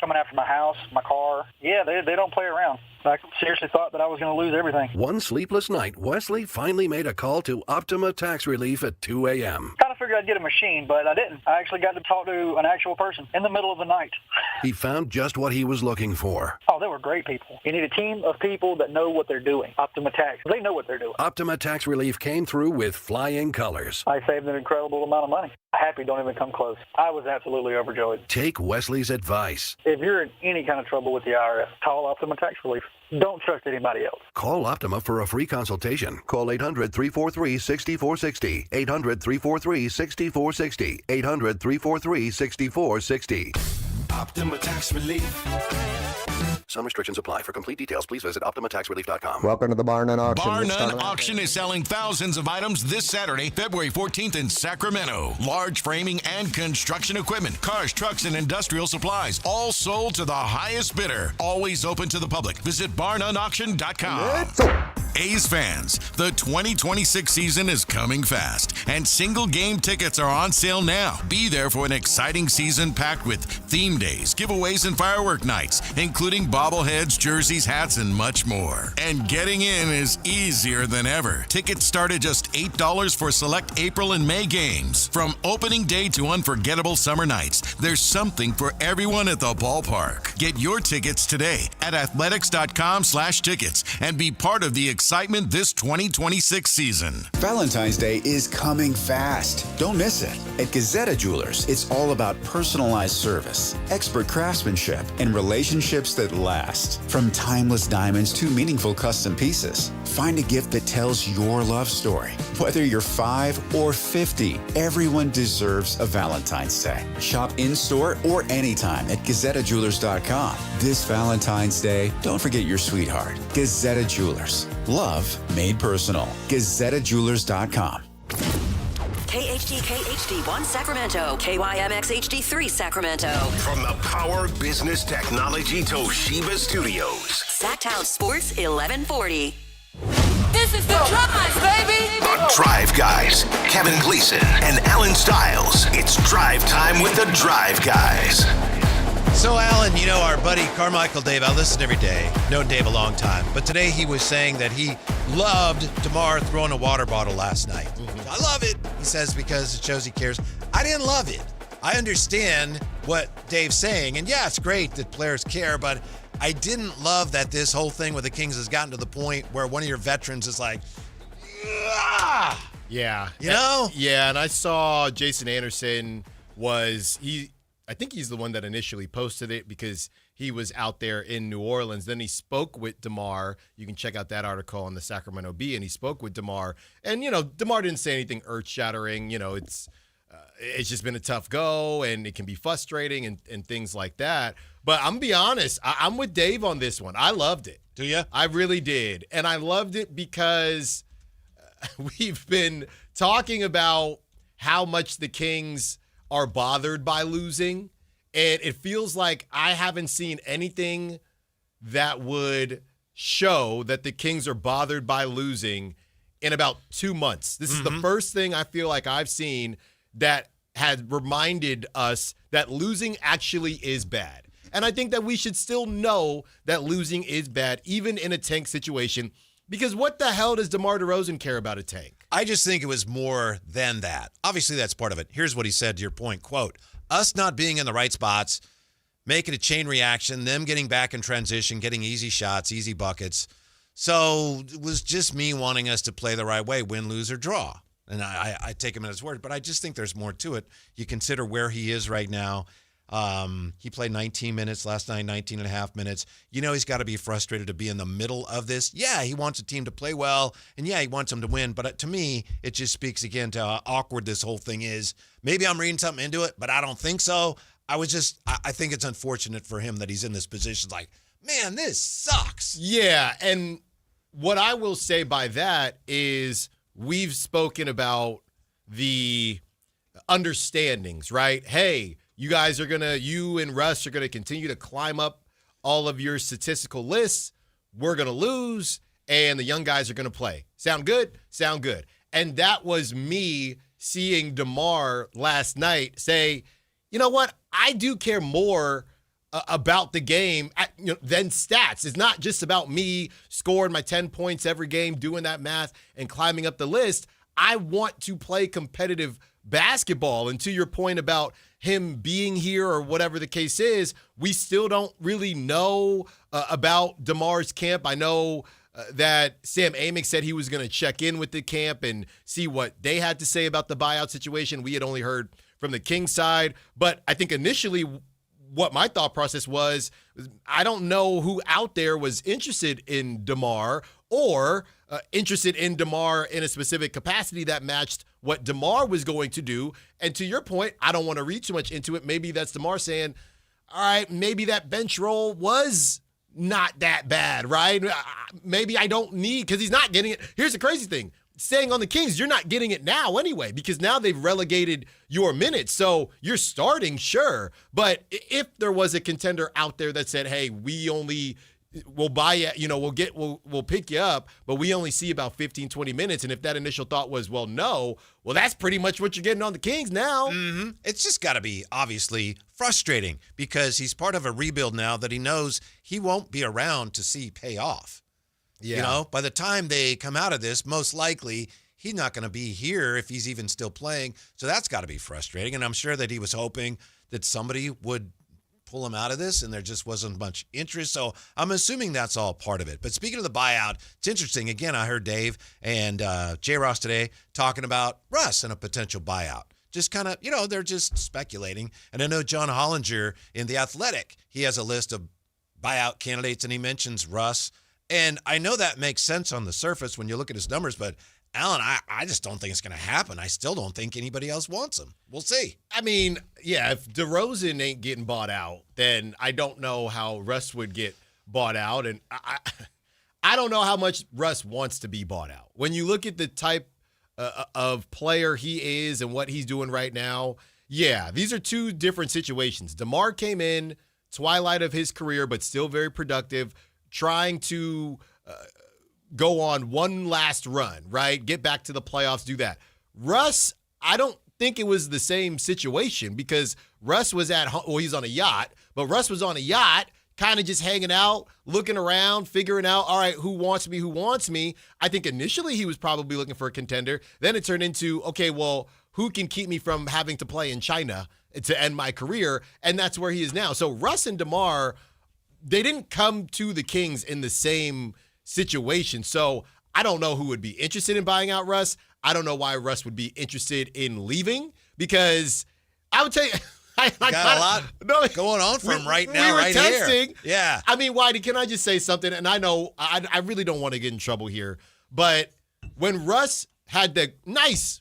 coming after my house, my car. Yeah, they don't play around. I seriously thought that I was going to lose everything. One sleepless night, Wesley finally made a call to Optima Tax Relief at 2 a.m. Kind of figured I'd get a machine, but I didn't. I actually got to talk to an actual person in the middle of the night. He found just what he was looking for. Oh, they were great people. You need a team of people that know what they're doing. Optima Tax, they know what they're doing. Optima Tax Relief came through with flying colors. I saved an incredible amount of money. Happy don't even come close. I was absolutely overjoyed. Take Wesley's advice. If you're in any kind of trouble with the IRS, call Optima Tax Relief. Don't trust anybody else. Call Optima for a free consultation. Call 800-343-6460. 800-343-6460. 800-343-6460. Optima Tax Relief. Some restrictions apply. For complete details, please visit OptimaTaxRelief.com. Welcome to the Bar None Auction. Bar None Auction is selling thousands of items this Saturday, February 14th in Sacramento. Large framing and construction equipment, cars, trucks, and industrial supplies, all sold to the highest bidder. Always open to the public. Visit BarNoneAuction.com. A's fans, the 2026 season is coming fast, and single game tickets are on sale now. Be there for an exciting season packed with theme days, giveaways, and firework nights, including bobbleheads, jerseys, hats, and much more. And getting in is easier than ever. Tickets start at just $8 for select April and May games. From opening day to unforgettable summer nights, there's something for everyone at the ballpark. Get your tickets today at athletics.com/tickets and be part of the excitement this 2026 season. Valentine's Day is coming fast. Don't miss it. At Gazetta Jewelers, it's all about personalized service, expert craftsmanship, and relationships that last. From timeless diamonds to meaningful custom pieces, find a gift that tells your love story. Whether you're 5 or 50, everyone deserves a Valentine's Day. Shop in-store or anytime at GazettaJewelers.com. This Valentine's Day, don't forget your sweetheart. Gazetta Jewelers. Love made personal. GazettaJewelers.com. KHD1 Sacramento, KYMX HD3 Sacramento. From the Power Business Technology Toshiba Studios. Sactown Sports 1140. This is the Drive, baby! The Drive Guys, Kevin Gleason and Alan Stiles. It's drive time with the Drive Guys. So, Alan, you know our buddy Carmichael Dave, I listen every day. Known Dave a long time. But today he was saying that he loved DeMar throwing a water bottle last night. I love it, he says, because it shows he cares. I didn't love it. I understand what Dave's saying. And yeah, it's great that players care, but I didn't love that this whole thing with the Kings has gotten to the point where one of your veterans is like, ah! Yeah. You know? Yeah, and I saw Jason Anderson I think he's the one that initially posted it because he was out there in New Orleans. Then he spoke with DeMar. You can check out that article on the Sacramento Bee, and he spoke with DeMar. And, DeMar didn't say anything earth-shattering. It's just been a tough go, and it can be frustrating and things like that. But I'm going to be honest. I'm with Dave on this one. I loved it. Do you? I really did. And I loved it because we've been talking about how much the Kings are bothered by losing, and it feels like I haven't seen anything that would show that the Kings are bothered by losing in about 2 months. This is the first thing I feel like I've seen that had reminded us that losing actually is bad. And I think that we should still know that losing is bad, even in a tank situation, because what the hell does DeMar DeRozan care about a tank? I just think it was more than that. Obviously, that's part of it. Here's what he said to your point, quote, us not being in the right spots, making a chain reaction, them getting back in transition, getting easy shots, easy buckets. So it was just me wanting us to play the right way, win, lose, or draw. And I take him at his word, but I just think there's more to it. You consider where he is right now. He played 19 minutes last night, 19 and a half minutes. He's got to be frustrated to be in the middle of this. Yeah, he wants a team to play well, and yeah, he wants them to win. But to me, it just speaks again to how awkward this whole thing is. Maybe I'm reading something into it, but I don't think so. I think it's unfortunate for him that he's in this position. Like, man, this sucks. Yeah, and what I will say by that is we've spoken about the understandings, right? Hey, you and Russ are going to continue to climb up all of your statistical lists. We're going to lose, and the young guys are going to play. Sound good? Sound good. And that was me seeing DeMar last night say, you know what? I do care more about the game than stats. It's not just about me scoring my 10 points every game, doing that math and climbing up the list. I want to play competitive basketball. And to your point about him being here or whatever the case is, we still don't really know about DeMar's camp. I know that Sam Amick said he was going to check in with the camp and see what they had to say about the buyout situation. We had only heard from the Kings side. But I think initially what my thought process was, I don't know who out there was interested in DeMar or interested in DeMar in a specific capacity that matched what DeMar was going to do. And to your point, I don't want to read too much into it. Maybe that's DeMar saying, all right, maybe that bench role was not that bad, right? Maybe I don't need, because he's not getting it. Here's the crazy thing. Staying on the Kings, you're not getting it now anyway, because now they've relegated your minutes. So you're starting, sure. But if there was a contender out there that said, hey, we'll buy you, we'll pick you up, but we only see about 15, 20 minutes. And if that initial thought was, well, no, well, that's pretty much what you're getting on the Kings now. Mm-hmm. It's just got to be obviously frustrating because he's part of a rebuild now that he knows he won't be around to see pay off. Yeah. You know, by the time they come out of this, most likely he's not going to be here if he's even still playing. So that's got to be frustrating. And I'm sure that he was hoping that somebody would pull him out of this, and there just wasn't much interest. So I'm assuming that's all part of it. But speaking of the buyout, it's interesting. Again, I heard Dave and J. Ross today talking about Russ and a potential buyout. Just kind of, they're just speculating. And I know John Hollinger in The Athletic, he has a list of buyout candidates, and he mentions Russ. And I know that makes sense on the surface when you look at his numbers, but Alan, I just don't think it's going to happen. I still don't think anybody else wants him. We'll see. I mean, yeah, if DeRozan ain't getting bought out, then I don't know how Russ would get bought out. And I don't know how much Russ wants to be bought out. When you look at the type of player he is and what he's doing right now, yeah, these are two different situations. DeMar came in, twilight of his career, but still very productive, trying to go on one last run, right? Get back to the playoffs, do that. Russ, I don't think it was the same situation because Russ was at home. Well, he's on a yacht, but Russ was on a yacht, kind of just hanging out, looking around, figuring out, all right, who wants me? I think initially he was probably looking for a contender. Then it turned into, okay, well, who can keep me from having to play in China to end my career? And that's where he is now. So Russ and DeMar, they didn't come to the Kings in the same situation. So I don't know who would be interested in buying out Russ. I don't know why Russ would be interested in leaving because I would tell you, got a lot going on for him right now, right texting. Here. Yeah. I mean, Whitey, can I just say something? And I know I really don't want to get in trouble here, but when Russ had the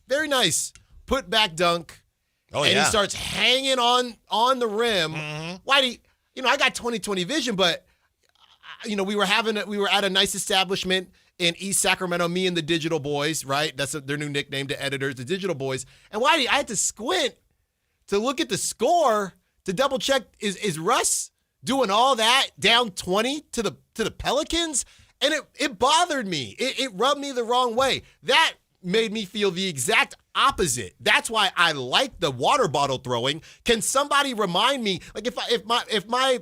very nice put back dunk, he starts hanging on the rim, Whitey, I got 20/20 vision, but we were at a nice establishment in East Sacramento, me and the Digital Boys, right? That's their new nickname to editors, the Digital Boys. And Whitey, I had to squint to look at the score to double check, is Russ doing all that down 20 to the Pelicans? And it bothered me. It rubbed me the wrong way. That made me feel the exact opposite. That's why I like the water bottle throwing. Can somebody remind me, like if my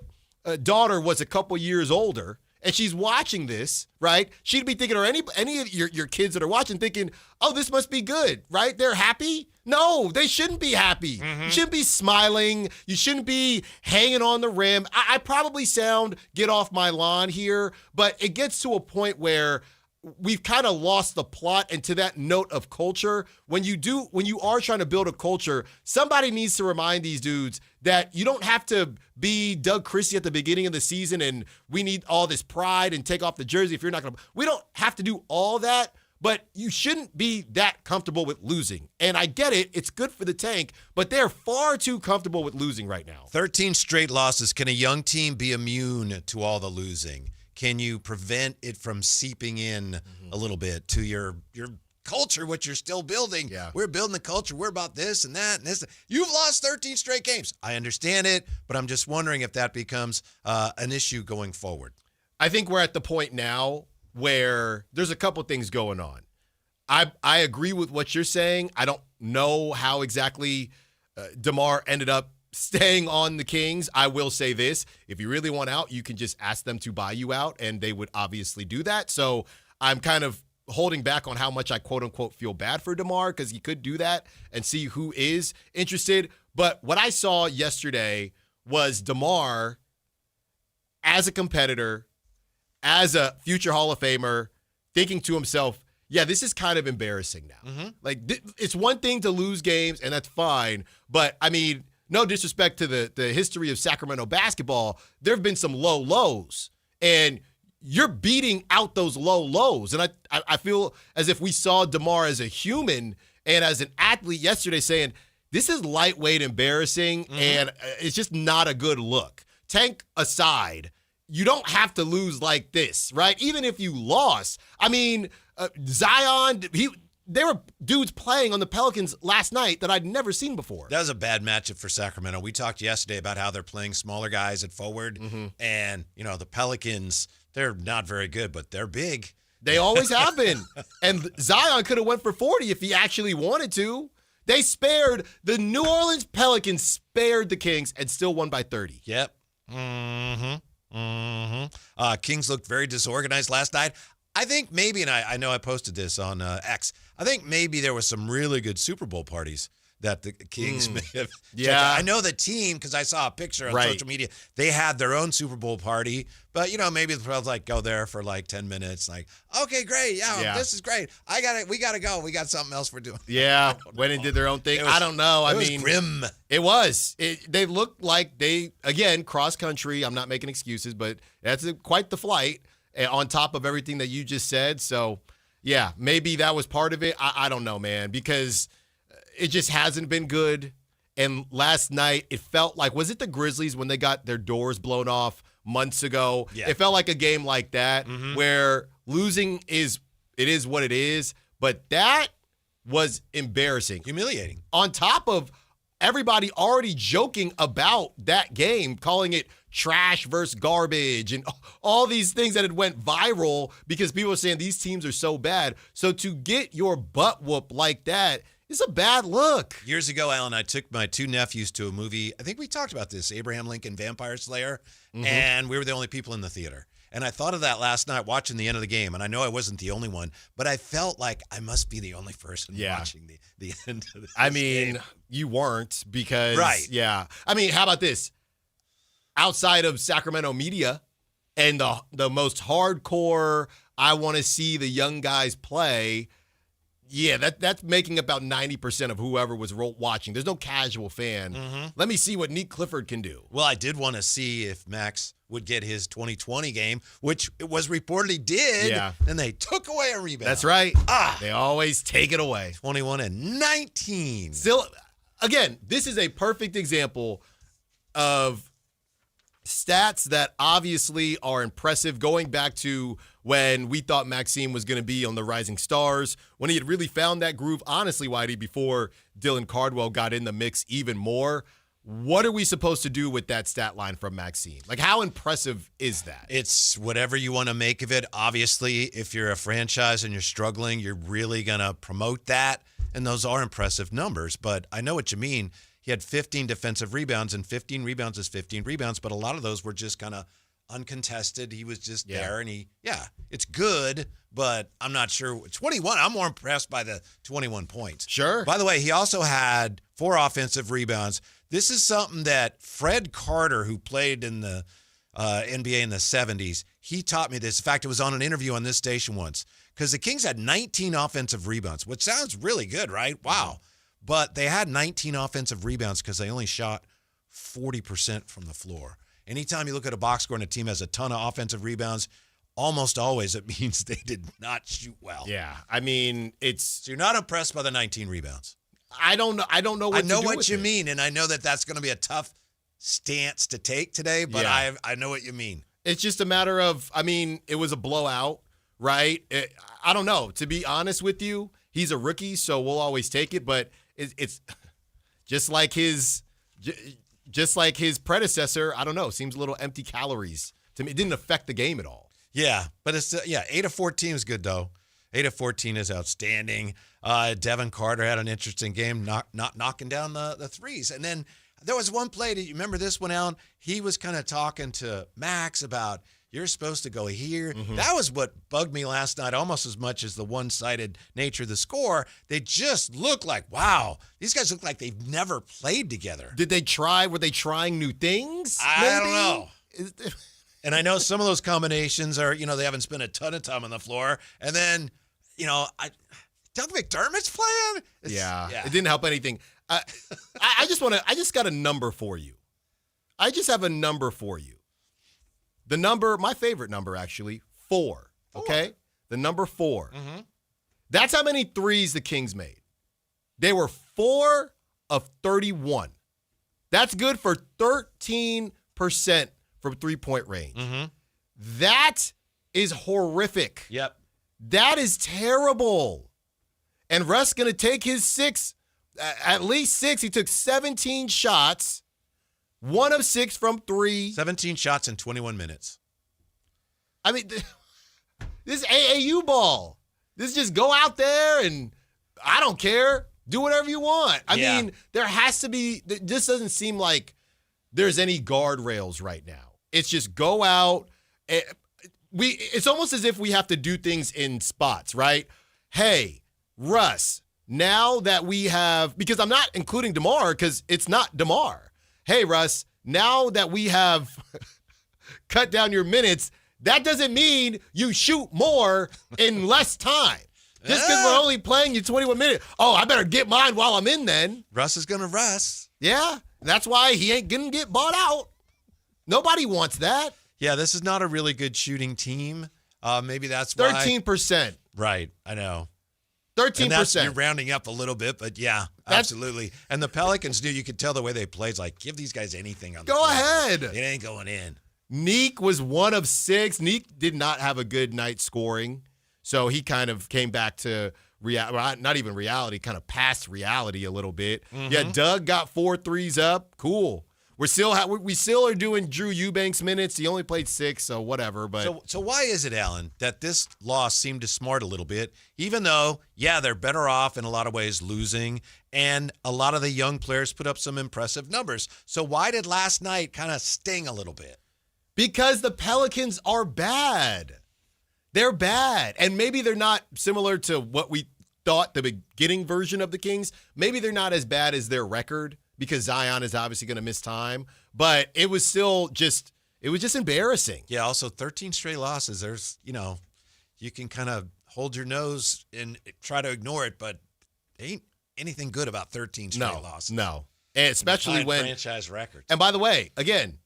daughter was a couple years older and she's watching this, right? She'd be thinking, or any of your kids that are watching thinking, oh, this must be good, right? They're happy? No, they shouldn't be happy. You shouldn't be smiling. You shouldn't be hanging on the rim. I probably sound get off my lawn here, but it gets to a point where we've kind of lost the plot. And to that note of culture, when you are trying to build a culture, somebody needs to remind these dudes that you don't have to be Doug Christie at the beginning of the season and we need all this pride and take off the jersey if you're not going to. We don't have to do all that, but you shouldn't be that comfortable with losing. And I get it. It's good for the tank, but they're far too comfortable with losing right now. 13 straight losses. Can a young team be immune to all the losing? Can you prevent it from seeping in a little bit to your culture, which you're still building? Yeah. We're building the culture. We're about this and that and this. You've lost 13 straight games. I understand it, but I'm just wondering if that becomes an issue going forward. I think we're at the point now where there's a couple things going on. I agree with what you're saying. I don't know how exactly DeMar ended up staying on the Kings, I will say this. If you really want out, you can just ask them to buy you out, and they would obviously do that. So I'm kind of holding back on how much I quote-unquote feel bad for DeMar, because he could do that and see who is interested. But what I saw yesterday was DeMar as a competitor, as a future Hall of Famer, thinking to himself, yeah, this is kind of embarrassing now. Mm-hmm. Like, it's one thing to lose games, and that's fine. But, I mean, no disrespect to the history of Sacramento basketball, there have been some low lows. And you're beating out those low lows. And I feel as if we saw DeMar as a human and as an athlete yesterday saying, this is lightweight embarrassing, and it's just not a good look. Tank aside, you don't have to lose like this, right? Even if you lost. I mean, Zion, there were dudes playing on the Pelicans last night that I'd never seen before. That was a bad matchup for Sacramento. We talked yesterday about how they're playing smaller guys at forward, and, the Pelicans, they're not very good, but they're big. They always have been. And Zion could have went for 40 if he actually wanted to. They spared the New Orleans Pelicans, spared the Kings, and still won by 30. Yep. Kings looked very disorganized last night. I think maybe, and I know I posted this on X, I think maybe there was some really good Super Bowl parties that the Kings may have. Yeah. I know the team, because I saw a picture on social media, they had their own Super Bowl party, but, maybe the pros go there for 10 minutes, okay, great, yeah, this is great. We got to go. We got something else we're doing. Yeah, went and did their own thing. I don't know. It was grim. It was. They looked like again, cross country. I'm not making excuses, but that's quite the flight on top of everything that you just said. So, yeah, maybe that was part of it. I don't know, man, because it just hasn't been good. And last night, it felt like, was it the Grizzlies when they got their doors blown off months ago? Yeah. It felt like a game like that where losing is what it is. But that was embarrassing. Humiliating. On top of everybody already joking about that game, calling it trash versus garbage and all these things that had went viral because people are saying these teams are so bad. So to get your butt whooped like that, it's a bad look. Years ago, Alan, I took my two nephews to a movie. I think we talked about this, Abraham Lincoln Vampire Slayer, and we were the only people in the theater. And I thought of that last night watching the end of the game, and I know I wasn't the only one, but I felt like I must be the only person watching the end of this game. You weren't because, right. Yeah. I mean, how about this? Outside of Sacramento media and the most hardcore, I want to see the young guys play, yeah, that's making about 90% of whoever was watching. There's no casual fan. Let me see what Nick Clifford can do. Well, I did want to see if Max would get his 2020 game, which it was reportedly did. Yeah. And they took away a rebound. That's right. They always take it away. 21 and 19. Still, again, this is a perfect example of stats that obviously are impressive, going back to when we thought Maxime was going to be on the Rising Stars, when he had really found that groove, honestly, Whitey, before Dylan Cardwell got in the mix even more. What are we supposed to do with that stat line from Maxime? Like, how impressive is that? It's whatever you want to make of it. Obviously, if you're a franchise and you're struggling, you're really going to promote that, and those are impressive numbers. But I know what you mean. He had 15 defensive rebounds, and 15 rebounds is 15 rebounds, but a lot of those were just kind of uncontested. He was just there, and it's good, but I'm not sure. 21, I'm more impressed by the 21 points. Sure. By the way, he also had 4 offensive rebounds. This is something that Fred Carter, who played in the NBA in the 70s, he taught me this. In fact, it was on an interview on this station once, because the Kings had 19 offensive rebounds, which sounds really good, right? Wow. But they had 19 offensive rebounds because they only shot 40% from the floor. Anytime you look at a box score and a team has a ton of offensive rebounds, almost always it means they did not shoot well. Yeah, I mean, So you're not impressed by the 19 rebounds. I don't know. I know what you mean, and I know that that's going to be a tough stance to take today, but I know what you mean. It's just a matter of, I mean, it was a blowout, right? I don't know. To be honest with you, he's a rookie, so we'll always take it, but it's just like his predecessor. I don't know. Seems a little empty calories to me. It didn't affect the game at all. Yeah, but it's 8 of 14 is good though. 8 of 14 is outstanding. Devin Carter had an interesting game, not knocking down the threes, and then There was one play. Do you remember this one, Alan? He was kind of talking to Max about, you're supposed to go here. Mm-hmm. That was what bugged me last night almost as much as the one-sided nature of the score. They just look like, wow, these guys look like they've never played together. Did they try? Were they trying new things? I don't know. Is- And I know some of those combinations are, they haven't spent a ton of time on the floor. And then, Doug McDermott's playing? Yeah, it didn't help anything. I just got a number for you. I just have a number for you. The number, my favorite number actually, 4. Okay? The number 4. Mm-hmm. That's how many threes the Kings made. They were 4 of 31. That's good for 13% from three-point range. Mm-hmm. That is horrific. Yep. That is terrible. And Russ going to take his 6, at least 6. He took 17 shots, 1 of 6 from 3. 17 shots in 21 minutes. I mean, this is AAU ball. This is just go out there and I don't care. Do whatever you want. I mean, there has to be, this doesn't seem like there's any guardrails right now. It's just go out. It's almost as if we have to do things in spots, right? Hey, Russ, now that we have, because I'm not including DeMar because it's not DeMar. Hey, Russ, now that we have cut down your minutes, that doesn't mean you shoot more in less time. Just because we're only playing you 21 minutes. Oh, I better get mine while I'm in then. Russ is going to Russ. Yeah, that's why he ain't going to get bought out. Nobody wants that. Yeah, this is not a really good shooting team. Maybe that's why. 13%. Right, I know. 13%. You're rounding up a little bit, but yeah, absolutely. And the Pelicans you could tell the way they played. It's like, give these guys anything on the Go floor. ahead. It ain't going in. Neek was 1 of 6. Neek did not have a good night scoring, so he kind of came back to not even reality, kind of past reality a little bit. Mm-hmm. Yeah, Doug got 4 threes up. Cool. We still are doing Drew Eubanks minutes. He only played 6, so whatever. But so why is it, Alan, that this loss seemed to smart a little bit, even though, they're better off in a lot of ways losing, and a lot of the young players put up some impressive numbers. So why did last night kind of sting a little bit? Because the Pelicans are bad. They're bad. And maybe they're not similar to what we thought the beginning version of the Kings. Maybe they're not as bad as their record because Zion is obviously going to miss time. But it was still just embarrassing. Yeah, also 13 straight losses. There's, you can kind of hold your nose and try to ignore it, but ain't anything good about 13 straight losses. No. And especially when franchise records. And by the way, again,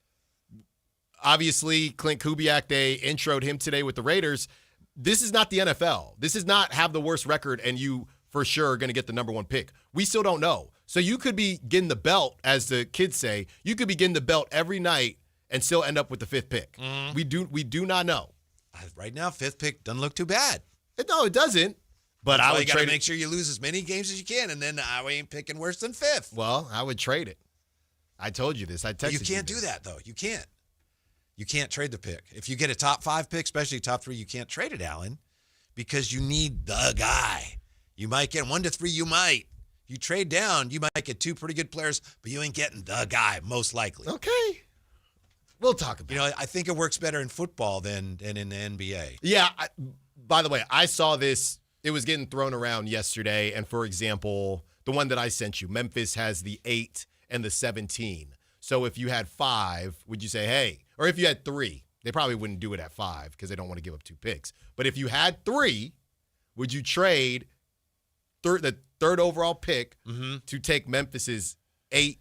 obviously, Clint Kubiak, they introed him today with the Raiders. This is not the NFL. This is not have the worst record and you for sure are going to get the number 1 pick. We still don't know. So you could be getting the belt, as the kids say. You could be getting the belt every night and still end up with the 5th pick. Mm. We do not know. Right now, 5th pick doesn't look too bad. No, it doesn't. But I would trade. Make sure you lose as many games as you can, and then I ain't picking worse than 5th. Well, I would trade it. I told you this. I texted you. You can't do that though. You can't. You can't trade the pick. If you get a top 5 pick, especially top 3, you can't trade it, Alan, because you need the guy. You might get 1 to 3. You might. You trade down, you might get 2 pretty good players, but you ain't getting the guy, most likely. Okay. We'll talk about it. I think it works better in football than in the NBA. Yeah. By the way, I saw this. It was getting thrown around yesterday. And for example, the one that I sent you, Memphis has the 8 and the 17. So if you had 5, would you say, hey, or if you had 3, they probably wouldn't do it at 5 because they don't want to give up 2 picks. But if you had 3, would you trade the 3rd overall pick to take Memphis's 8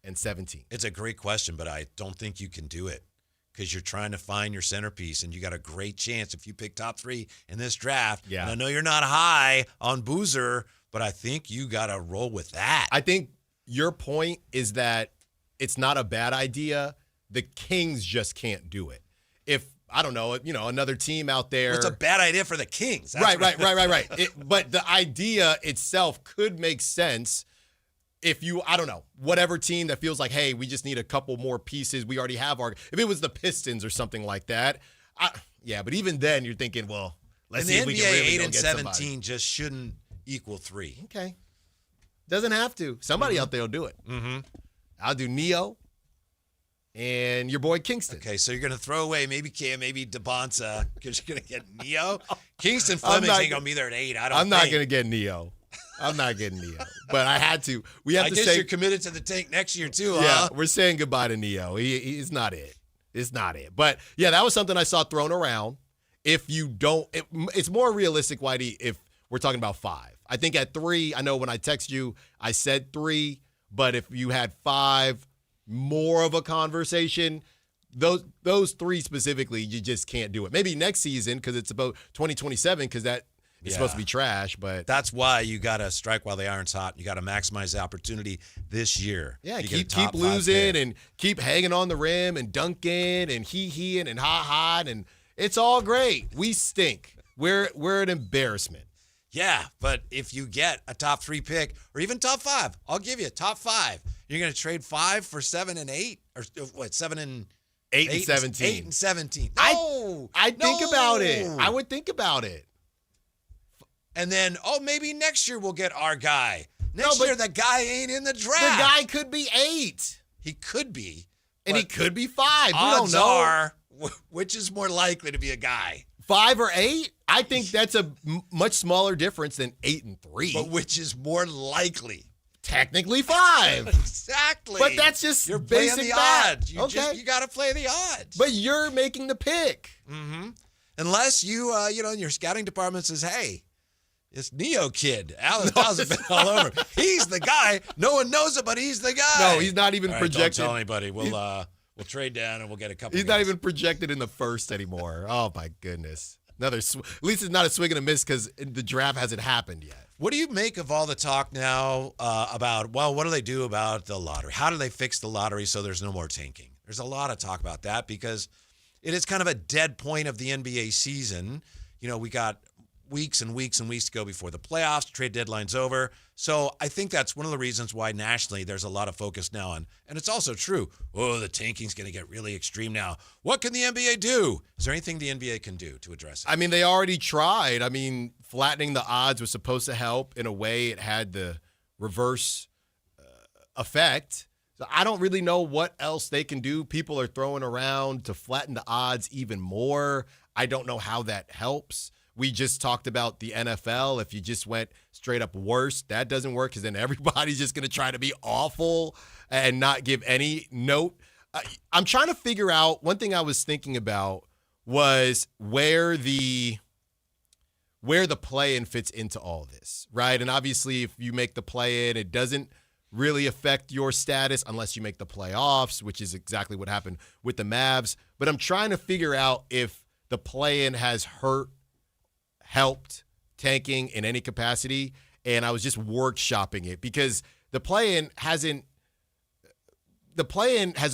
and 17? It's a great question, but I don't think you can do it because you're trying to find your centerpiece, and you got a great chance if you pick top 3 in this draft. Yeah. And I know you're not high on Boozer, but I think you got to roll with that. I think your point is that it's not a bad idea. The Kings just can't do it. If, I don't know, another team out there. Well, it's a bad idea for the Kings. Right. But the idea itself could make sense if you, I don't know, whatever team that feels like, hey, we just need a couple more pieces. We already have if it was the Pistons or something like that. But even then you're thinking, well, let's see if we can really 8 and 17 somebody. just shouldn't equal 3. Okay. Doesn't have to. Somebody out there will do it. Mm-hmm. I'll do Neo and your boy Kingston. Okay, so you're going to throw away maybe Cam, maybe DeBonza, because you're going to get Neo. Kingston Fleming's ain't going to be there at 8. I'm not going to get Neo. I'm not getting Neo. But I had to. We have I to guess say you're committed to the tank next year too, yeah, huh? we're saying goodbye to Neo. He's not it. It's not it. But yeah, that was something I saw thrown around. If you don't, it's more realistic, Whitey, if we're talking about 5. I think at 3, I know when I text you, I said 3, but if you had 5, more of a conversation. Those 3 specifically, you just can't do it. Maybe next season because it's about 2027 because that is supposed to be trash. But that's why you got to strike while the iron's hot. You got to maximize the opportunity this year. Yeah, keep losing and keep hanging on the rim and dunking and he-heing and ha-ha, and it's all great. We stink. We're an embarrassment. Yeah, but if you get a top 3 pick or even top 5, I'll give you top 5. You're going to trade 5 for 7 and 8 or what? 7 and 8 and 17. 8 and 17. No, I think about it. I would think about it. And then, maybe next year we'll get our guy. Next year the guy ain't in the draft. The guy could be 8. He could be. And he could be 5. We Odds don't know. are, which is more likely to be a guy? 5 or 8? I think that's a much smaller difference than 8 and 3. But which is more likely? Technically 5. Exactly. But that's just you're playing basic the math. odds. You got to play the odds. But you're making the pick. Mm-hmm. Unless you, your scouting department says, hey, this Neo kid, Alan Stiles has been all over. He's the guy. No one knows it, but he's the guy. No, he's not even projected. Don't tell anybody. We'll trade down and we'll get a couple. He's not even projected in the first anymore. Oh my goodness. At least it's not a swing and a miss because the draft hasn't happened yet. What do you make of all the talk now about, what do they do about the lottery? How do they fix the lottery so there's no more tanking? There's a lot of talk about that because it is kind of a dead point of the NBA season. We got weeks and weeks and weeks to go before the playoffs. Trade deadline's over. So I think that's one of the reasons why nationally there's a lot of focus now on, and it's also true, the tanking's going to get really extreme now. What can the NBA do? Is there anything the NBA can do to address it? I mean, they already tried. I mean, flattening the odds was supposed to help. In a way, it had the reverse effect. So I don't really know what else they can do. People are throwing around to flatten the odds even more. I don't know how that helps. We just talked about the NFL. If you just went straight up worse, that doesn't work because then everybody's just going to try to be awful and not give any note. I'm trying to figure out, one thing I was thinking about was where the play-in fits into all this, right? And obviously, if you make the play-in, it doesn't really affect your status unless you make the playoffs, which is exactly what happened with the Mavs. But I'm trying to figure out if the play-in has helped tanking in any capacity, and I was just workshopping it because the play-in has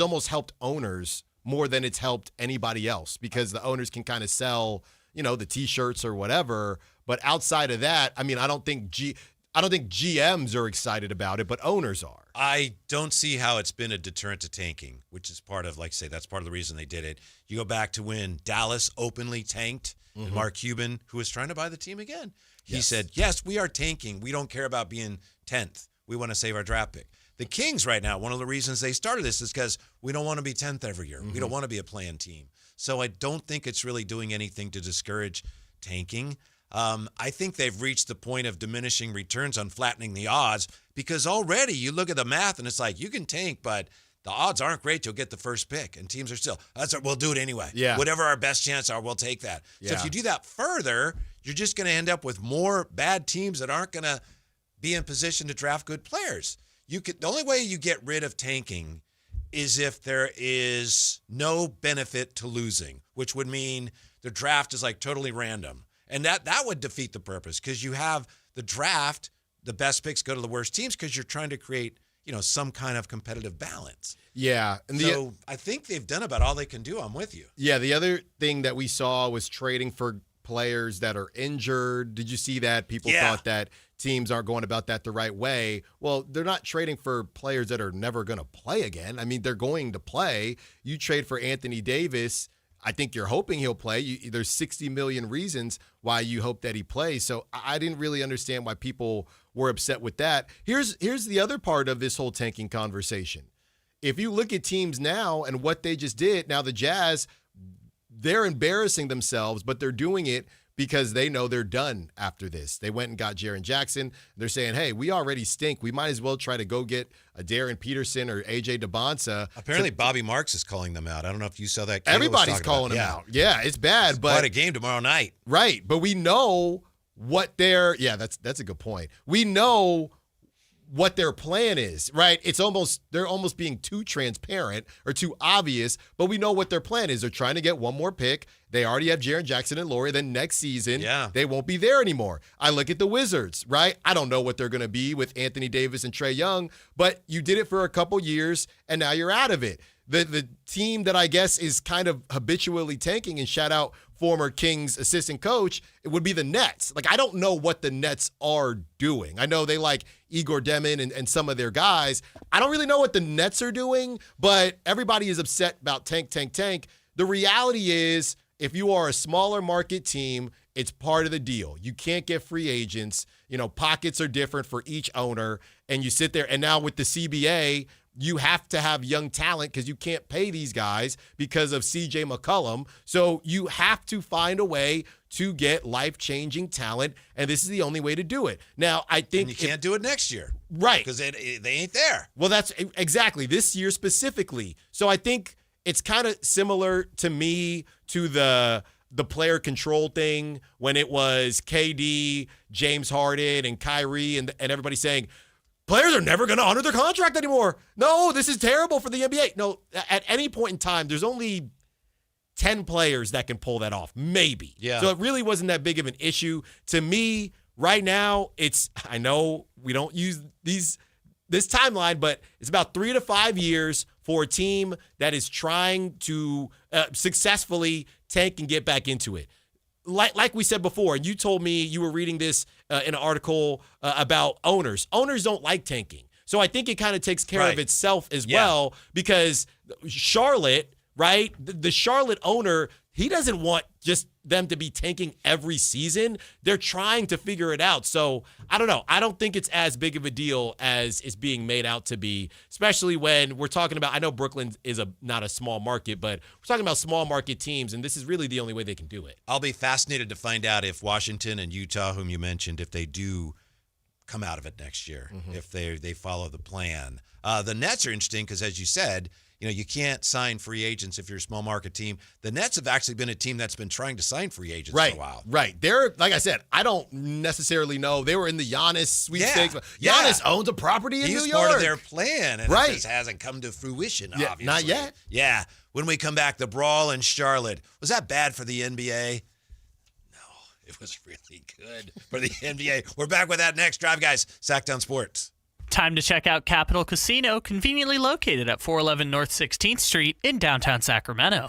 almost helped owners more than it's helped anybody else because the owners can kind of sell, the T-shirts or whatever. But outside of that, I mean, I don't think GMs are excited about it, but owners are. I don't see how it's been a deterrent to tanking, which is part of, that's part of the reason they did it. You go back to when Dallas openly tanked. Mm-hmm. Mark Cuban, who was trying to buy the team again. He said, yes, we are tanking. We don't care about being 10th. We want to save our draft pick. The Kings right now, one of the reasons they started this is because we don't want to be 10th every year. Mm-hmm. We don't want to be a play-in team. So I don't think it's really doing anything to discourage tanking. I think they've reached the point of diminishing returns on flattening the odds because already you look at the math and it's like you can tank, but the odds aren't great. You'll get the first pick, and teams are still, we'll do it anyway. Yeah. Whatever our best chance are, we'll take that. Yeah. So if you do that further, you're just going to end up with more bad teams that aren't going to be in position to draft good players. The only way you get rid of tanking is if there is no benefit to losing, which would mean the draft is totally random. And that would defeat the purpose because you have the draft, the best picks go to the worst teams because you're trying to create some kind of competitive balance. Yeah. And so I think they've done about all they can do. I'm with you. Yeah. The other thing that we saw was trading for players that are injured. Did you see that? People thought that teams aren't going about that the right way. Well, they're not trading for players that are never going to play again. I mean, they're going to play. You trade for Anthony Davis. I think you're hoping he'll play. There's 60 million reasons why you hope that he plays. So I didn't really understand why people were upset with that. Here's the other part of this whole tanking conversation. if you look at teams now and what they just did, now the Jazz, they're embarrassing themselves, but they're doing it because they know they're done after this. They went and got Jaren Jackson. They're saying, hey, we already stink. We might as well try to go get a Darren Peterson or A.J. DeBonsa. Apparently, Bobby Marks is calling them out. I don't know if you saw that. Everybody's calling them out. Yeah, it's bad. But quite a game tomorrow night. Right, but we know what their – yeah, that's a good point. We know what their plan is, right? They're almost being too transparent or too obvious, but we know what their plan is. They're trying to get one more pick. They already have Jaren Jackson and Laurie. Then next season, they won't be there anymore. I look at the Wizards, right? I don't know what they're going to be with Anthony Davis and Trae Young, but you did it for a couple years, and now you're out of it. The team that I guess is kind of habitually tanking, and shout out former Kings assistant coach, it would be the Nets. Like, I don't know what the Nets are doing. I know they like Igor Demin and some of their guys. I don't really know what the Nets are doing, but everybody is upset about tank. The reality is, if you are a smaller market team, it's part of the deal. You can't get free agents. You know, pockets are different for each owner, and you sit there. And now with the CBA, you have to have young talent because you can't pay these guys because of CJ McCollum. So you have to find a way to get life-changing talent, and this is the only way to do it. Now, I think you can't do it next year. Right. Because they ain't there. Well, that's exactly this year specifically. So I think it's kind of similar to me to the player control thing when it was KD, James Harden, and Kyrie, and everybody saying, players are never going to honor their contract anymore. No, this is terrible for the NBA. No, at any point in time, there's only 10 players that can pull that off, maybe. Yeah. So it really wasn't that big of an issue. To me, right now, I know we don't use this timeline, but it's about 3 to 5 years for a team that is trying to successfully tank and get back into it. Like we said before, and you told me you were reading this in an article about owners. Owners don't like tanking. So I think it kind of takes care of itself as well, because Charlotte, right, the Charlotte owner, he doesn't want just them to be tanking every season. They're trying to figure it out. So I don't know. I don't think it's as big of a deal as it's being made out to be, especially when we're talking about, I know Brooklyn is not a small market, but we're talking about small market teams, and this is really the only way they can do it. I'll be fascinated to find out if Washington and Utah, whom you mentioned, if they do come out of it next year, if they follow the plan. The Nets are interesting because, as you said, you can't sign free agents if you're a small market team. The Nets have actually been a team that's been trying to sign free agents for a while. Right. They're, like I said, I don't necessarily know. They were in the Giannis sweepstakes. Giannis owns a property in New York. He's part of their plan, and it just hasn't come to fruition, obviously. Not yet. Yeah. When we come back, the brawl in Charlotte. Was that bad for the NBA? No, it was really good for the NBA. We're back with that next. Drive Guys, Sactown Sports. Time to check out Capital Casino, conveniently located at 411 North 16th Street in downtown Sacramento.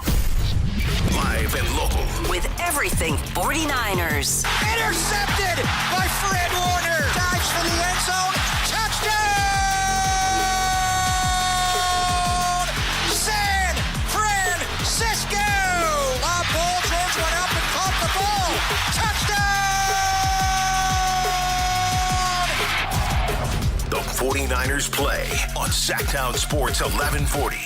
Live and local. With everything 49ers. Intercepted by Fred Warner. Dives for the end zone. Touchdown! San Francisco! Paul George went up and caught the ball. Touchdown! The 49ers play on Sac-Town Sports 1140.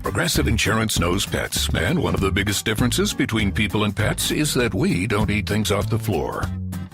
Progressive Insurance knows pets, and one of the biggest differences between people and pets is that we don't eat things off the floor.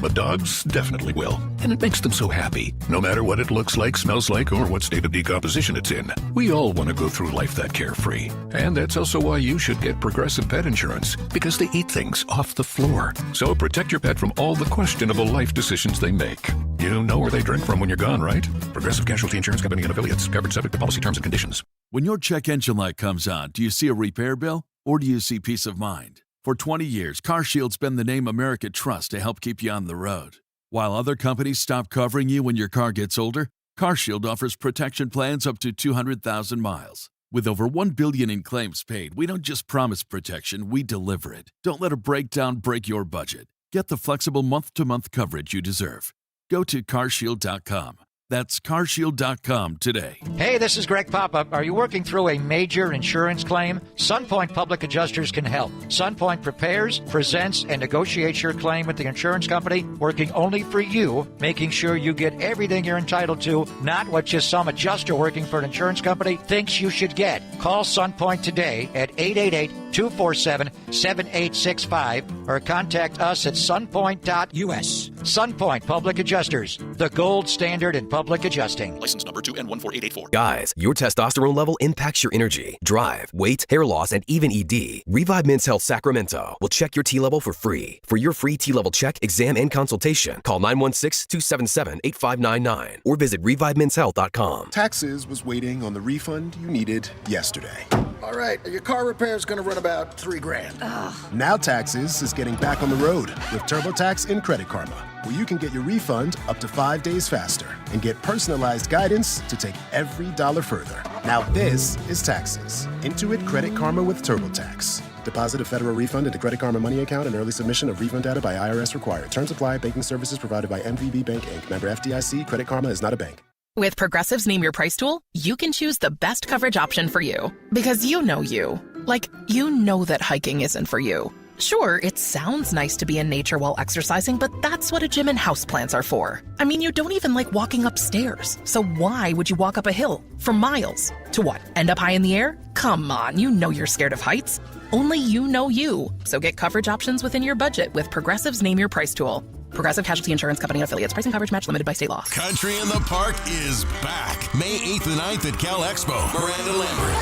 But dogs definitely will, and it makes them so happy, no matter what it looks like, smells like, or what state of decomposition it's in. We all want to go through life that carefree, and that's also why you should get Progressive Pet Insurance, because they eat things off the floor. So protect your pet from all the questionable life decisions they make. You know where they drink from when you're gone, right? Progressive Casualty Insurance Company and Affiliates. Covered subject to policy terms and conditions. When your check engine light comes on, do you see a repair bill, or do you see peace of mind? For 20 years, CarShield's been the name America trusts to help keep you on the road. While other companies stop covering you when your car gets older, CarShield offers protection plans up to 200,000 miles. With over $1 billion in claims paid, we don't just promise protection, we deliver it. Don't let a breakdown break your budget. Get the flexible month-to-month coverage you deserve. Go to carshield.com. That's carshield.com today. Hey, this is Greg Papa. Are you working through a major insurance claim? SunPoint Public Adjusters can help. SunPoint prepares, presents, and negotiates your claim with the insurance company, working only for you, making sure you get everything you're entitled to, not what just some adjuster working for an insurance company thinks you should get. Call SunPoint today at 888-247-7865 or contact us at sunpoint.us. SunPoint Public Adjusters, the gold standard in public adjusting. License number 2N14884. Guys, your testosterone level impacts your energy, drive, weight, hair loss, and even ED. Revive Men's Health Sacramento will check your T level for free. For your free T level check, exam, and consultation, call 916-277-8599 or visit revivemenshealth.com. Taxes was waiting on the refund you needed yesterday. All right, your car repair is going to run about $3,000. Now Taxes is getting back on the road with TurboTax and Credit Karma, where you can get your refund up to 5 days faster and get personalized guidance to take every dollar further. Now this is Taxes. Intuit Credit Karma with TurboTax. Deposit a federal refund into Credit Karma Money account and early submission of refund data by IRS required. Terms apply. Banking services provided by MVB Bank, Inc. Member FDIC. Credit Karma is not a bank. With Progressive's Name Your Price tool, you can choose the best coverage option for you. Because you know you. Like, you know that hiking isn't for you. Sure, it sounds nice to be in nature while exercising, but that's what a gym and houseplants are for. I mean, you don't even like walking upstairs. So why would you walk up a hill for miles? To what, end up high in the air? Come on, you know you're scared of heights. Only you know you. So get coverage options within your budget with Progressive's Name Your Price tool. Progressive Casualty Insurance Company and affiliates. Pricing coverage match limited by state law. Country in the Park is back. May 8th and 9th at Cal Expo. Miranda Lambert.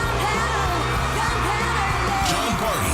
John Party.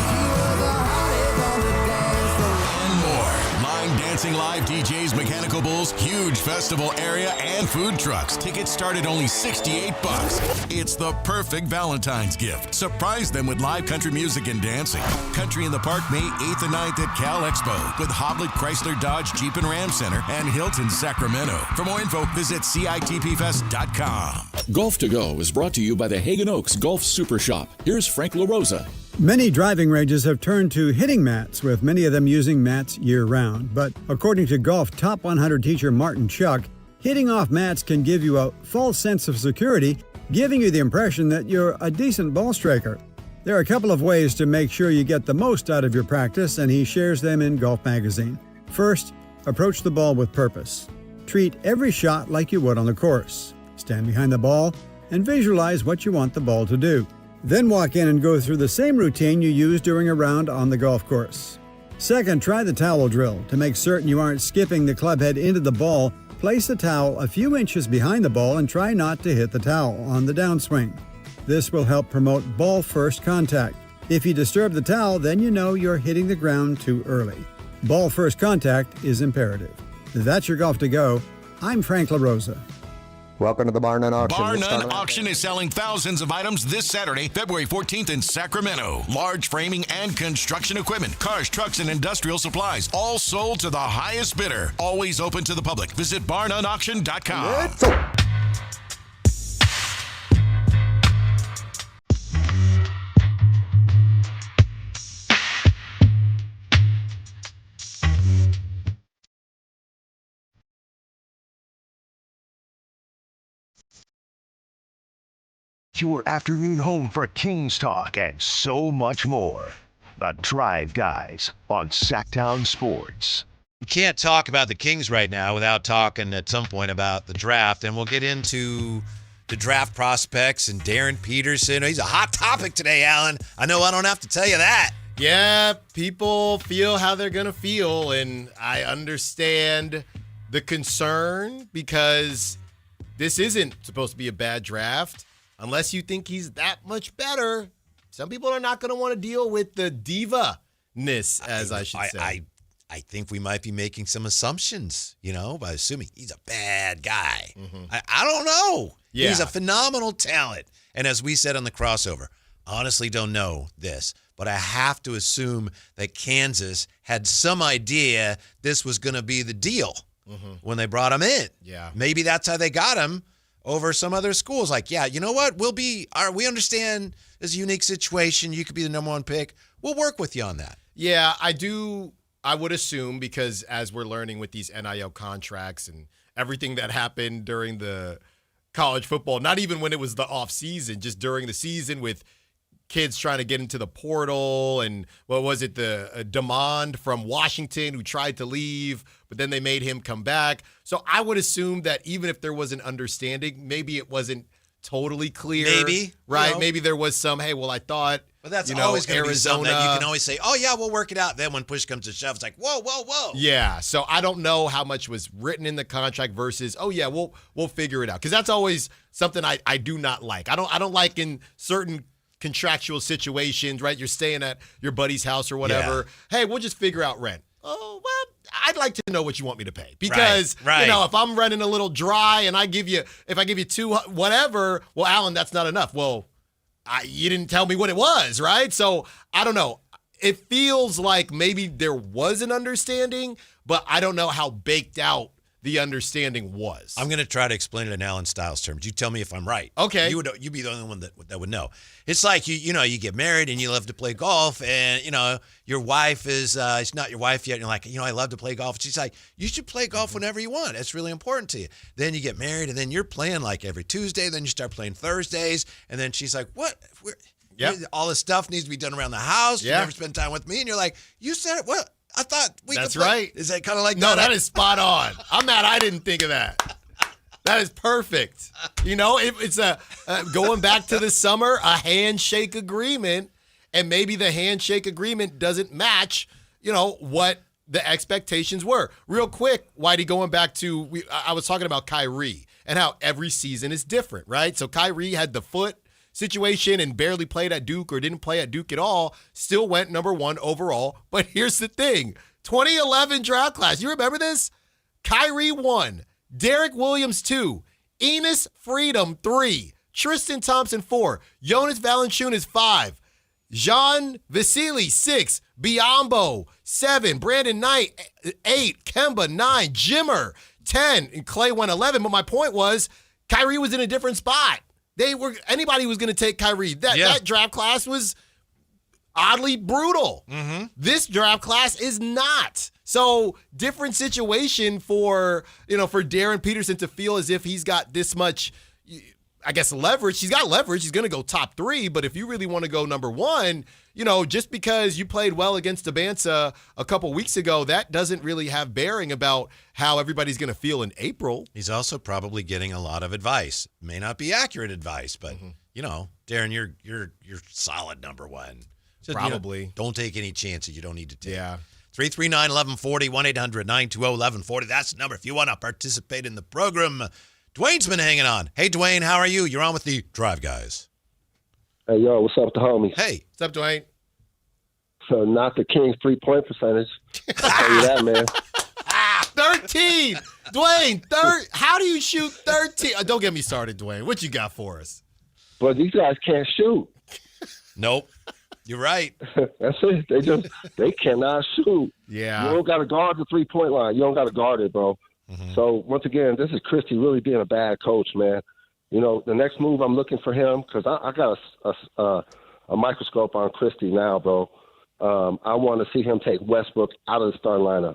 And more. Line dancing live DJs, mechanical bulls, huge festival area, and food trucks. Tickets start at only $68. It's the perfect Valentine's gift. Surprise them with live country music and dancing. Country in the Park, May 8th and 9th at Cal Expo with Hoblit Chrysler Dodge Jeep and Ram Center and Hilton Sacramento. For more info, visit CITPFest.com. Golf to Go is brought to you by the Hagen Oaks Golf Super Shop. Here's Frank LaRosa. Many driving ranges have turned to hitting mats, with many of them using mats year-round. But according to golf top 100 teacher Martin Chuck, hitting off mats can give you a false sense of security, giving you the impression that you're a decent ball striker. There are a couple of ways to make sure you get the most out of your practice, and he shares them in Golf Magazine. First, approach the ball with purpose. Treat every shot like you would on the course. Stand behind the ball and visualize what you want the ball to do. Then walk in and go through the same routine you use during a round on the golf course. Second, try the towel drill. To make certain you aren't skipping the club head into the ball, place the towel a few inches behind the ball and try not to hit the towel on the downswing. This will help promote ball-first contact. If you disturb the towel, then you know you're hitting the ground too early. Ball-first contact is imperative. That's your Golf to Go. I'm Frank LaRosa. Welcome to the Bar None Auction. Bar None Auction is selling thousands of items this Saturday, February 14th in Sacramento. Large framing and construction equipment, cars, trucks, and industrial supplies, all sold to the highest bidder. Always open to the public. Visit barnoneauction.com. Your afternoon home for Kings talk and so much more. The Drive Guys on Sactown Sports. You can't talk about the Kings right now without talking at some point about the draft, and we'll get into the draft prospects and Darren Peterson. He's a hot topic today, Alan. I know I don't have to tell you that. Yeah, people feel how they're going to feel, and I understand the concern because this isn't supposed to be a bad draft. Unless you think he's that much better, some people are not going to want to deal with the diva-ness, I should say. I think we might be making some assumptions, by assuming he's a bad guy. Mm-hmm. I don't know. Yeah. He's a phenomenal talent. And as we said on the crossover, honestly don't know this, but I have to assume that Kansas had some idea this was going to be the deal when they brought him in. Yeah. Maybe that's how they got him over some other schools. Like, yeah, you know what? We understand this unique situation. You could be the number one pick. We'll work with you on that. Yeah, I would assume, because as we're learning with these NIL contracts and everything that happened during the college football, not even when it was the off season, just during the season with kids trying to get into the portal, and what was it, the demand from Washington who tried to leave, but then they made him come back. So I would assume that even if there was an understanding, maybe it wasn't totally clear. Maybe. Right? Maybe there was some, hey, well, I thought, But that's always going to be something Arizona. that you can always say, oh, yeah, we'll work it out. Then when push comes to shove, it's like, whoa, whoa, whoa. Yeah, so I don't know how much was written in the contract versus, oh yeah, we'll figure it out, because that's always something I do not like. I don't like in certain contractual situations, right? You're staying at your buddy's house or whatever. Hey, we'll just figure out rent. Oh, well, I'd like to know what you want me to pay, because Right. you know, if I'm running a little dry and if I give you two whatever, well, Alan, that's not enough. Well, you didn't tell me what it was, right? So I don't know. It feels like maybe there was an understanding, but I don't know how baked out the understanding was. I'm going to try to explain it in Alan Stiles terms. You tell me if I'm right. Okay. You be the only one that would know. It's like you get married and you love to play golf, and your wife is it's not your wife yet. And you're like, I love to play golf. She's like, you should play golf whenever you want. It's really important to you. Then you get married, and then you're playing like every Tuesday. Then you start playing Thursdays, and then she's like, what? All this stuff needs to be done around the house. You never spend time with me, and you're like, you said it. What? I thought we could play. Right. Is that kind of like no, that? that is spot on. I'm mad I didn't think of that. That is perfect. It's going back to the summer, a handshake agreement, and maybe the handshake agreement doesn't match, what the expectations were. Real quick, Whitey, going back to, I was talking about Kyrie and how every season is different, right? So Kyrie had the foot situation and barely played at Duke or didn't play at Duke at all, still went number 1 overall. But here's the thing, 2011 draft class, you remember this? Kyrie 1, Derek Williams 2, Enes Freedom 3, Tristan Thompson 4, Jonas Valanciunas 5, Jean Vasily 6, Biyombo 7, Brandon Knight 8, Kemba 9, Jimmer 10, and Clay went 11. But my point was, Kyrie was in a different spot. Anybody was going to take Kyrie. That draft class was oddly brutal. Mm-hmm. This draft class is not. So different situation for Darren Peterson to feel as if he's got this much, I guess, leverage. He's got leverage. He's going to go top 3. But if you really want to go number 1, just because you played well against Abanza a couple weeks ago, that doesn't really have bearing about how everybody's going to feel in April. He's also probably getting a lot of advice. May not be accurate advice, but Darren, you're solid number 1. So, probably. Don't take any chances you don't need to take. Yeah. 339-1140, 1-800-920-1140. That's the number if you want to participate in the program. Dwayne's been hanging on. Hey, Dwayne, how are you? You're on with the Drive Guys. Hey, yo, what's up, the homies? Hey. What's up, Dwayne? So, not the Kings' 3-point percentage. I'll tell you that, man. 13! Dwayne, how do you shoot 13? Don't get me started, Dwayne. What you got for us? But these guys can't shoot. Nope. You're right. That's it. They cannot shoot. Yeah. You don't got to guard the 3-point line. You don't got to guard it, bro. Mm-hmm. So, once again, this is Christie really being a bad coach, man. The next move I'm looking for him, because I got a microscope on Christie now, bro. I want to see him take Westbrook out of the starting lineup.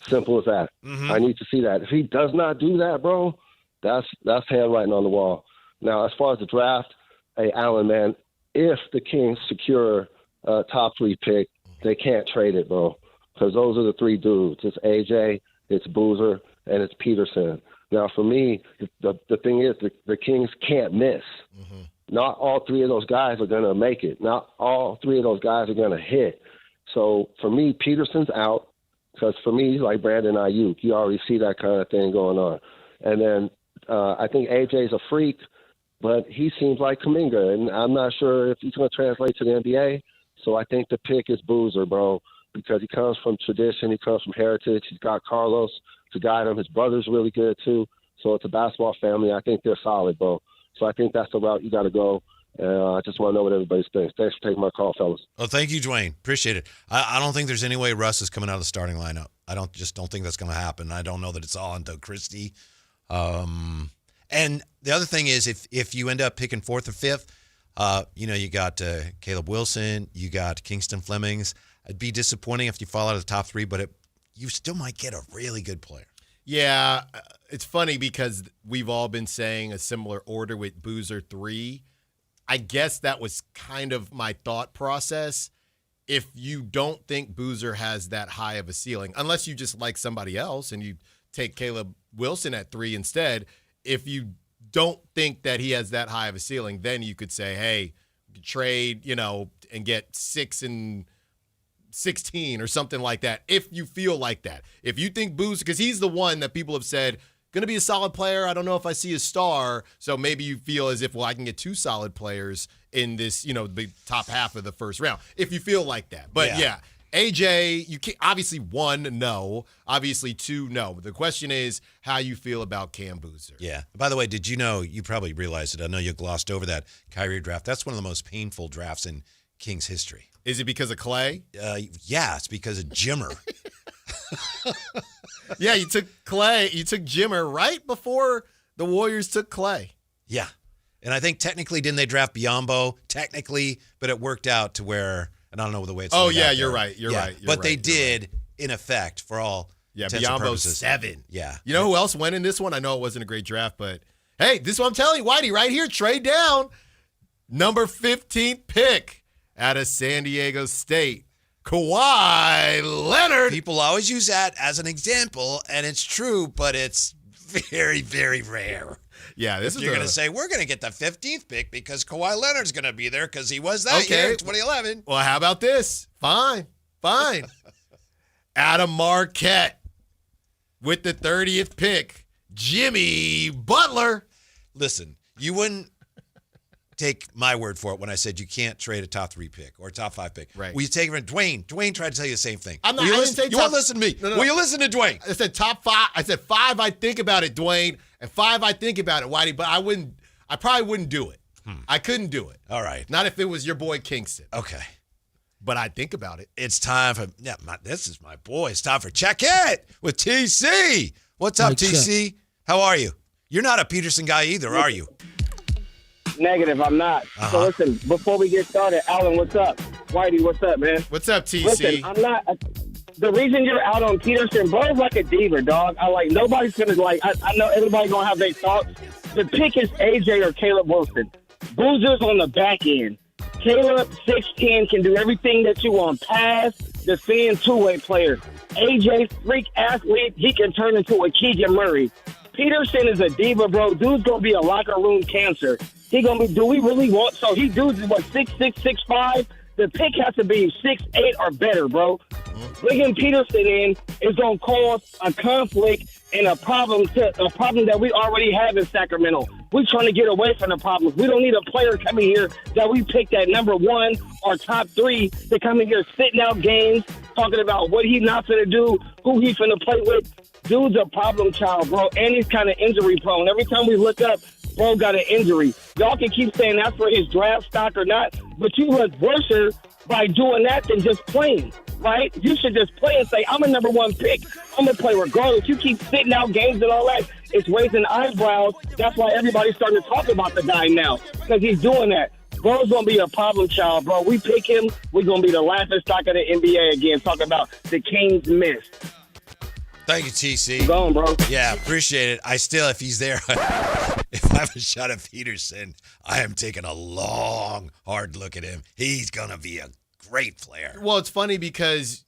Simple as that. Mm-hmm. I need to see that. If he does not do that, bro, that's handwriting on the wall. Now, as far as the draft, hey, Alan, man, if the Kings secure a top 3 pick, they can't trade it, bro, because those are the 3 dudes. It's AJ, it's Boozer, and it's Peterson. Now, for me, the thing is the Kings can't miss. Mm-hmm. Not all 3 of those guys are going to make it. Not all 3 of those guys are going to hit. So, for me, Peterson's out, because for me, he's like Brandon Ayuk. You already see that kind of thing going on. And then I think AJ's a freak, but he seems like Kuminga, and I'm not sure if he's going to translate to the NBA. So I think the pick is Boozer, bro, because he comes from tradition. He comes from heritage. He's got Carlos to guide him. His brother's really good, too. So it's a basketball family. I think they're solid, bro. So I think that's the route you got to go. I just want to know what everybody thinks. Thanks for taking my call, fellas. Well, thank you, Dwayne. Appreciate it. I don't think there's any way Russ is coming out of the starting lineup. I don't think that's going to happen. I don't know that it's all on Doug Christie. And the other thing is, if you end up picking 4th or 5th, you got Caleb Wilson, you got Kingston Flemings. It'd be disappointing if you fall out of the top 3, but you still might get a really good player. Yeah, it's funny because we've all been saying a similar order with Boozer 3. I guess that was kind of my thought process. If you don't think Boozer has that high of a ceiling, unless you just like somebody else and you take Caleb Wilson at 3 instead, if you don't think that he has that high of a ceiling, then you could say, hey, trade, and get 6 and 16 or something like that, if you feel like that. If you think Boozer, because he's the one that people have said, going to be a solid player. I don't know if I see a star. So maybe you feel as if, well, I can get 2 solid players in this, the top half of the first round, if you feel like that. But yeah, AJ, you can't, obviously 1, no. Obviously 2, no. But the question is how you feel about Cam Boozer. Yeah. By the way, did you know, you probably realized it, I know you glossed over that Kyrie draft. That's one of the most painful drafts in Kings history. Is it because of Clay? Yeah, it's because of Jimmer. Yeah, you took Clay. You took Jimmer right before the Warriors took Clay. Yeah. And I think technically, didn't they draft Biyombo? Technically, but it worked out to where, and I don't know the way it's Oh, yeah, you're right. You're right. But they did, in effect, for all intents and Biyombo purposes. 7. Yeah. You know who else went in this one? I know it wasn't a great draft, but hey, this is what I'm telling you, Whitey, right here, trade down. Number 15th pick out of San Diego State. Kawhi Leonard. People always use that as an example, and it's true, but it's very, very rare. Yeah, this is you're going to say, we're going to get the 15th pick because Kawhi Leonard's going to be there because he was that year in 2011. Well, how about this? Fine. Adam Marquette with the 30th pick. Jimmy Butler. Listen, you wouldn't take my word for it when I said you can't trade a top 3 pick or a top 5 pick. Right. Will you take it from Dwayne? Dwayne tried to tell you the same thing. I'm not, you won't listen to me. No. Will you listen to Dwayne? I said top 5. I said 5, I think about it, Dwayne. And 5, I think about it, Whitey. But I probably wouldn't do it. I couldn't do it. All right. Not if it was your boy Kingston. Okay. But I think about it. It's time for, this is my boy. It's time for Check It with TC. What's up, TC? How are you? You're not a Peterson guy either, are you? Negative, I'm not. So listen, before we get started, Alan, what's up? Whitey, what's up, man? What's up, TC? Listen, I'm not. The reason you're out on Peterson, bro's like a diva, dog. Nobody's gonna I know everybody gonna have their thoughts. The pick is AJ or Caleb Wilson. Boozer's on the back end. Caleb, 6'10", can do everything that you want. Pass, defend, two-way player. AJ, freak athlete, he can turn into a Keegan Murray. Peterson is a diva, bro. Dude's gonna be a locker room cancer. He gonna be. Do we really want? So he dudes is what 6'6", 6'5". The pick has to be 6'8" or better, bro. Bringing Peterson in is gonna cause a conflict and a problem that we already have in Sacramento. We're trying to get away from the problems. We don't need a player coming here that we picked at number 1 or top 3 to come in here sitting out games, talking about what he's not gonna do, who he's gonna play with. Dude's a problem child, bro, and he's kind of injury prone. Every time we look up, bro got an injury. Y'all can keep saying that's for his draft stock or not, but you look worse by doing that than just playing, right? You should just play and say, I'm a number 1 pick. I'm going to play regardless. You keep sitting out games and all that. It's raising eyebrows. That's why everybody's starting to talk about the guy now, because he's doing that. Bro's going to be a problem child, bro. We pick him, we're going to be the laughing stock of the NBA again, talking about the Kings missed. Thank you, TC. Keep going, bro. Yeah, appreciate it. I still, if he's there, if I have a shot at Peterson, I am taking a long, hard look at him. He's going to be a great player. Well, it's funny because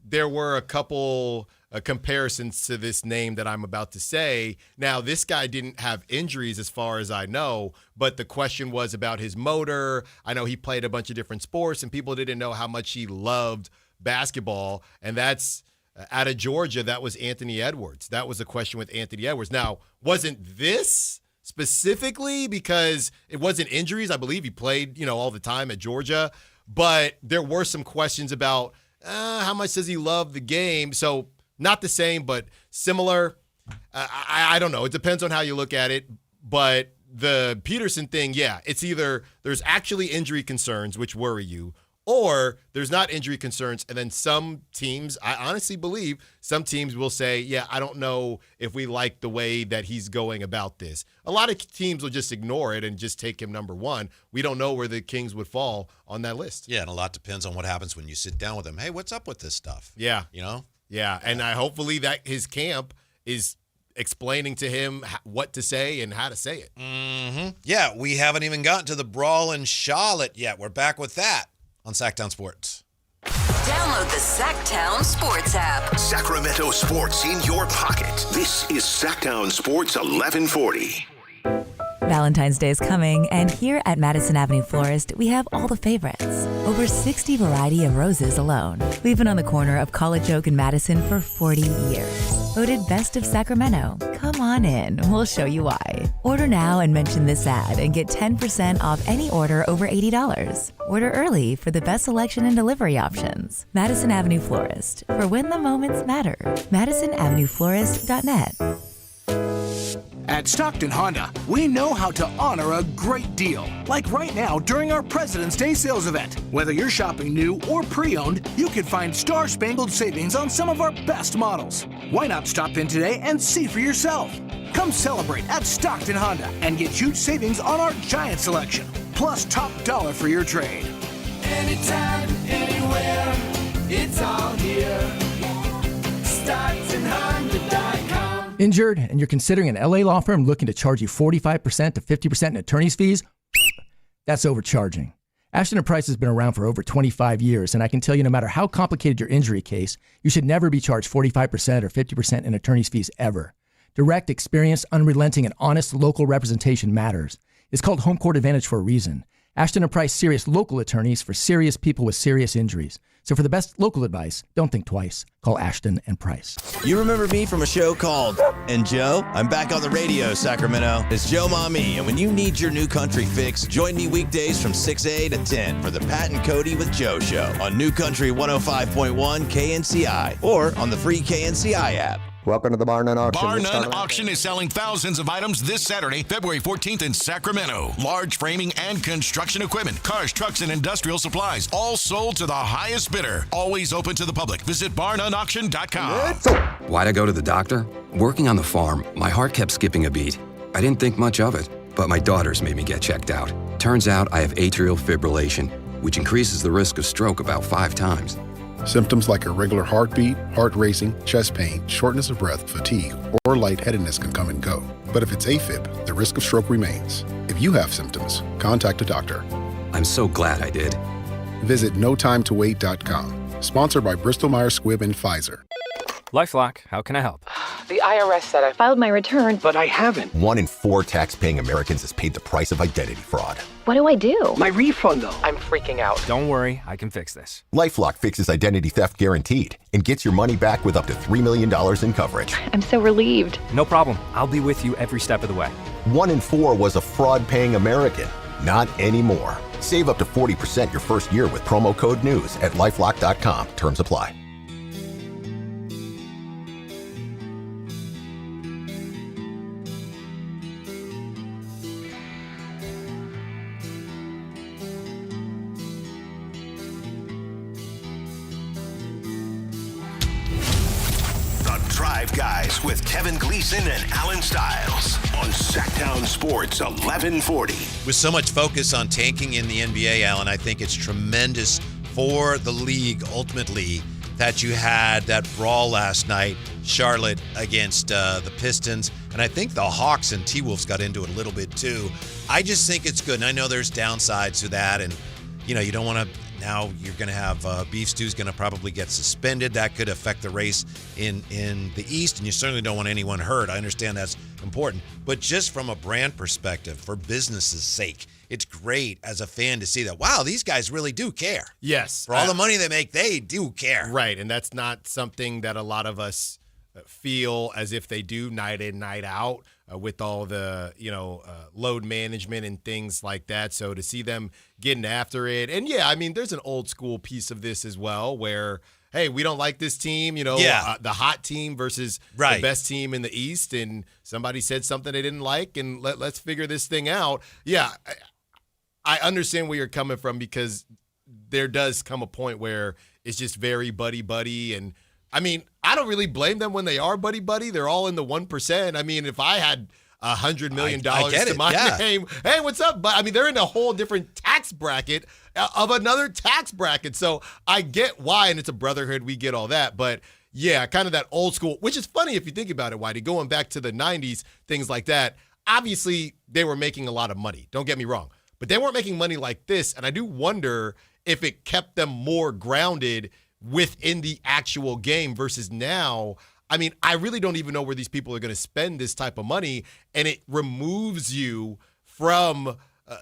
there were a couple comparisons to this name that I'm about to say. Now, this guy didn't have injuries as far as I know, but the question was about his motor. I know he played a bunch of different sports, and people didn't know how much he loved basketball, and that's out of Georgia. That was Anthony Edwards. That was a question with Anthony Edwards. Now, wasn't this specifically because it wasn't injuries? I believe he played, all the time at Georgia, but there were some questions about how much does he love the game? So not the same, but similar. I don't know. It depends on how you look at it, but the Peterson thing, yeah, it's either there's actually injury concerns, which worry you, or there's not injury concerns, and then some teams, I honestly believe, some teams will say, yeah, I don't know if we like the way that he's going about this. A lot of teams will just ignore it and just take him number 1. We don't know where the Kings would fall on that list. Yeah, and a lot depends on what happens when you sit down with him. Hey, what's up with this stuff? Yeah. You know? Yeah, and hopefully that his camp is explaining to him what to say and how to say it. Mm-hmm. Yeah, we haven't even gotten to the brawl in Charlotte yet. We're back with that on Sactown Sports. Download the Sactown Sports app. Sacramento sports in your pocket. This is Sactown Sports 1140. Valentine's Day is coming, and here at Madison Avenue Florist, we have all the favorites. Over 60 variety of roses alone. We've been on the corner of College Oak and Madison for 40 years. Voted Best of Sacramento. Come on in, we'll show you why. Order now and mention this ad and get 10% off any order over $80. Order early for the best selection and delivery options. Madison Avenue Florist, for when the moments matter. MadisonAvenueFlorist.net. At Stockton Honda, we know how to honor a great deal. Like right now during our President's Day sales event. Whether you're shopping new or pre-owned, you can find star-spangled savings on some of our best models. Why not stop in today and see for yourself? Come celebrate at Stockton Honda and get huge savings on our giant selection. Plus top dollar for your trade. Anytime, anywhere, it's all here. StocktonHonda.com. Injured and you're considering an LA law firm looking to charge you 45% to 50% in attorney's fees? That's overcharging. Ashton & Price has been around for over 25 years, and I can tell you no matter how complicated your injury case, you should never be charged 45% or 50% in attorney's fees ever. Direct, experienced, unrelenting, and honest local representation matters. It's called Home Court Advantage for a reason. Ashton & Price serious local attorneys for serious people with serious injuries. So for the best local advice, don't think twice. Call Ashton & Price. You remember me from a show called And Joe? I'm back on the radio, Sacramento. It's Joe Mommy, and when you need your new country fix, join me weekdays from 6 to 10 for the Pat and Cody with Joe show on New Country 105.1 KNCI or on the free KNCI app. Welcome to the Bar None Auction. Bar None Auction is selling thousands of items this Saturday, February 14th in Sacramento. Large framing and construction equipment, cars, trucks, and industrial supplies, all sold to the highest bidder. Always open to the public. Visit barnoneauction.com. Why'd I go to the doctor? Working on the farm, my heart kept skipping a beat. I didn't think much of it, but my daughters made me get checked out. Turns out I have atrial fibrillation, which increases the risk of stroke about 5 times. Symptoms like irregular heartbeat, heart racing, chest pain, shortness of breath, fatigue, or lightheadedness can come and go. But if it's AFib, the risk of stroke remains. If you have symptoms, contact a doctor. I'm so glad I did. Visit notimetowait.com. Sponsored by Bristol-Myers Squibb and Pfizer. LifeLock, how can I help? The IRS said I filed my return, but I haven't. 1 in 4 tax-paying Americans has paid the price of identity fraud. What do I do? My refund, though. I'm freaking out. Don't worry, I can fix this. LifeLock fixes identity theft guaranteed and gets your money back with up to $3 million in coverage. I'm so relieved. No problem. I'll be with you every step of the way. 1 in 4 was a fraud-paying American. Not anymore. Save up to 40% your first year with promo code NEWS at LifeLock.com. Terms apply. Drive Guys with Kevin Gleason and Alan Stiles on Sactown Sports 1140. With so much focus on tanking in the NBA, Alan, I think it's tremendous for the league ultimately that you had that brawl last night, Charlotte against the Pistons. And I think the Hawks and T-Wolves got into it a little bit too. I just think it's good. And I know there's downsides to that. And, you know, you don't want to. Now you're going to have Beef Stew's going to probably get suspended. That could affect the race in the East, and you certainly don't want anyone hurt. I understand that's important. But just from a brand perspective, for business's sake, it's great as a fan to see that, wow, these guys really do care. Yes. For all the money they make, they do care. Right, and that's not something that a lot of us feel as if they do night in, night out. With all the, load management and things like that. So to see them getting after it. And, yeah, I mean, there's an old school piece of this as well where, hey, we don't like this team, the hot team versus the best team in the East. And somebody said something they didn't like, and let's figure this thing out. Yeah, I understand where you're coming from because there does come a point where it's just very buddy-buddy. And, I mean, I don't really blame them when they are buddy-buddy. They're all in the 1%. I mean, if I had $100 million to my name, hey, what's up? But I mean, they're in a whole different tax bracket, of another tax bracket. So I get why, and it's a brotherhood. We get all that. But, yeah, kind of that old school, which is funny if you think about it, Whitey, going back to the 90s, things like that. Obviously, they were making a lot of money. Don't get me wrong. But they weren't making money like this, and I do wonder if it kept them more grounded within the actual game versus now. I mean, I really don't even know where these people are going to spend this type of money, and it removes you from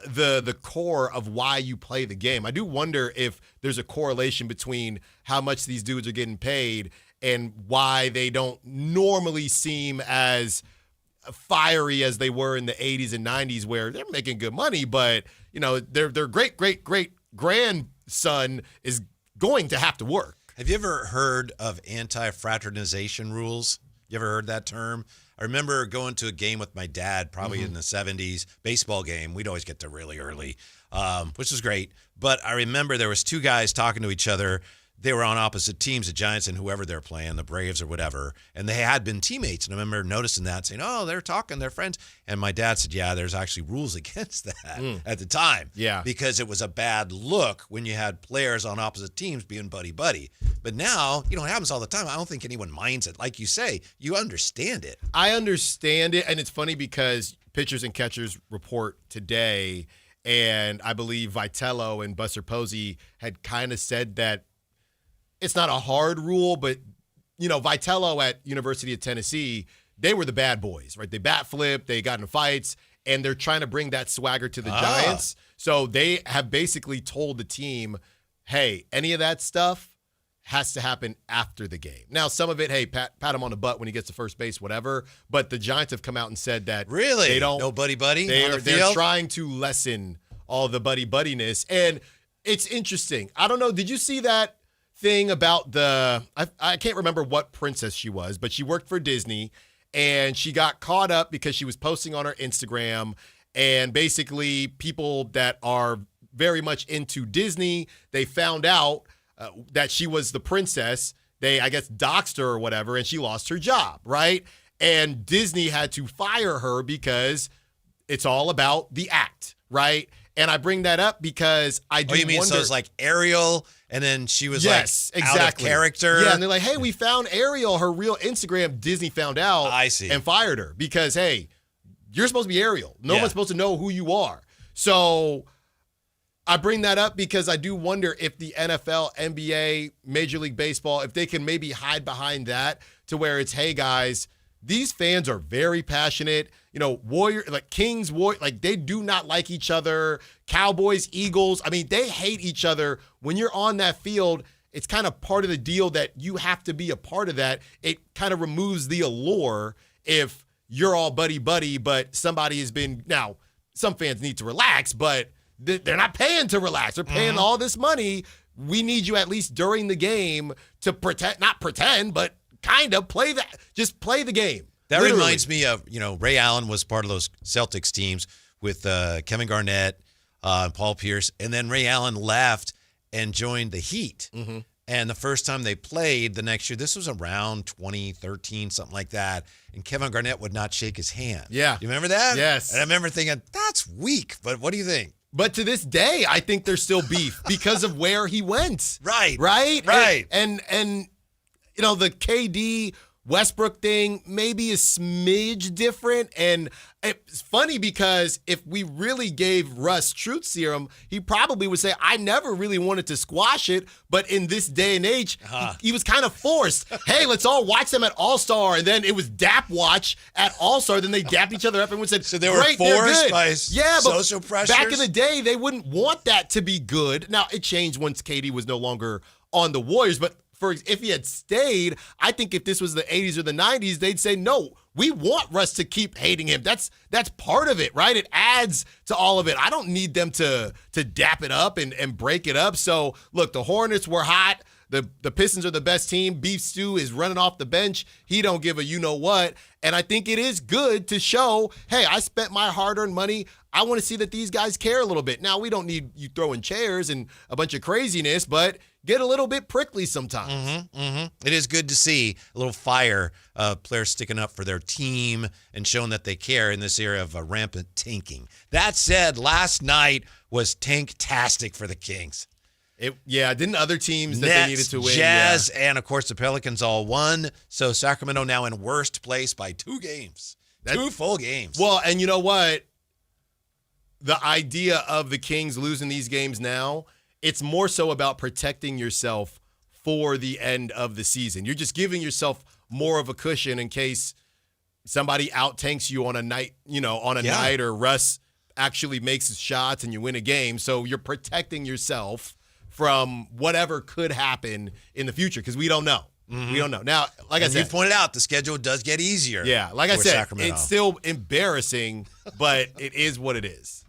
the core of why you play the game. I do wonder if there's a correlation between how much these dudes are getting paid and why they don't normally seem as fiery as they were in the 80s and 90s, where they're making good money, but their great grandson is going to have to work. Have you ever heard of anti-fraternization rules? You ever heard that term? I remember going to a game with my dad, probably in the 70s, baseball game. We'd always get there really early, which was great. But I remember there was two guys talking to each other. They were on opposite teams, the Giants and whoever they're playing, the Braves or whatever, and they had been teammates. And I remember noticing that, saying, oh, they're talking, they're friends. And my dad said, yeah, there's actually rules against that at the time. Yeah. Because it was a bad look when you had players on opposite teams being buddy-buddy. But now, it happens all the time. I don't think anyone minds it. Like you say, you understand it. I understand it, and it's funny because pitchers and catchers report today, and I believe Vitello and Buster Posey had kind of said that it's not a hard rule, but, Vitello at University of Tennessee, they were the bad boys, right? They bat flipped, they got in fights, and they're trying to bring that swagger to the Giants. So they have basically told the team, hey, any of that stuff has to happen after the game. Now, some of it, hey, pat him on the butt when he gets to first base, whatever. But the Giants have come out and said that really they don't. No buddy-buddy. They're trying to lessen all the buddy-buddiness, and it's interesting. I don't know. Did you see that thing about I can't remember what princess she was, but she worked for Disney, and she got caught up because she was posting on her Instagram, and basically people that are very much into Disney, they found out that she was the princess. They, I guess, doxed her or whatever, and she lost her job, right? And Disney had to fire her because it's all about the act, right? And I bring that up because I do you mean wonder, so it's like Ariel, and then she was exactly. out of character? Yeah, and they're like, hey, we found Ariel, her real Instagram. Disney found out and fired her because, hey, you're supposed to be Ariel. No one's supposed to know who you are. So I bring that up because I do wonder if the NFL, NBA, Major League Baseball, if they can maybe hide behind that to where it's, hey, guys, these fans are very passionate. Kings, they do not like each other. Cowboys, Eagles, I mean, they hate each other. When you're on that field, it's kind of part of the deal that you have to be a part of that. It kind of removes the allure if you're all buddy-buddy, but somebody has been – now, some fans need to relax, but they're not paying to relax. They're paying all this money. We need you at least during the game to not pretend, but kind of play that. Just play the game. That Literally. reminds me of, Ray Allen was part of those Celtics teams with Kevin Garnett, Paul Pierce, and then Ray Allen left and joined the Heat. Mm-hmm. And the first time they played the next year, this was around 2013, something like that, and Kevin Garnett would not shake his hand. Yeah. You remember that? Yes. And I remember thinking, that's weak, but what do you think? But to this day, I think there's still beef because of where he went. Right. Right? And the KD Westbrook thing maybe a smidge different, and it's funny because if we really gave Russ truth serum, he probably would say, I never really wanted to squash it, but in this day and age, he was kind of forced. Hey, let's all watch them at All-Star, and then it was Dap Watch at All-Star, then they dapped each other up and said, so they were great, forced by social pressures? Back in the day, they wouldn't want that to be good. Now, it changed once KD was no longer on the Warriors, but if he had stayed, I think if this was the 80s or the 90s, they'd say, no, we want Russ to keep hating him. That's part of it, right? It adds to all of it. I don't need them to dap it up and break it up. So, look, the Hornets were hot. The Pistons are the best team. Beef Stew is running off the bench. He don't give a you-know-what. And I think it is good to show, hey, I spent my hard-earned money. I want to see that these guys care a little bit. Now, we don't need you throwing chairs and a bunch of craziness, but get a little bit prickly sometimes. It is good to see a little fire, players sticking up for their team and showing that they care in this era of rampant tanking. That said, last night was tanktastic for the Kings. Didn't other teams that Nets, they needed to win? Jazz, and of course the Pelicans all won. So Sacramento now in worst place by 2 games. 2 full games. Well, and you know what? The idea of the Kings losing these games now, it's more so about protecting yourself for the end of the season. You're just giving yourself more of a cushion in case somebody out-tanks you on a night, night, or Russ actually makes his shots and you win a game. So you're protecting yourself from whatever could happen in the future, because we don't know. We don't know. Now, like I said, you pointed out, the schedule does get easier. Yeah, like I said, Sacramento. It's still embarrassing, but it is what it is.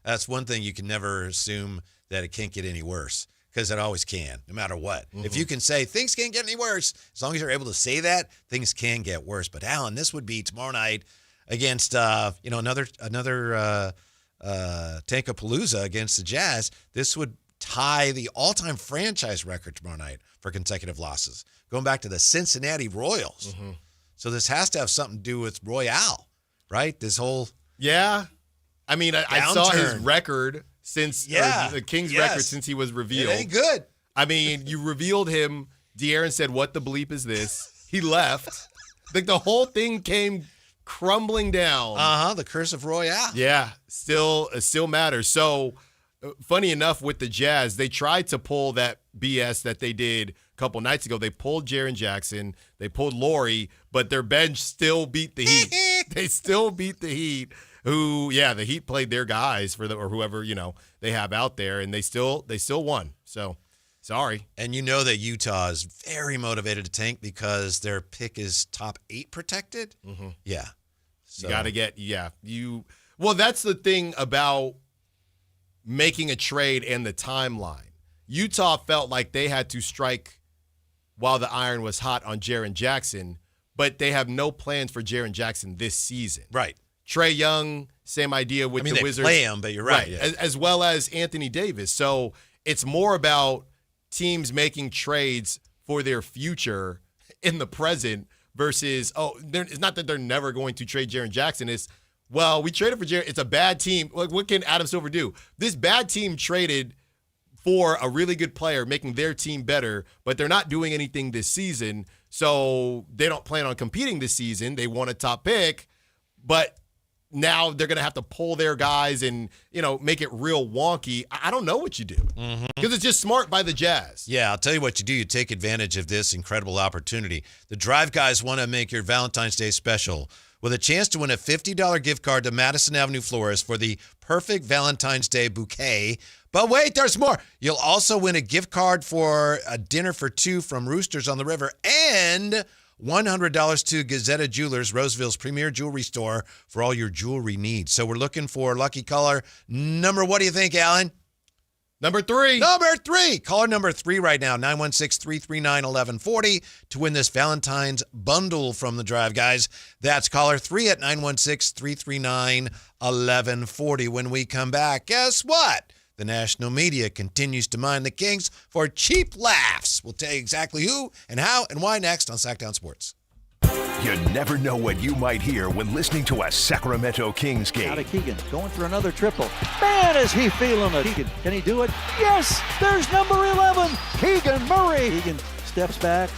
That's one thing you can never assume, that it can't get any worse, because it always can, no matter what. If you can say things can't get any worse, as long as you're able to say that, things can get worse. But Alan, this would be tomorrow night against another Tankapalooza against the Jazz. This would tie the all-time franchise record tomorrow night for consecutive losses, going back to the Cincinnati Royals. So this has to have something to do with Royale, right? This whole I mean, I saw his record since the Kings record since he was revealed. It ain't good. I mean, you revealed him. De'Aaron said, "What the bleep is this?" He left. Like the whole thing came crumbling down. The curse of Royale. Yeah, still matters. So. Funny enough, with the Jazz, they tried to pull that BS that they did a couple nights ago. They pulled Jaren Jackson. They pulled Laurie, but their bench still beat the Heat. They still beat the Heat, who, the Heat played their guys or whoever, they have out there, and they still won. So, sorry. And you know that Utah is very motivated to tank because their pick is top 8 protected? Yeah. So. You got to get, well, that's the thing about making a trade and the timeline. Utah felt like they had to strike while the iron was hot on Jaren Jackson, but they have no plans for Jaren Jackson this season. Right. Trae Young, same idea with the Wizards. They play him, but you're right. Yeah. As well as Anthony Davis. So it's more about teams making trades for their future in the present versus, it's not that they're never going to trade Jaren Jackson. It's, well, we traded for Jaren. It's a bad team. Like, what can Adam Silver do? This bad team traded for a really good player, making their team better, but they're not doing anything this season, so they don't plan on competing this season. They want a top pick, but now they're going to have to pull their guys and, make it real wonky. I don't know what you do, because it's just smart by the Jazz. Yeah, I'll tell you what you do. You take advantage of this incredible opportunity. The Drive Guys want to make your Valentine's Day special with a chance to win a $50 gift card to Madison Avenue Florist for the perfect Valentine's Day bouquet. But wait, there's more. You'll also win a gift card for a dinner for 2 from Roosters on the River and $100 to Gazetta Jewelers, Roseville's premier jewelry store, for all your jewelry needs. So we're looking for lucky caller number, what do you think, Alan? Number 3. Number 3. Caller number 3 right now, 916-339-1140 to win this Valentine's bundle from the Drive Guys. That's caller 3 at 916-339-1140. When we come back, guess what? The national media continues to mine the Kings for cheap laughs. We'll tell you exactly who and how and why next on Sactown Sports. You never know what you might hear when listening to a Sacramento Kings game. Out of Keegan, going for another triple. Man, is he feeling it. Keegan, can he do it? Yes, there's number 11, Keegan Murray. Keegan steps back.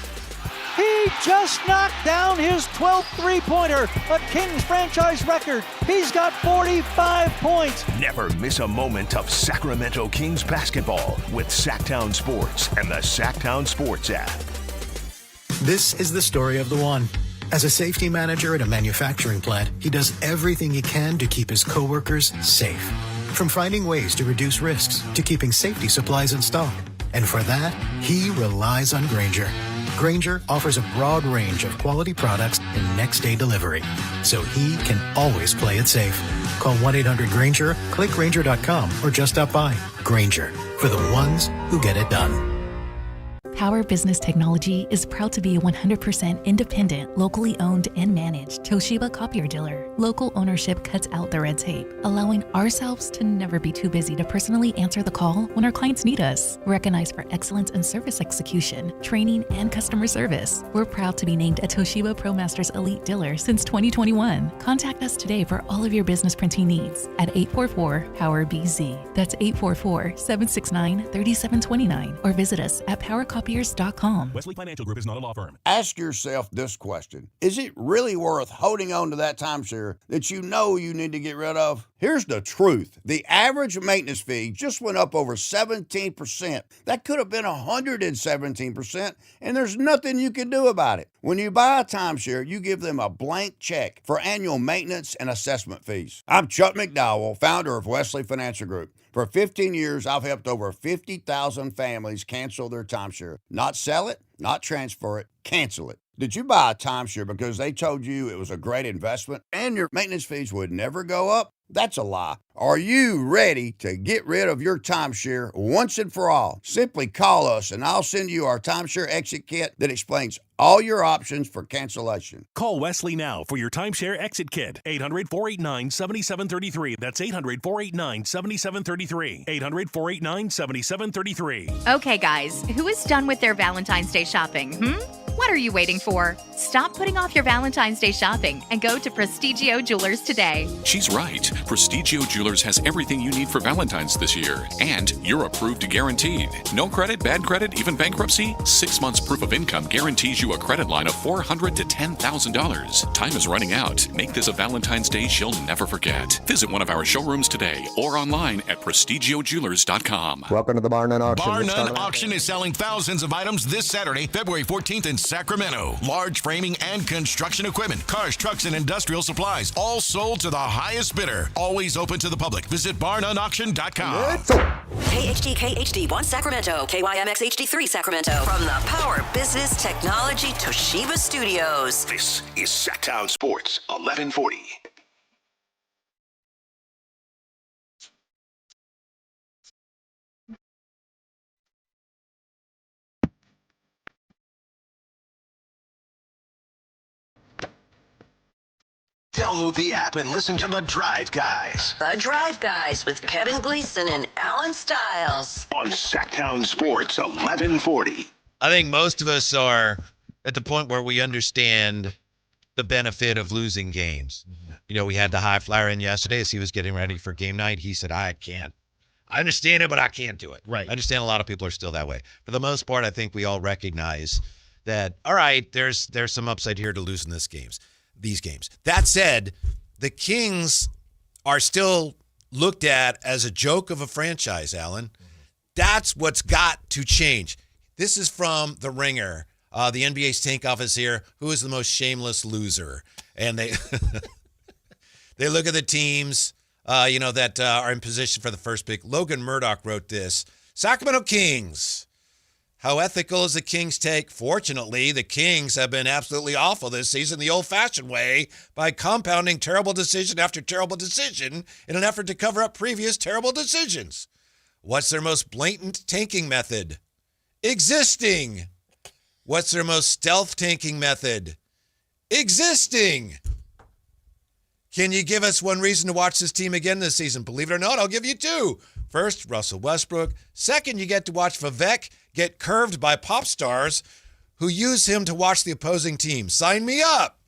He just knocked down his 12th three-pointer, a Kings franchise record. He's got 45 points. Never miss a moment of Sacramento Kings basketball with Sactown Sports and the Sactown Sports app. This is the story of the one. As a safety manager at a manufacturing plant, he does everything he can to keep his coworkers safe. From finding ways to reduce risks to keeping safety supplies in stock. And for that, he relies on Grainger. Grainger offers a broad range of quality products and next-day delivery, so he can always play it safe. Call 1-800-GRAINGER, click Grainger.com, or just stop by. Grainger, for the ones who get it done. Power Business Technology is proud to be a 100% independent, locally owned and managed Toshiba copier dealer. Local ownership cuts out the red tape, allowing ourselves to never be too busy to personally answer the call when our clients need us. Recognized for excellence in service execution, training, and customer service, we're proud to be named a Toshiba ProMasters Elite dealer since 2021. Contact us today for all of your business printing needs at 844-POWER-BZ. That's 844-769-3729. Or visit us at powercopiers.com. Wesley Financial Group is not a law firm. Ask yourself this question. Is it really worth holding on to that timeshare that you know you need to get rid of? Here's the truth. The average maintenance fee just went up over 17%. That could have been 117%, and there's nothing you can do about it. When you buy a timeshare, you give them a blank check for annual maintenance and assessment fees. I'm Chuck McDowell, founder of Wesley Financial Group. For 15 years, I've helped over 50,000 families cancel their timeshare. Not sell it, not transfer it, cancel it. Did you buy a timeshare because they told you it was a great investment and your maintenance fees would never go up? That's a lie. Are you ready to get rid of your timeshare once and for all? Simply call us and I'll send you our timeshare exit kit that explains all your options for cancellation. Call Wesley now for your timeshare exit kit. 800-489-7733. That's 800-489-7733. 800-489-7733. Okay, guys, who is done with their Valentine's Day shopping? What are you waiting for? Stop putting off your Valentine's Day shopping and go to Prestigio Jewelers today. She's right. Prestigio Jewelers has everything you need for Valentine's this year. And you're approved to guaranteed. No credit, bad credit, even bankruptcy? 6 months proof of income guarantees you a credit line of $400 to $10,000. Time is running out. Make this a Valentine's Day she'll never forget. Visit one of our showrooms today or online at prestigiojewelers.com. Welcome to the Bar None Auction. Bar None Auction is selling thousands of items this Saturday, February 14th in Sacramento. Large framing and construction equipment, cars, trucks, and industrial supplies, all sold to the highest bidder. Always open to the public. Visit barnoneauction.com. KHD1 Sacramento, KYMX HD3 Sacramento. From the Power Business Technology Toshiba Studios. This is Sactown Sports 1140. Download the app and listen to The Drive Guys. The Drive Guys with Kevin Gleason and Alan Stiles. On Sactown Sports 1140. I think most of us are at the point where we understand the benefit of losing games. You know, we had the high flyer in yesterday as he was getting ready for game night. He said, I can't. I understand it, but I can't do it. Right. I understand a lot of people are still that way. For the most part, I think we all recognize that, all right, there's some upside here to losing these games. That said, the Kings are still looked at as a joke of a franchise, Alan. That's what's got to change. This is from The Ringer, the NBA's tank office here. Who is the most shameless loser? And they they look at the teams, that are in position for the first pick. Logan Murdoch wrote this. Sacramento Kings. How ethical is the Kings' take? Fortunately, the Kings have been absolutely awful this season the old-fashioned way by compounding terrible decision after terrible decision in an effort to cover up previous terrible decisions. What's their most blatant tanking method? Existing. What's their most stealth tanking method? Existing. Can you give us one reason to watch this team again this season? Believe it or not, I'll give you two. First, Russell Westbrook. Second, you get to watch Vivek get curved by pop stars who use him to watch the opposing team. Sign me up.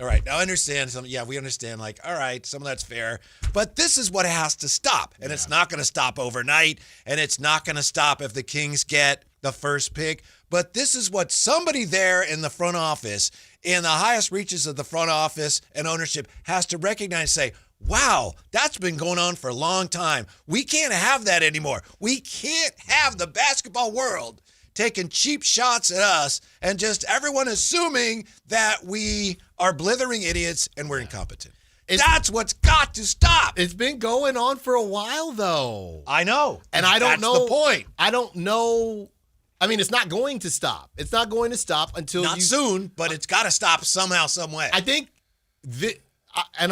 All right, now I understand some. Yeah, we understand, like, all right, some of that's fair. But this is what has to stop. And it's not going to stop overnight. And it's not going to stop if the Kings get the first pick. But this is what somebody there in the front office, in the highest reaches of the front office and ownership, has to recognize and say, wow, that's been going on for a long time. We can't have that anymore. We can't have the basketball world taking cheap shots at us and just everyone assuming that we are blithering idiots and we're incompetent. That's what's got to stop. It's been going on for a while, though. I know. And I don't know. That's the point. I don't know. I mean, it's not going to stop. It's not going to stop until Not soon, but it's got to stop somehow, some way. I think, I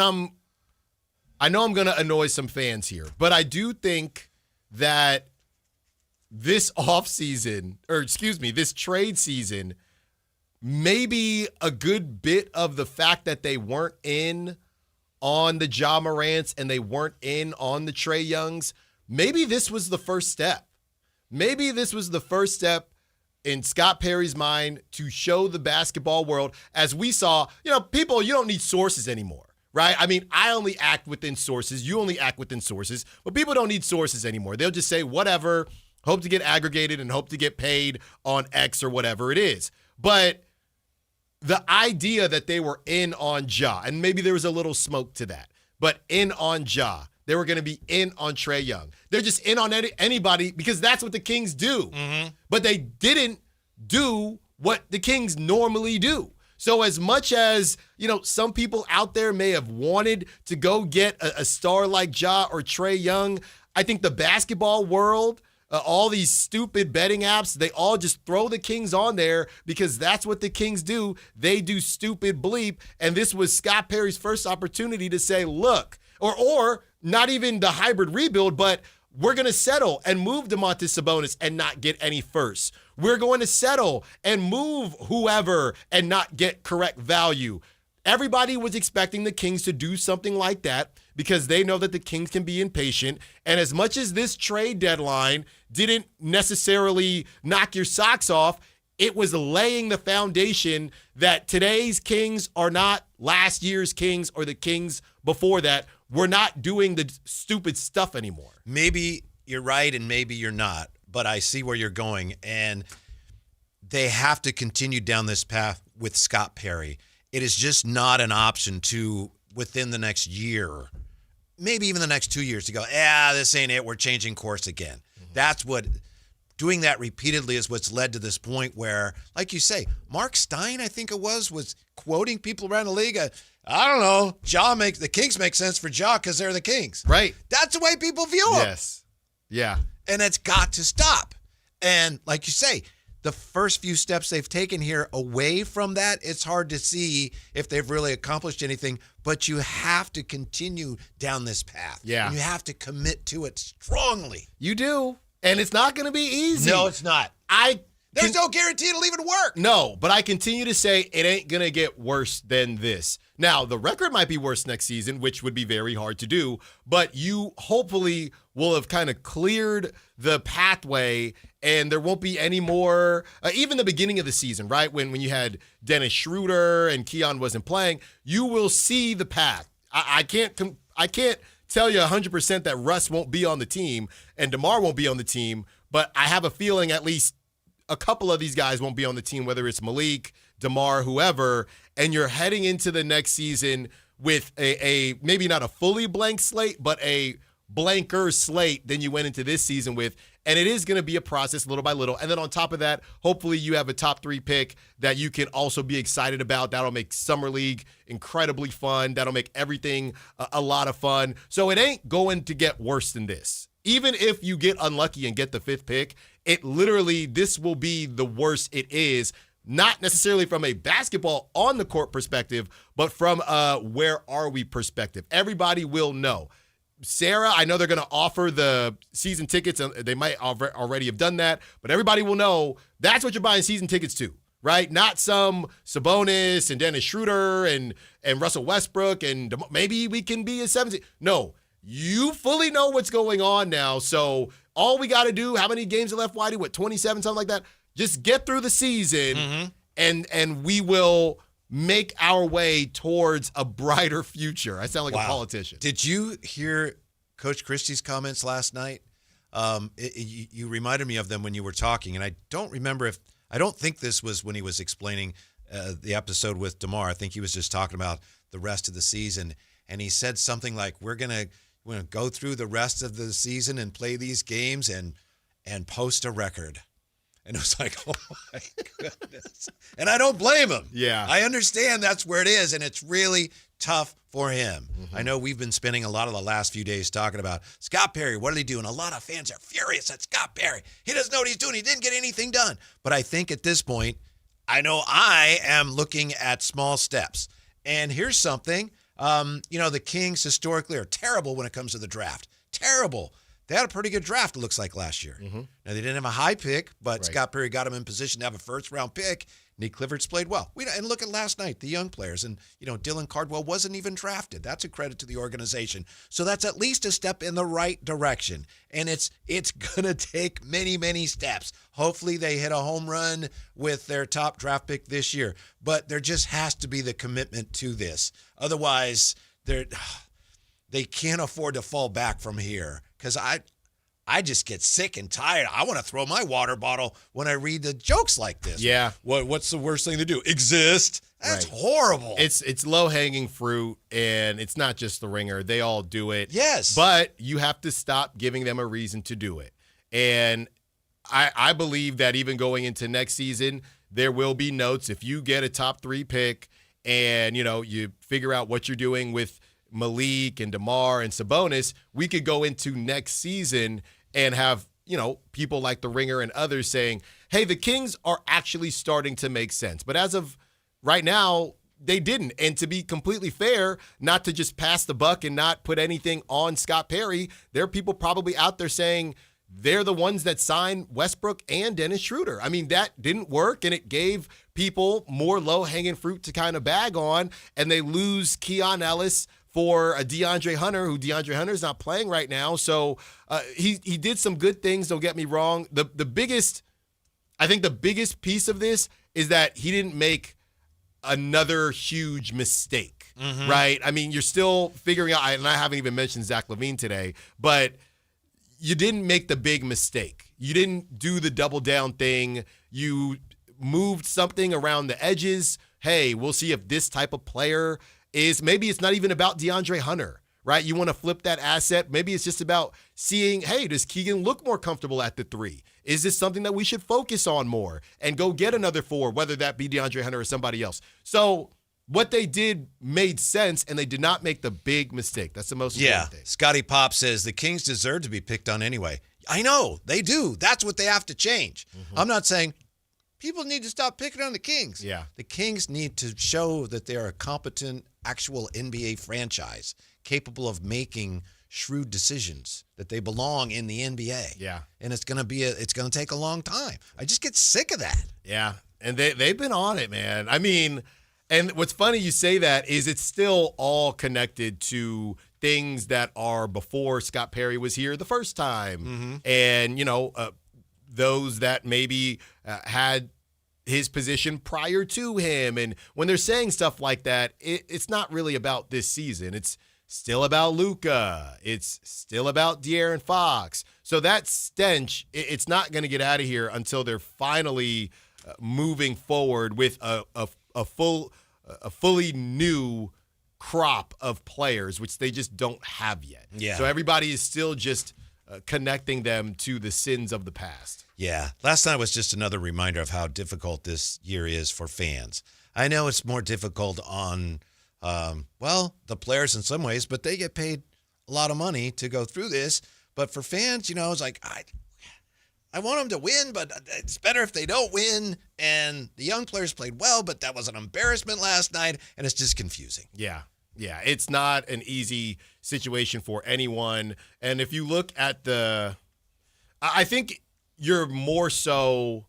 know I'm going to annoy some fans here, but I do think that this offseason, this trade season, maybe a good bit of the fact that they weren't in on the Ja Morants and they weren't in on the Trae Youngs, maybe this was the first step. Maybe this was the first step in Scott Perry's mind to show the basketball world, as we saw, people, you don't need sources anymore, right? I mean, I only act within sources. You only act within sources, but people don't need sources anymore. They'll just say whatever, hope to get aggregated and hope to get paid on X or whatever it is. But the idea that they were in on Ja, and maybe there was a little smoke to that, but in on Ja, they were going to be in on Trae Young. They're just in on anybody because that's what the Kings do. Mm-hmm. But they didn't do what the Kings normally do. So as much as, some people out there may have wanted to go get a star like Ja or Trae Young, I think the basketball world, all these stupid betting apps, they all just throw the Kings on there because that's what the Kings do. They do stupid bleep. And this was Scott Perry's first opportunity to say, look, or not even the hybrid rebuild, but we're going to settle and move Domantas Sabonis and not get any firsts. We're going to settle and move whoever and not get correct value. Everybody was expecting the Kings to do something like that because they know that the Kings can be impatient. And as much as this trade deadline didn't necessarily knock your socks off, it was laying the foundation that today's Kings are not last year's Kings or the Kings before that. We're not doing the stupid stuff anymore. Maybe you're right and maybe you're not, but I see where you're going. And they have to continue down this path with Scott Perry. It is just not an option to, within the next year, maybe even the next 2 years, to go, this ain't it. We're changing course again. Mm-hmm. That's what, doing that repeatedly is what's led to this point where, like you say, Mark Stein, I think it was quoting people around the league. I don't know. The Kings make sense for Ja because they're the Kings. Right. That's the way people view them. Yes. Yeah. And it's got to stop. And like you say, the first few steps they've taken here away from that, it's hard to see if they've really accomplished anything, but you have to continue down this path. Yeah. And you have to commit to it strongly. You do. And it's not going to be easy. No, it's not. There's no guarantee it'll even work. No, but I continue to say it ain't going to get worse than this. Now, the record might be worse next season, which would be very hard to do, but you hopefully will have kind of cleared the pathway and there won't be any more, even the beginning of the season, right? When you had Dennis Schroeder and Keon wasn't playing, you will see the path. I can't tell you 100% that Russ won't be on the team and DeMar won't be on the team, but I have a feeling at least a couple of these guys won't be on the team, whether it's Malik, DeMar, whoever, and you're heading into the next season with a maybe not a fully blank slate, but a blanker slate than you went into this season with. And it is going to be a process little by little. And then on top of that, hopefully you have a top 3 pick that you can also be excited about. That'll make Summer League incredibly fun. That'll make everything a lot of fun. So it ain't going to get worse than this. Even if you get unlucky and get the 5th pick, this will be the worst it is, not necessarily from a basketball on the court perspective, but from a where are we perspective. Everybody will know. Sarah, I know they're going to offer the season tickets, and they might already have done that, but everybody will know that's what you're buying season tickets to, right? Not some Sabonis and Dennis Schroeder and Russell Westbrook and maybe we can be a 17. No, you fully know what's going on now. So all we got to do, how many games are left, Whitey? What, 27, something like that? Just get through the season and we will make our way towards a brighter future. I sound like a politician. Did you hear Coach Christie's comments last night? You reminded me of them when you were talking, and I don't think this was when he was explaining the episode with DeMar. I think he was just talking about the rest of the season, and he said something like, we're gonna go through the rest of the season and play these games and post a record. And it was like, oh, my goodness. And I don't blame him. Yeah. I understand that's where it is, and it's really tough for him. Mm-hmm. I know we've been spending a lot of the last few days talking about Scott Perry. What did he do? And a lot of fans are furious at Scott Perry. He doesn't know what he's doing. He didn't get anything done. But I think at this point, I know I am looking at small steps. And here's something. The Kings historically are terrible when it comes to the draft. Terrible. They had a pretty good draft, it looks like, last year. Now, they didn't have a high pick, but Right. Scott Perry got him in position to have a first-round pick. Nick Clifford's played well. And look at last night, the young players. And, Dylan Cardwell wasn't even drafted. That's a credit to the organization. So that's at least a step in the right direction. And it's going to take many, many steps. Hopefully they hit a home run with their top draft pick this year. But there just has to be the commitment to this. Otherwise, they can't afford to fall back from here. Because I just get sick and tired. I want to throw my water bottle when I read the jokes like this. Yeah. What's the worst thing to do? Exist? That's horrible. It's low-hanging fruit, and it's not just the Ringer. They all do it. Yes. But you have to stop giving them a reason to do it. And I believe that even going into next season, there will be notes. If you get a top 3 pick and, you figure out what you're doing with Malik and DeMar and Sabonis, we could go into next season and have, people like the Ringer and others saying, hey, the Kings are actually starting to make sense. But as of right now, they didn't. And to be completely fair, not to just pass the buck and not put anything on Scott Perry, there are people probably out there saying they're the ones that signed Westbrook and Dennis Schroeder. I mean, that didn't work, and it gave people more low-hanging fruit to kind of bag on, and they lose Keon Ellis for a DeAndre Hunter, who DeAndre Hunter's not playing right now. So he did some good things, don't get me wrong. The biggest piece of this is that he didn't make another huge mistake, right? I mean, you're still figuring out, and I haven't even mentioned Zach LaVine today, but you didn't make the big mistake. You didn't do the double down thing. You moved something around the edges. Hey, we'll see if this type of player is, maybe it's not even about DeAndre Hunter, right? You want to flip that asset. Maybe it's just about seeing, hey, does Keegan look more comfortable at the 3? Is this something that we should focus on more and go get another 4, whether that be DeAndre Hunter or somebody else? So what they did made sense, and they did not make the big mistake. That's the most important thing. Scotty Pop says the Kings deserve to be picked on anyway. I know, they do. That's what they have to change. I'm not saying people need to stop picking on the Kings. Yeah. The Kings need to show that they're a competent, actual NBA franchise capable of making shrewd decisions, that they belong in the NBA. Yeah. And it's going to take a long time. I just get sick of that. Yeah. And they've been on it, man. I mean, and what's funny you say that is it's still all connected to things that are before Scott Perry was here the first time. And, those that maybe had his position prior to him. And when they're saying stuff like that, it's not really about this season. It's still about Luka. It's still about De'Aaron Fox. So that stench, it's not going to get out of here until they're finally moving forward with a fully new crop of players, which they just don't have yet. Yeah. So everybody is still just connecting them to the sins of the past. Yeah. Last night was just another reminder of how difficult this year is for fans. I know it's more difficult on, the players in some ways, but they get paid a lot of money to go through this. But for fans, it's like, I want them to win, but it's better if they don't win. And the young players played well, but that was an embarrassment last night, and it's just confusing. Yeah. Yeah, it's not an easy situation for anyone. And if you look at I think you're more so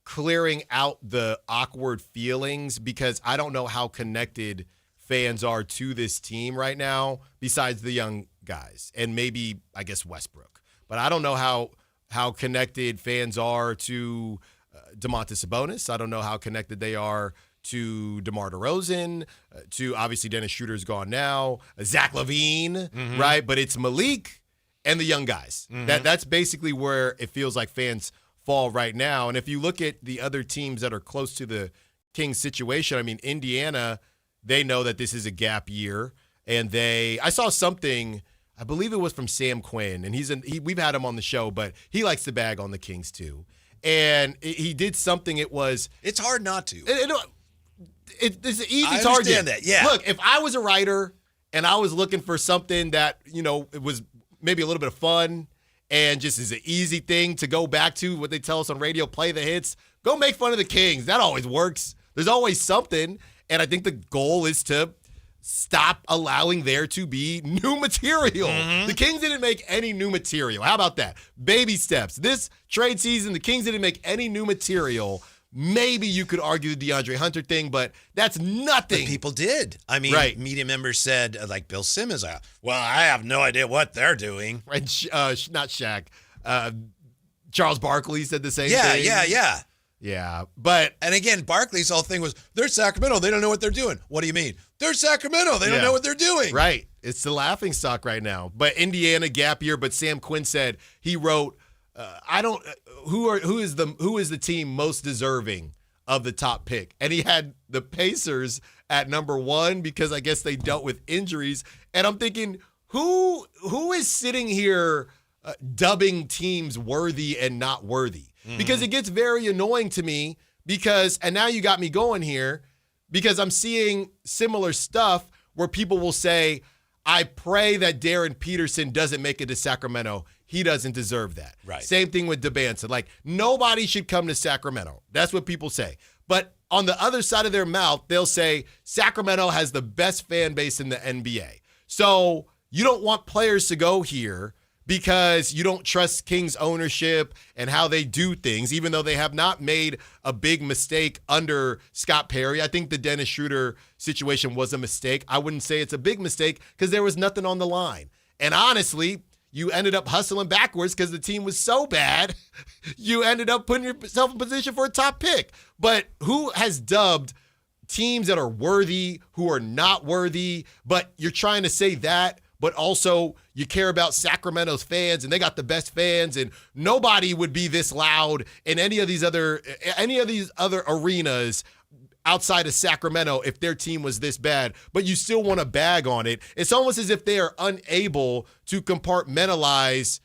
clearing out the awkward feelings, because I don't know how connected fans are to this team right now, besides the young guys and maybe, I guess, Westbrook. But I don't know how connected fans are to Domantas Sabonis. I don't know how connected they are to DeMar DeRozan, to obviously Dennis Schroeder's gone now, Zach LaVine, right? But it's Malik and the young guys. That's basically where it feels like fans fall right now. And if you look at the other teams that are close to the Kings situation, I mean, Indiana, they know that this is a gap year. And I saw something, I believe it was from Sam Quinn, and we've had him on the show, but he likes to bag on the Kings too. And he did something, it's hard not to. It's an easy I target. understand that, yeah. Look, if I was a writer and I was looking for something that, it was maybe a little bit of fun and just is an easy thing to go back to, what they tell us on radio, play the hits, go make fun of the Kings. That always works. There's always something. And I think the goal is to stop allowing there to be new material. The Kings didn't make any new material. How about that? Baby steps. This trade season, the Kings didn't make any new material. Maybe you could argue the DeAndre Hunter thing, but that's nothing. But people did. I mean, right. media members said, like Bill Simmons, well, I have no idea what they're doing. Right, not Shaq. Charles Barkley said the same thing. Yeah, but... And again, Barkley's whole thing was, they're Sacramento, they don't know what they're doing. What do you mean? They're Sacramento, they don't know what they're doing. Right. It's the laughing stock right now. But Indiana, gap year, but Sam Quinn said, he wrote, who is the team most deserving of the top pick? And he had the Pacers at number 1 because I guess they dealt with injuries. And I'm thinking, who is sitting here dubbing teams worthy and not worthy? Because it gets very annoying to me and now you got me going here, because I'm seeing similar stuff where people will say, I pray that Darren Peterson doesn't make it to Sacramento. He doesn't deserve that. Right. Same thing with DeBanson. Like, nobody should come to Sacramento. That's what people say. But on the other side of their mouth, they'll say Sacramento has the best fan base in the NBA. So you don't want players to go here because you don't trust Kings ownership and how they do things, even though they have not made a big mistake under Scott Perry. I think the Dennis Schroeder situation was a mistake. I wouldn't say it's a big mistake because there was nothing on the line. And honestly, you ended up hustling backwards because the team was so bad, you ended up putting yourself in position for a top pick. But who has dubbed teams that are worthy, who are not worthy, but you're trying to say that, but also you care about Sacramento's fans and they got the best fans and nobody would be this loud in any of these other arenas outside of Sacramento if their team was this bad, but you still want to bag on it. It's almost as if they are unable to compartmentalize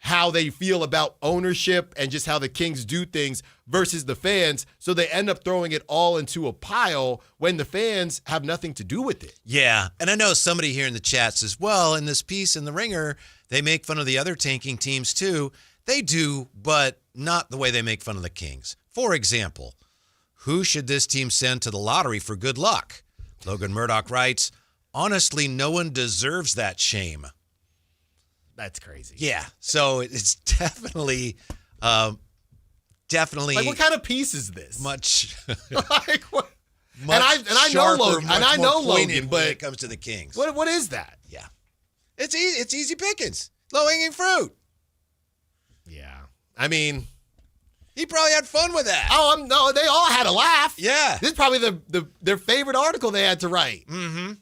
how they feel about ownership and just how the Kings do things versus the fans. So they end up throwing it all into a pile when the fans have nothing to do with it. Yeah. And I know somebody here in the chat says, well, in this piece in The Ringer, they make fun of the other tanking teams too. They do, but not the way they make fun of the Kings. For example, who should this team send to the lottery for good luck? Logan Murdoch writes, honestly, no one deserves that shame. That's crazy. Yeah. So it's definitely. Like, what kind of piece is this? Much. Like what? Much and I sharper, know Logan. And I know Logan, but when it comes to the Kings, what is that? Yeah, it's easy. It's easy pickings, low hanging fruit. Yeah, I mean, he probably had fun with that. Oh, no, they all had a laugh. Yeah, this is probably their favorite article they had to write. Mm-hmm.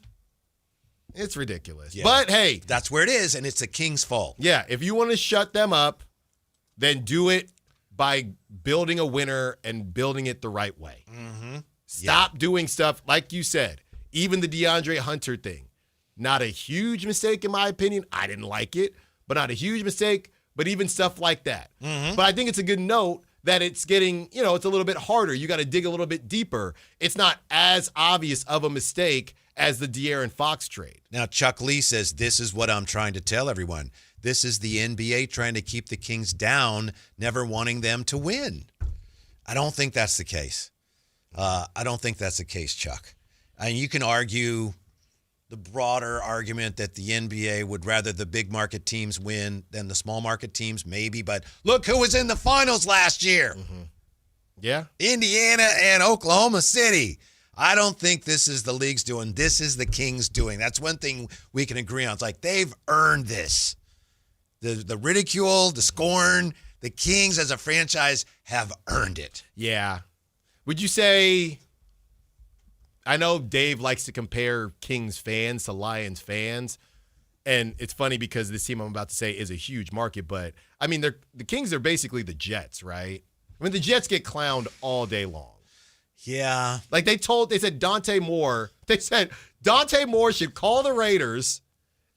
It's ridiculous. Yeah. But hey, that's where it is, and it's the Kings' fault. Yeah, if you want to shut them up, then do it by building a winner and building it the right way. Mm-hmm. Stop doing stuff like you said. Even the DeAndre Hunter thing, not a huge mistake in my opinion. I didn't like it, but not a huge mistake. But even stuff like that. Mm-hmm. But I think it's a good note that it's getting, it's a little bit harder. You got to dig a little bit deeper. It's not as obvious of a mistake as the De'Aaron Fox trade. Now, Chuck Lee says, this is what I'm trying to tell everyone. This is the NBA trying to keep the Kings down, never wanting them to win. I don't think that's the case. I don't think that's the case, Chuck. I mean, you can argue the broader argument that the NBA would rather the big market teams win than the small market teams, maybe. But look who was in the finals last year. Mm-hmm. Yeah. Indiana and Oklahoma City. I don't think this is the league's doing. This is the Kings doing. That's one thing we can agree on. It's like they've earned this. The ridicule, the scorn, the Kings as a franchise have earned it. Yeah. Would you say, I know Dave likes to compare Kings fans to Lions fans, and it's funny because this team I'm about to say is a huge market, but I mean, the Kings are basically the Jets, right? I mean, the Jets get clowned all day long. Yeah. Like they said Dante Moore should call the Raiders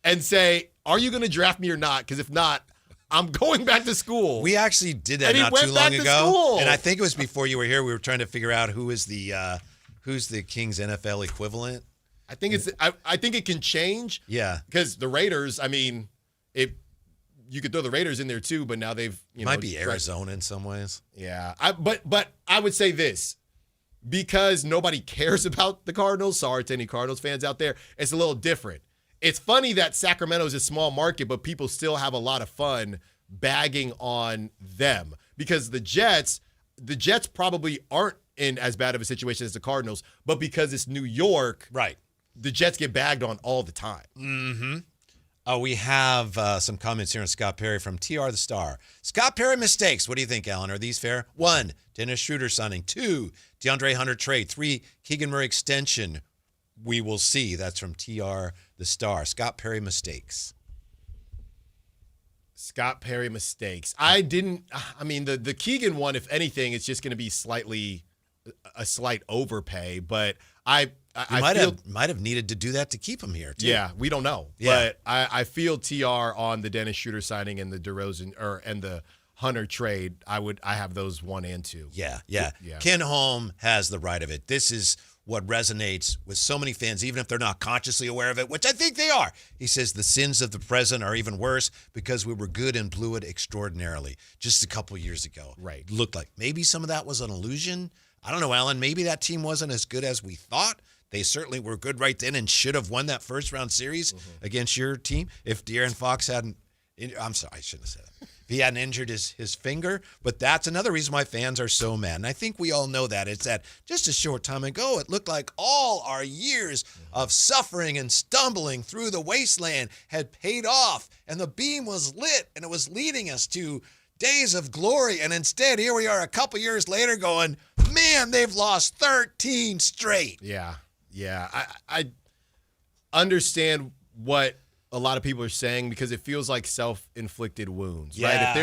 and say, are you going to draft me or not? Because if not, I'm going back to school. We actually did that not too long ago. And I think it was before you were here. We were trying to figure out who's the Kings NFL equivalent. I think I think it can change. Yeah. Because the Raiders, I mean, you could throw the Raiders in there too, but now they've might be Arizona in some ways. Yeah. But I would say this. because nobody cares about the Cardinals, sorry to any Cardinals fans out there, it's a little different. It's funny that Sacramento is a small market, but people still have a lot of fun bagging on them because the Jets probably aren't in as bad of a situation as the Cardinals, but because it's New York, right? The Jets get bagged on all the time. Mm-hmm. We have some comments here on Scott Perry from TR the Star. Scott Perry mistakes. What do you think, Alan? Are these fair? 1, Dennis Schroeder signing. 2, DeAndre Hunter trade. 3, Keegan Murray extension. We will see. That's from TR the Star. Scott Perry mistakes. Scott Perry mistakes. The Keegan one, if anything, it's just going to be a slight overpay, but I might have needed to do that to keep him here, too. Yeah, we don't know. Yeah. But I feel TR on the Dennis Schroeder signing and the DeRozan and the Hunter trade. I have those 1 and 2. Yeah. Ken Holm has the right of it. This is what resonates with so many fans, even if they're not consciously aware of it, which I think they are. He says the sins of the present are even worse because we were good and blew it extraordinarily just a couple years ago. Right. Looked like maybe some of that was an illusion. I don't know, Alan. Maybe that team wasn't as good as we thought. They certainly were good right then and should have won that first-round series against your team if De'Aaron Fox hadn't – I'm sorry, I shouldn't have said that. If he hadn't injured his finger. But that's another reason why fans are so mad. And I think we all know that. It's that just a short time ago, it looked like all our years of suffering and stumbling through the wasteland had paid off. And the beam was lit, and it was leading us to days of glory. And instead, here we are a couple years later going, man, they've lost 13 straight. Yeah. I understand what a lot of people are saying because it feels like self-inflicted wounds, right?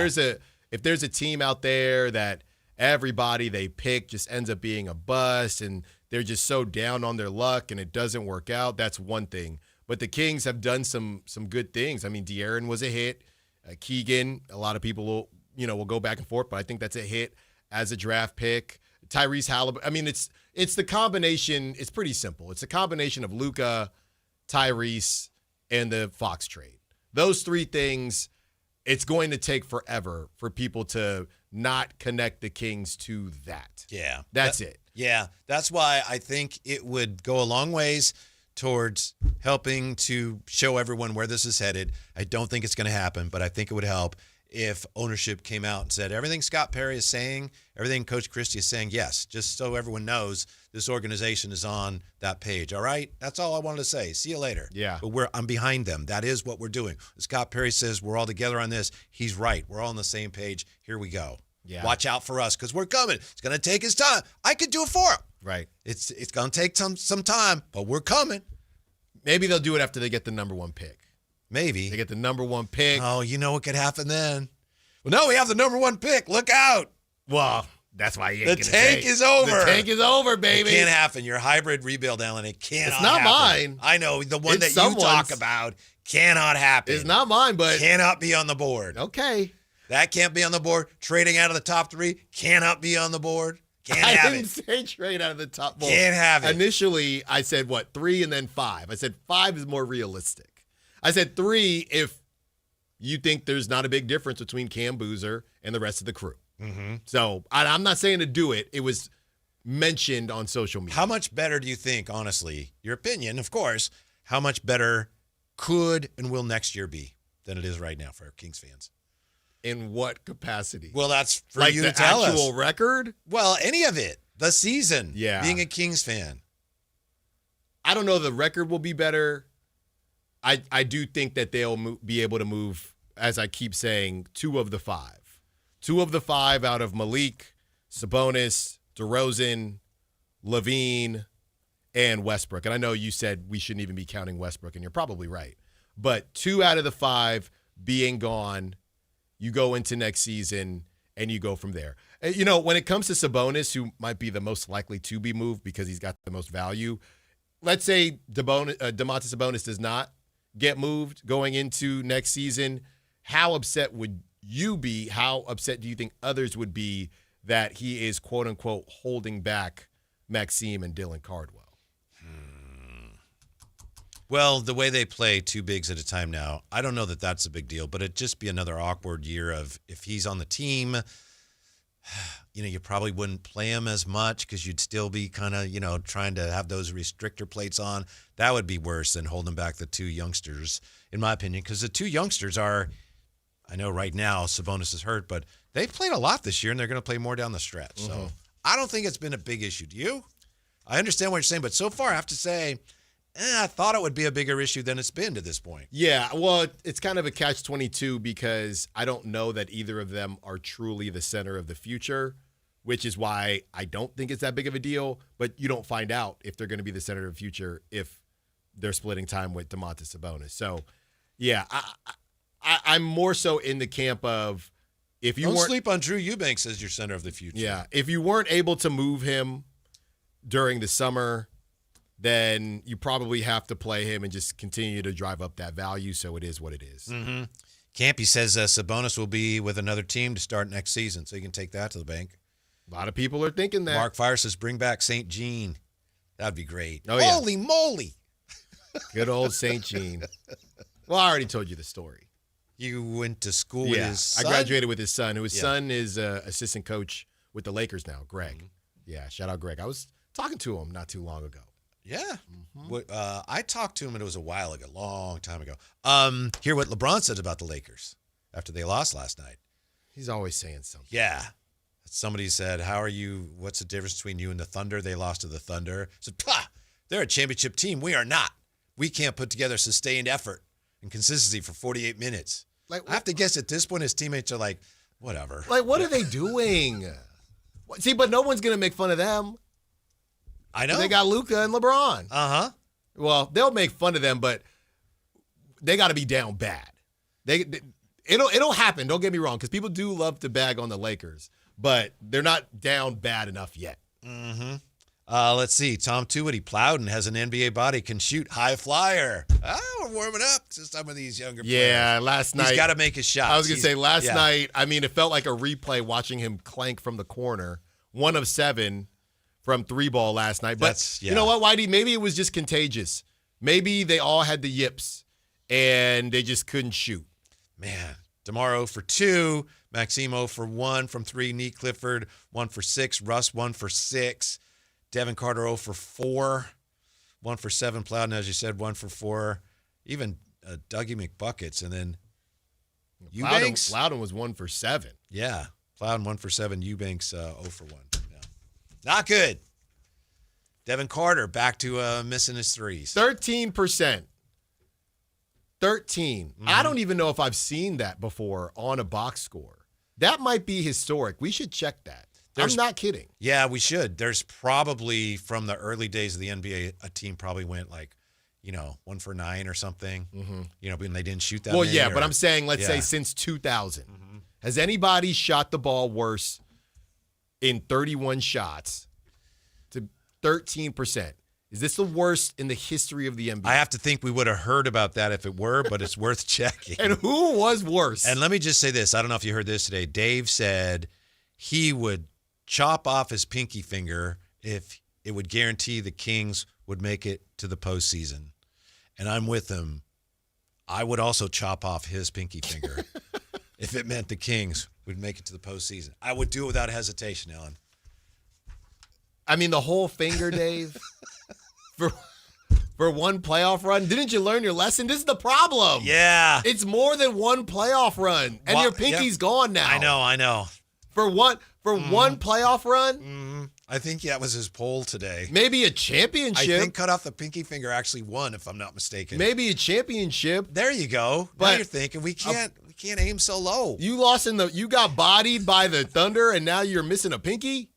If there's a team out there that everybody they pick just ends up being a bust and they're just so down on their luck and it doesn't work out, that's one thing. But the Kings have done some good things. I mean, De'Aaron was a hit. Keegan, a lot of people will go back and forth, but I think that's a hit as a draft pick. Tyrese Halliburton. I mean, it's the combination. It's pretty simple. It's a combination of Luka, Tyrese, and the Fox trade. Those 3 things, it's going to take forever for people to not connect the Kings to that. Yeah. That's it. Yeah. That's why I think it would go a long ways towards helping to show everyone where this is headed. I don't think it's going to happen, but I think it would help if ownership came out and said everything Scott Perry is saying, everything Coach Christie is saying, yes, just so everyone knows this organization is on that page. All right? That's all I wanted to say. See you later. Yeah. But I'm behind them. That is what we're doing. Scott Perry says we're all together on this. He's right. We're all on the same page. Here we go. Yeah. Watch out for us because we're coming. It's going to take his time. I could do it for him. Right. It's going to take some time, but we're coming. Maybe they'll do it after they get the number 1 pick. Maybe. They get the number 1 pick. Oh, you know what could happen then? Well, no, we have the number 1 pick. Look out. Well, that's why you ain't the tank is over. The tank is over, baby. It can't happen. Your hybrid rebuild, Alan, it cannot It's not happen. mine. I know. The one It's that you talk someone's. about cannot happen. It's not mine, but cannot be on the board. Okay. That can't be on the board. Trading out of the top 3 cannot be on the board. Can't have I didn't it. say trade out of the top 4. Can't have it. Initially, I said, 3 and then 5. I said 5 is more realistic. I said 3 if you think there's not a big difference between Cam Boozer and the rest of the crew. Mm-hmm. So I'm not saying to do it. It was mentioned on social media. How much better do you think, honestly, your opinion, of course, how much better could and will next year be than it is right now for Kings fans? In what capacity? Well, that's for like you the to tell us. actual record? Well, any of it. The season. Yeah. Being a Kings fan. I don't know. The record will be better. I do think that they'll be able to move, as I keep saying, 2 of the 5. 2 of the 5 out of Malik, Sabonis, DeRozan, Levine, and Westbrook. And I know you said we shouldn't even be counting Westbrook, and you're probably right. But 2 out of the 5 being gone, you go into next season, and you go from there. You know, when it comes to Sabonis, who might be the most likely to be moved because he's got the most value, let's say Domantas Sabonis does not get moved going into next season, how upset would you be? How upset do you think others would be that he is, quote unquote, holding back Maxime and Dylan Cardwell? Well, the way they play 2 bigs at a time now, I don't know that that's a big deal, but it'd just be another awkward year of if he's on the team, you probably wouldn't play him as much because you'd still be kind of, trying to have those restrictor plates on. That would be worse than holding back the two youngsters, in my opinion, because the two youngsters are, I know right now Sabonis is hurt, but they've played a lot this year, and they're going to play more down the stretch. Mm-hmm. So I don't think it's been a big issue. Do you? I understand what you're saying, but so far I have to say, I thought it would be a bigger issue than it's been to this point. Yeah, well, it's kind of a catch-22 because I don't know that either of them are truly the center of the future, which is why I don't think it's that big of a deal. But you don't find out if they're going to be the center of the future if they're splitting time with Domantas Sabonis. So, yeah, I'm more so in the camp of if you don't weren't sleep on Drew Eubanks as your center of the future. Yeah, if you weren't able to move him during the summer, then you probably have to play him and just continue to drive up that value. So it is what it is. Mm-hmm. Campy says Sabonis will be with another team to start next season, so you can take that to the bank. A lot of people are thinking that. Mark Fire says bring back St. Jean. That'd be great. Oh, yeah. Holy moly. Good old St. Jean. Well, I already told you the story. You went to school with his son? I graduated with his son. His son is assistant coach with the Lakers now, Greg. Mm-hmm. Yeah, shout out Greg. I was talking to him not too long ago. Yeah. I talked to him, and it was a while ago, long time ago. Hear what LeBron said about the Lakers after they lost last night. He's always saying something. Yeah. Somebody said, how are you? What's the difference between you and the Thunder? They lost to the Thunder. I said, they're a championship team. We are not. We can't put together sustained effort and consistency for 48 minutes. I have to guess at this point his teammates are like, whatever. Like, what are they doing? See, but no one's going to make fun of them. I know. They got Luka and LeBron. Uh-huh. Well, they'll make fun of them, but they got to be down bad. It'll happen. Don't get me wrong, because people do love to bag on the Lakers, but they're not down bad enough yet. Mm-hmm. Let's see. Tom Tuitt, Plowden has an NBA body, can shoot, high flyer. We're warming up to some of these younger players. Yeah, last night. He's got to make his shot. I was going to say, last night, I mean, it felt like a replay watching him clank from the corner. 1 of 7 from 3-ball last night. But you know what, Whitey? Maybe it was just contagious. Maybe they all had the yips, and they just couldn't shoot. Man, DeMar 0 for 2, Maxime 0 for 1 from 3, Neat Clifford 1 for 6, Russ 1 for 6, Devin Carter 0 for 4, 1 for 7, Plowden, as you said, 1 for 4, even Dougie McBuckets, and then Eubanks. Plowden was 1 for 7. Yeah, Plowden 1 for 7, Eubanks 0 for 1. Yeah. Not good. Devin Carter back to missing his threes. 13%. 13. Mm-hmm. I don't even know if I've seen that before on a box score. That might be historic. We should check that. I'm not kidding. Yeah, we should. There's probably, from the early days of the NBA, a team probably went 1 for 9 or something. Mm-hmm. When they didn't shoot that Well, many. yeah, but I'm saying, let's say since 2000. Mm-hmm. Has anybody shot the ball worse in 31 shots to 13%? Is this the worst in the history of the NBA? I have to think we would have heard about that if it were, but it's worth checking. And who was worse? And let me just say this. I don't know if you heard this today. Dave said he would chop off his pinky finger if it would guarantee the Kings would make it to the postseason. And I'm with him. I would also chop off his pinky finger if it meant the Kings would make it to the postseason. I would do it without hesitation, Ellen. I mean, the whole finger, Dave, for one playoff run. Didn't you learn your lesson? This is the problem. Yeah. It's more than one playoff run, and your pinky's gone now. I know. For one playoff run? Mm-hmm. I think that was his poll today. Maybe a championship. I think cut off the pinky finger actually won, if I'm not mistaken. Maybe a championship. There you go. But now you're thinking we can't aim so low. You you got bodied by the Thunder, and now you're missing a pinky?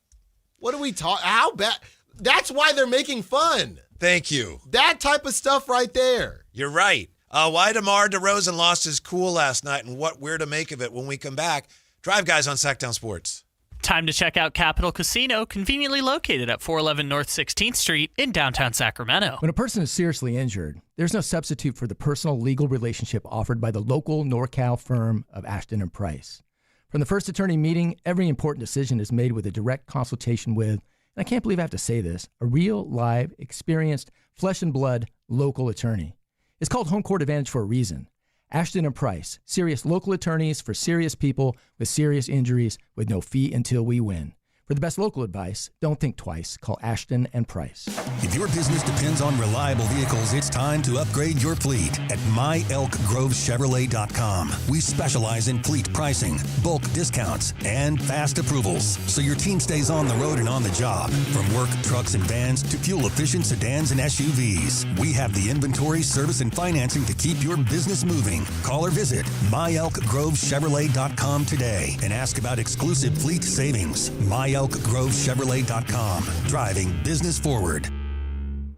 What are we talking? How bad? That's why they're making fun. Thank you. That type of stuff right there. You're right. Why DeMar DeRozan lost his cool last night, and what we're to make of it when we come back. Drive Guys on Sactown Sports. Time to check out Capital Casino, conveniently located at 411 North 16th Street in downtown Sacramento. When a person is seriously injured, there's no substitute for the personal legal relationship offered by the local NorCal firm of Ashton & Price. From the first attorney meeting, every important decision is made with a direct consultation with, and I can't believe I have to say this, a real, live, experienced, flesh and blood local attorney. It's called Home Court Advantage for a reason. Ashton and Price, serious local attorneys for serious people with serious injuries with no fee until we win. For the best local advice, don't think twice. Call Ashton and Price. If your business depends on reliable vehicles, it's time to upgrade your fleet at myelkgrovechevrolet.com. We specialize in fleet pricing, bulk discounts, and fast approvals, so your team stays on the road and on the job. From work trucks and vans to fuel-efficient sedans and SUVs, we have the inventory, service, and financing to keep your business moving. Call or visit myelkgrovechevrolet.com today and ask about exclusive fleet savings. myelkgrovechevrolet.com. Driving business forward.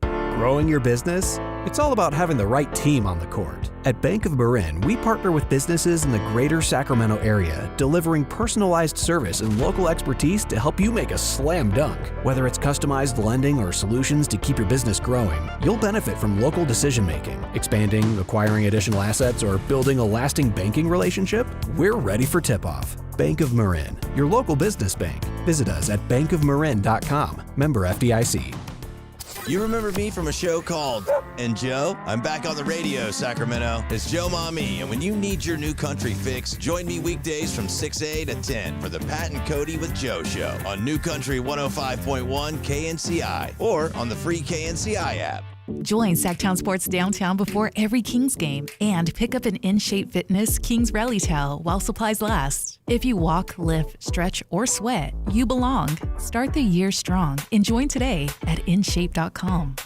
Growing your business? It's all about having the right team on the court. At Bank of Marin, we partner with businesses in the greater Sacramento area, delivering personalized service and local expertise to help you make a slam dunk. Whether it's customized lending or solutions to keep your business growing, you'll benefit from local decision making, expanding, acquiring additional assets, or building a lasting banking relationship. We're ready for tip-off. Bank of Marin, your local business bank. Visit us at bankofmarin.com. Member FDIC. You remember me from a show called And Joe? I'm back on the radio, Sacramento. It's Joe Mami, and when you need your new country fix, join me weekdays from 6A to 10 for the Pat and Cody with Joe show on New Country 105.1 KNCI or on the free KNCI app. Join Sactown Sports downtown before every Kings game and pick up an In-Shape Fitness Kings Rally towel while supplies last. If you walk, lift, stretch, or sweat, you belong. Start the year strong and join today at InShape.com.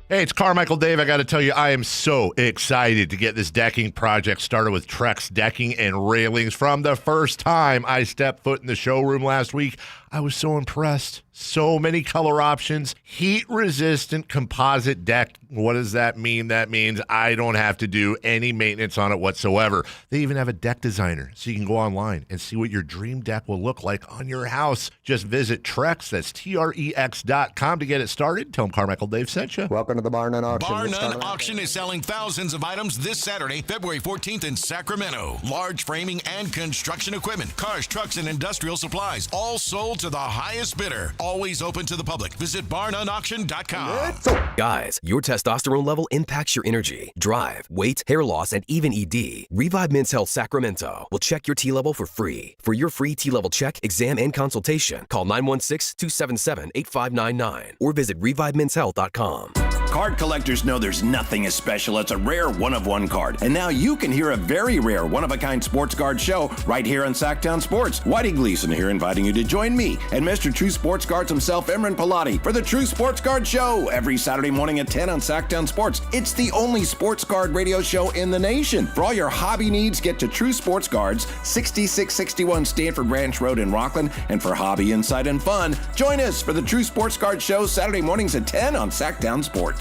Hey, it's Carmichael Dave. I got to tell you, I am so excited to get this decking project started with Trex Decking and Railings. From the first time I stepped foot in the showroom last week, I was so impressed. So many color options, heat-resistant composite deck. What does that mean? That means I don't have to do any maintenance on it whatsoever. They even have a deck designer, so you can go online and see what your dream deck will look like on your house. Just visit Trex, that's Trex.com to get it started. Tell them Carmichael Dave sent you. Welcome to the Bar None Auction. Bar None Auction is selling thousands of items this Saturday, February 14th in Sacramento. Large framing and construction equipment, cars, trucks, and industrial supplies, all sold to the highest bidder. Always open to the public. Visit barnunauction.com. Guys, your testosterone level impacts your energy, drive, weight, hair loss, and even ED. Revive Men's Health Sacramento will check your T level for free. For your free T level check, exam, and consultation, call 916-277-8599 or visit revivemenshealth.com. Card collectors know there's nothing as special as a rare one-of-one card. And now you can hear a very rare one-of-a-kind sports card show right here on Sactown Sports. Whitey Gleason here inviting you to join me and Mr. True Sports Cards himself, Imran Pilati, for the True Sports Card Show every Saturday morning at 10 on Sactown Sports. It's the only sports card radio show in the nation. For all your hobby needs, get to True Sports Cards, 6661 Stanford Ranch Road in Rockland. And for hobby, insight, and fun, join us for the True Sports Card Show Saturday mornings at 10 on Sactown Sports.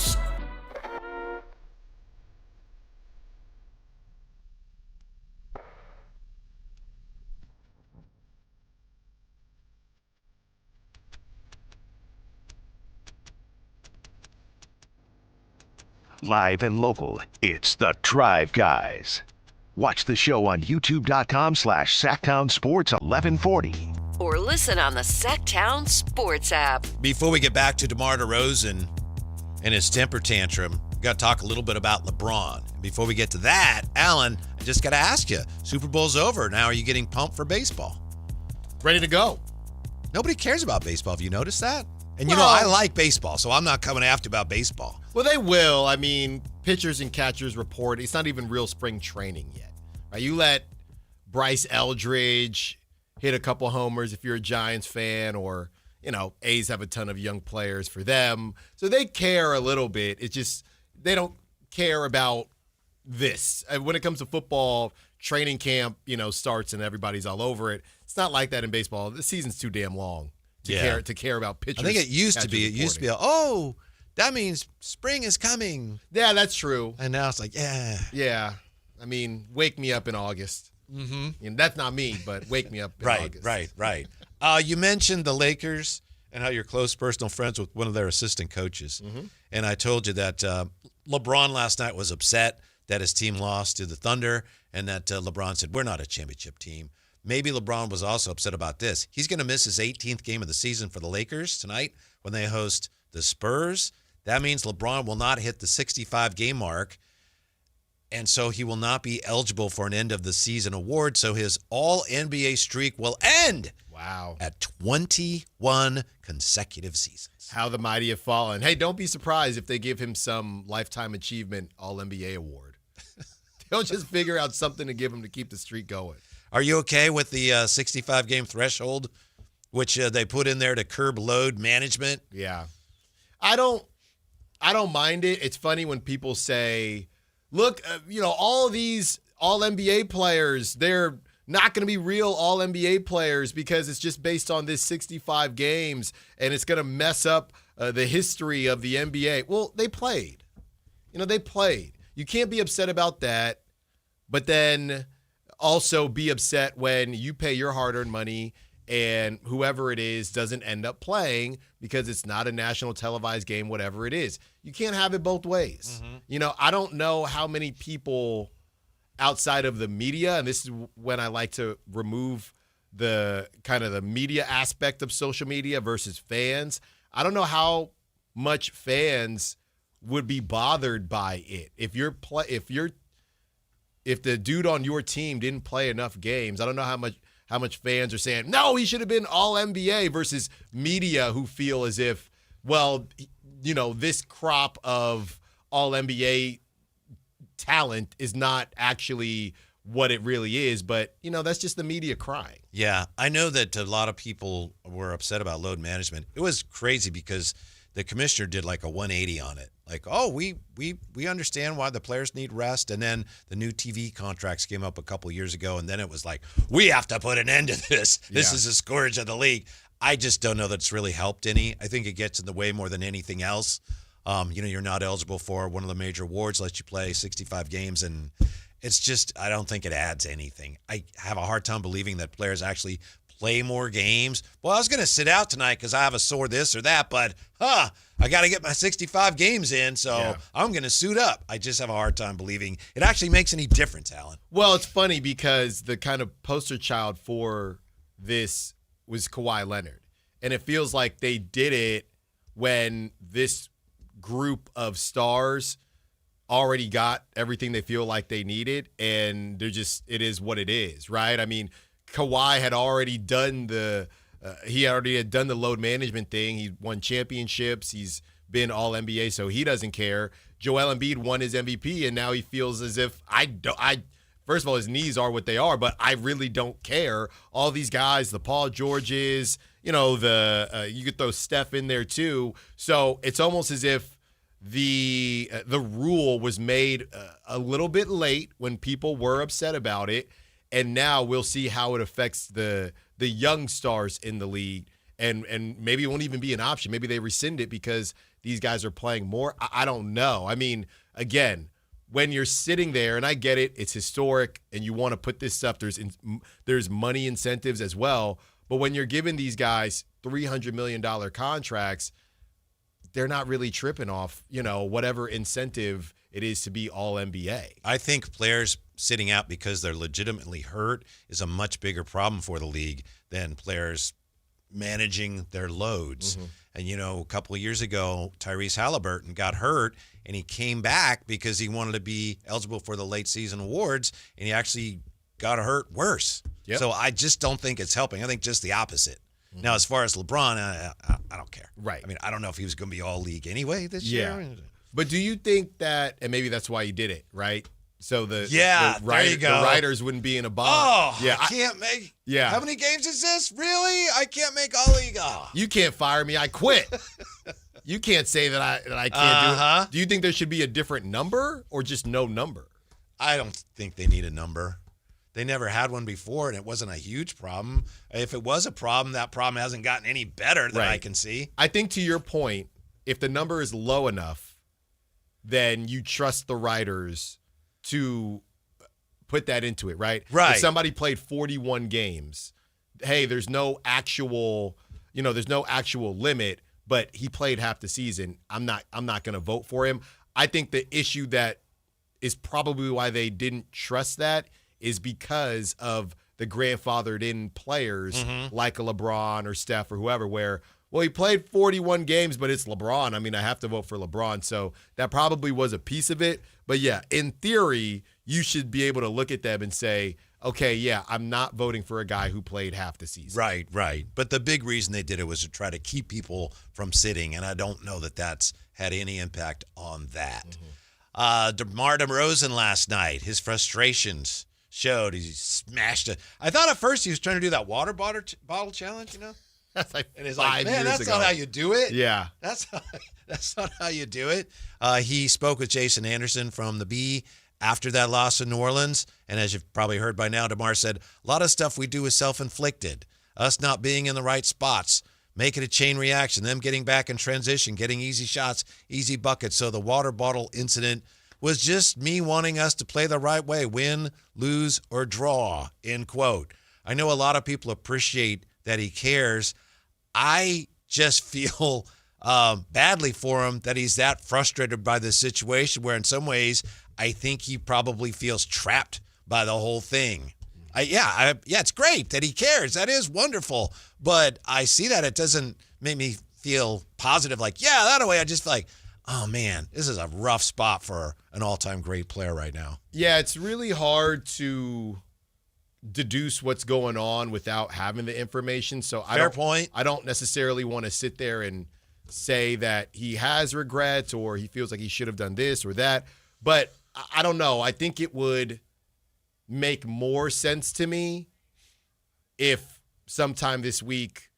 Live and local, it's the Drive Guys. Watch the show on youtube.com/Sactown Sports 1140. Or listen on the Sac-Town Sports app. Before we get back to DeMar DeRozan and his temper tantrum, we got to talk a little bit about LeBron. Before we get to that, Alan, I just got to ask you, Super Bowl's over. Now are you getting pumped for baseball? Ready to go. Nobody cares about baseball. Have you noticed that? And I like baseball, so I'm not coming after you about baseball. Well, they will. I mean, pitchers and catchers report. It's not even real spring training yet. Right? You let Bryce Eldridge hit a couple homers if you're a Giants fan, or, A's have a ton of young players for them. So they care a little bit. It's just they don't care about this. And when it comes to football, training camp, starts and everybody's all over it. It's not like that in baseball. The season's too damn long to care about pitchers. I think it used to be. That means spring is coming. Yeah, that's true. And now it's like, Yeah. I mean, wake me up in August. Mm-hmm. And that's not me, but wake me up in August. Right. You mentioned the Lakers and how you're close personal friends with one of their assistant coaches. Mm-hmm. And I told you that LeBron last night was upset that his team lost to the Thunder, and that LeBron said, we're not a championship team. Maybe LeBron was also upset about this. He's going to miss his 18th game of the season for the Lakers tonight when they host the Spurs. That means LeBron will not hit the 65-game mark And so he will not be eligible for an end-of-the-season award, so his all-NBA streak will end at 21 consecutive seasons. How the mighty have fallen. Hey, don't be surprised if they give him some Lifetime Achievement All-NBA award. They'll just figure out something to give him to keep the streak going. Are you okay with the 65-game threshold, which they put in there to curb load management? Yeah. I don't mind it. It's funny when people say, look, all these All-NBA players, they're not going to be real All-NBA players because it's just based on this 65 games and it's going to mess up the history of the NBA. Well, they played. They played. You can't be upset about that, but then also be upset when you pay your hard-earned money and whoever it is doesn't end up playing because it's not a national televised game, whatever it is. You can't have it both ways. I don't know how many people outside of the media, and this is when I like to remove the kind of the media aspect of social media versus fans. I don't know how much fans would be bothered by it. If the dude on your team didn't play enough games, I don't know how much fans are saying, no, he should have been All-NBA versus media who feel as if, well, this crop of All-NBA talent is not actually what it really is. But, that's just the media crying. Yeah, I know that a lot of people were upset about load management. It was crazy because the commissioner did like a 180 on it. Like, oh, we understand why the players need rest. And then the new TV contracts came up a couple years ago, and then it was like, we have to put an end to this. This is a scourge of the league. I just don't know that it's really helped any. I think it gets in the way more than anything else. You're not eligible for one of the major awards, lets you play 65 games, and it's just, I don't think it adds anything. I have a hard time believing that players actually play more games. Well, I was going to sit out tonight because I have a sore this or that, but I got to get my 65 games in, so I'm going to suit up. I just have a hard time believing it actually makes any difference, Alan. Well, it's funny because the kind of poster child for this was Kawhi Leonard, and it feels like they did it when this group of stars already got everything they feel like they needed, and it is what it is, right? I mean, Kawhi had already done the load management thing. He won championships. He's been All-NBA, so he doesn't care. Joel Embiid won his MVP, and now he feels as if first of all, his knees are what they are, but I really don't care. All these guys, the Paul Georges, you could throw Steph in there too. So it's almost as if the rule was made a little bit late when people were upset about it. And now we'll see how it affects the young stars in the league. And maybe it won't even be an option. Maybe they rescind it because these guys are playing more. I don't know. I mean, again, when you're sitting there, and I get it, it's historic, and you want to put this stuff, there's money incentives as well. But when you're giving these guys $300 million contracts, they're not really tripping off, whatever incentive it is to be All-NBA. I think players sitting out because they're legitimately hurt is a much bigger problem for the league than players managing their loads. Mm-hmm. And, a couple of years ago, Tyrese Halliburton got hurt, and he came back because he wanted to be eligible for the late season awards, and he actually got hurt worse. Yep. So I just don't think it's helping. I think just the opposite. Mm-hmm. Now, as far as LeBron, I don't care. Right. I mean, I don't know if he was going to be all league anyway this year. But do you think that, and maybe that's why you did it, right? So the writers wouldn't be in a bond. Oh, yeah, I can't make. Yeah. How many games is this? Really? I can't make all league. Oh. You can't fire me. I quit. You can't say that I can't do it. Do you think there should be a different number or just no number? I don't think they need a number. They never had one before, and it wasn't a huge problem. If it was a problem, that problem hasn't gotten any better that I can see. I think to your point, if the number is low enough, then you trust the writers to put that into it, right? Right. If somebody played 41 games, hey, there's no actual limit, but he played half the season. I'm not going to vote for him. I think the issue that is probably why they didn't trust that is because of the grandfathered in players like a LeBron or Steph or whoever, where well, he played 41 games, but it's LeBron. I mean, I have to vote for LeBron. So that probably was a piece of it. But yeah, in theory, you should be able to look at them and say, okay, yeah, I'm not voting for a guy who played half the season. Right. But the big reason they did it was to try to keep people from sitting, and I don't know that that's had any impact on that. DeMar DeRozan last night, his frustrations showed. He smashed it. I thought at first he was trying to do that water bottle challenge, you know? That's like and it's 5 like, man, years that's ago. not how you do it. Yeah. That's not how you do it. He spoke with Jason Anderson from the B after that loss in New Orleans. And as you've probably heard by now, DeMar said, a lot of stuff we do is self-inflicted. Us not being in the right spots, make it a chain reaction, them getting back in transition, getting easy shots, easy buckets. So the water bottle incident was just me wanting us to play the right way, win, lose, or draw, end quote. I know a lot of people appreciate that he cares. I just feel badly for him that he's that frustrated by this situation where in some ways I think he probably feels trapped by the whole thing. It's great that he cares. That is wonderful. But I see that it doesn't make me feel positive like, yeah, that way I just feel like, oh, man, this is a rough spot for an all-time great player right now. Yeah, it's really hard to deduce what's going on without having the information. So Fair point. I don't necessarily want to sit there and say that he has regrets or he feels like he should have done this or that. But I don't know. I think it would make more sense to me if sometime this week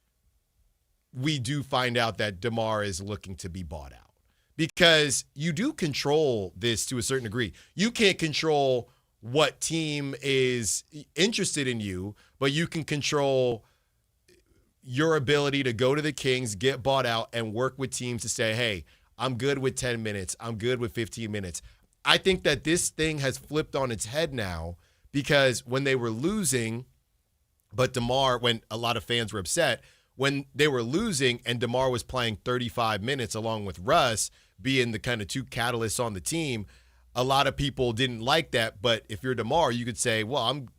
we do find out that DeMar is looking to be bought out. Because you do control this to a certain degree. You can't control what team is interested in you, but you can control your ability to go to the Kings, get bought out, and work with teams to say, hey, I'm good with 10 minutes. I'm good with 15 minutes. I think that this thing has flipped on its head now because when they were losing, but DeMar, when a lot of fans were upset, when they were losing and DeMar was playing 35 minutes along with Russ, being the kind of two catalysts on the team, a lot of people didn't like that. But if you're DeMar, you could say, well, I'm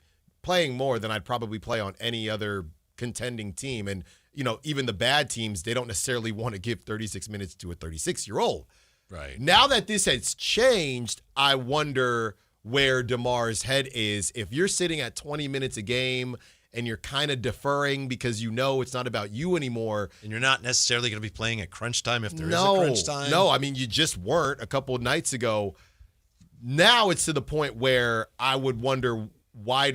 playing more than I'd probably play on any other contending team. And, you know, even the bad teams, they don't necessarily want to give 36 minutes to a 36-year-old. Right. Now that this has changed, I wonder where DeMar's head is. If you're sitting at 20 minutes a game and you're kind of deferring because you know it's not about you anymore. And you're not necessarily going to be playing at crunch time if there is a crunch time. No, I mean, you just weren't a couple of nights ago. Now it's to the point where I would wonder I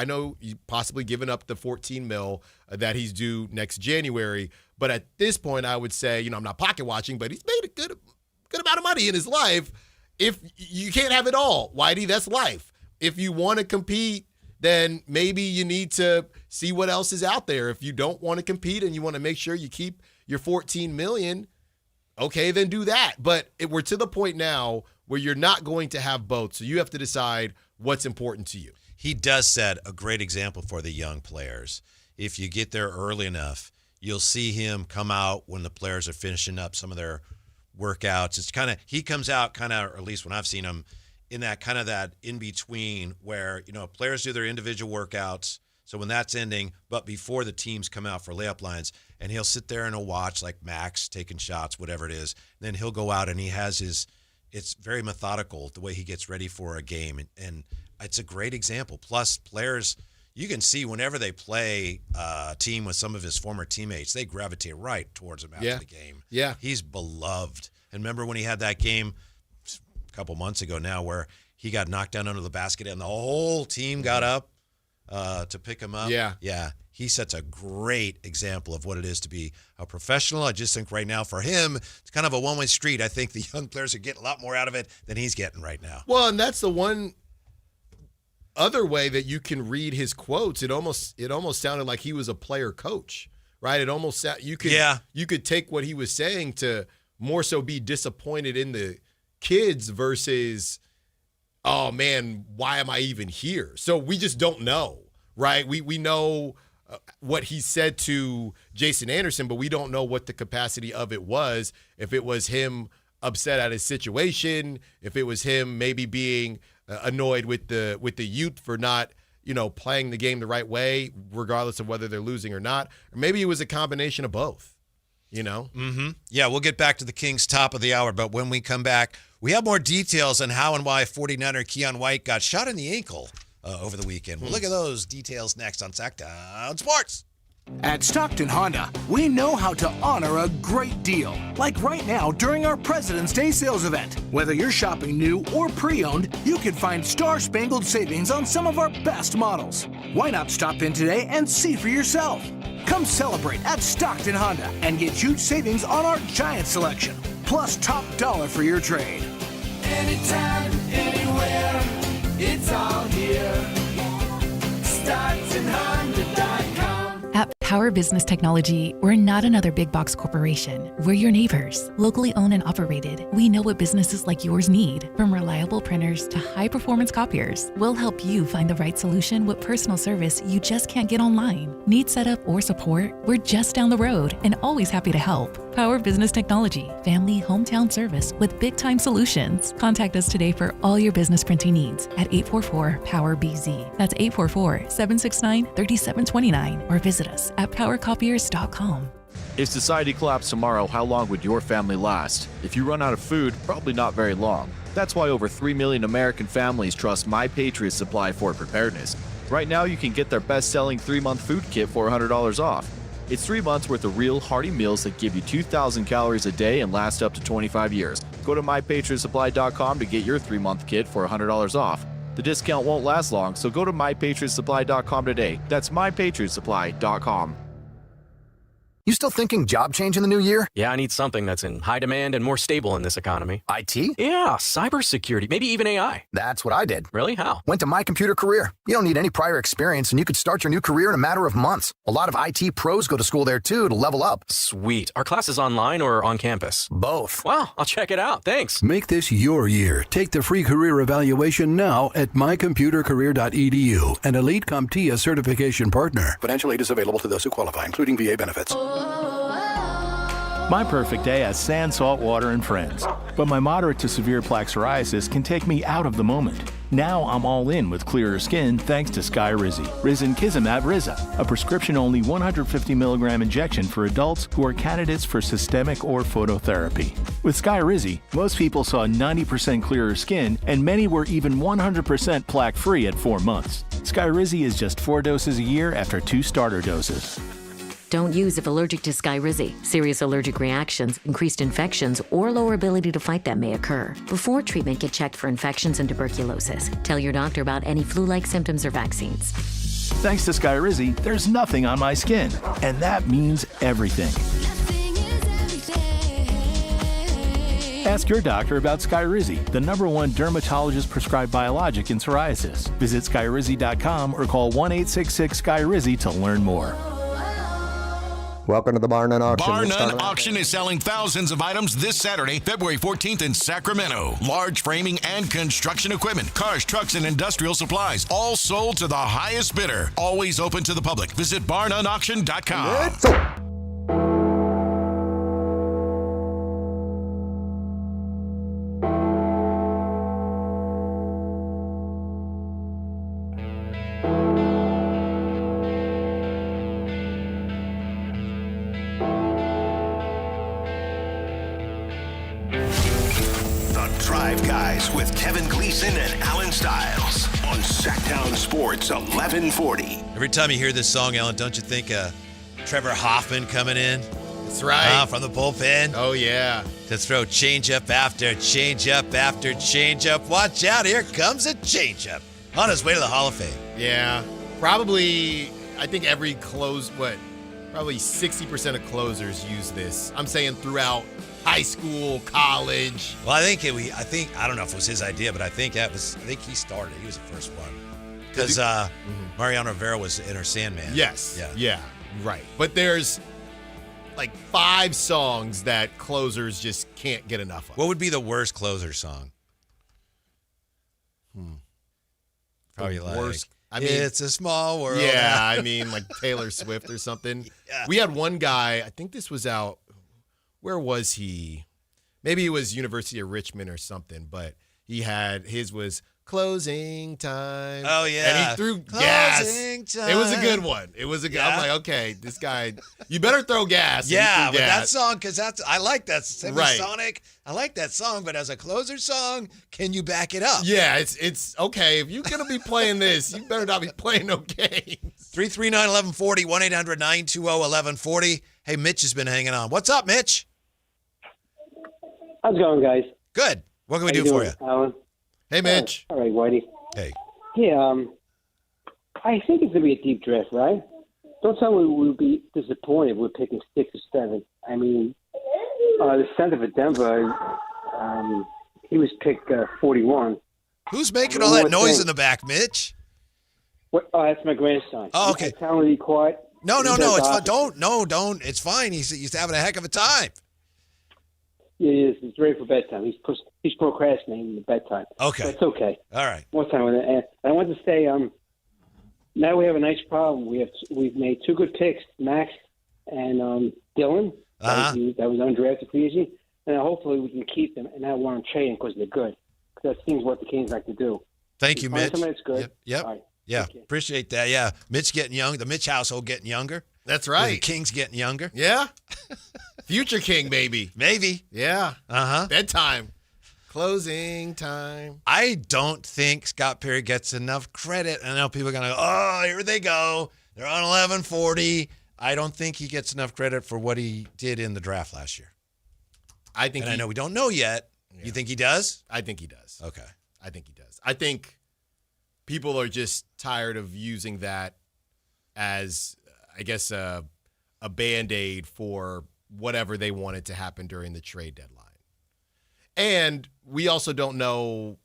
know you possibly given up the $14 million that he's due next January, but at this point I would say, I'm not pocket watching, but he's made a good amount of money in his life. If you can't have it all, Whitey, that's life. If you want to compete, then maybe you need to see what else is out there. If you don't want to compete and you want to make sure you keep your $14 million, okay, then do that. But we're to the point now where you're not going to have both, so you have to decide what's important to you. He does set a great example for the young players. If you get there early enough, you'll see him come out when the players are finishing up some of their workouts. It's he comes out or at least when I've seen him, in that kind of that in between where, players do their individual workouts. So when that's ending, but before the teams come out for layup lines, and he'll sit there and he'll watch like Max taking shots, whatever it is. And then he'll go out and he has it's very methodical the way he ggets ready for a game. And it's a great example. Plus players, you can see whenever they play a team with some of his former teammates, they gravitate right towards him after the game. Yeah. He's beloved. And remember when he had that game a couple months ago now where he got knocked down under the basket and the whole team got up to pick him up? Yeah. He sets a great example of what it is to be a professional. I just think right now for him, it's kind of a one-way street. I think the young players are getting a lot more out of it than he's getting right now. Well, and that's the one other way that you can read his quotes. It almost sounded like he was a player coach, right? It almost you could take what he was saying to more so be disappointed in the kids versus, oh man, why am I even here? So we just don't know, right? We know what he said to Jason Anderson, but we don't know what the capacity of it was. If it was him upset at his situation, if it was him maybe being annoyed with the youth for not, playing the game the right way, regardless of whether they're losing or not, or maybe it was a combination of both. you know? Mm-hmm. Yeah, we'll get back to the Kings top of the hour, but when we come back, we have more details on how and why 49er Keon White got shot in the ankle over the weekend. We'll look at those details next on Sactown Sports. At Stockton Honda, we know how to honor a great deal. Like right now during our President's Day sales event. Whether you're shopping new or pre-owned, you can find star-spangled savings on some of our best models. Why not stop in today and see for yourself? Come celebrate at Stockton Honda and get huge savings on our giant selection. Plus top dollar for your trade. Anytime, anywhere, it's all here. StocktonHonda.com. At Power Business Technology, we're not another big box corporation. We're your neighbors, locally owned and operated. We know what businesses like yours need, from reliable printers to high-performance copiers. We'll help you find the right solution with personal service you just can't get online. Need setup or support? We're just down the road and always happy to help. Power Business Technology, family hometown service with big-time solutions. Contact us today for all your business printing needs at 844-POWER-BZ. That's 844-769-3729 or visit us at powercopiers.com. If society collapsed tomorrow, how long would your family last? If you run out of food, probably not very long. That's why over 3 million American families trust My Patriot Supply for preparedness. Right now, you can get their best-selling 3-month food kit for $100 off. It's 3 months worth of real, hearty meals that give you 2,000 calories a day and last up to 25 years. Go to MyPatriotSupply.com to get your 3-month kit for $100 off. The discount won't last long, so go to MyPatriotSupply.com today. That's MyPatriotSupply.com. You still thinking job change in the new year? Yeah, I need something that's in high demand and more stable in this economy. IT? Yeah, cybersecurity, maybe even AI. That's what I did. Really? How? Went to My Computer Career. You don't need any prior experience, and you could start your new career in a matter of months. A lot of IT pros go to school there, too, to level up. Sweet. Are classes online or on campus? Both. Wow, I'll check it out. Thanks. Make this your year. Take the free career evaluation now at mycomputercareer.edu, an Elite CompTIA certification partner. Financial aid is available to those who qualify, including VA benefits. My perfect day has sand, salt water, and friends. But my moderate to severe plaque psoriasis can take me out of the moment. Now I'm all in with clearer skin thanks to Skyrizi, Risankizumab Riza, a prescription-only 150 milligram injection for adults who are candidates for systemic or phototherapy. With Skyrizi, most people saw 90% clearer skin, and many were even 100% plaque-free at 4 months. Skyrizi is just 4 doses a year after 2 starter doses. Don't use if allergic to Skyrizi. Serious allergic reactions, increased infections, or lower ability to fight them may occur. Before treatment, get checked for infections and tuberculosis. Tell your doctor about any flu-like symptoms or vaccines. Thanks to Skyrizi, there's nothing on my skin, and that means everything. Ask your doctor about Skyrizi, the #1 dermatologist-prescribed biologic in psoriasis. Visit Skyrizi.com or call 1-866-SKYRIZI to learn more. Welcome to the Bar None Auction. Bar None Auction is selling thousands of items this Saturday, February 14th in Sacramento. Large framing and construction equipment, cars, trucks, and industrial supplies, all sold to the highest bidder. Always open to the public. Visit barnoneauction.com. Drive Guys with Kevin Gleason and Alan Stiles on Sactown Sports 1140. Every time you hear this song, Alan, don't you think Trevor Hoffman coming in? That's right. From the bullpen. Oh, yeah. To throw changeup after changeup after changeup. Watch out, here comes a changeup. On his way to the Hall of Fame. Yeah. Probably, I think every probably 60% of closers use this. I'm saying throughout high school, college. Well, I don't know if it was his idea, but I think he started. He was the first one. Because Mariano Rivera was Enter Sandman. Yes. Yeah. Right. But there's like 5 songs that closers just can't get enough of. What would be the worst closer song? Probably worst. It's a small world. Yeah, I mean, like Taylor Swift or something. Yeah. We had one guy, I think this was out, where was he? Maybe it was University of Richmond or something, but his was closing time. Oh, yeah. And he threw Closing gas. time. It was a good one. It was a good. Yeah. I'm like, okay, this guy, you better throw gas. And he Yeah, threw but that gas. song, because I like that Right. Sonic. I like that song, but as a closer song, can you back it up? Yeah, it's okay. If you're gonna be playing this, you better not be playing no games. 339-1140, 1-800-920-1140. Hey, Mitch has been hanging on. What's up, Mitch? How's it going, guys? Good. What can we How do for doing, you? Alan? Hey, Mitch. All right, Whitey. Hey. Yeah, I think it's gonna be a deep draft, right? Don't tell me we'll be disappointed if we're picking 6 or 7. I mean, the center for Denver, he was picked 41. Who's making One all that more noise thing. in the back, Mitch? What? Oh, that's my grandson. Oh, okay. Tell him to be quiet. No, He's it's fine. fine. Don't. It's fine. He's having a heck of a time. Yeah, he is. He's ready for bedtime. He's procrastinating the bedtime. Okay. That's okay. All right. One time with it. And I want to say, now we have a nice problem. We've made 2 good picks, Max and Dylan. Uh-huh. That was undrafted free agent. And hopefully we can keep them and not want to trade them because they're good. Because that seems what the Kings like to do. Thank you, Find Mitch. somebody that's good. Yep. All right. Yeah. Appreciate that. Yeah. Mitch getting young. The Mitch household getting younger. That's The right. Kings getting younger. Yeah. Future King, maybe. Maybe. Yeah. Uh-huh. Bedtime. Closing time. I don't think Scott Perry gets enough credit. I know people are going to go, oh, here they go. They're on 1140. I don't think he gets enough credit for what he did in the draft last year. I think. I know we don't know yet. Yeah. You think he does? I think he does. Okay. I think he does. I think people are just tired of using that as, I guess, a Band-Aid for whatever they wanted to happen during the trade deadline. And we also don't know.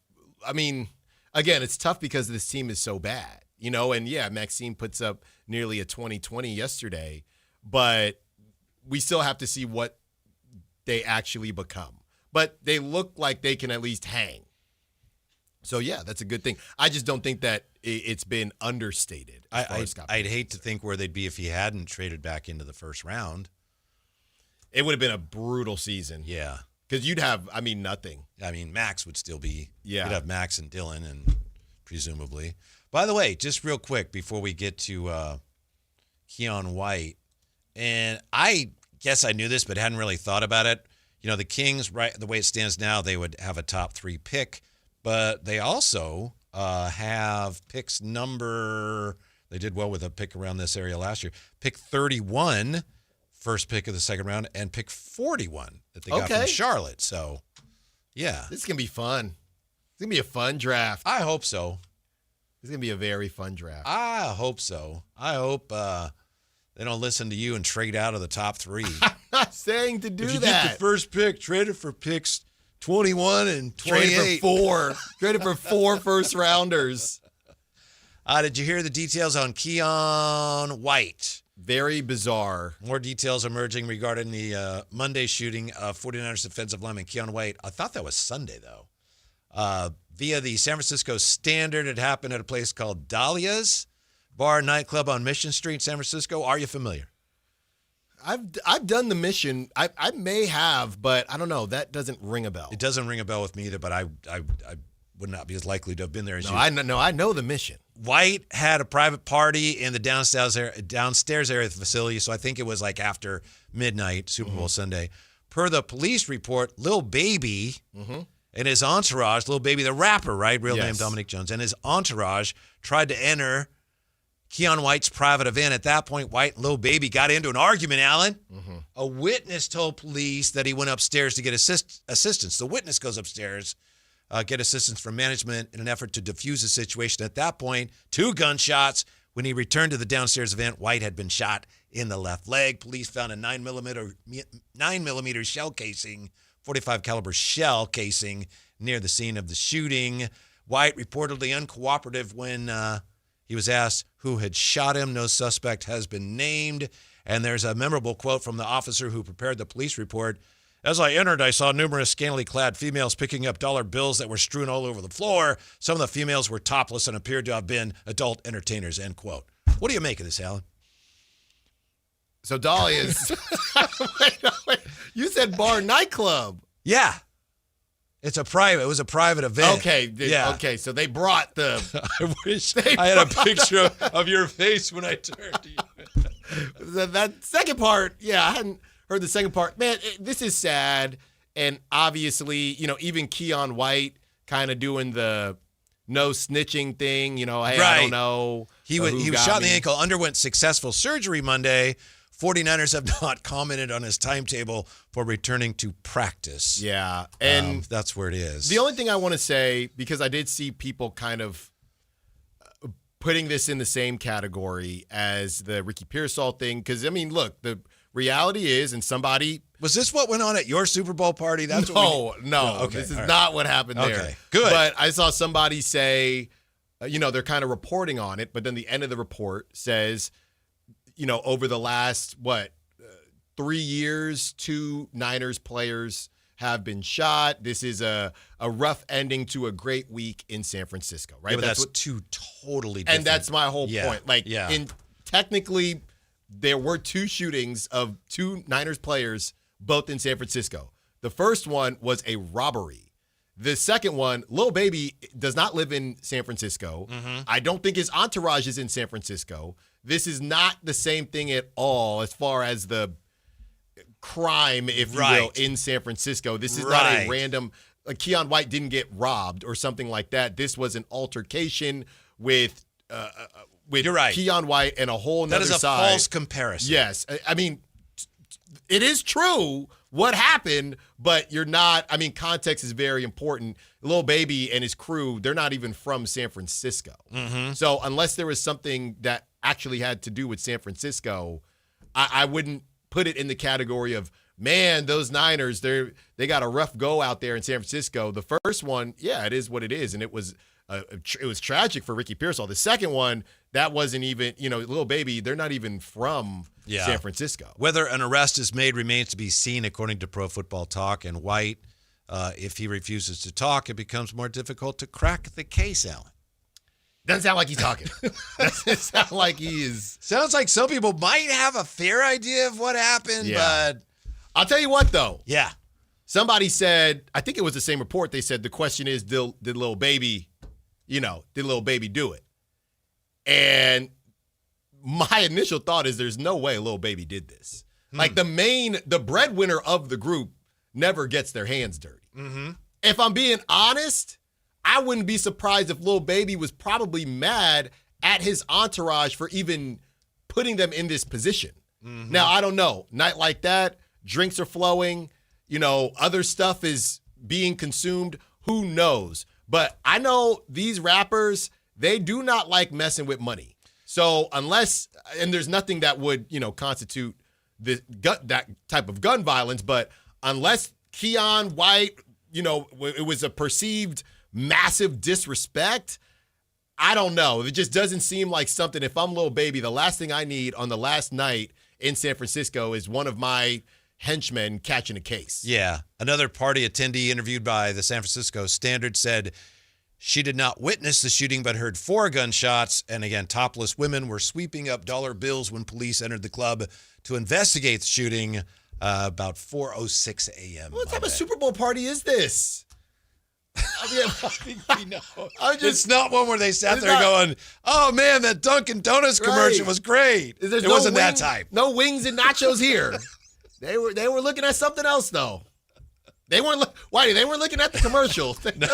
I mean, again, it's tough because this team is so bad, and yeah, Maxime puts up nearly a 20-20 yesterday, but we still have to see what they actually become. But they look like they can at least hang. So, yeah, that's a good thing. I just don't think that it's been understated. I'd hate to think where they'd be if he hadn't traded back into the first round. It would have been a brutal season. Yeah. Because you'd have, nothing. I mean, Max would still be. Yeah. You'd have Max and Dylan, and presumably. By the way, just real quick before we get to Keon White, and I guess I knew this but hadn't really thought about it. The Kings, right, the way it stands now, they would have a top 3 pick, but they also have picks they did well with a pick around this area last year. Pick 31, first pick of the second round, and pick 41 that they got from Charlotte. So, yeah. This is going to be fun. It's going to be a fun draft. I hope so. It's going to be a very fun draft. I hope so. I hope they don't listen to you and trade out of the top 3. I'm not saying to do that. If you get the first pick, trade it for picks 21 and 28. Trade for 4. Trade it for 4 first-rounders. Did you hear the details on Keon White? Very bizarre. More details emerging regarding the Monday shooting of 49ers defensive lineman Keon White. I thought that was Sunday, though. Via the San Francisco Standard, it happened at a place called Dahlia's Bar and Nightclub on Mission Street, San Francisco. Are you familiar? I've done the Mission. I may have, but I don't know. That doesn't ring a bell. It doesn't ring a bell with me either, but I would not be as likely to have been there as you. I know the Mission. White had a private party in the downstairs area of the facility, so I think it was like after midnight, Super Bowl Sunday. Per the police report, Lil Baby and his entourage, Lil Baby, the rapper, right? Real name Dominic Jones, and his entourage tried to enter Keon White's private event. At that point, White and Lil Baby got into an argument, Alan. A witness told police that he went upstairs to get assistance. The witness goes upstairs, get assistance from management in an effort to defuse the situation. At that point, 2 gunshots. When he returned to the downstairs event, White had been shot in the left leg. Police found a 9mm shell casing, 45 caliber shell casing near the scene of the shooting. White reportedly uncooperative when he was asked who had shot him. No suspect has been named. And there's a memorable quote from the officer who prepared the police report. As I entered, I saw numerous scantily clad females picking up dollar bills that were strewn all over the floor. Some of the females were topless and appeared to have been adult entertainers, end quote. What do you make of this, Alan? So Dahlia's. wait. You said bar nightclub. Yeah. It was a private event. Okay. Okay. So they brought the. I wish I had a picture of your face when I turned to you. That second part, I hadn't heard the second part. Man, this is sad. And obviously, even Keon White kind of doing the no snitching thing. Hey, right. I don't know. He was shot in the ankle, underwent successful surgery Monday. 49ers have not commented on his timetable for returning to practice. Yeah, and that's where it is. The only thing I want to say, because I did see people kind of putting this in the same category as the Ricky Pearsall thing, because, look, the reality is, and somebody... Was this what went on at your Super Bowl party? That's no, okay, this is not what happened there. Okay, good. But I saw somebody say, they're kind of reporting on it, but then the end of the report says... over the last, 3 years, 2 Niners players have been shot. This is a rough ending to a great week in San Francisco, right? Yeah, but that's two totally different. And that's my whole point. Technically, there were 2 shootings of 2 Niners players, both in San Francisco. The first one was a robbery. The second one, Lil Baby does not live in San Francisco. Mm-hmm. I don't think his entourage is in San Francisco. This is not the same thing at all as far as the crime, if you will, in San Francisco. This is not a random Keon White didn't get robbed or something like that. This was an altercation with You're right. Keon White and a whole nother side. That is a false comparison. Yes. It is true what happened, but you're not, context is very important. Lil Baby and his crew, they're not even from San Francisco. Mm-hmm. So unless there was something that actually had to do with San Francisco, I wouldn't put it in the category of, man, those Niners, they got a rough go out there in San Francisco. The first one, it is what it is, and it was tragic for Ricky Pearsall. The second one, that wasn't even, Lil Baby, they're not even from San Francisco. Whether an arrest is made remains to be seen, according to Pro Football Talk. And White, if he refuses to talk, it becomes more difficult to crack the case, Alan. Doesn't sound like he's talking. Doesn't sound like he is. Sounds like some people might have a fair idea of what happened, but... I'll tell you what, though. Yeah. Somebody said, I think it was the same report, they said the question is, did Lil Baby do it? And my initial thought is there's no way Lil Baby did this. Like the breadwinner of the group never gets their hands dirty. Mm-hmm. If I'm being honest, I wouldn't be surprised if Lil Baby was probably mad at his entourage for even putting them in this position. Mm-hmm. Now, I don't know. Night like that, drinks are flowing, other stuff is being consumed. Who knows? But I know these rappers, they do not like messing with money. So and there's nothing that would, constitute that type of gun violence, but unless Keon White, it was a perceived massive disrespect, I don't know. It just doesn't seem like something. If I'm Lil Baby, the last thing I need on the last night in San Francisco is one of my henchmen catching a case. Yeah. Another party attendee interviewed by the San Francisco Standard said she did not witness the shooting but heard 4 gunshots. And again, topless women were sweeping up dollar bills when police entered the club to investigate the shooting about 4:06 a.m. What type of Super Bowl party is this? I think we know. It's not one where they sat there going, oh, man, that Dunkin' Donuts commercial was great. It wasn't that type. No wings and nachos here. They were looking at something else, though. They weren't looking at the commercial. No,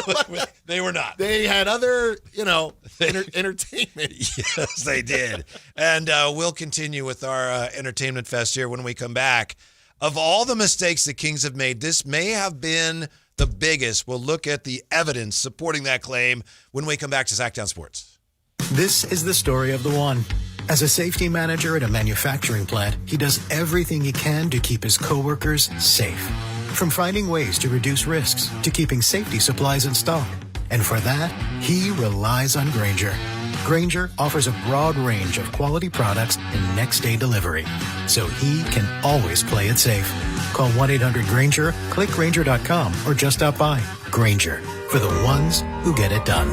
they were not. They had other, entertainment. Yes, they did. And we'll continue with our entertainment fest here when we come back. Of all the mistakes the Kings have made, this may have been the biggest. We'll look at the evidence supporting that claim when we come back to Sactown Sports. This is the story of the one. As a safety manager at a manufacturing plant, he does everything he can to keep his coworkers safe. From finding ways to reduce risks to keeping safety supplies in stock. And for that, he relies on Grainger. Grainger offers a broad range of quality products and next-day delivery, so he can always play it safe. Call 1-800-GRAINGER, click Grainger.com, or just stop by. Grainger, for the ones who get it done.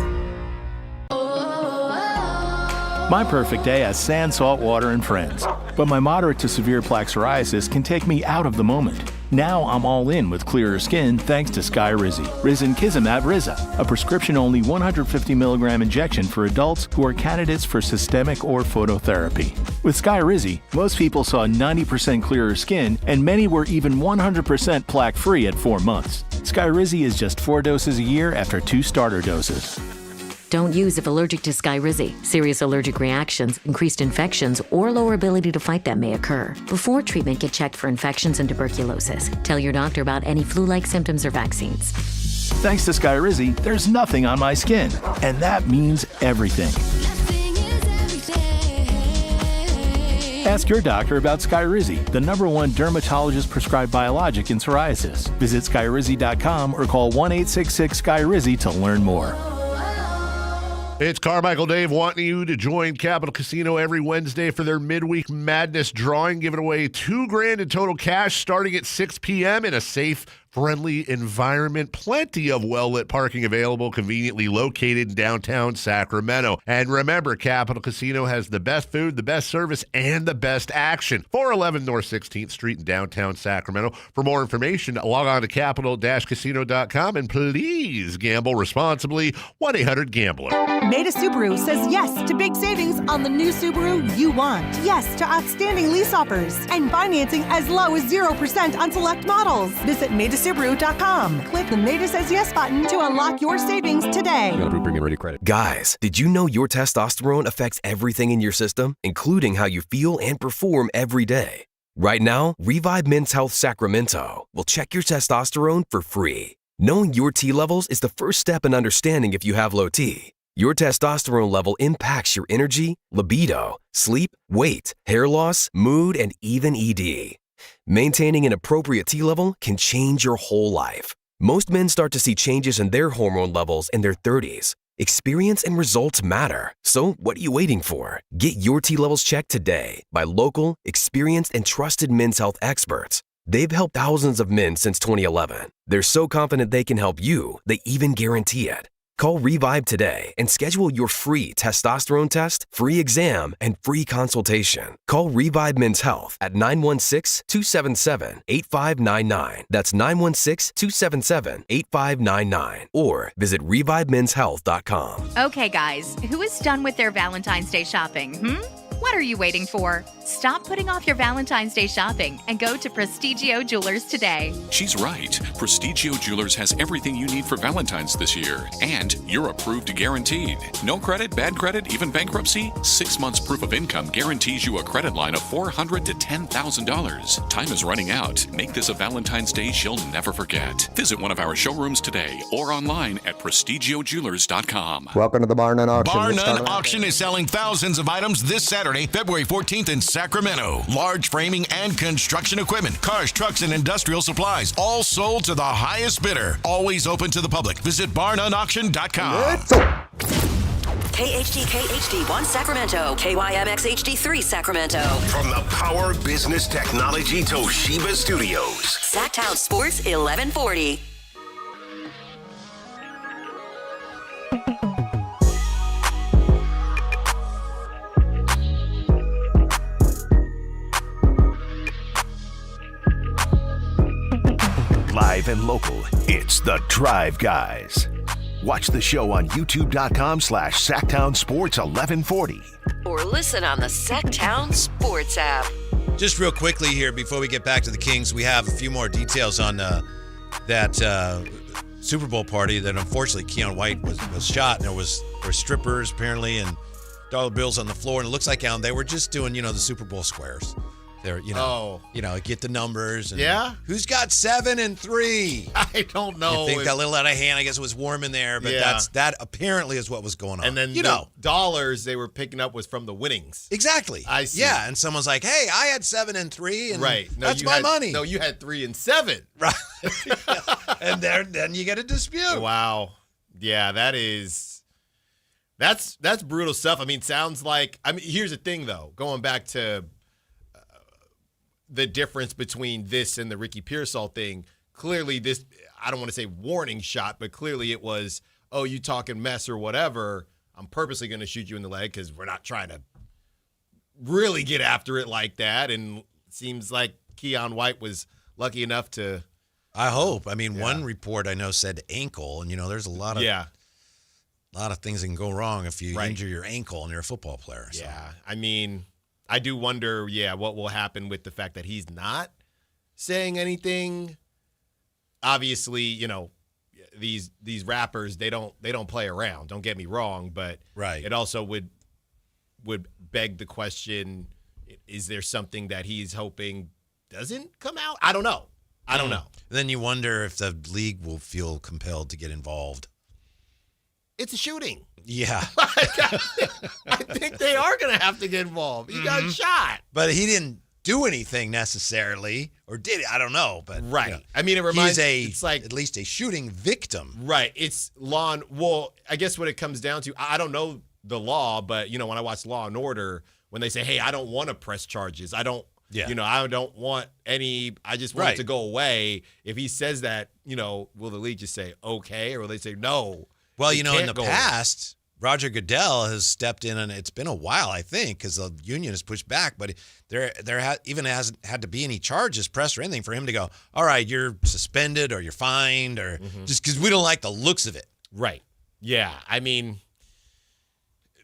My perfect day has sand, salt water, and friends. But my moderate to severe plaque psoriasis can take me out of the moment. Now I'm all in with clearer skin thanks to Skyrizi. Risankizumab Riza, a prescription-only 150 milligram injection for adults who are candidates for systemic or phototherapy. With Skyrizi, most people saw 90% clearer skin, and many were even 100% plaque-free at 4 months. Skyrizi is just 4 doses a year after 2 starter doses. Don't use if allergic to Skyrizi. Serious allergic reactions, increased infections, or lower ability to fight them may occur. Before treatment, get checked for infections and tuberculosis. Tell your doctor about any flu-like symptoms or vaccines. Thanks to Skyrizi, there's nothing on my skin, and that means everything. Ask your doctor about Skyrizi, the #1 dermatologist-prescribed biologic in psoriasis. Visit Skyrizi.com or call 1-866-SKYRIZI to learn more. It's Carmichael Dave wanting you to join Capital Casino every Wednesday for their midweek madness drawing, giving away $2,000 in total cash starting at 6 p.m. in a safe, friendly environment. Plenty of well-lit parking available, conveniently located in downtown Sacramento. And remember, Capital Casino has the best food, the best service, and the best action. 411 North 16th Street in downtown Sacramento. For more information, log on to capital-casino.com and please gamble responsibly. 1-800-GAMBLER. Maida Subaru says yes to big savings on the new Subaru you want. Yes to outstanding lease offers and financing as low as 0% on select models. Visit MaidaSubaru.com. Click the Maida Says Yes button to unlock your savings today. Ready credit. Guys, did you know your testosterone affects everything in your system, including how you feel and perform every day? Right now, Revive Men's Health Sacramento will check your testosterone for free. Knowing your T levels is the first step in understanding if you have low T. Your testosterone level impacts your energy, libido, sleep, weight, hair loss, mood, and even ED. Maintaining an appropriate T level can change your whole life. Most men start to see changes in their hormone levels in their 30s. Experience and results matter. So what are you waiting for? Get your T levels checked today by local, experienced, and trusted men's health experts. They've helped thousands of men since 2011. They're so confident they can help you, they even guarantee it. Call Revive today and schedule your free testosterone test, free exam, and free consultation. Call Revive Men's Health at 916-277-8599. That's 916-277-8599. Or visit ReviveMen'sHealth.com. Okay, guys, who is done with their Valentine's Day shopping? What are you waiting for? Stop putting off your Valentine's Day shopping and go to Prestigio Jewelers today. She's right. Prestigio Jewelers has everything you need for Valentine's this year. And you're approved guaranteed. No credit, bad credit, even bankruptcy? 6 months proof of income guarantees you a credit line of $400 to $10,000. Time is running out. Make this a Valentine's Day she'll never forget. Visit one of our showrooms today or online at prestigiojewelers.com. Welcome to the Bar None Auction. Bar None Auction is selling thousands of items this Saturday, February 14th in Sacramento. Large framing and construction equipment, cars, trucks, and industrial supplies, all sold to the highest bidder. Always open to the public. Visit barnoneauction.com. KHTK HD1 Sacramento, KYMX HD3 Sacramento. From the Power Business Technology Toshiba Studios. Sacktown Sports 1140. Live and local, it's The Drive Guys. Watch the show on youtube.com/Sactown Sports 1140. Or listen on the Sacktown Sports app. Just real quickly here before we get back to the Kings, we have a few more details on that Super Bowl party that unfortunately Keon White was shot, and there were strippers apparently and dollar bills on the floor, and it looks like they were just doing the Super Bowl squares. They're get the numbers. And yeah. Who's got 7 and 3? I don't know. I think got a little out of hand. I guess it was warm in there, but that apparently is what was going on. And then the dollars they were picking up was from the winnings. Exactly. I see. Yeah, and someone's like, "Hey, I had 7 and 3, and right. No, that's my money." No, you had 3 and 7. Right. And then you get a dispute. Wow. Yeah, that's brutal stuff. I mean, sounds like. I mean, here's the thing though. Going back to the difference between this and the Ricky Pearsall thing, clearly this, I don't want to say warning shot, but clearly it was, oh, you talking mess or whatever, I'm purposely going to shoot you in the leg because we're not trying to really get after it like that. And it seems like Keon White was lucky enough to. I hope. I mean, one report I know said ankle, and there's a lot of things that can go wrong if you injure your ankle and you're a football player. So. Yeah, I mean, I do wonder, what will happen with the fact that he's not saying anything. Obviously, these rappers, they don't play around. Don't get me wrong, but it also would beg the question: is there something that he's hoping doesn't come out? I don't know. Then you wonder if the league will feel compelled to get involved. It's a shooting. Yeah. I think they are going to have to get involved. He got shot. But he didn't do anything necessarily, or did he? I don't know. But I mean, it reminds it's like at least a shooting victim. Right. It's law. Well, I guess what it comes down to, I don't know the law, but when I watch Law and Order, when they say, "Hey, I don't want to press charges. I don't." I don't want any. I just want it to go away. If he says that, will the league just say okay, or will they say no? Well, in the past, Roger Goodell has stepped in, and it's been a while, I think, because the union has pushed back. But there even hasn't had to be any charges pressed or anything for him to go, all right, you're suspended or you're fined, or just because we don't like the looks of it. Right. Yeah. I mean,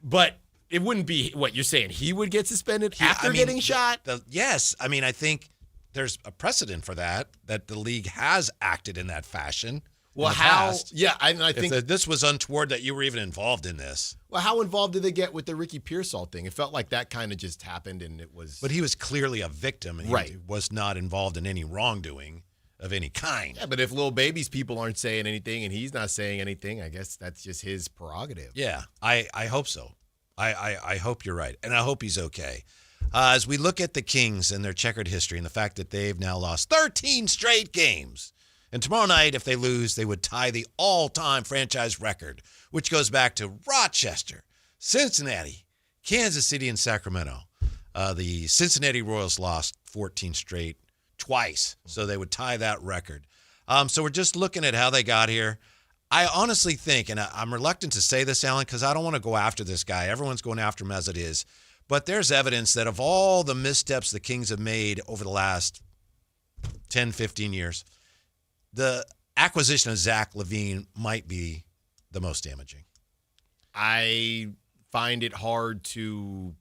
but it wouldn't be what you're saying. He would get suspended after getting shot? Yes. I mean, I think there's a precedent for that the league has acted in that fashion. Well, how? Yeah, I think this was untoward that you were even involved in this. Well, how involved did they get with the Ricky Pearsall thing? It felt like that kind of just happened, and it was. But he was clearly a victim, and he was not involved in any wrongdoing of any kind. Yeah, but if Lil Baby's people aren't saying anything and he's not saying anything, I guess that's just his prerogative. Yeah, I hope so. I hope you're right, and I hope he's okay. As we look at the Kings and their checkered history and the fact that they've now lost 13 straight games. And tomorrow night, if they lose, they would tie the all-time franchise record, which goes back to Rochester, Cincinnati, Kansas City, and Sacramento. The Cincinnati Royals lost 14 straight twice, so they would tie that record. So we're just looking at how they got here. I honestly think, and I'm reluctant to say this, Alan, because I don't want to go after this guy. Everyone's going after him as it is. But there's evidence that of all the missteps the Kings have made over the last 10, 15 years, the acquisition of Zach LaVine might be the most damaging. I find it hard to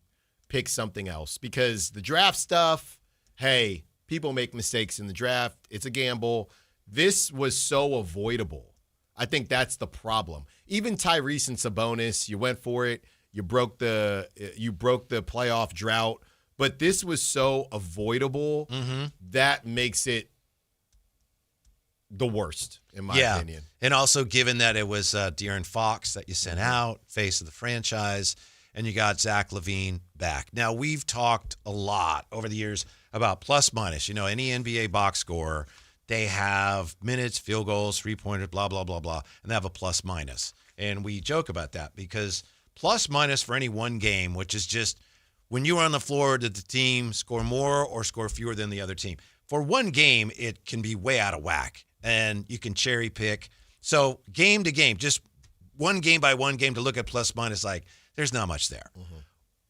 pick something else because the draft stuff, hey, people make mistakes in the draft. It's a gamble. This was so avoidable. I think that's the problem. Even Tyrese and Sabonis, you went for it. You broke the playoff drought. But this was so avoidable that makes it the worst, in my opinion. And also given that it was De'Aaron Fox that you sent out, face of the franchise, and you got Zach LaVine back. Now, we've talked a lot over the years about plus minus. Any NBA box score, they have minutes, field goals, three-pointers, blah, blah, blah, blah, and they have a plus minus. And we joke about that because plus minus for any one game, which is just when you were on the floor, did the team score more or score fewer than the other team? For one game, it can be way out of whack. And you can cherry pick. So game to game, just one game by one game to look at plus minus, like there's not much there.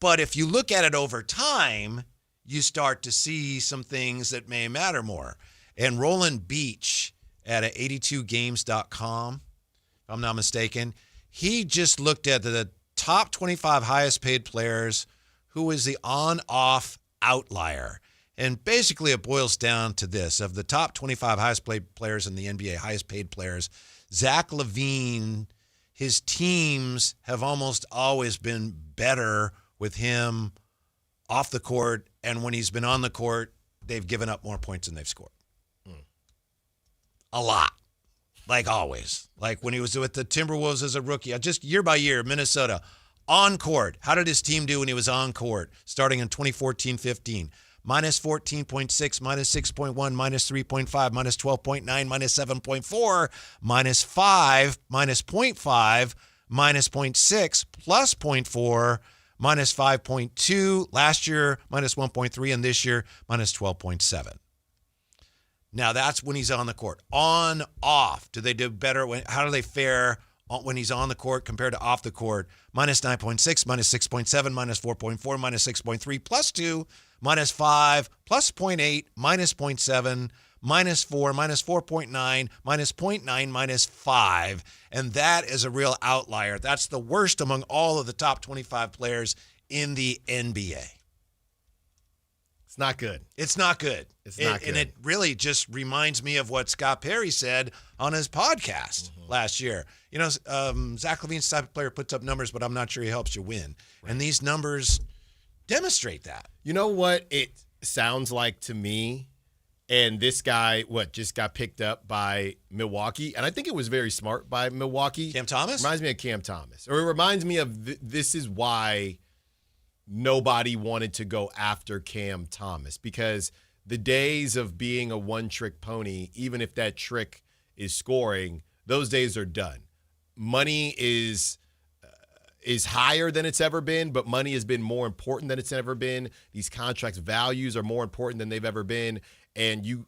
But if you look at it over time, you start to see some things that may matter more. And Roland Beach at 82games.com, if I'm not mistaken, he just looked at the top 25 highest paid players who is the on-off outlier. And basically it boils down to this. Of the top 25 highest paid players in the NBA, highest paid players, Zach LaVine, his teams have almost always been better with him off the court. And when he's been on the court, they've given up more points than they've scored. A lot. Like always. Like when he was with the Timberwolves as a rookie. Just year by year, Minnesota. On court. How did his team do when he was on court? Starting in 2014-15. Minus 14.6, minus 6.1, minus 3.5, minus 12.9, minus 7.4, minus 5, minus 0.5, minus 0.6, plus 0.4, minus 5.2. Last year, minus 1.3, and this year, minus 12.7. Now, that's when he's on the court. On, off. Do they do better? How do they fare when he's on the court compared to off the court? Minus 9.6, minus 6.7, minus 4.4, minus 6.3, plus 2, minus 5, plus 0.8, minus 0.7, -4, -4.9, -0.9, -5. And that is a real outlier. That's the worst among all of the top 25 players in the NBA. It's not good. It's not good. It's not good. And it really just reminds me of what Scott Perry said on his podcast last year. You know, Zach LaVine's the type of player puts up numbers, but I'm not sure he helps you win. Right. And these numbers demonstrate that. You know what it sounds like to me? And this guy, just got picked up by Milwaukee. And I think it was very smart by Milwaukee. Cam Thomas? Reminds me of Cam Thomas. Or it reminds me of this is why nobody wanted to go after Cam Thomas. Because the days of being a one-trick pony, even if that trick is scoring, those days are done. Money is higher than it's ever been, but money has been more important than it's ever been. These contracts' values are more important than they've ever been. And you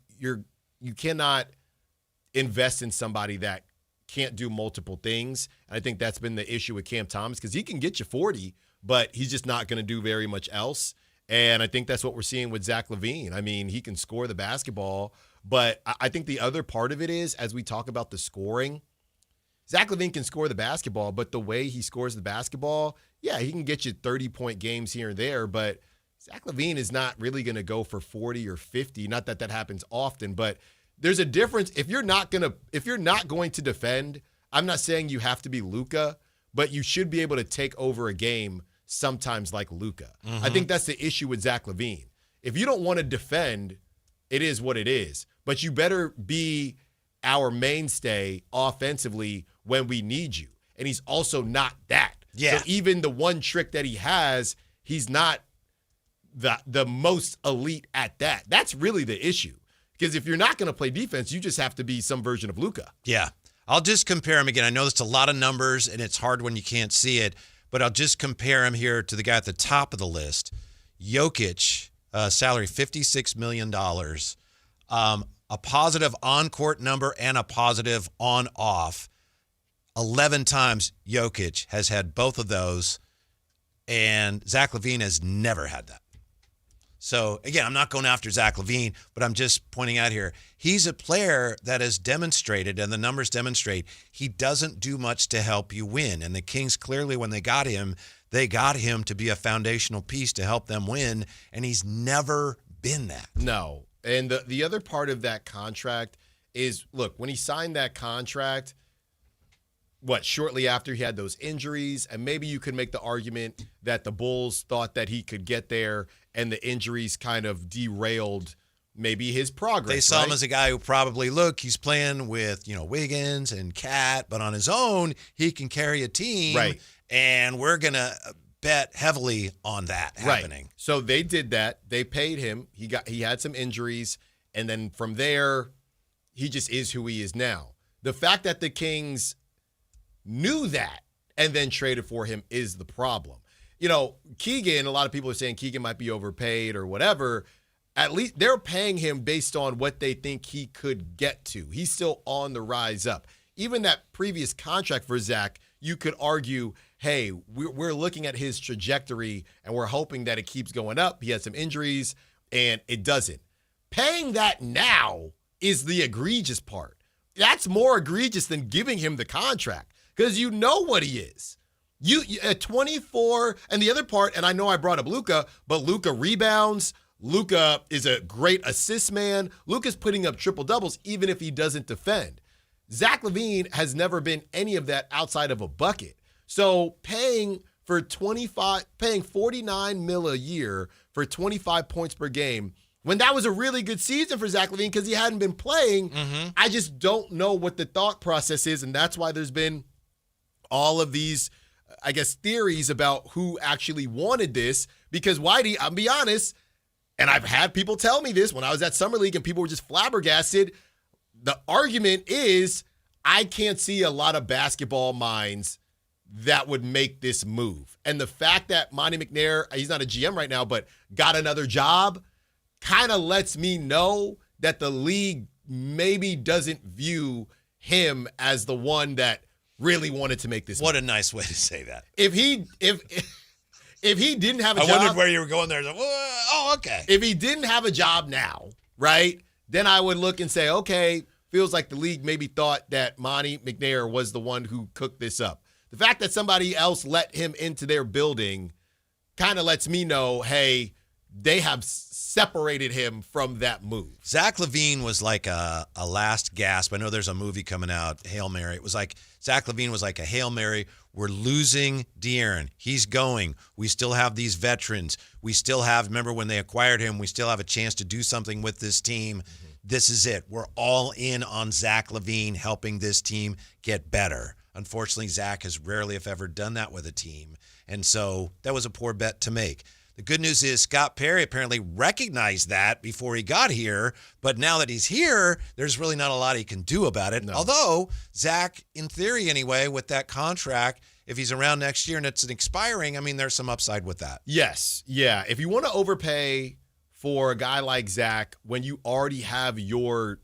cannot invest in somebody that can't do multiple things. And I think that's been the issue with Cam Thomas, because he can get you 40, but he's just not going to do very much else. And I think that's what we're seeing with Zach LaVine. I mean, he can score the basketball, but I think the other part of it is, as we talk about the scoring, Zach LaVine can score the basketball, but the way he scores the basketball, yeah, he can get you 30-point games here and there, but Zach LaVine is not really going to go for 40 or 50. Not that happens often, but there's a difference. If you're not going to defend, I'm not saying you have to be Luka, but you should be able to take over a game sometimes like Luka. I think that's the issue with Zach LaVine. If you don't want to defend, it is what it is, but you better be our mainstay offensively when we need you. And he's also not that. Yeah. So even the one trick that he has, he's not the most elite at that. That's really the issue. Because if you're not going to play defense, you just have to be some version of Luka. Yeah. I'll just compare him again. I know that's a lot of numbers, and it's hard when you can't see it, but I'll just compare him here to the guy at the top of the list. Jokic, salary $56 million. A positive on-court number and a positive on-off. 11 times Jokic has had both of those, and Zach LaVine has never had that. So, again, I'm not going after Zach LaVine, but I'm just pointing out here, he's a player that has demonstrated, and the numbers demonstrate, he doesn't do much to help you win. And the Kings, clearly, when they got him to be a foundational piece to help them win, and he's never been that. No. And the other part of that contract is, look, when he signed that contract, shortly after he had those injuries, and maybe you could make the argument that the Bulls thought that he could get there, and the injuries kind of derailed maybe his progress. They saw him as a guy who probably, he's playing with, Wiggins and Cat, but on his own, he can carry a team. Right. And we're going to bet heavily on that happening. Right. So they did that. They paid him. He had some injuries, and then from there, he just is who he is now. The fact that the Kings knew that and then traded for him is the problem. Keegan, a lot of people are saying Keegan might be overpaid or whatever. At least they're paying him based on what they think he could get to. He's still on the rise up. Even that previous contract for Zach, you could argue, hey, we're looking at his trajectory and we're hoping that it keeps going up. He had some injuries and it doesn't. Paying that now is the egregious part. That's more egregious than giving him the contract, because you know what he is. You at 24, and the other part, and I know I brought up Luka, but Luka rebounds. Luka is a great assist man. Luka's putting up triple doubles even if he doesn't defend. Zach LaVine has never been any of that outside of a bucket. So paying $49 million a year for 25 points per game, when that was a really good season for Zach LaVine because he hadn't been playing, I just don't know what the thought process is, and that's why there's been all of these, I guess, theories about who actually wanted this. Because Whitey, I'll be honest, and I've had people tell me this when I was at Summer League and people were just flabbergasted. The argument is I can't see a lot of basketball minds that would make this move. And the fact that Monty McNair, he's not a GM right now, but got another job, kind of lets me know that the league maybe doesn't view him as the one that really wanted to make this What move. a nice way to say that. If he didn't have a job. I wondered where you were going there. Oh, okay. If he didn't have a job now, right, then I would look and say, okay, feels like the league maybe thought that Monty McNair was the one who cooked this up. The fact that somebody else let him into their building kind of lets me know, hey, they have separated him from that move. Zach LaVine was like a last gasp. I know there's a movie coming out, Hail Mary. It was like Zach LaVine was like a Hail Mary. We're losing De'Aaron. He's going. We still have these veterans. We still have, remember when they acquired him, we still have a chance to do something with this team. Mm-hmm. This is it. We're all in on Zach LaVine helping this team get better. Unfortunately, Zach has rarely, if ever, done that with a team. And so that was a poor bet to make. The good news is Scott Perry apparently recognized that before he got here, but now that he's here, there's really not a lot he can do about it. No. Although, Zach, in theory anyway, with that contract, if he's around next year and it's an expiring, I mean, there's some upside with that. Yes, yeah. If you want to overpay for a guy like Zach when you already have your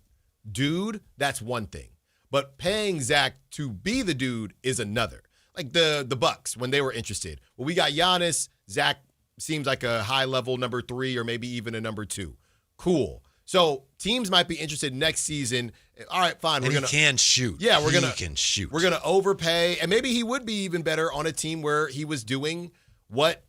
dude, that's one thing. But paying Zach to be the dude is another. Like the Bucks, when they were interested. Well, we got Giannis, Zach seems like a high-level number 3 or maybe even a number 2. Cool. So teams might be interested next season. All right, fine. And he can shoot. Yeah, he can shoot. We're going to overpay. And maybe he would be even better on a team where he was doing what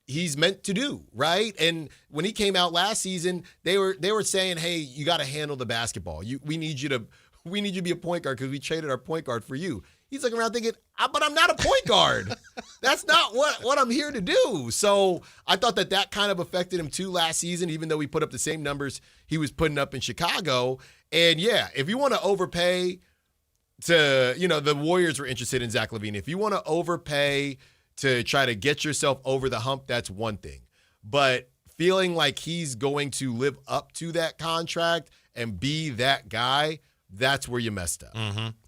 he's meant to do, right? And when he came out last season, they were saying, hey, you got to handle the basketball. We need you to be a point guard because we traded our point guard for you. He's looking around thinking, but I'm not a point guard. That's not what I'm here to do. So I thought that kind of affected him too last season, even though he put up the same numbers he was putting up in Chicago. And yeah, if you want to overpay the Warriors were interested in Zach LaVine. If you want to overpay to try to get yourself over the hump, that's one thing. But feeling like he's going to live up to that contract and be that guy, that's where you messed up.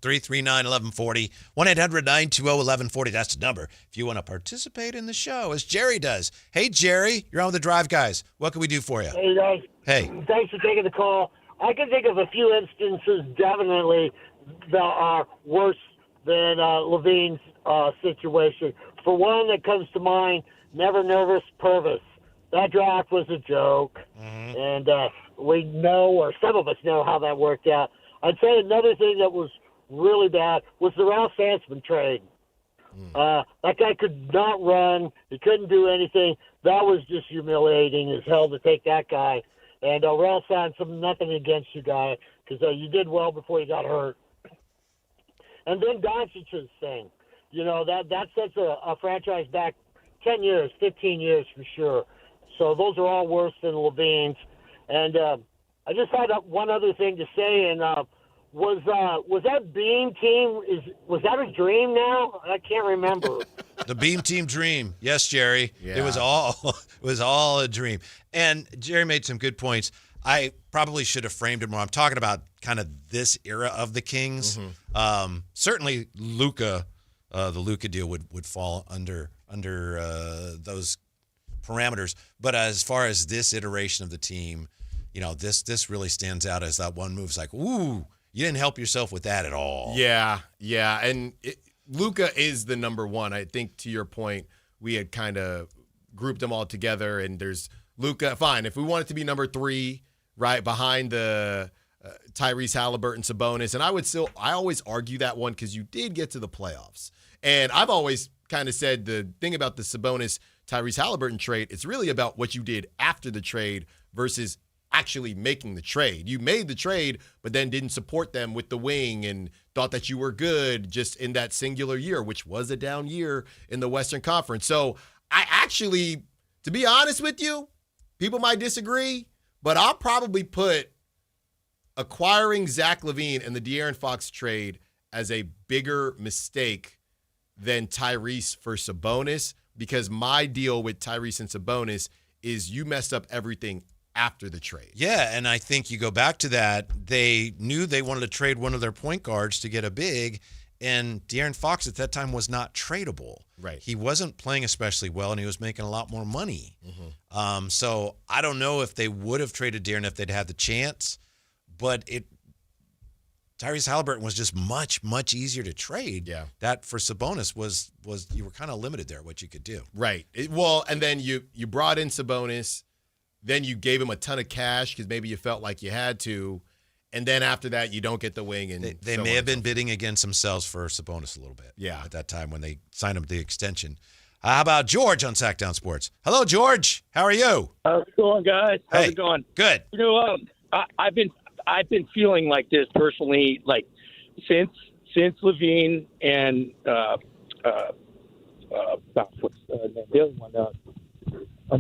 339-1140, 1-800-920-1140. That's the number if you want to participate in the show, as Jerry does. Hey, Jerry, you're on with the Drive Guys. What can we do for you? Hey, guys. Hey. Thanks for taking the call. I can think of a few instances definitely that are worse than Levine's situation. For one that comes to mind, Never Nervous Purvis. That draft was a joke, and we know, or some of us know, how that worked out. I'd say another thing that was really bad was the Ralph Sampson trade. That guy could not run. He couldn't do anything. That was just humiliating as hell to take that guy. And Ralph Sampson, nothing against you, guy, because you did well before you got hurt. And then Doncic's thing. That sets a franchise back 10 years, 15 years for sure. So those are all worse than Levine's. And I just had one other thing to say, and was that Beam team, was that a dream now? I can't remember. The Beam Team dream. Yes, Jerry. Yeah. It was all a dream. And Jerry made some good points. I probably should have framed it more. I'm talking about kind of this era of the Kings. Certainly Luka, the Luka deal would fall under those parameters. But as far as this iteration of the team, this really stands out as that one move's like, ooh, you didn't help yourself with that at all. Yeah. And Luka is the number one. I think to your point, we had kind of grouped them all together, and there's Luka. Fine, if we want it to be number 3, right behind the Tyrese Halliburton, Sabonis, and I always argue that one because you did get to the playoffs, and I've always kind of said the thing about the Sabonis Tyrese Halliburton trade, it's really about what you did after the trade versus actually making the trade. You made the trade, but then didn't support them with the wing and thought that you were good just in that singular year, which was a down year in the Western Conference. So I actually, to be honest with you, people might disagree, but I'll probably put acquiring Zach LaVine and the De'Aaron Fox trade as a bigger mistake than Tyrese for Sabonis, because my deal with Tyrese and Sabonis is you messed up everything after the trade. Yeah, and I think you go back to that. They knew they wanted to trade one of their point guards to get a big, and De'Aaron Fox at that time was not tradable. Right. He wasn't playing especially well, and he was making a lot more money. So I don't know if they would have traded De'Aaron if they'd had the chance, but Tyrese Halliburton was just much, much easier to trade. Yeah. That for Sabonis was you were kind of limited there what you could do. Right. And then you brought in Sabonis. then you gave him a ton of cash because maybe you felt like you had to, and then after that you don't get the wing. And they may have been bidding against themselves for Sabonis a little bit. Yeah, at that time when they signed him to the extension. How about George on Sactown Sports? Hello, George. How are you? How's it going, guys? How's it going? Good. You know, I've been feeling like this personally, like since Levine and what's the other one?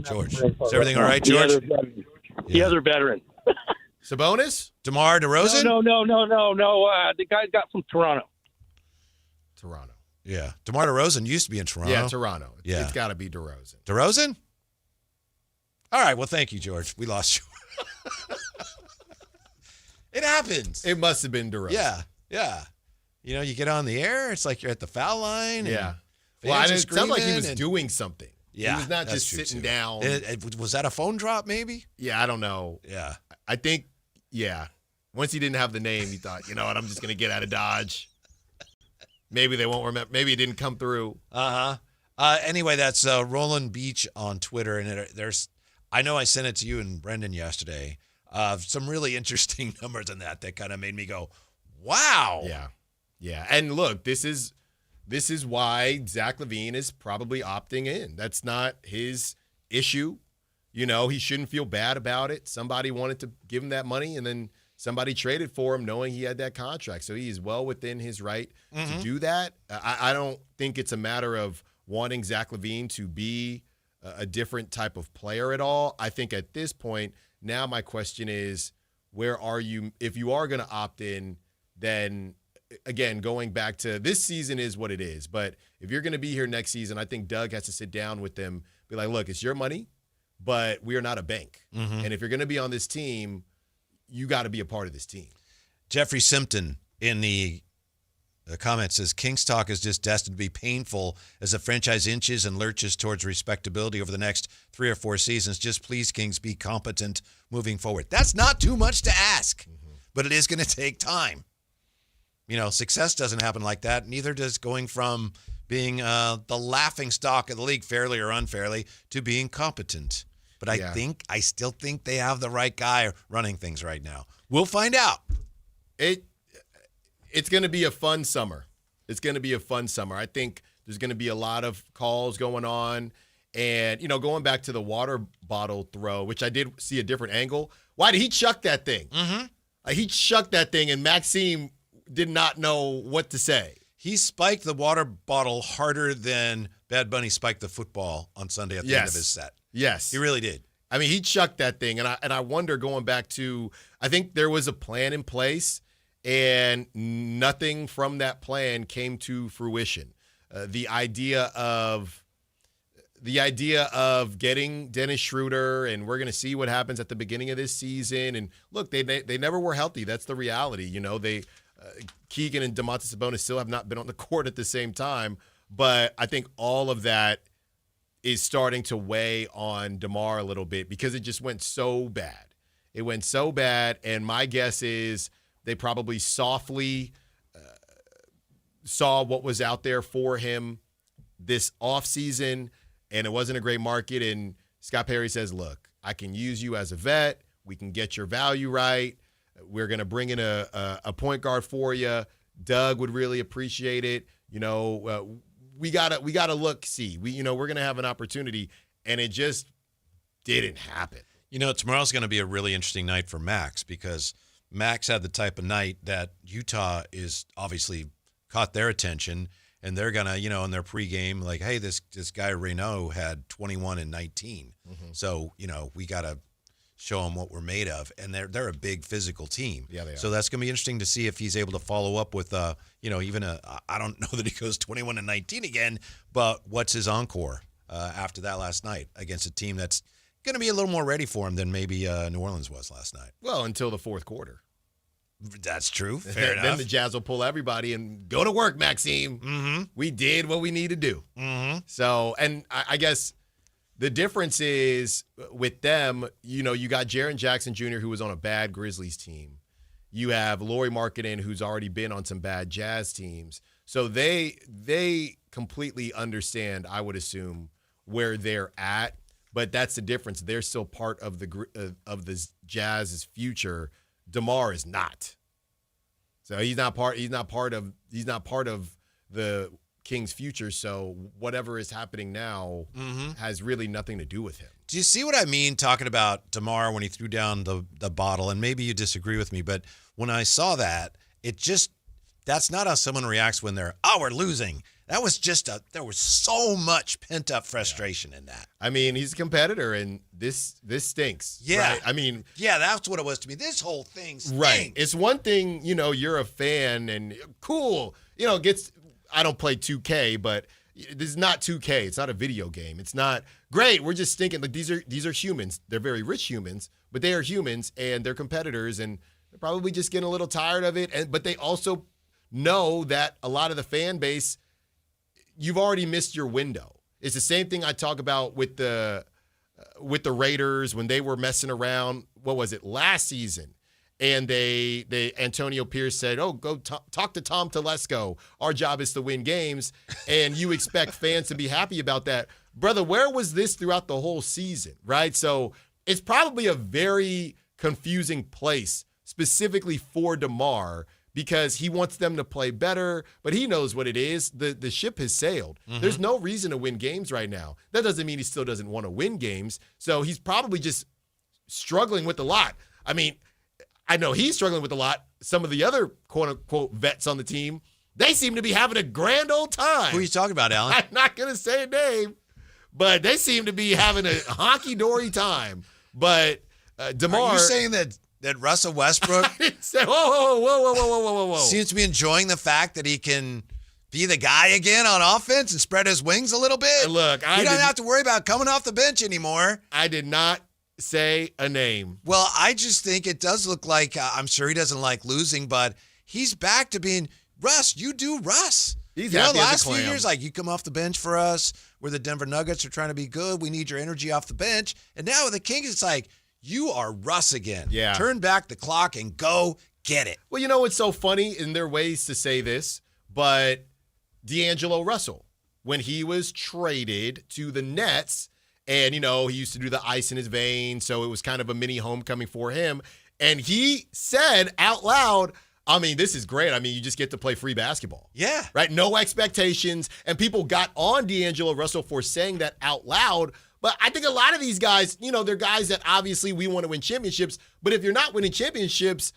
George, is everything all right, George? The other veteran. Sabonis? DeMar DeRozan? No. The guy's got from Toronto. Toronto. Yeah. DeMar DeRozan used to be in Toronto. Yeah, Toronto. Yeah. It's got to be DeRozan. DeRozan? All right. Well, thank you, George. We lost you. It happens. It must have been DeRozan. Yeah. You know, you get on the air, it's like you're at the foul line. Yeah. Well, it sounded like he was doing something. Yeah. He was not just sitting down. Was that a phone drop, maybe? Yeah, I don't know. Yeah. I think, once he didn't have the name, he thought, you know what, I'm just going to get out of Dodge. Maybe they won't remember. Maybe it didn't come through. Anyway, that's Roland Beach on Twitter, and I know I sent it to you and Brendan yesterday. Some really interesting numbers in that kind of made me go, wow. Yeah. And look, this is why Zach LaVine is probably opting in. That's not his issue. You know, he shouldn't feel bad about it. Somebody wanted to give him that money, and then somebody traded for him knowing he had that contract. So he is well within his right to do that. I don't think it's a matter of wanting Zach LaVine to be a different type of player at all. I think at this point, now my question is, where are you? If you are going to opt in, then, again, going back to this season is what it is. But if you're going to be here next season, I think Doug has to sit down with them, be like, look, it's your money, but we are not a bank. And if you're going to be on this team, you got to be a part of this team. Jeffrey Simpton in the comments says, Kings talk is just destined to be painful as the franchise inches and lurches towards respectability over the next 3 or 4 seasons. Just please, Kings, be competent moving forward. That's not too much to ask, but it is going to take time. You know, success doesn't happen like that. Neither does going from being the laughing stock of the league, fairly or unfairly, to being competent. But I still think they have the right guy running things right now. We'll find out. It's going to be a fun summer. It's going to be a fun summer. I think there's going to be a lot of calls going on. And, you know, going back to the water bottle throw, which I did see a different angle. Why did he chuck that thing? He chucked that thing, and Maxime did not know what to say. He spiked the water bottle harder than Bad Bunny spiked the football on Sunday at the end of his set. Yes. He really did. I mean, he chucked that thing, and I wonder, going back to, I think there was a plan in place, and nothing from that plan came to fruition. The idea of getting Dennis Schroeder, and we're going to see what happens at the beginning of this season. And look, they never were healthy. That's the reality. You know, Keegan and Domantas Sabonis still have not been on the court at the same time. But I think all of that is starting to weigh on DeMar a little bit because it just went so bad. It went so bad, and my guess is they probably softly saw what was out there for him this offseason, and it wasn't a great market. And Scott Perry says, look, I can use you as a vet. We can get your value right. We're going to bring in a point guard for you. Doug would really appreciate it. You know, we gotta see. We're going to have an opportunity, and it just didn't happen. You know, tomorrow's going to be a really interesting night for Max because Max had the type of night that Utah is obviously caught their attention, and they're going to, you know, in their pregame, like, hey, this guy Reynaud had 21 and 19. So, you know, we got to show them what we're made of. And they're a big physical team. Yeah, they are. So that's going to be interesting to see if he's able to follow up with, you know, even I don't know that he goes 21 and 19 again, but what's his encore after that last night against a team that's going to be a little more ready for him than maybe New Orleans was last night. Well, until the fourth quarter. That's true. Fair enough. Then the Jazz will pull everybody and go to work, Maxime. We did what we need to do. So, and I guess the difference is with them, you know, you got Jaren Jackson Jr., who was on a bad Grizzlies team. You have Lauri Markkanen, who's already been on some bad Jazz teams. So they completely understand, I would assume, where they're at. but that's the difference. They're still part of the Jazz's future. DeMar is not. So he's not part of the Kings' future. So whatever is happening now has really nothing to do with him. Do you see what I mean talking about DeMar when he threw down the bottle? And maybe you disagree with me, but when I saw that, that's not how someone reacts when we're losing. That was there was so much pent up frustration in that. I mean, he's a competitor, and this stinks. Yeah. Right? I mean, yeah, that's what it was to me. This whole thing stinks. Right. It's one thing, you're a fan and cool, I don't play 2K, but this is not 2K. It's not a video game. It's not great. We're just thinking like these are humans. They're very rich humans, but they are humans and they're competitors, and they're probably just getting a little tired of it. But they also know that a lot of the fan base, you've already missed your window. It's the same thing I talk about with the Raiders when they were messing around. What was it, last season? And they Antonio Pierce said, "Oh, go talk to Tom Telesco. Our job is to win games," and you expect fans to be happy about that, brother. Where was this throughout the whole season, right? So it's probably a very confusing place, specifically for DeMar, because he wants them to play better, but he knows what it is. The ship has sailed. There's no reason to win games right now. That doesn't mean he still doesn't want to win games. So he's probably just struggling with a lot. I mean, I know he's struggling with a lot. Some of the other quote-unquote vets on the team, they seem to be having a grand old time. Who are you talking about, Alan? I'm not going to say a name, but they seem to be having a honky-dory time. But DeMar... Are you saying that Russell Westbrook whoa. seems to be enjoying the fact that he can be the guy again on offense and spread his wings a little bit? Look, you don't have to worry about coming off the bench anymore. I did not say a name. Well, I just think it does look like, I'm sure he doesn't like losing, but he's back to being Russ. You do Russ. He's happy the as a last few clam. years, like, you come off the bench for us. We're the Denver Nuggets. We're trying to be good. We need your energy off the bench. And now with the Kings, it's like, you are Russ again. Yeah. Turn back the clock and go get it. Well, what's so funny, and there are ways to say this, but D'Angelo Russell, when he was traded to the Nets, and, he used to do the ice in his veins, so it was kind of a mini homecoming for him. And he said out loud, I mean, this is great. I mean, you just get to play free basketball. Yeah. Right? No expectations. And people got on D'Angelo Russell for saying that out loud. But I think a lot of these guys, they're guys that obviously we want to win championships. But if you're not winning championships,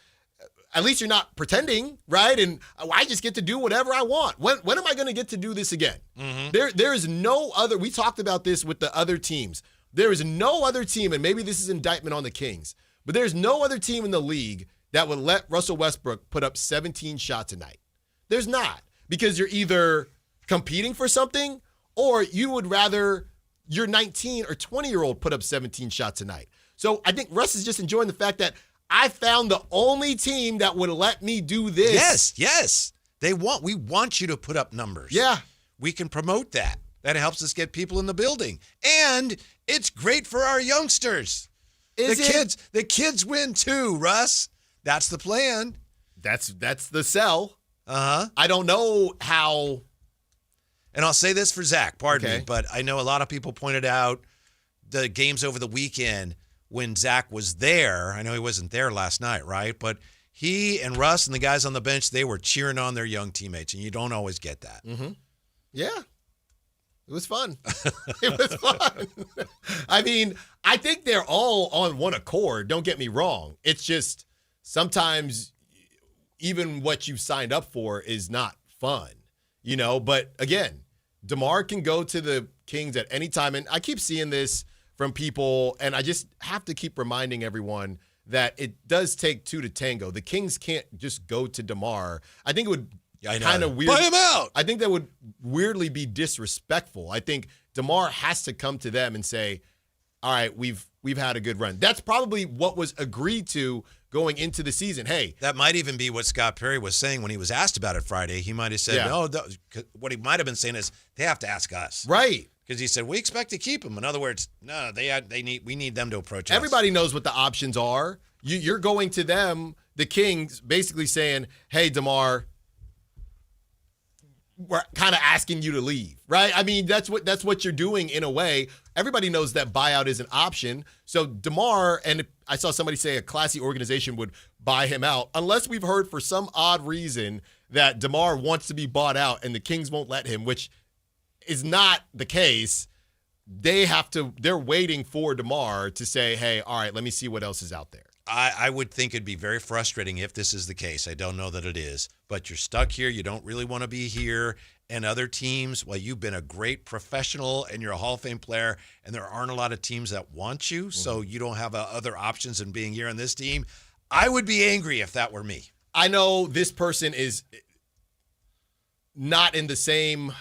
at least you're not pretending, right? And I just get to do whatever I want. When am I going to get to do this again? There is no other. We talked about this with the other teams. There is no other team, and maybe this is indictment on the Kings, but there's no other team in the league that would let Russell Westbrook put up 17 shots a night. There's not, because you're either competing for something or you would rather your 19 or 20-year-old put up 17 shots a night. So I think Russ is just enjoying the fact that I found the only team that would let me do this. Yes. We want you to put up numbers. Yeah. We can promote that. That helps us get people in the building. And it's great for our youngsters. The kids win too, Russ. That's the plan. That's the sell. Uh-huh. I don't know how. And I'll say this for Zach, pardon me, but I know a lot of people pointed out the games over the weekend when Zach was there. I know he wasn't there last night, right? But he and Russ and the guys on the bench, they were cheering on their young teammates, and you don't always get that. Yeah. It was fun. It was fun. I mean, I think they're all on one accord. Don't get me wrong. It's just sometimes even what you've signed up for is not fun, But again, DeMar can go to the Kings at any time. And I keep seeing this from people, and I just have to keep reminding everyone that it does take two to tango. The Kings can't just go to DeMar. I think it would kind of weird. Buy him out. I think that would weirdly be disrespectful. I think DeMar has to come to them and say, all right, we've had a good run. That's probably what was agreed to going into the season. Hey. That might even be what Scott Perry was saying when he was asked about it Friday. He might have said, what he might have been saying is they have to ask us. Right. Because he said, we expect to keep him. In other words, no, we need them to approach us. Everybody knows what the options are. You're going to them, the Kings, basically saying, hey, DeMar, we're kind of asking you to leave, right? I mean, that's what you're doing in a way. Everybody knows that buyout is an option. So DeMar, and I saw somebody say a classy organization would buy him out, unless we've heard for some odd reason that DeMar wants to be bought out and the Kings won't let him, which is not the case. They're waiting for DeMar to say, hey, all right, let me see what else is out there. I would think it'd be very frustrating if this is the case. I don't know that it is, but you're stuck here. You don't really want to be here. And other teams, well, you've been a great professional and you're a Hall of Fame player, and there aren't a lot of teams that want you, so you don't have other options than being here on this team. I would be angry if that were me. I know this person is not in the same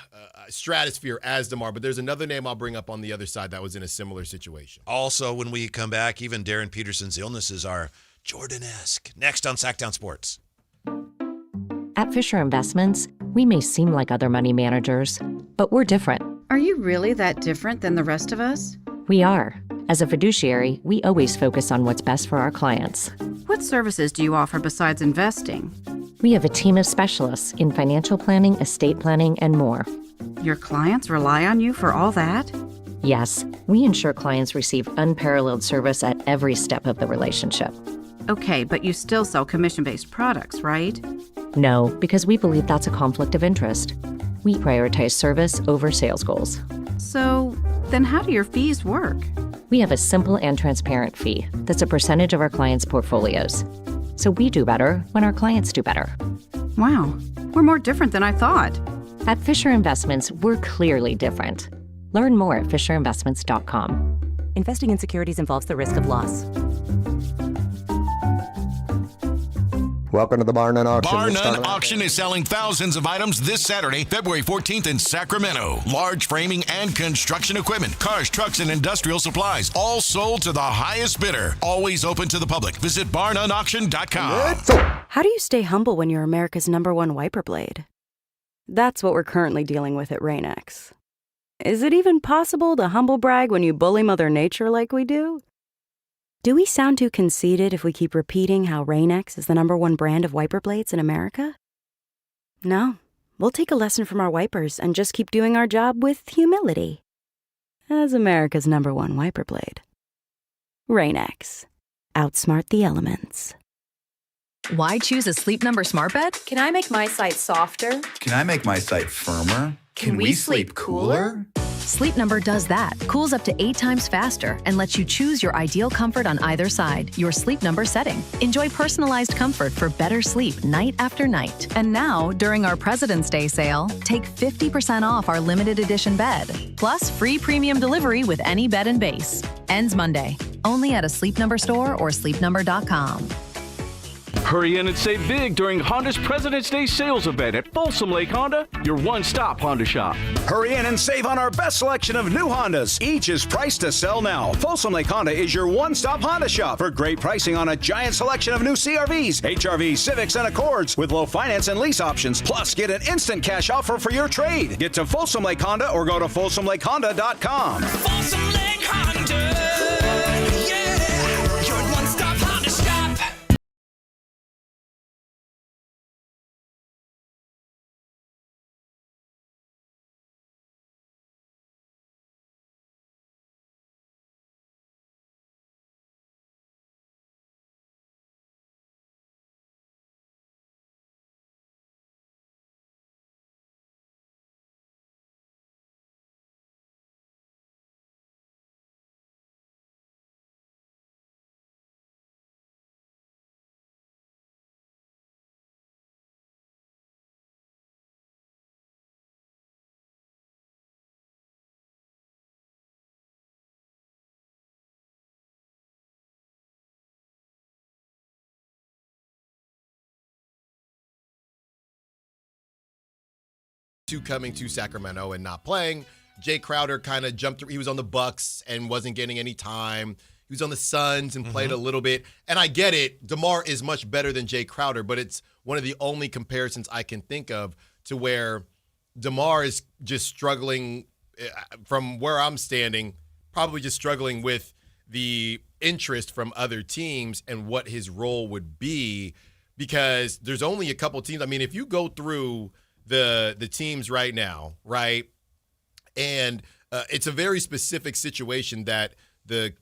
stratosphere as DeMar, but there's another name I'll bring up on the other side that was in a similar situation. Also, when we come back, even Darren Peterson's illnesses are Jordan-esque. Next on Sactown Sports. At Fisher Investments, we may seem like other money managers, but we're different. Are you really that different than the rest of us? We are. As a fiduciary, we always focus on what's best for our clients. What services do you offer besides investing? We have a team of specialists in financial planning, estate planning, and more. Your clients rely on you for all that? Yes, we ensure clients receive unparalleled service at every step of the relationship. Okay, but you still sell commission-based products, right? No, because we believe that's a conflict of interest. We prioritize service over sales goals. So, then how do your fees work? We have a simple and transparent fee that's a percentage of our clients' portfolios. So we do better when our clients do better. Wow, we're more different than I thought. At Fisher Investments, we're clearly different. Learn more at fisherinvestments.com. Investing in securities involves the risk of loss. Welcome to the Bar None Auction. Bar None Auction is selling thousands of items this Saturday, February 14th in Sacramento. Large framing and construction equipment, cars, trucks, and industrial supplies, all sold to the highest bidder. Always open to the public. Visit barnoneauction.com. How do you stay humble when you're America's #1 wiper blade? That's what we're currently dealing with at Rain-X. Is it even possible to humble brag when you bully Mother Nature like we do? Do we sound too conceited if we keep repeating how Rain-X is the #1 brand of wiper blades in America? No, we'll take a lesson from our wipers and just keep doing our job with humility. As America's #1 wiper blade. Rain-X. Outsmart the elements. Why choose a Sleep Number smart bed? Can I make my site softer? Can I make my site firmer? Can we sleep cooler? Sleep Number does that. Cools up to 8 times faster and lets you choose your ideal comfort on either side, your Sleep Number setting. Enjoy personalized comfort for better sleep night after night. And now, during our President's Day sale, take 50% off our limited edition bed, plus free premium delivery with any bed and base. Ends Monday. Only at a Sleep Number store or sleepnumber.com. Hurry in and save big during Honda's President's Day sales event at Folsom Lake Honda, your one-stop Honda shop. Hurry in and save on our best selection of new Hondas. Each is priced to sell now. Folsom Lake Honda is your one-stop Honda shop for great pricing on a giant selection of new CRVs, HRVs, Civics, and Accords with low finance and lease options. Plus, get an instant cash offer for your trade. Get to Folsom Lake Honda or go to folsomlakehonda.com. Folsom Lake Honda. Coming to Sacramento and not playing. Jay Crowder kind of jumped through. He was on the Bucks and wasn't getting any time. He was on the Suns and played a little bit. And I get it. DeMar is much better than Jay Crowder, but it's one of the only comparisons I can think of to where DeMar is just struggling from where I'm standing, probably just struggling with the interest from other teams and what his role would be, because there's only a couple teams. I mean, if you go through the teams right now, right? And it's a very specific situation that the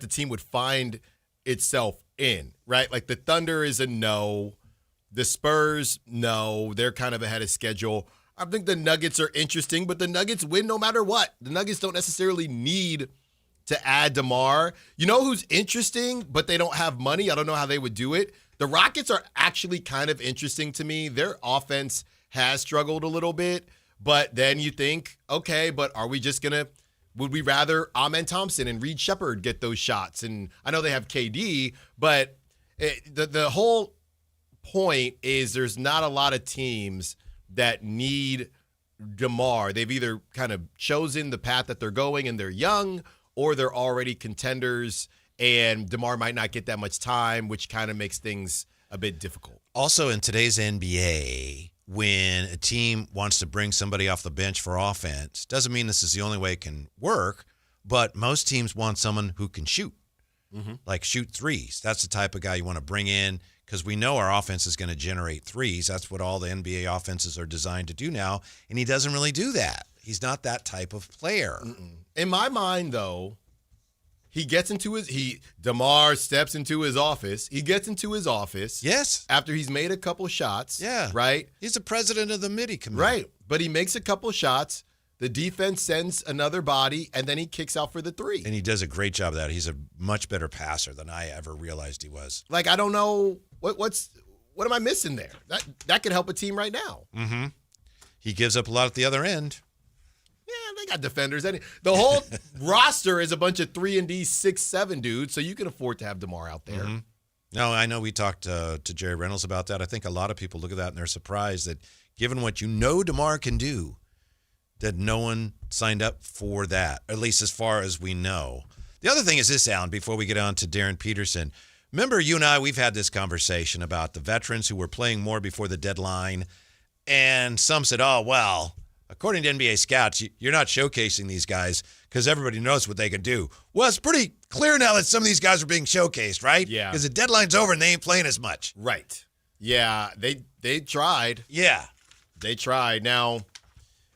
team would find itself in, right? Like the Thunder is a no. The Spurs, no. They're kind of ahead of schedule. I think the Nuggets are interesting, but the Nuggets win no matter what. The Nuggets don't necessarily need to add DeMar. You know who's interesting, but they don't have money? I don't know how they would do it. The Rockets are actually kind of interesting to me. Their offense has struggled a little bit, but then you think, okay, but are we just going to – would we rather Amen Thompson and Reed Shepherd get those shots? And I know they have KD, but the whole point is there's not a lot of teams that need DeMar. They've either kind of chosen the path that they're going and they're young, or they're already contenders and DeMar might not get that much time, which kind of makes things a bit difficult. Also in today's NBA, when a team wants to bring somebody off the bench for offense, doesn't mean this is the only way it can work, but most teams want someone who can shoot, like shoot threes. That's the type of guy you want to bring in, because we know our offense is going to generate threes. That's what all the NBA offenses are designed to do now, and he doesn't really do that. He's not that type of player. In my mind, though, DeMar steps into his office. He gets into his office. Yes. After he's made a couple shots. Yeah. Right? He's the president of the MIDI committee. Right. But he makes a couple shots. The defense sends another body, and then he kicks out for the three. And he does a great job of that. He's a much better passer than I ever realized he was. Like, I don't know what am I missing there? That could help a team right now. Mm-hmm. He gives up a lot at the other end. Yeah, they got defenders. The whole roster is a bunch of 3-and-D 6'7" dudes, so you can afford to have DeMar out there. Mm-hmm. No, I know we talked to Jerry Reynolds about that. I think a lot of people look at that and they're surprised that given what you know DeMar can do, that no one signed up for that, at least as far as we know. The other thing is this, Alan, before we get on to Darren Peterson. Remember, you and I, we've had this conversation about the veterans who were playing more before the deadline, and some said, oh, well, according to NBA scouts, you're not showcasing these guys because everybody knows what they can do. Well, it's pretty clear now that some of these guys are being showcased, right? Yeah. Because the deadline's over and they ain't playing as much. Right. Yeah, they tried. Yeah. They tried. Now,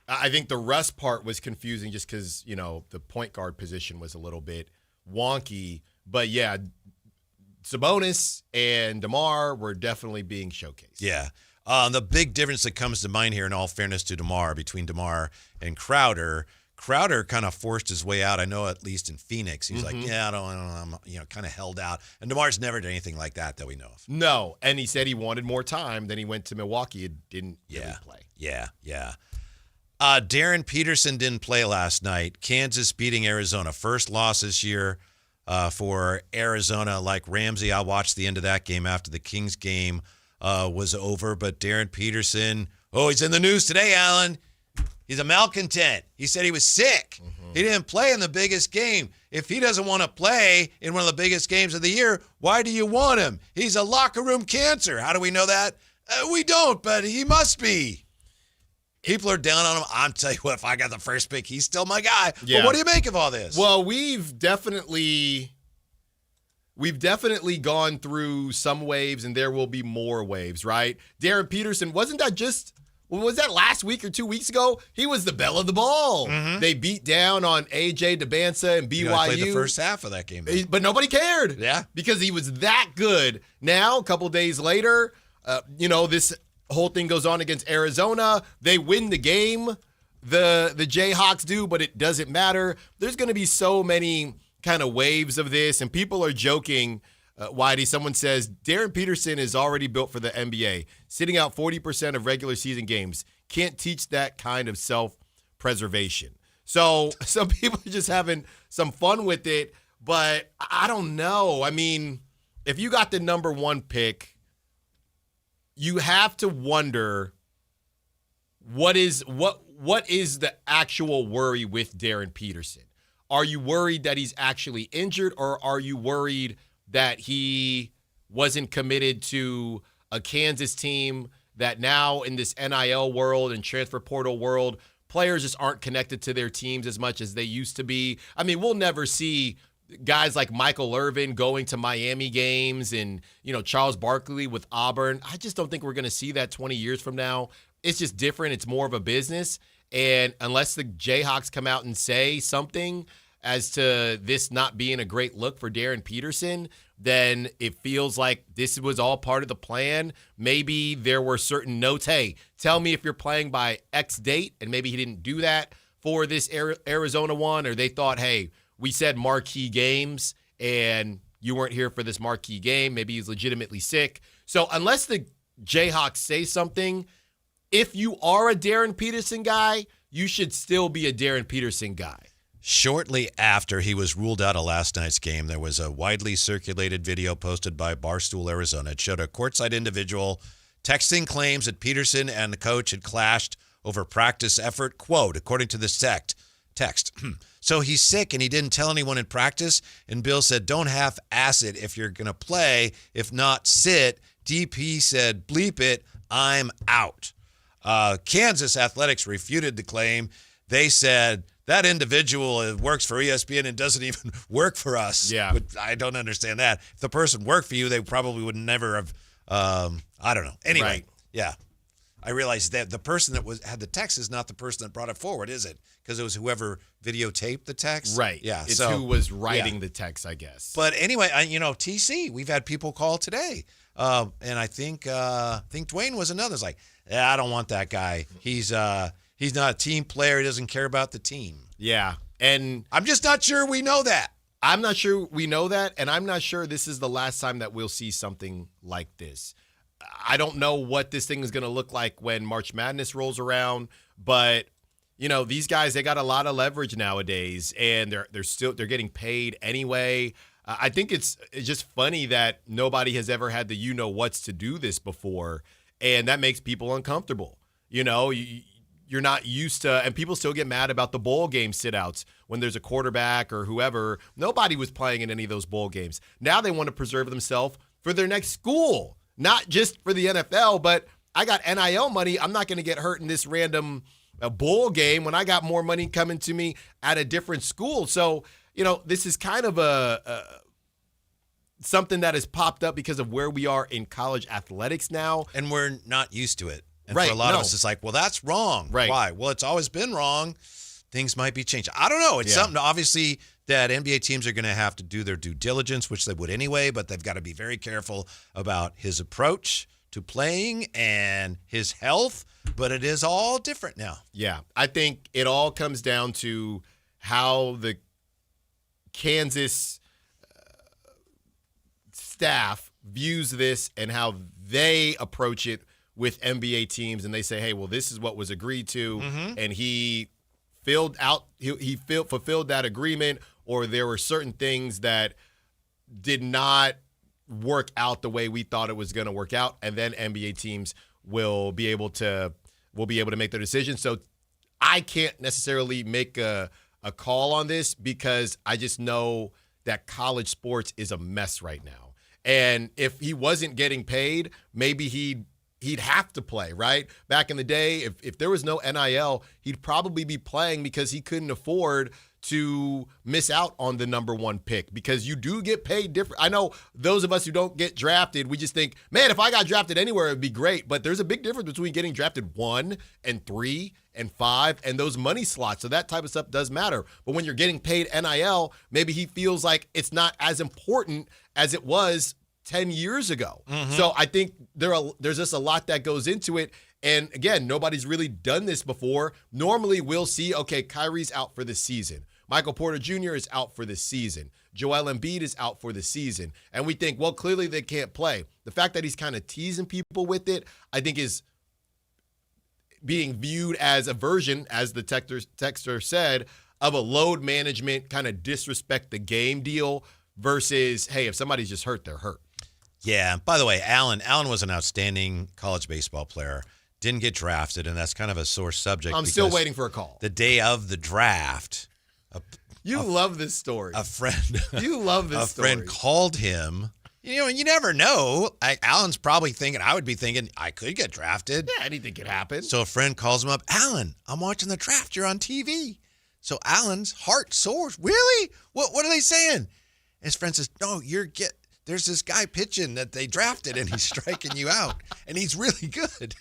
I think the Russ part was confusing just because, the point guard position was a little bit wonky. But, yeah, Sabonis and DeMar were definitely being showcased. Yeah. The big difference that comes to mind here, in all fairness to DeMar, between DeMar and Crowder kind of forced his way out. I know at least in Phoenix, he's like, yeah, I don't, I'm kind of held out. And DeMar's never done anything like that we know of. No, and he said he wanted more time. Then he went to Milwaukee and didn't really play. Yeah. Darren Peterson didn't play last night. Kansas beating Arizona. First loss this year for Arizona. Like Ramsey, I watched the end of that game after the Kings game was over. But Darren Peterson, he's in the news today, Alan. He's a malcontent. He said he was sick. He didn't play in the biggest game. If he doesn't want to play in one of the biggest games of the year, why do you want him? He's a locker room cancer. How do we know that? We don't, but he must be. People are down on him. I'm telling you what, if I got the first pick, he's still my guy. Yeah. But what do you make of all this? Well, we've definitely gone through some waves, and there will be more waves, right? Darren Peterson, wasn't that was that last week or 2 weeks ago? He was the belle of the ball. They beat down on AJ DeBansa and BYU. He played the first half of that game. But nobody cared. Yeah. Because he was that good. Now, a couple days later, this whole thing goes on against Arizona. They win the game. The Jayhawks do, but it doesn't matter. There's going to be so many kind of waves of this, and people are joking. Whitey, someone says, Darren Peterson is already built for the NBA, sitting out 40% of regular season games. Can't teach that kind of self-preservation. So some people are just having some fun with it, but I don't know. I mean, if you got the number one pick, you have to wonder what is the actual worry with Darren Peterson? Are you worried that he's actually injured, or are you worried that he wasn't committed to a Kansas team that now in this NIL world and transfer portal world, players just aren't connected to their teams as much as they used to be? I mean, we'll never see guys like Michael Irvin going to Miami games and, Charles Barkley with Auburn. I just don't think we're going to see that 20 years from now. It's just different. It's more of a business. And unless the Jayhawks come out and say something as to this not being a great look for Darren Peterson, then it feels like this was all part of the plan. Maybe there were certain notes. Hey, tell me if you're playing by X date. And maybe he didn't do that for this Arizona one. Or they thought, hey, we said marquee games and you weren't here for this marquee game. Maybe he's legitimately sick. So unless the Jayhawks say something, if you are a Darren Peterson guy, you should still be a Darren Peterson guy. Shortly after he was ruled out of last night's game, there was a widely circulated video posted by Barstool Arizona. It showed a courtside individual texting claims that Peterson and the coach had clashed over practice effort. Quote, according to this text, so he's sick and he didn't tell anyone in practice. And Bill said, don't half-ass it if you're going to play. If not, sit. DP said, bleep it, I'm out. Kansas Athletics refuted the claim. They said, that individual works for ESPN and doesn't even work for us. Yeah. But I don't understand that. If the person worked for you, they probably would never have, I don't know. Anyway, right. Yeah. I realized that the person that had the text is not the person that brought it forward, is it? Because it was whoever videotaped the text? Right. Yeah. It's who was writing the text, I guess. But anyway, TC, we've had people call today. And I think Dwayne was another. It's like, yeah, I don't want that guy. He's not a team player. He doesn't care about the team. Yeah. And I'm just not sure we know that. I'm not sure we know that, and I'm not sure this is the last time that we'll see something like this. I don't know what this thing is going to look like when March Madness rolls around, but these guys, they got a lot of leverage nowadays, and they're getting paid anyway. I think it's just funny that nobody has ever had the what's to do this before, and that makes people uncomfortable. You're not used to, and people still get mad about the bowl game sit-outs when there's a quarterback or whoever. Nobody was playing in any of those bowl games. Now they want to preserve themselves for their next school, not just for the NFL, but I got NIL money. I'm not going to get hurt in this random bowl game when I got more money coming to me at a different school. So, this is kind of something that has popped up because of where we are in college athletics now. And we're not used to it. And right, for a lot of us, it's like, well, that's wrong. Right. Why? Well, it's always been wrong. Things might be changing. I don't know. It's something, obviously, that NBA teams are going to have to do their due diligence, which they would anyway, but they've got to be very careful about his approach to playing and his health. But it is all different now. Yeah. I think it all comes down to how the Kansas staff views this and how they approach it with NBA teams, and they say, hey, well, this is what was agreed to, and he fulfilled that agreement, or there were certain things that did not work out the way we thought it was going to work out, and then NBA teams will be able to make their decision. So I can't necessarily make a call on this because I just know that college sports is a mess right now. And if he wasn't getting paid, maybe he'd have to play, right? Back in the day, if there was no NIL, he'd probably be playing because he couldn't afford to miss out on the number one pick, because you do get paid different. I know those of us who don't get drafted, we just think, man, if I got drafted anywhere, it'd be great. But there's a big difference between getting drafted 1 and 3 and 5 and those money slots. So that type of stuff does matter. But when you're getting paid NIL, maybe he feels like it's not as important as it was 10 years ago. So I think there's just a lot that goes into it. And again, nobody's really done this before. Normally we'll see, okay, Kyrie's out for the season. Michael Porter Jr. is out for the season. Joel Embiid is out for the season. And we think, well, clearly they can't play. The fact that he's kind of teasing people with it, I think is being viewed as a version, as the texter said, of a load management kind of disrespect the game deal versus, hey, if somebody's just hurt, they're hurt. Yeah. By the way, Allen was an outstanding college baseball player. Didn't get drafted, and that's kind of a sore subject. I'm still waiting for a call. The day of the draft, you love this story. A friend, you love this story. A friend called him. And you never know. Allen's probably thinking, I would be thinking, I could get drafted. Yeah, anything could happen. So a friend calls him up. Allen, I'm watching the draft. You're on TV. So Allen's heart soars. Really? What are they saying? his friend says, no, there's this guy pitching that they drafted, and he's striking you out, and he's really good.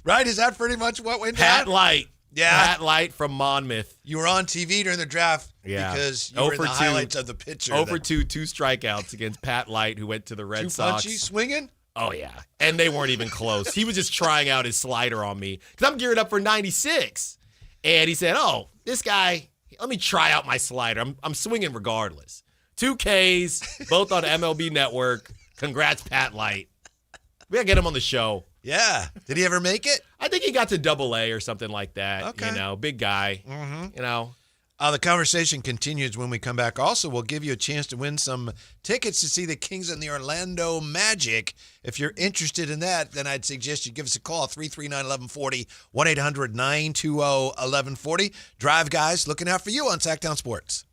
Right? Is that pretty much what went down? Pat Light. Yeah. Pat Light from Monmouth. You were on TV during the draft because you were in the highlights of the pitcher. 0-for-2, 2 strikeouts against Pat Light, who went to the Red Sox. Punchy swinging? Oh, yeah. And they weren't even close. He was just trying out his slider on me because I'm geared up for 96. And he said, oh, this guy, let me try out my slider. I'm swinging regardless. 2 Ks, both on MLB Network. Congrats, Pat Light. We got to get him on the show. Yeah. Did he ever make it? I think he got to AA or something like that. Okay. Big guy. Mm-hmm. The conversation continues when we come back. Also, we'll give you a chance to win some tickets to see the Kings and the Orlando Magic. If you're interested in that, then I'd suggest you give us a call, 339-1140, 1-800-920-1140. Drive Guys, looking out for you on Sactown Sports.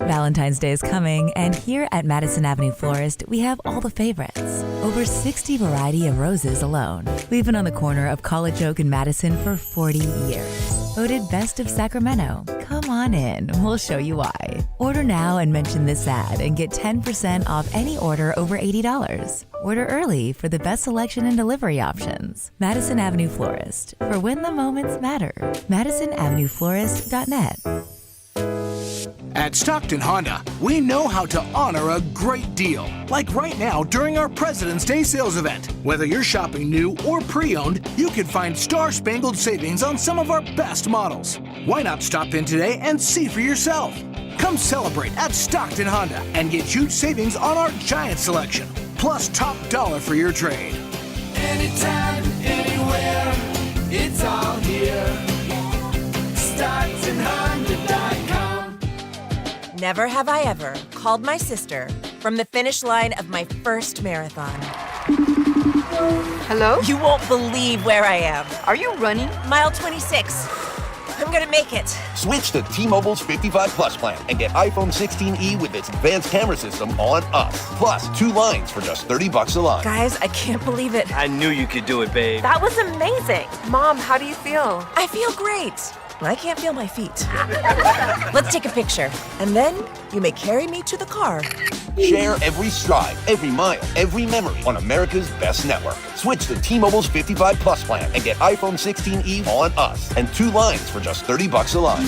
Valentine's Day is coming, and here at Madison Avenue Florist, we have all the favorites. Over 60 variety of roses alone. We've been on the corner of College Oak and Madison for 40 years. Voted Best of Sacramento. Come on in, we'll show you why. Order now and mention this ad and get 10% off any order over $80. Order early for the best selection and delivery options. Madison Avenue Florist, for when the moments matter. MadisonAvenueFlorist.net. At Stockton Honda, we know how to honor a great deal. Like right now during our President's Day sales event. Whether you're shopping new or pre-owned, you can find star-spangled savings on some of our best models. Why not stop in today and see for yourself? Come celebrate at Stockton Honda and get huge savings on our giant selection. Plus top dollar for your trade. Anytime, anywhere, it's all here. StocktonHonda.com. Never have I ever called my sister from the finish line of my first marathon. Hello? You won't believe where I am. Are you running? Mile 26. I'm gonna make it. Switch to T-Mobile's 55 Plus plan and get iPhone 16e with its advanced camera system on us. Plus, 2 lines for just $30 a line. Guys, I can't believe it. I knew you could do it, babe. That was amazing. Mom, how do you feel? I feel great. I can't feel my feet. Let's take a picture, and then you may carry me to the car. Share every stride, every mile, every memory on America's best network. Switch to T-Mobile's 55 Plus plan and get iPhone 16e on us and 2 lines for just $30 a line.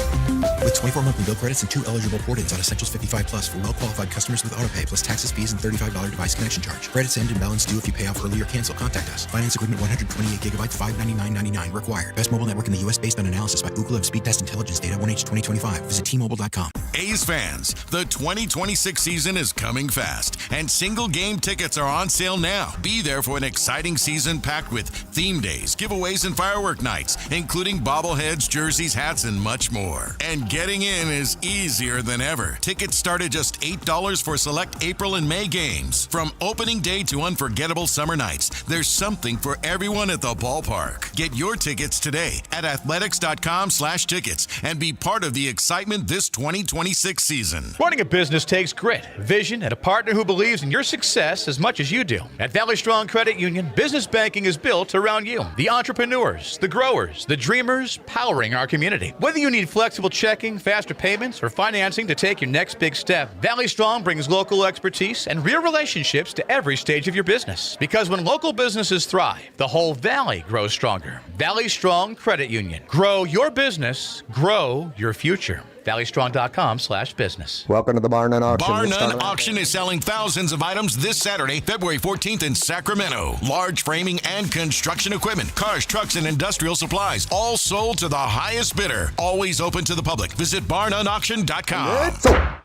With 24 monthly bill credits and 2 eligible port-ins on Essentials 55 Plus for well-qualified customers with autopay plus taxes, fees, and $35 device connection charge. Credits end and balance due if you pay off early or cancel. Contact us. Finance agreement 128 gigabytes, $599.99 required. Best mobile network in the U.S. based on analysis by Ookla of Speed Test Intelligence data 1H 2025. Visit T-Mobile.com. A's fans, the 2026 season is coming fast, and single game tickets are on sale now. Be there for an exciting season packed with theme days, giveaways, and firework nights, including bobbleheads, jerseys, hats, and much more. And getting in is easier than ever. Tickets start at just $8 for select April and May games. From opening day to unforgettable summer nights, there's something for everyone at the ballpark. Get your tickets today at athletics.com/tickets and be part of the excitement this 2026 season. Running a business takes grit, vision, and a partner who believes in your success as much as you do. At Valley Strong Credit Union, business banking is built around you. The entrepreneurs, the growers, the dreamers powering our community. Whether you need flexible checking, faster payments, or financing to take your next big step, Valley Strong brings local expertise and real relationships to every stage of your business. Because when local businesses thrive, the whole valley grows stronger. Valley Strong Credit Union. Grow your business, grow your future. ValleyStrong.com/business. Welcome to the Bar None Auction. Bar None Auction is selling thousands of items this Saturday, February 14th in Sacramento. Large framing and construction equipment, cars, trucks, and industrial supplies, all sold to the highest bidder. Always open to the public. Visit BarNoneAuction.com.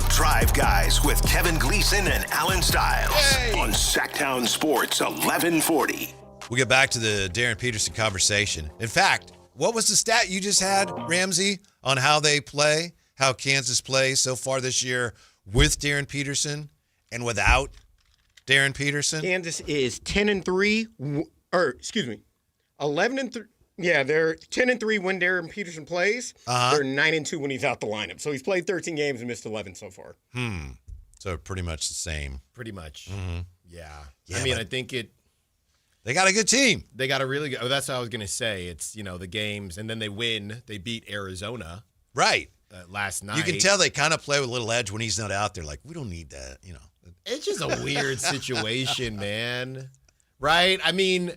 Drive Guys with Kevin Gleason and Alan Stiles on Sacktown Sports 1140. We'll get back to the Darren Peterson conversation. In fact, what was the stat you just had, Ramsey, on how they play, how Kansas plays so far this year with Darren Peterson and without Darren Peterson? Kansas is 10-3, 11-3. Yeah, they're 10-3 when Darren Peterson plays. They're 9-2 when he's out the lineup. So he's played 13 games and missed 11 so far. So pretty much the same. Pretty much. Mm-hmm. Yeah. Yeah, I mean, but I think they got a good team. They got a really good. Oh, that's what I was going to say. It's, the games, and then they win. They beat Arizona. Right. Last night. You can tell they kind of play with a little edge when he's not out there. Like, we don't need that, It's just a weird situation, man. Right? I mean,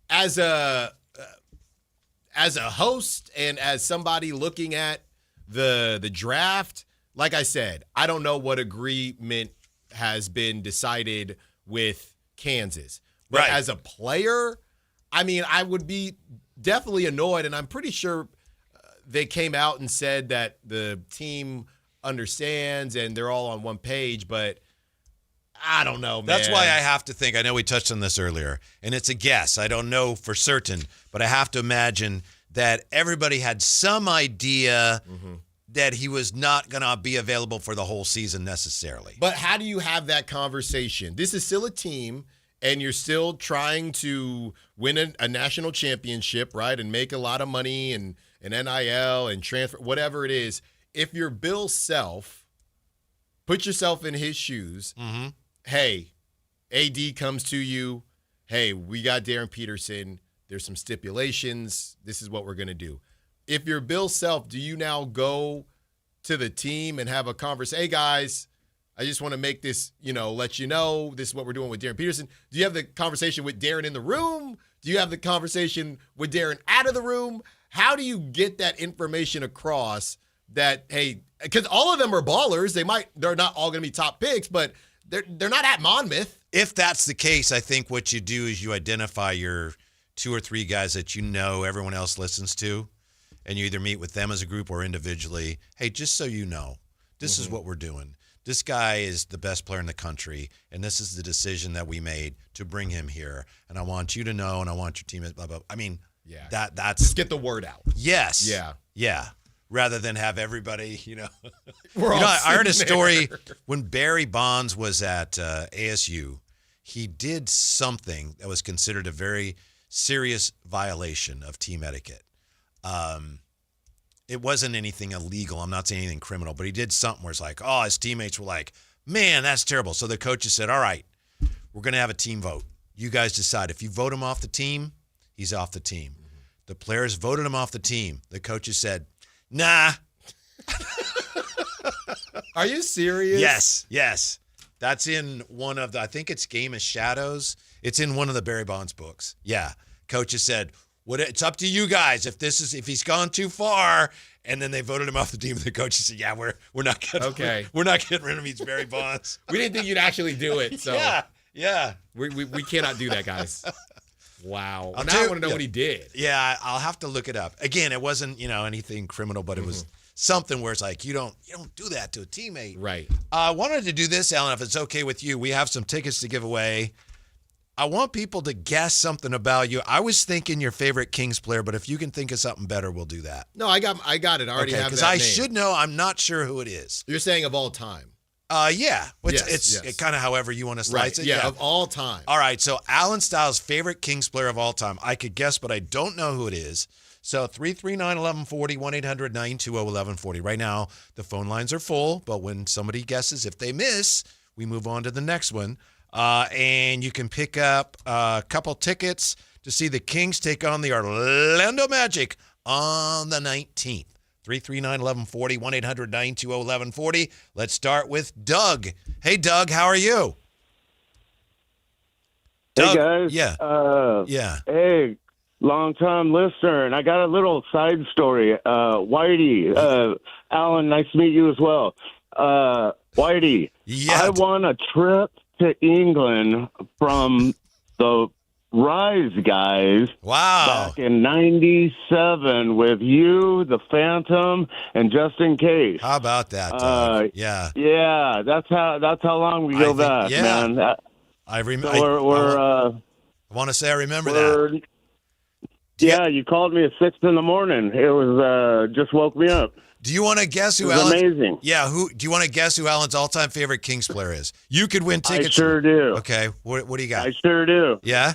as a host and as somebody looking at the draft, like I said, I don't know what agreement has been decided with Kansas. But as a player, I mean, I would be definitely annoyed, and I'm pretty sure they came out and said that the team understands and they're all on one page, but I don't know, man. That's why I have to think. I know we touched on this earlier, and it's a guess. I don't know for certain, but I have to imagine that everybody had some idea that he was not going to be available for the whole season necessarily. But how do you have that conversation? This is still a team, and you're still trying to win a national championship, right, and make a lot of money and NIL and transfer, whatever it is. If you're Bill Self, put yourself in his shoes. Hey, AD comes to you. Hey, we got Darren Peterson. There's some stipulations. This is what we're going to do. If you're Bill Self, do you now go to the team and have a conversation? Hey, guys, I just want to make this, let you know this is what we're doing with Darren Peterson. Do you have the conversation with Darren in the room? Do you have the conversation with Darren out of the room? How do you get that information across that, hey, because all of them are ballers. They're not all going to be top picks, but they're not at Monmouth. If that's the case, I think what you do is you identify your 2 or 3 guys that everyone else listens to, and you either meet with them as a group or individually. Hey, just so you know, this is what we're doing. This guy is the best player in the country, and this is the decision that we made to bring him here. And I want you to know, and I want your team, blah, blah. I mean, that's just get the word out. Yes. Yeah. Yeah. Rather than have everybody, We're all I heard a sitting story there. when Barry Bonds was at ASU. He did something that was considered a very serious violation of team etiquette. It wasn't anything illegal. I'm not saying anything criminal, but he did something where it's like, his teammates were like, man, that's terrible. So the coaches said, all right, we're going to have a team vote. You guys decide. If you vote him off the team, he's off the team. The players voted him off the team. The coaches said, nah. Are you serious? Yes. That's in one of I think it's Game of Shadows. It's in one of the Barry Bonds books. Yeah. Coaches said, it's up to you guys if he's gone too far. And then they voted him off the team. And the coaches said, yeah, we're not getting we're not getting rid of him. He's Barry Bonds. We didn't think you'd actually do it. So yeah. We cannot do that, guys. Wow. Well, now I want to know what he did. Yeah, I'll have to look it up. Again, it wasn't, anything criminal, but it was something where it's like, you don't do that to a teammate. Right. I wanted to do this, Alan, if it's okay with you. We have some tickets to give away. I want people to guess something about you. I was thinking your favorite Kings player, but if you can think of something better, we'll do that. No, I got it. I already have that because I name. should know. I'm not sure who it is. You're saying of all time. Yeah. It's yes. kind of however you want to slice it. Yeah, of all time. All right, so Alan Styles' favorite Kings player of all time. I could guess, but I don't know who it is. So 339-1140, 1-800-920-1140. Right now, the phone lines are full, but when somebody guesses, if they miss, we move on to the next one. And you can pick up a couple tickets to see the Kings take on the Orlando Magic on the 19th. 339-1140, 1-800-920-1140. Let's start with Doug. Hey, Doug, how are you? Hey, Doug, guys. Yeah. Yeah. Hey, long-time listener, and I got a little side story. Whitey, Alan, nice to meet you as well. Whitey, I won a trip to England from the Rise guys. Wow. Back in 97 with you, the Phantom, and Just in Case. How about that, Doug? Yeah. Yeah, that's how long we go back, man. I remember. I want to say I remember that. Yeah, you called me at 6 in the morning. It was just woke me up. Do you want to guess who Alan? Amazing. Yeah, do you want to guess who Alan's all-time favorite Kings player is? You could win tickets. I sure do. Okay, what do you got? I sure do. Yeah?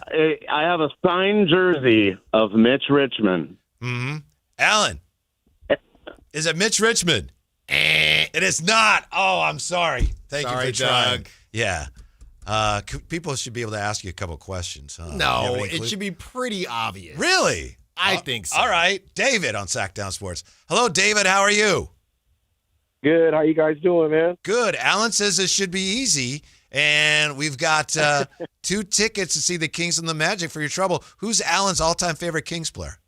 I have a signed jersey of Mitch Richmond. Mm-hmm. Alan, is it Mitch Richmond? It It is not. Oh, I'm sorry. Thank you for trying. Doug. Yeah. People should be able to ask you a couple questions, huh? No, it should be pretty obvious. Really? I think so. All right. David on Sactown Sports. Hello, David. How are you? Good. How you guys doing, man? Good. Alan says it should be easy, and we've got 2 tickets to see the Kings and the Magic for your trouble. Who's Alan's all-time favorite Kings player?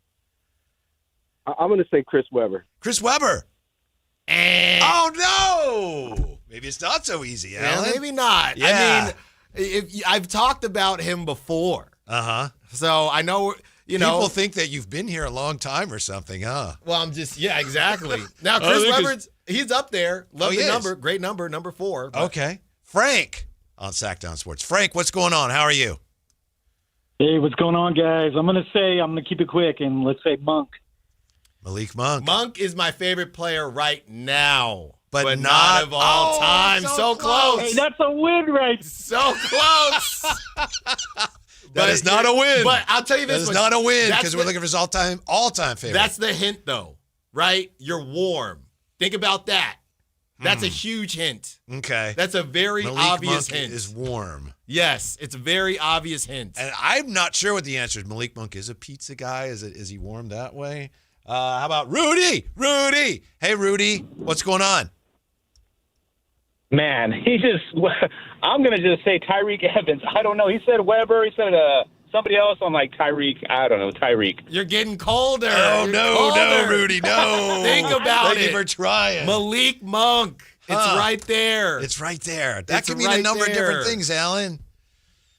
I'm going to say Chris Webber. Chris Webber. Oh, no. Maybe it's not so easy, Alan. Yeah, maybe not. Yeah. I mean, I've talked about him before. Uh-huh. So I know, People think that you've been here a long time or something, huh? Well, exactly. Now, Chris Webber's, he's up there. Love the number. Great number, number 4. But. Okay. Frank on Sactown Sports. Frank, what's going on? How are you? Hey, what's going on, guys? I'm going to keep it quick, and let's say Monk. Malik Monk. Monk is my favorite player right now. But not of all time. So close. Hey, that's a win, right? So close. That is not a win. But I'll tell you this. That is not a win because we're looking for his all-time favorite. That's the hint, though, right? You're warm. Think about that. That's a huge hint. Okay. That's a very obvious Monk hint. is warm. Yes, it's a very obvious hint. And I'm not sure what the answer is. Malik Monk is a pizza guy. Is he warm that way? How about Rudy? Rudy. Hey, Rudy. What's going on? Man, I'm going to just say Tyreek Evans. I don't know. He said Weber. He said somebody else. I'm like, Tyreek. I don't know. Tyreek. You're getting colder. Oh, You're no, colder. Rudy, no. Think about Thank you for trying. Malik Monk. It's right there. It's right there. That It's can mean right a number of different there. things, Alan.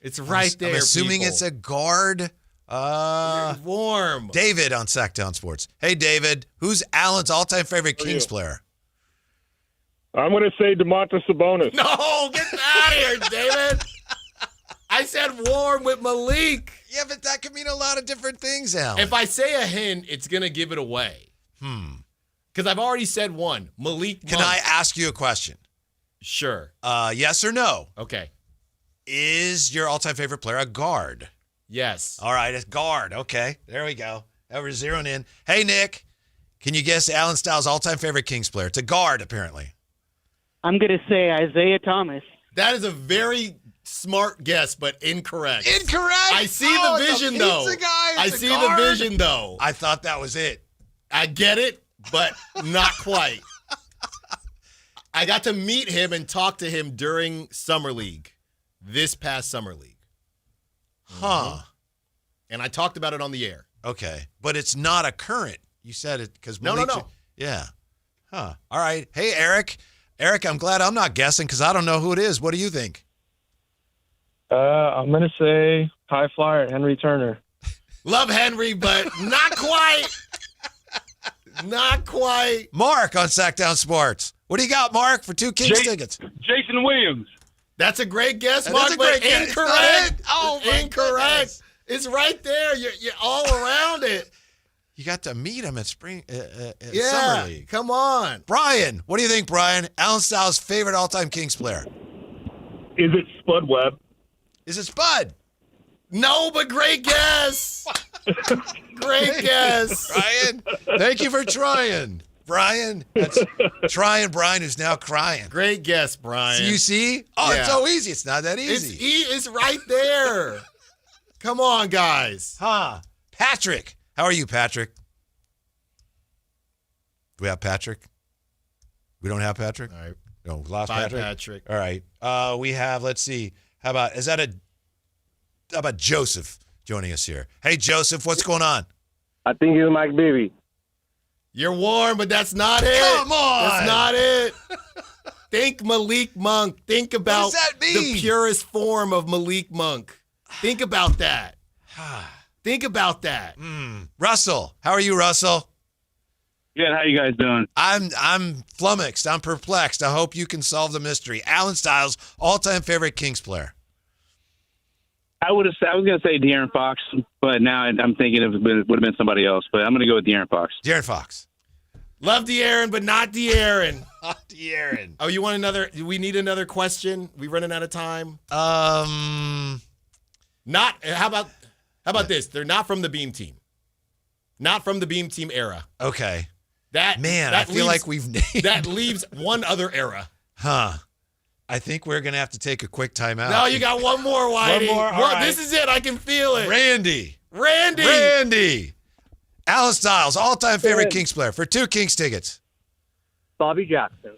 It's right there, I'm assuming people. it's a guard. You're warm. David on Sactown Sports. Hey, David. Who's Alan's all-time favorite Kings player? I'm going to say DeMontis Sabonis. No, get out of here, David. I said warm with Malik. Yeah, but that could mean a lot of different things, Alan. If I say a hint, it's going to give it away. Because I've already said one. Malik Monk. Can I ask you a question? Sure. Yes or no? Okay. Is your all-time favorite player a guard? Yes. All right, it's guard. Okay, there we go. Now we're zeroing in. Hey, Nick, can you guess Alan Styles' all-time favorite Kings player? It's a guard, apparently. I'm going to say Isaiah Thomas. That is a very smart guess, but incorrect. Incorrect? I see the vision, though. I see the vision, though. I thought that was it. I get it, but not quite. I got to meet him and talk to him during Summer League, this past Summer League. Huh. And I talked about it on the air. Okay, but it's not a current. You said it because No. Yeah. Huh. All right. Hey, Eric. Eric, I'm glad I'm not guessing because I don't know who it is. What do you think? I'm going to say high flyer Henry Turner. Love Henry, but not quite. Not quite. Mark on Sactown Sports. What do you got, Mark, for 2 Kings tickets? Jason Williams. That's a great guess, That Mark, is a but great guess. incorrect. It's not it. Oh, my incorrect. goodness. It's right there. You're all around it. You got to meet him at Summer Yeah, League. come on. Brian, what do you think, Brian? Alan Styles' favorite all-time Kings player? Is it Spud Webb? Is it Spud? No, but great guess. Great guess. Brian, thank you for trying. Brian, that's trying Brian, who's now crying. Great guess, Brian. So you see? Oh, Yeah. it's so easy. It's not that easy. It's right there. Come on, guys. Huh. Patrick. How are you, Patrick? Do we have Patrick? We don't have Patrick? All right. No, we lost Bye, Patrick. Patrick. All right. We have, let's see. How about Joseph joining us here? Hey, Joseph, what's going on? I think it's Mike Bibby. You're warm, but that's not it. Come on. That's not it. Think Malik Monk. Think about does that mean? the purest form of Malik Monk. Think about that. Think about that. Russell, how are you, Russell? Good. How you guys doing? I'm flummoxed. I'm perplexed. I hope you can solve the mystery. Alan Styles, all-time favorite Kings player. I was going to say De'Aaron Fox, but now I'm thinking it would have been somebody else. But I'm going to go with De'Aaron Fox. De'Aaron Fox. Love De'Aaron, but not De'Aaron. Not De'Aaron. Oh, you want another? Do we need another question? We running out of time. Not. How about this? They're not from the Beam Team. Not from the Beam Team era. Okay. I feel like we've named. That leaves one other era. Huh. I think we're going to have to take a quick timeout. No, you got one more, Whitey. One more? All right. This is it. I can feel it. Randy. Alan Styles, all-time favorite Kings player. For 2 Kings tickets. Bobby Jackson.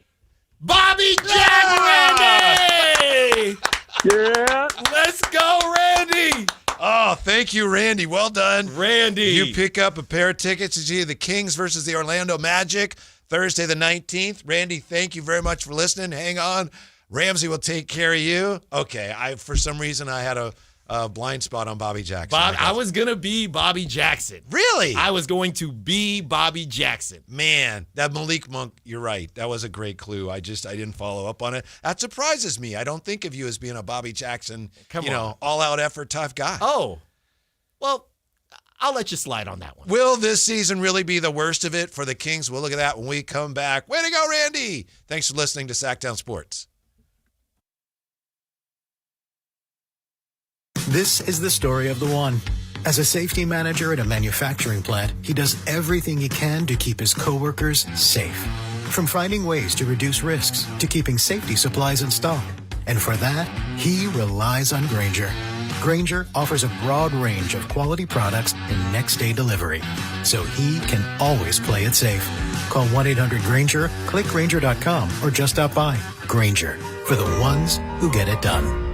Bobby Jackson, Randy! Yeah. Let's go, Randy! Oh, thank you, Randy. Well done. Randy. You pick up a pair of tickets to see the Kings versus the Orlando Magic, Thursday the 19th. Randy, thank you very much for listening. Hang on. Ramsey will take care of you. Okay, for some reason I had a blind spot on Bobby Jackson. I was going to be Bobby Jackson. Really? I was going to be Bobby Jackson. Man, that Malik Monk, you're right. That was a great clue. I didn't follow up on it. That surprises me. I don't think of you as being a Bobby Jackson, all-out effort, tough guy. Oh, well, I'll let you slide on that one. Will this season really be the worst of it for the Kings? We'll look at that when we come back. Way to go, Randy. Thanks for listening to Sactown Sports. This is the story of the one. As a safety manager at a manufacturing plant, he does everything he can to keep his coworkers safe. From finding ways to reduce risks to keeping safety supplies in stock. And for that, he relies on Grainger. Grainger offers a broad range of quality products and next-day delivery, so he can always play it safe. Call 1-800-GRAINGER, click Grainger.com, or just stop by. Grainger, for the ones who get it done.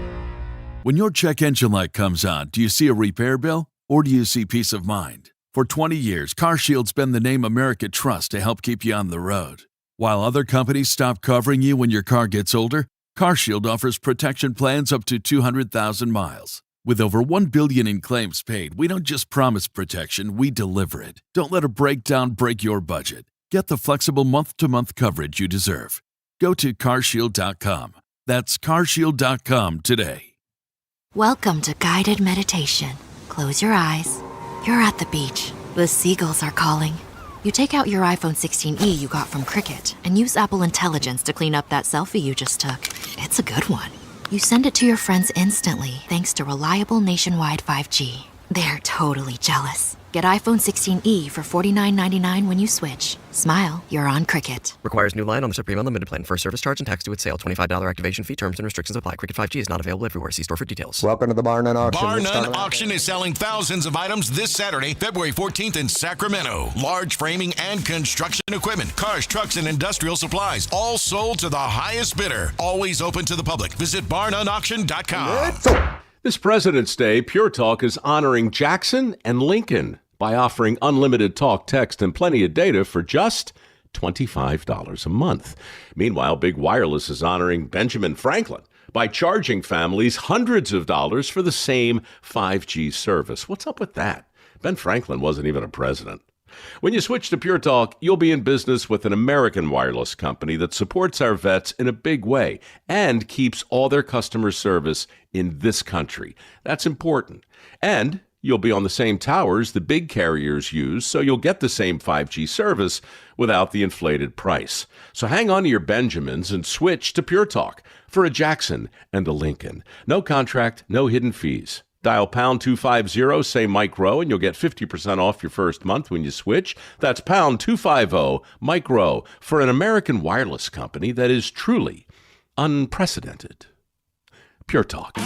When your check engine light comes on, do you see a repair bill or do you see peace of mind? For 20 years, CarShield's been the name America trusts to help keep you on the road. While other companies stop covering you when your car gets older, CarShield offers protection plans up to 200,000 miles. With over $1 billion in claims paid, we don't just promise protection, we deliver it. Don't let a breakdown break your budget. Get the flexible month-to-month coverage you deserve. Go to CarShield.com. That's CarShield.com today. Welcome to guided meditation. Close your eyes. You're at the beach. The seagulls are calling. You take out your iPhone 16e you got from Cricket and use Apple Intelligence to clean up that selfie you just took. It's a good one. You send it to your friends instantly thanks to reliable nationwide 5G. They're totally jealous. Get iPhone 16e for $49.99 when you switch. Smile, you're on Cricket. Requires new line on the Supreme Unlimited plan. First service charge and tax due at sale. $25 activation fee. Terms and restrictions apply. Cricket 5G is not available everywhere. See store for details. Welcome to the Bar None Auction. Bar None Auction is selling thousands of items this Saturday, February 14th in Sacramento. Large framing and construction equipment, cars, trucks, and industrial supplies, all sold to the highest bidder. Always open to the public. Visit barnoneauction.com. This President's Day, Pure Talk is honoring Jackson and Lincoln by offering unlimited talk, text, and plenty of data for just $25 a month. Meanwhile, Big Wireless is honoring Benjamin Franklin by charging families hundreds of dollars for the same 5G service. What's up with that? Ben Franklin wasn't even a president. When you switch to Pure Talk, you'll be in business with an American wireless company that supports our vets in a big way and keeps all their customer service in this country. That's important. And you'll be on the same towers the big carriers use, so you'll get the same 5G service without the inflated price. So hang on to your Benjamins and switch to Pure Talk for a Jackson and a Lincoln. No contract, no hidden fees. Dial pound 250, say Mike Rowe, and you'll get 50% off your first month when you switch. That's pound 250, Mike Rowe, for an American wireless company that is truly unprecedented. Pure Talk.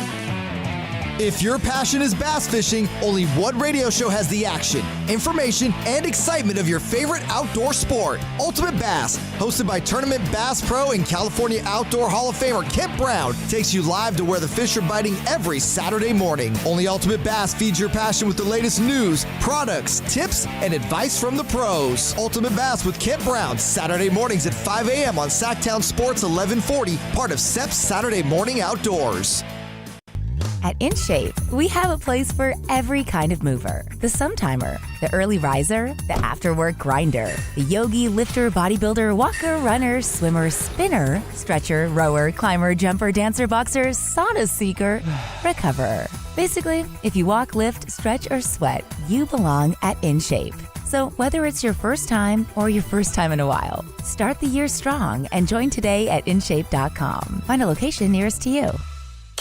If your passion is bass fishing, only one radio show has the action, information, and excitement of your favorite outdoor sport. Ultimate Bass, hosted by Tournament Bass Pro and California Outdoor Hall of Famer Kent Brown, takes you live to where the fish are biting every Saturday morning. Only Ultimate Bass feeds your passion with the latest news, products, tips, and advice from the pros. Ultimate Bass with Kent Brown, Saturday mornings at 5 a.m. on Sactown Sports 1140, part of SEP's Saturday Morning Outdoors. At InShape, we have a place for every kind of mover. The Sometimer, the early riser, the after-work grinder, the yogi, lifter, bodybuilder, walker, runner, swimmer, spinner, stretcher, rower, climber, jumper, dancer, boxer, sauna seeker, recoverer. Basically, if you walk, lift, stretch, or sweat, you belong at InShape. So whether it's your first time or your first time in a while, start the year strong and join today at InShape.com. Find a location nearest to you.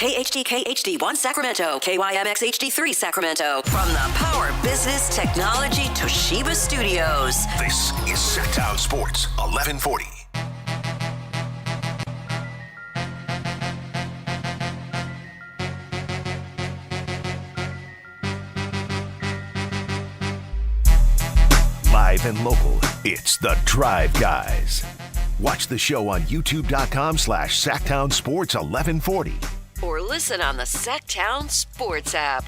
KHDK HD1 Sacramento, KYMX HD3 Sacramento. From the Power Business Technology Toshiba Studios. This is Sactown Sports 1140. Live and local, it's The Drive Guys. Watch the show on youtube.com/Sactown Sports 1140. Or listen on the Sactown Sports app.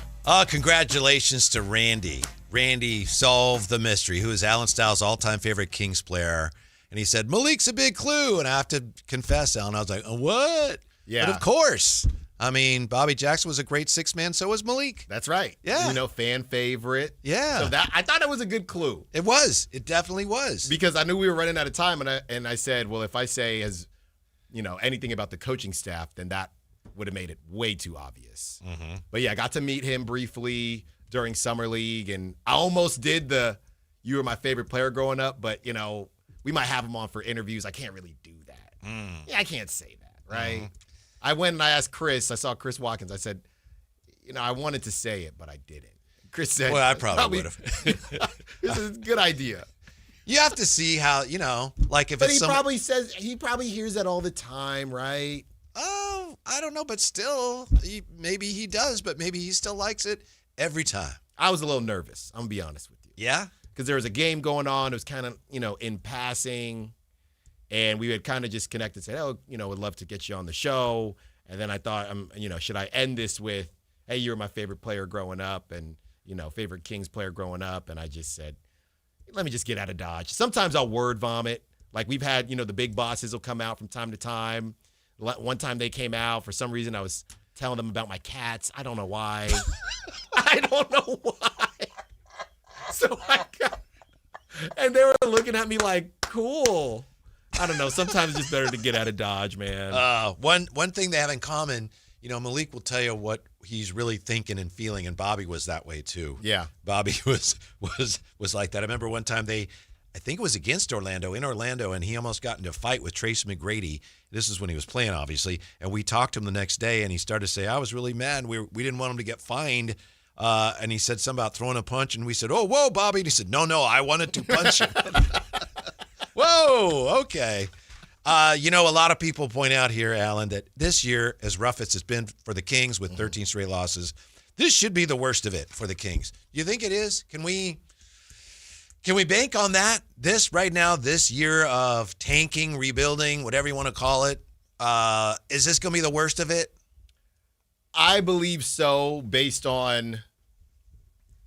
Congratulations to Randy. Randy solved the mystery. Who is Alan Stiles' all-time favorite Kings player? And he said, Malik's a big clue. And I have to confess, Alan, I was like, what? Yeah. But of course. I mean, Bobby Jackson was a great six man. So was Malik. That's right. Yeah. Fan favorite. Yeah. So I thought that was a good clue. It was. It definitely was. Because I knew we were running out of time, and I said, well, if I say anything about the coaching staff, then that would have made it way too obvious. Mm-hmm. But yeah, I got to meet him briefly during Summer League, and I almost did you were my favorite player growing up, but we might have him on for interviews. I can't really do that. Yeah, I can't say that, right? Mm-hmm. I went and I asked Chris. I saw Chris Watkins. I said, I wanted to say it, but I didn't. Chris said, well, I probably would have. This is a good idea. You have to see how, like if but it's he probably hears that all the time, right? Oh, I don't know, but still, maybe he does, but maybe he still likes it every time. I was a little nervous. I'm going to be honest with you. Yeah? Because there was a game going on. It was kind of, in passing. And we had kind of just connected, said, would love to get you on the show. And then I thought, should I end this with, hey, you were my favorite player growing up and, favorite Kings player growing up. And I just said, let me just get out of Dodge. Sometimes I'll word vomit. Like we've had, the big bosses will come out from time to time. One time they came out. For some reason, I was telling them about my cats. I don't know why. I don't know why. So and they were looking at me like, cool. I don't know. Sometimes it's just better to get out of Dodge, man. One thing they have in common, Malik will tell you what he's really thinking and feeling, and Bobby was that way too. Yeah. Bobby was like that. I remember one time I think it was against Orlando, and he almost got into a fight with Tracy McGrady. This is when he was playing, obviously, and we talked to him the next day, and he started to say, I was really mad. We didn't want him to get fined, and he said something about throwing a punch, and we said, oh, whoa, Bobby, and he said, no, I wanted to punch him. Whoa, okay. A lot of people point out here, Alan, that this year, as rough as it's been for the Kings with 13 straight losses, this should be the worst of it for the Kings. Do you think it is? Can we bank on that? This year of tanking, rebuilding, whatever you want to call it, is this going to be the worst of it? I believe so, based on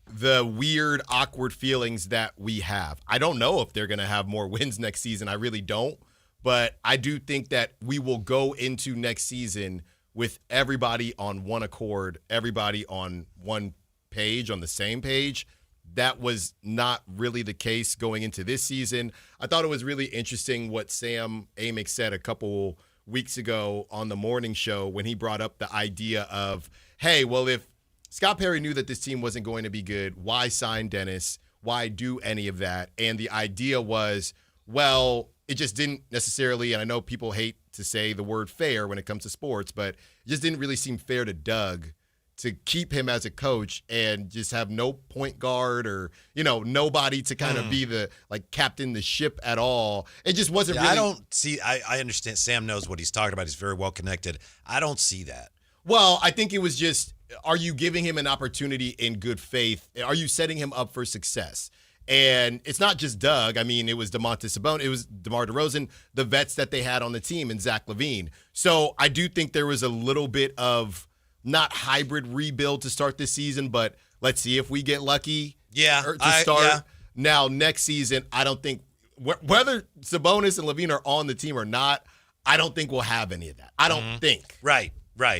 the weird, awkward feelings that we have. I don't know if they're going to have more wins next season. I really don't. But I do think that we will go into next season with everybody on one accord, everybody on one page, on the same page. That was not really the case going into this season. I thought it was really interesting what Sam Amick said a couple weeks ago on the morning show when he brought up the idea of, hey, well, if Scott Perry knew that this team wasn't going to be good, why sign Dennis? Why do any of that? And the idea was, well, it just didn't necessarily, and I know people hate to say the word fair when it comes to sports, but it just didn't really seem fair to Doug to keep him as a coach and just have no point guard or, nobody to kind of be the, captain the ship at all. It just wasn't really. I don't see, I understand Sam knows what he's talking about. He's very well connected. I don't see that. Well, I think it was just, are you giving him an opportunity in good faith? Are you setting him up for success? And it's not just Doug. I mean, it was DeMontis Sabonis, it was DeMar DeRozan, the vets that they had on the team, and Zach LaVine. So I do think there was a little bit of not hybrid rebuild to start this season, but let's see if we get lucky. To start. Yeah. Now, next season, I don't think whether Sabonis and LaVine are on the team or not, I don't think we'll have any of that. I don't think. Right.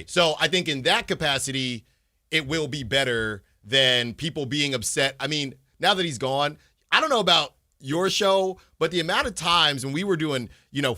So I think in that capacity, it will be better than people being upset. I mean, now that he's gone, I don't know about your show, but the amount of times when we were doing,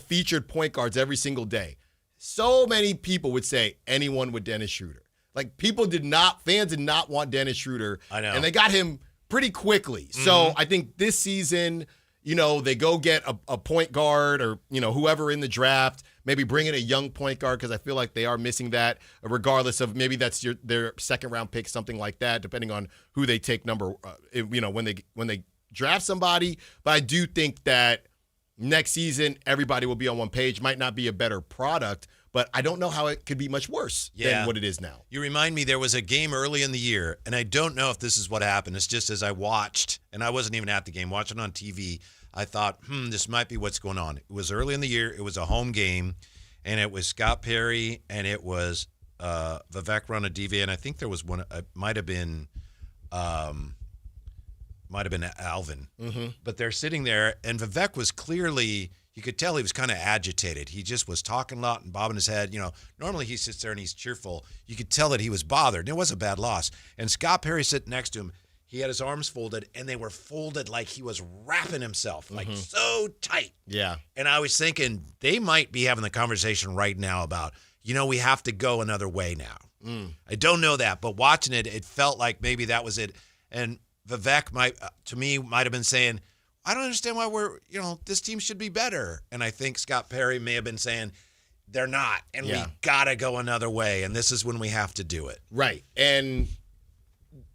featured point guards every single day, so many people would say anyone with Dennis Schroeder. Fans did not want Dennis Schroeder. I know. And they got him pretty quickly. So I think this season, they go get a point guard or, whoever in the draft. maybe bring in a young point guard because I feel like they are missing that, regardless of maybe that's their second-round pick, something like that, depending on who they take when they draft somebody. But I do think that next season everybody will be on one page. Might not be a better product, but I don't know how it could be much worse than what it is now. You remind me, there was a game early in the year, and I don't know if this is what happened. It's just as I watched, and I wasn't even at the game, watching on TV, I thought, this might be what's going on. It was early in the year. It was a home game, and it was Scott Perry, and it was Vivek Ranadive, and I think there was one, might have been Alvin. Mm-hmm. But they're sitting there, and Vivek was clearly, you could tell he was kind of agitated. He just was talking a lot and bobbing his head. Normally he sits there and he's cheerful. You could tell that he was bothered, and it was a bad loss. And Scott Perry sitting next to him, he had his arms folded, and they were folded like he was wrapping himself, like so tight. Yeah. And I was thinking they might be having the conversation right now about, we have to go another way now. I don't know that, but watching it, it felt like maybe that was it. And Vivek might have been saying, I don't understand why this team should be better. And I think Scott Perry may have been saying, they're not, and we got to go another way, and this is when we have to do it. Right. And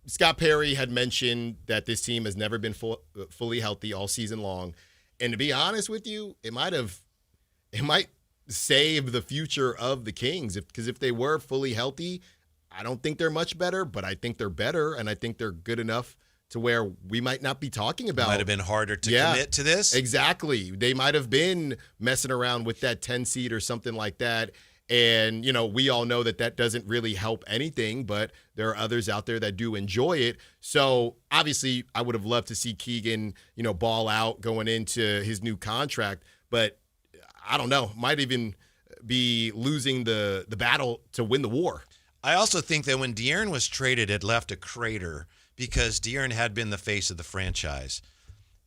Scott Perry had mentioned that this team has never been fully healthy all season long. And to be honest with you, it might save the future of the Kings. Because if they were fully healthy, I don't think they're much better, but I think they're better, and I think they're good enough to where we might not be talking about. Might have been harder to commit to this. Exactly. They might have been messing around with that 10 seed or something like that. And, we all know that doesn't really help anything, but there are others out there that do enjoy it. So obviously I would have loved to see Keegan, ball out going into his new contract, but I don't know, might even be losing the battle to win the war. I also think that when De'Aaron was traded, it left a crater because De'Aaron had been the face of the franchise.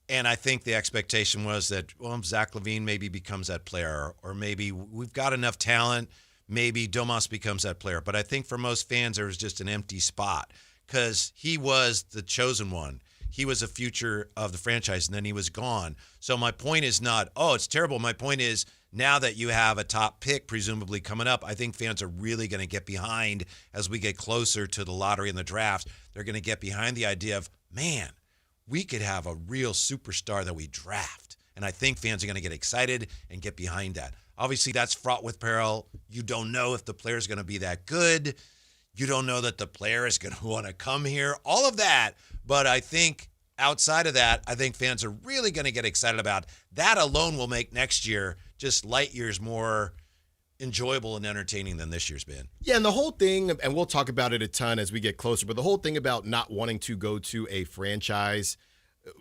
And I think the expectation was that, Zach LaVine maybe becomes that player, or maybe we've got enough talent, maybe Domas becomes that player. But I think for most fans, there was just an empty spot because he was the chosen one. He was the future of the franchise, and then he was gone. So my point is not, it's terrible. My point is, now that you have a top pick presumably coming up, I think fans are really going to get behind as we get closer to the lottery and the drafts. They're going to get behind the idea of, man, we could have a real superstar that we draft. And I think fans are going to get excited and get behind that. Obviously, that's fraught with peril. You don't know if the player is going to be that good. You don't know that the player is going to want to come here. All of that. But I think outside of that, I think fans are really going to get excited about. That alone will make next year just light years more enjoyable and entertaining than this year's been. Yeah, and the whole thing, and we'll talk about it a ton as we get closer, but the whole thing about not wanting to go to a franchise,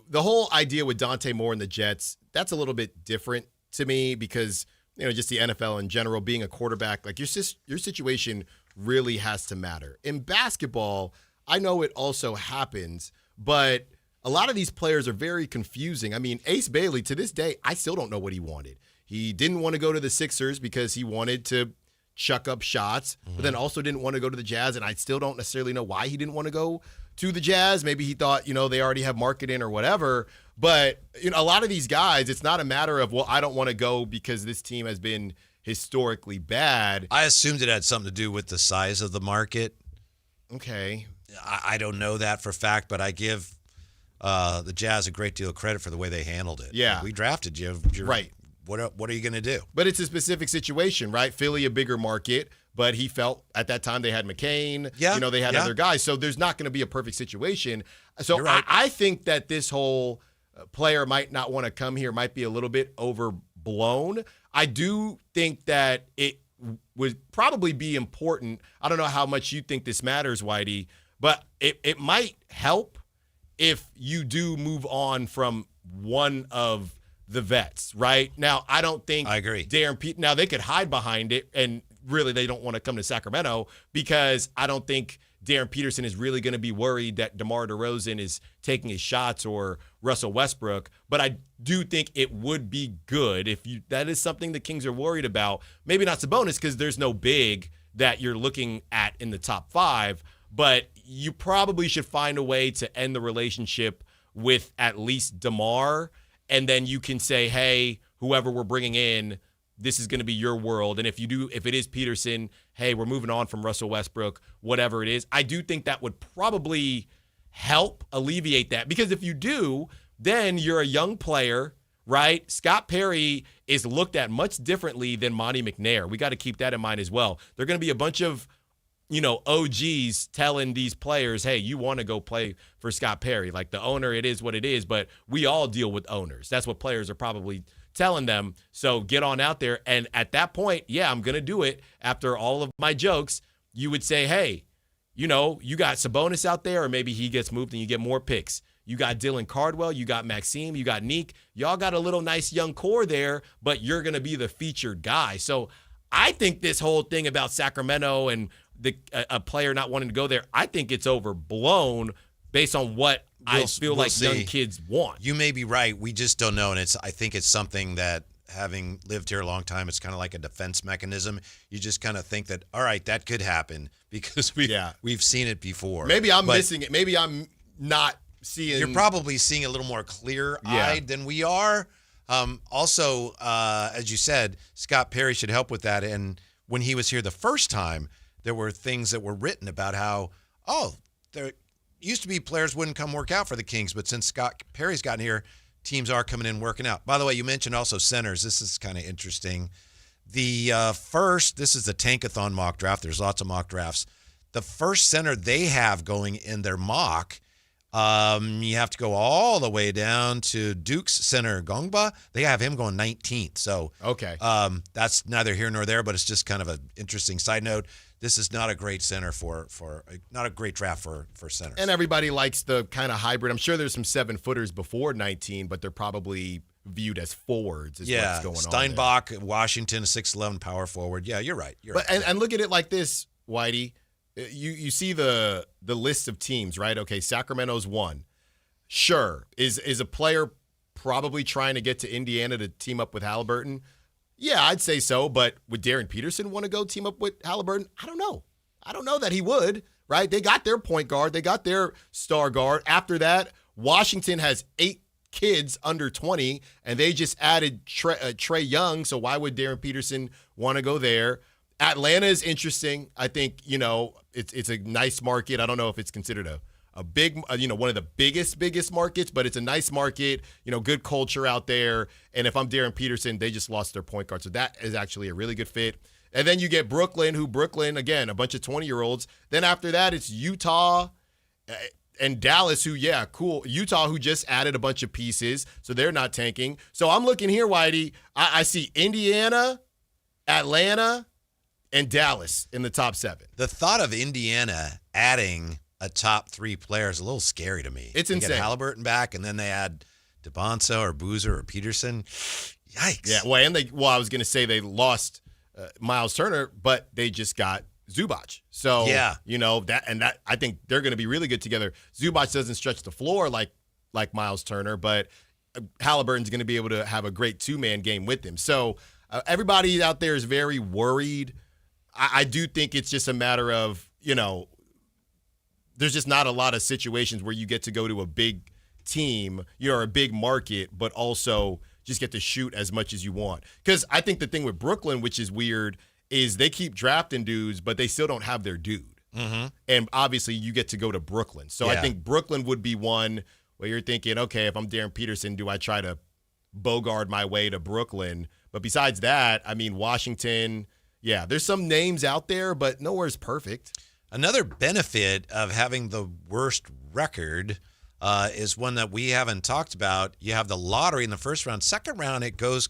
the whole idea with Dante Moore and the Jets, that's a little bit different to me because, just the NFL in general, being a quarterback, like your situation really has to matter. In basketball, I know it also happens, but a lot of these players are very confusing. I mean, Ace Bailey, to this day, I still don't know what he wanted. He didn't want to go to the Sixers because he wanted to chuck up shots, but then also didn't want to go to the Jazz, and I still don't necessarily know why he didn't want to go to the Jazz. Maybe he thought, they already have market in or whatever. But, a lot of these guys, it's not a matter of, I don't want to go because this team has been historically bad. I assumed it had something to do with the size of the market. Okay. I don't know that for a fact, but I give the Jazz a great deal of credit for the way they handled it. Yeah. We drafted you. Right. What are you going to do? But it's a specific situation, right? Philly, a bigger market, but he felt at that time they had McCain. Yeah. They had other guys. So there's not going to be a perfect situation. So You're right. I think that this whole player might not want to come here might be a little bit overblown. I do think that it would probably be important. I don't know how much you think this matters, Whitey, but it might help if you do move on from one of the vets, right? Now, I don't think I agree. Darren Pete. Now, they could hide behind it, and really they don't want to come to Sacramento because I don't think Darren Peterson is really going to be worried that DeMar DeRozan is taking his shots or Russell Westbrook. But I do think it would be good if that is something the Kings are worried about. Maybe not Sabonis because there's no big that you're looking at in the top 5, but you probably should find a way to end the relationship with at least DeMar. And then you can say, hey, whoever we're bringing in, this is going to be your world. And if it is Peterson, hey, we're moving on from Russell Westbrook, whatever it is, I do think that would probably help alleviate that. Because if you do, then you're a young player, right? Scott Perry is looked at much differently than Monty McNair. We got to keep that in mind as well. There are going to be a bunch of, OGs telling these players, hey, you want to go play for Scott Perry. Like the owner, it is what it is, but we all deal with owners. That's what players are probably telling them. So get on out there. And at that point, yeah, I'm going to do it. After all of my jokes, you would say, hey, you got Sabonis out there, or maybe he gets moved and you get more picks. You got Dylan Cardwell, you got Maxime, you got Neek. Y'all got a little nice young core there, but you're going to be the featured guy. So I think this whole thing about Sacramento and a player not wanting to go there, I think it's overblown based on what I feel like young kids want. You may be right. We just don't know. And I think it's something that, having lived here a long time, it's kind of like a defense mechanism. You just kind of think that, all right, that could happen because we've seen it before. Maybe I'm missing it. Maybe I'm not seeing. You're probably seeing a little more clear-eyed than we are. Also, as you said, Scott Perry should help with that. And when he was here the first time, there were things that were written about how, there used to be players wouldn't come work out for the Kings, but since Scott Perry's gotten here, teams are coming in working out. By the way, you mentioned also centers. This is kind of interesting. The this is the Tankathon mock draft. There's lots of mock drafts. The first center they have going in their mock, you have to go all the way down to Duke's center Gongba. They have him going 19th. So that's neither here nor there, but it's just kind of an interesting side note. This is not a great center not a great draft for centers. And everybody likes the kind of hybrid. I'm sure there's some 7-footers before 19, but they're probably viewed as forwards is what's going on. Steinbach, Washington, 6'11" power forward. Yeah, you're right. And look at it like this, Whitey. You see the list of teams, right? Okay, Sacramento's one. Sure. Is a player probably trying to get to Indiana to team up with Halliburton? Yeah, I'd say so. But would Darren Peterson want to go team up with Halliburton? I don't know. I don't know that he would, right? They got their point guard. They got their star guard. After that, Washington has 8 kids under 20, and they just added Trae Young, so why would Darren Peterson want to go there? Atlanta is interesting. I think, it's a nice market. I don't know if it's considered a big, one of the biggest markets, but it's a nice market, good culture out there. And if I'm Darren Peterson, they just lost their point guard. So that is actually a really good fit. And then you get Brooklyn, again, a bunch of 20-year-olds. Then after that, it's Utah and Dallas, cool. Utah, who just added a bunch of pieces, so they're not tanking. So I'm looking here, Whitey. I see Indiana, Atlanta, and Dallas in the top 7. The thought of Indiana adding a top 3 player is a little scary to me. It's insane. Get Halliburton back, and then they add DeBonsa or Boozer or Peterson. Yikes. Yeah, I was going to say they lost Miles Turner, but they just got Zubac. So, that I think they're going to be really good together. Zubac doesn't stretch the floor like Miles Turner, but Halliburton's going to be able to have a great 2-man game with him. So, everybody out there is very worried. I do think it's just a matter of, there's just not a lot of situations where you get to go to a big team, a big market, but also just get to shoot as much as you want. Because I think the thing with Brooklyn, which is weird, is they keep drafting dudes, but they still don't have their dude. Mm-hmm. And obviously you get to go to Brooklyn. So I think Brooklyn would be one where you're thinking, okay, if I'm Darren Peterson, do I try to bogart my way to Brooklyn? But besides that, Washington, there's some names out there, but nowhere's perfect. Another benefit of having the worst record is one that we haven't talked about. You have the lottery in the first round. Second round, it goes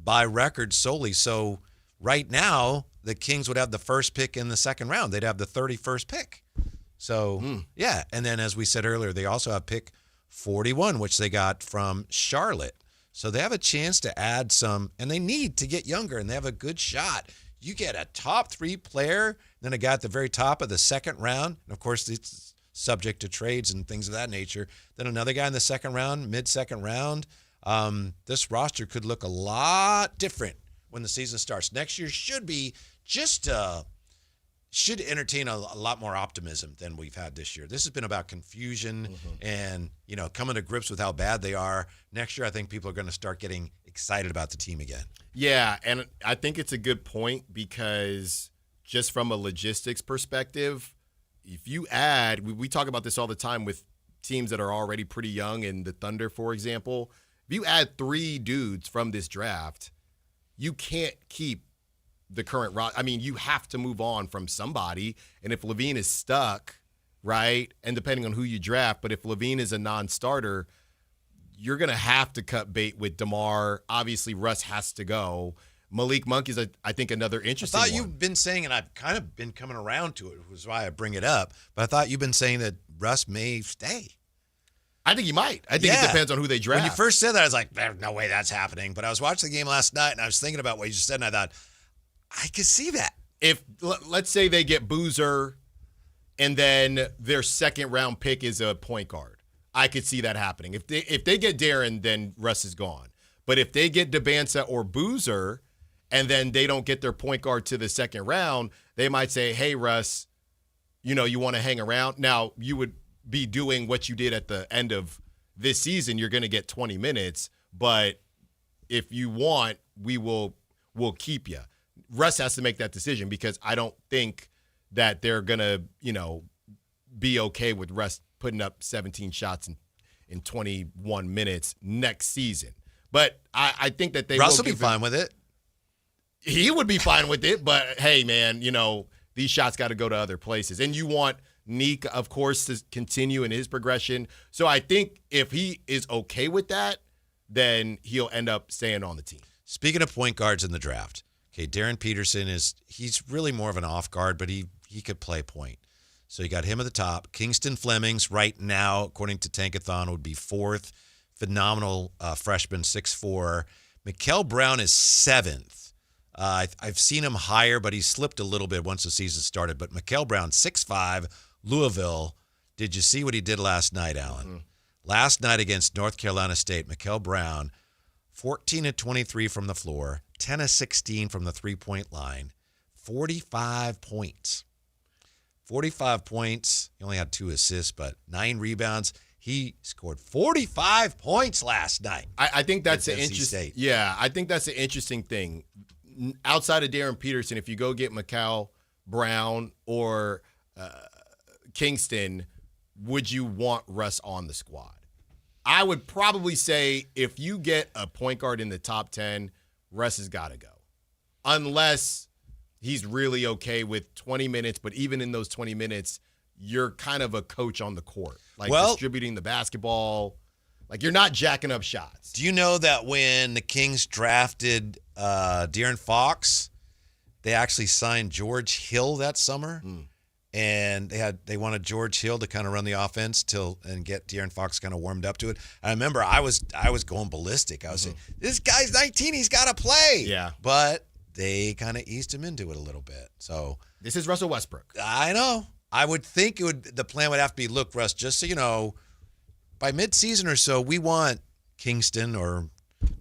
by record solely. So right now, the Kings would have the first pick in the second round. They'd have the 31st pick. So, And then as we said earlier, they also have pick 41, which they got from Charlotte. So they have a chance to add some, and they need to get younger, and they have a good shot. You get a top 3 player, then a guy at the very top of the second round. And, of course, it's subject to trades and things of that nature. Then another guy in the second round, mid-second round. This roster could look a lot different when the season starts. Next year should be should entertain a lot more optimism than we've had this year. This has been about confusion and, coming to grips with how bad they are. Next year, I think people are going to start getting excited about the team again. Yeah, and I think it's a good point because just from a logistics perspective, if you add, we talk about this all the time with teams that are already pretty young, and the Thunder, for example, if you add 3 dudes from this draft, you can't keep the current roster. I mean, you have to move on from somebody, and if LaVine is stuck, right, and depending on who you draft, but if LaVine is a non-starter, you're going to have to cut bait with DeMar. Obviously, Russ has to go. Malik Monk is, I think, another interesting one. You've been saying, and I've kind of been coming around to it, which is why I bring it up, but I thought you've been saying that Russ may stay. I think he might. I think it depends on who they draft. When you first said that, I was like, there's no way that's happening. But I was watching the game last night, and I was thinking about what you just said, and I thought, I could see that. If, let's say they get Boozer, and then their second-round pick is a point guard. I could see that happening. If they get Darren, then Russ is gone. But if they get Debanza or Boozer, and then they don't get their point guard to the second round, they might say, hey, Russ, you want to hang around? Now, you would be doing what you did at the end of this season. You're going to get 20 minutes. But if you want, we'll keep you. Russ has to make that decision because I don't think that they're going to, be okay with Russ putting up 17 shots in 21 minutes next season. But I think that Russ will be fine with it. He would be fine with it, but hey, man, these shots got to go to other places. And you want Neek, of course, to continue in his progression. So I think if he is okay with that, then he'll end up staying on the team. Speaking of point guards in the draft, okay, Darren Peterson he's really more of an off guard, but he could play point. So you got him at the top. Kingston Flemings right now, according to Tankathon, would be 4th. Phenomenal freshman, 6'4". Mikal Brown is 7th. I've seen him higher, but he slipped a little bit once the season started. But Mikal Brown, 6'5", Louisville. Did you see what he did last night, Alan? Mm-hmm. Last night against North Carolina State, Mikal Brown, 14 of 23 from the floor, 10 of 16 from the three-point line, 45 points. 45 points. He only had 2 assists, but 9 rebounds. He scored 45 points last night. I think that's an interesting. Yeah, I think that's an interesting thing. Outside of Darren Peterson, if you go get Mikal Brown or Kingston, would you want Russ on the squad? I would probably say if you get a point guard in the top 10, Russ has got to go. Unless he's really okay with 20 minutes, but even in those 20 minutes, you're kind of a coach on the court, distributing the basketball. Like, you're not jacking up shots. Do you know that when the Kings drafted De'Aaron Fox, they actually signed George Hill that summer? And they wanted George Hill to kind of run the offense and get De'Aaron Fox kind of warmed up to it. I remember I was going ballistic. I was saying, this guy's 19, he's got to play. Yeah. But they kind of eased him into it a little bit. So this is Russell Westbrook. I know. I would think the plan would have to be, look, Russ, just so you know, by midseason or so, we want Kingston or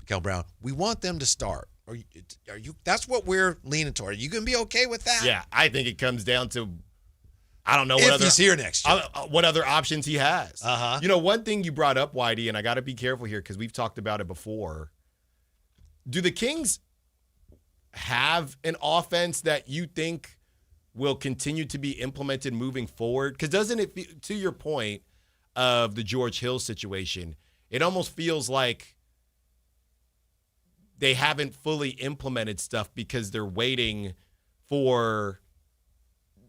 Mikal Brown. We want them to start. Are you? That's what we're leaning toward. Are you going to be okay with that? Yeah, I think it comes down to, I don't know if he's here next year. What other options he has. Uh-huh. One thing you brought up, Whitey, and I got to be careful here because we've talked about it before. Do the Kings have an offense that you think will continue to be implemented moving forward? Because doesn't it, to your point of the George Hill situation, it almost feels like they haven't fully implemented stuff because they're waiting for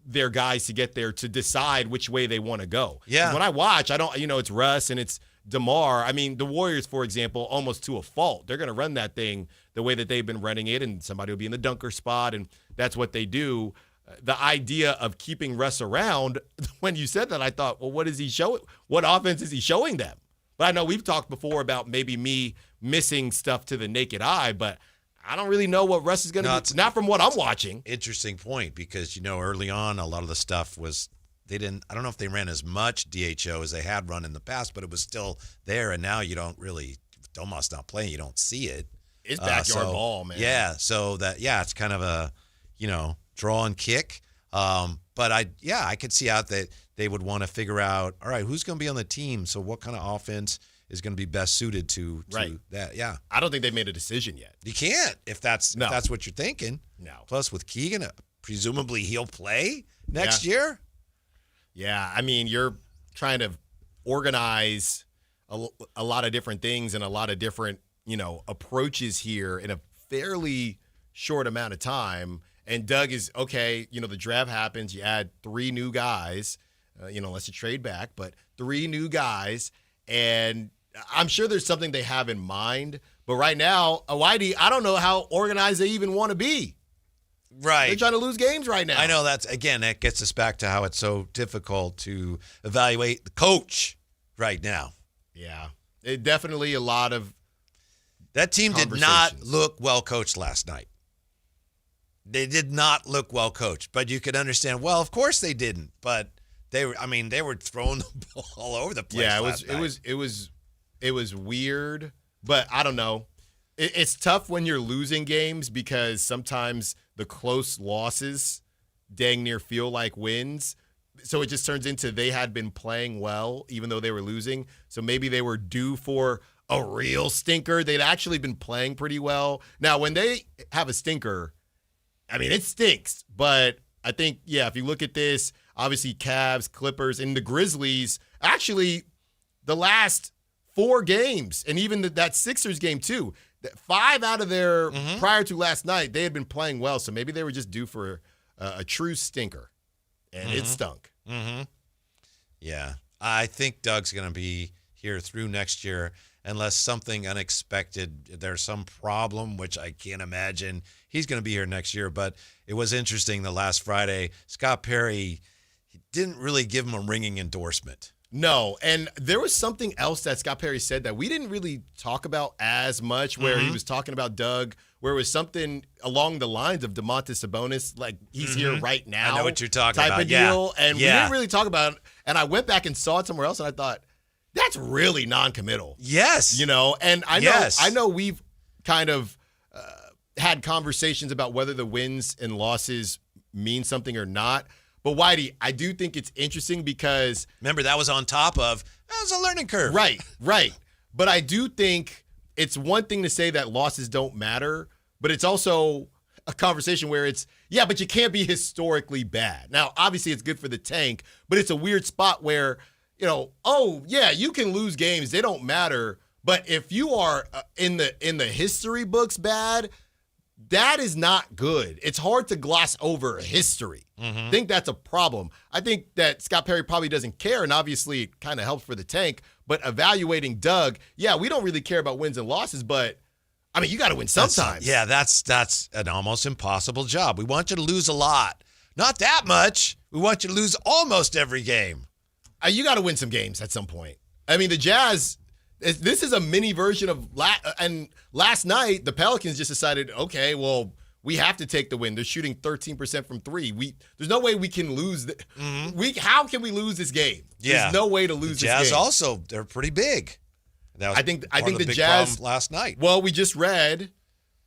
their guys to get there to decide which way they want to go. Yeah. When I watch, I don't, it's Russ and it's DeMar. I mean, the Warriors, for example, almost to a fault. They're going to run that thing the way that they've been running it, and somebody will be in the dunker spot, and that's what they do. The idea of keeping Russ around, when you said that, I thought, well, what is he showing? What offense is he showing them? But I know we've talked before about maybe me missing stuff to the naked eye, but I don't really know what Russ is going to do. Not from what I'm watching. Interesting point, because, early on, a lot of the stuff was I don't know if they ran as much DHO as they had run in the past, but it was still there, and now you don't really, Domas not playing, you don't see it. It's backyard ball, man. Yeah, so it's kind of a, draw and kick. But I could see out that they would want to figure out, all right, who's going to be on the team? So what kind of offense is going to be best suited to that. Yeah. I don't think they've made a decision yet. You can't if that's what you're thinking. No. Plus with Keegan, presumably he'll play next year. Yeah, I mean, you're trying to organize a lot of different things and a lot of different, approaches here in a fairly short amount of time. And Doug is, okay, the draft happens. You add 3 new guys, unless you trade back, but 3 new guys. And I'm sure there's something they have in mind. But right now, Whitey, I don't know how organized they even want to be. Right. They're trying to lose games right now. I know that gets us back to how it's so difficult to evaluate the coach right now. Yeah. It definitely a lot of that team did not look well coached last night. They did not look well coached, but you could understand, well, of course they didn't, but they were throwing the ball all over the place. Yeah, it was weird, but I don't know. It's tough when you're losing games because sometimes the close losses dang near feel like wins. So it just turns into they had been playing well even though they were losing. So maybe they were due for a real stinker. They'd actually been playing pretty well. Now, when they have a stinker, I mean, it stinks. But I think, if you look at this, obviously Cavs, Clippers, and the Grizzlies, actually the last 4 games, and even that Sixers game too, 5 out of their prior to last night, they had been playing well. So maybe they were just due for a true stinker, and it stunk. Yeah, I think Doug's going to be here through next year unless something unexpected, there's some problem, which I can't imagine. He's going to be here next year. But it was interesting the last Friday, Scott Perry didn't really give him a ringing endorsement. No, and there was something else that Scott Perry said that we didn't really talk about as much, where he was talking about Doug, where it was something along the lines of Domantas Sabonis, like he's here right now. I know what you're talking type about. Of deal, and we didn't really talk about it. And I went back and saw it somewhere else, and I thought, that's really non-committal. Yes. And I know we've kind of had conversations about whether the wins and losses mean something or not. But, Whitey, I do think it's interesting because... Remember, that was on top of... That was a learning curve. Right. But I do think it's one thing to say that losses don't matter, but it's also a conversation where it's, but you can't be historically bad. Now, obviously, it's good for the tank, but it's a weird spot where, you can lose games. They don't matter. But if you are in the history books bad... That is not good. It's hard to gloss over history. I think that's a problem. I think that Scott Perry probably doesn't care, and obviously it kind of helps for the tank. But evaluating Doug, we don't really care about wins and losses, but, I mean, you got to win sometimes. That's an almost impossible job. We want you to lose a lot. Not that much. We want you to lose almost every game. You got to win some games at some point. I mean, the Jazz... This is a mini version of last night, the Pelicans just decided, okay, well, we have to take the win. They're shooting 13% from 3. There's no way we can lose. How can we lose this game? There's no way to lose this game. Jazz also, they're pretty big. I think the Jazz last night. Well, we just read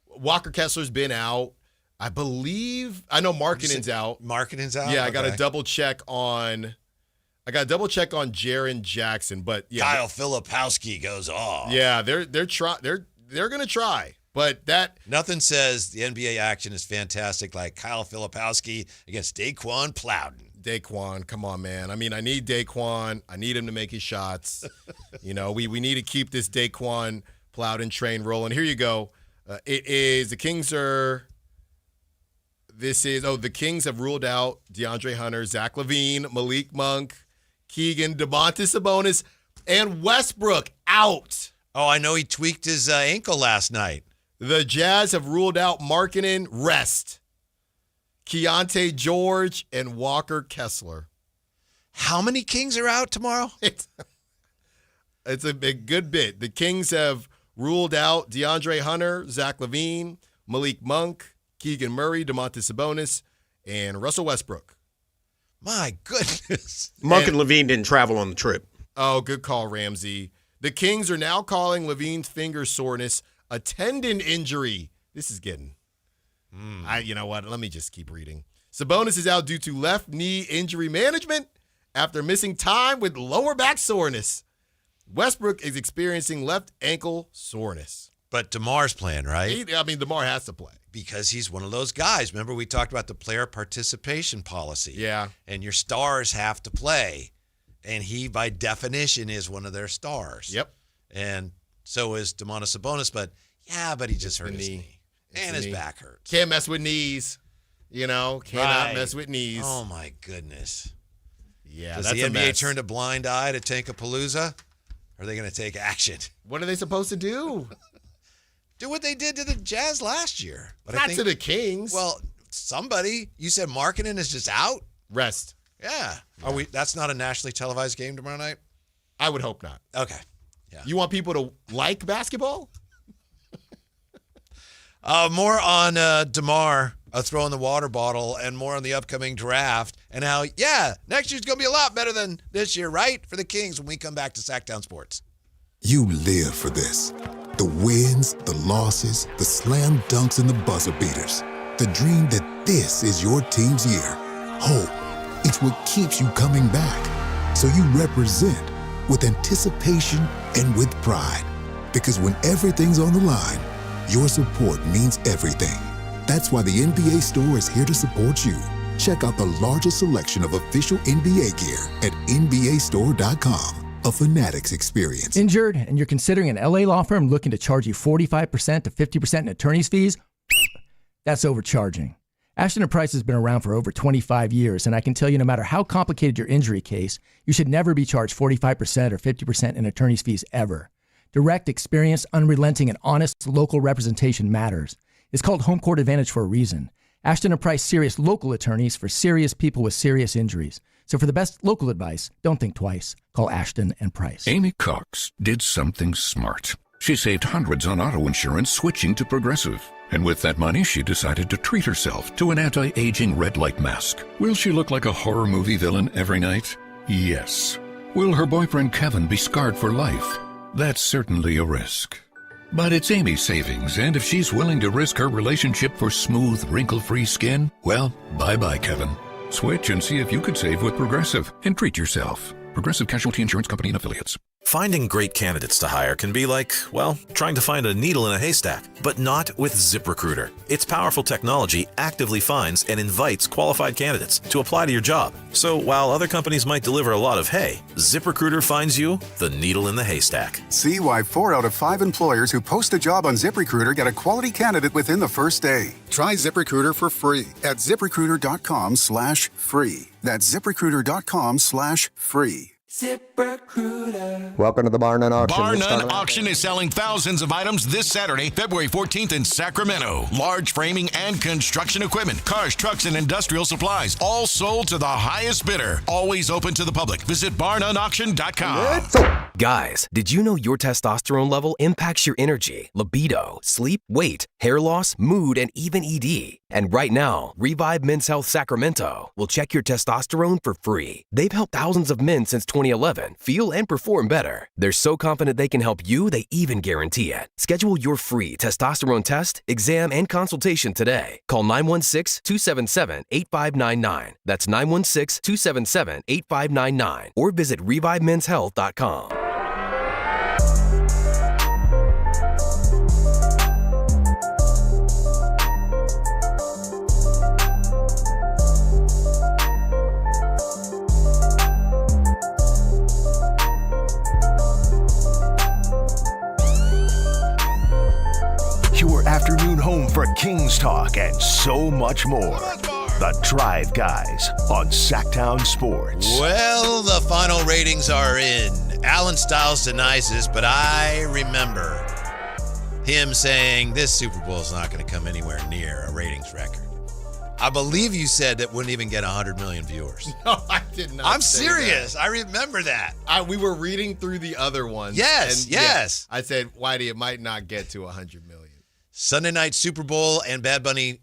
Walker Kessler's been out. I know Markkanen's out. Markkanen's out? Yeah, I got to double check on Jaren Jackson, but Kyle Filipowski goes off. Yeah, they're gonna try, but that nothing says the NBA action is fantastic like Kyle Filipowski against Daquan Plowden. Daquan, come on, man. I mean, I need Daquan. I need him to make his shots. We need to keep this Daquan Plowden train rolling. Here you go. It is the Kings are. The Kings have ruled out DeAndre Hunter, Zach LaVine, Malik Monk, Keegan, Domantas Sabonis, and Westbrook out. Oh, I know he tweaked his ankle last night. The Jazz have ruled out Markkanen, rest, Keontae George, and Walker Kessler. How many Kings are out tomorrow? It's a good bit. The Kings have ruled out DeAndre Hunter, Zach LaVine, Malik Monk, Keegan Murray, Domantas Sabonis, and Russell Westbrook. My goodness. Monk and LaVine didn't travel on the trip. Oh, good call, Ramsey. The Kings are now calling LaVine's finger soreness a tendon injury. This is getting... You know what? Let me just keep reading. Sabonis is out due to left knee injury management after missing time with lower back soreness. Westbrook is experiencing left ankle soreness. But DeMar's playing, right? DeMar has to play. Because he's one of those guys. Remember, we talked about the player participation policy. Yeah. And your stars have to play. And he, by definition, is one of their stars. Yep. And so is Domantas Sabonis. But he just hurt his knee. And his back hurts. Can't mess with knees. Cannot mess with knees. Oh, my goodness. Yeah, Does that's the a NBA mess. turn a blind eye to Tankapalooza? Or are they going to take action? What are they supposed to do? Do what they did to the Jazz last year. But Not to the Kings. Well, somebody. You said Markkanen is just out? Rest. Yeah. That's not a nationally televised game tomorrow night? I would hope not. Okay. Yeah. You want people to like basketball? More on DeMar throwing the water bottle and more on the upcoming draft and how, next year's going to be a lot better than this year, right? For the Kings when we come back to Sactown Sports. You live for this. The wins, the losses, the slam dunks, and the buzzer beaters. The dream that this is your team's year. Hope. It's what keeps you coming back. So you represent with anticipation and with pride. Because when everything's on the line, your support means everything. That's why the NBA Store is here to support you. Check out the largest selection of official NBA gear at NBAstore.com. A Fanatics experience. Injured and you're considering an LA law firm looking to charge you 45% to 50% in attorney's fees? That's overcharging. Ashton & Price has been around for over 25 years, and I can tell you no matter how complicated your injury case, you should never be charged 45% or 50% in attorney's fees ever. Direct, experienced, unrelenting, and honest local representation matters. It's called Home Court Advantage for a reason. Ashton & Price serious local attorneys for serious people with serious injuries. So for the best local advice, don't think twice. Call Ashton & Price. Amy Cox did something smart. She saved hundreds on auto insurance switching to Progressive. And with that money, she decided to treat herself to an anti-aging red light mask. Will she look like a horror movie villain every night? Yes. Will her boyfriend Kevin be scarred for life? That's certainly a risk. But it's Amy's savings, and if she's willing to risk her relationship for smooth, wrinkle-free skin, well, bye-bye, Kevin. Switch and see if you could save with Progressive and treat yourself. Progressive Casualty Insurance Company and Affiliates. Finding great candidates to hire can be like, well, trying to find a needle in a haystack, but not with ZipRecruiter. Its powerful technology actively finds and invites qualified candidates to apply to your job. So while other companies might deliver a lot of hay, ZipRecruiter finds you the needle in the haystack. See why 4 out of 5 employers who post a job on ZipRecruiter get a quality candidate within the first day. Try ZipRecruiter for free at ZipRecruiter.com/free. That's ZipRecruiter.com/free. ZipRecruiter. Welcome to the Bar None Auction. Bar None Auction is selling thousands of items this Saturday, February 14th in Sacramento. Large framing and construction equipment, cars, trucks, and industrial supplies, all sold to the highest bidder. Always open to the public. Visit barnoneauction.com. Guys, did you know your testosterone level impacts your energy, libido, sleep, weight, hair loss, mood, and even ED? And right now, Revive Men's Health Sacramento will check your testosterone for free. They've helped thousands of men since 2011 feel and perform better. They're so confident they can help you, they even guarantee it. Schedule your free testosterone test, exam, and consultation today. Call 916-277-8599. That's 916-277-8599. Or visit ReviveMen'sHealth.com. Your afternoon home for Kings talk and so much more. The Drive Guys on Sac-Town Sports. Well, the final ratings are in. Alan Stiles denies this, but I remember him saying this Super Bowl is not going to come anywhere near a ratings record. I believe you said that wouldn't even get 100 million viewers. No, I did not. I'm say serious. that. I remember that. We were reading through the other ones. Yes, and yes. I said, Whitey, it might not get to 100 million. Sunday night Super Bowl and Bad Bunny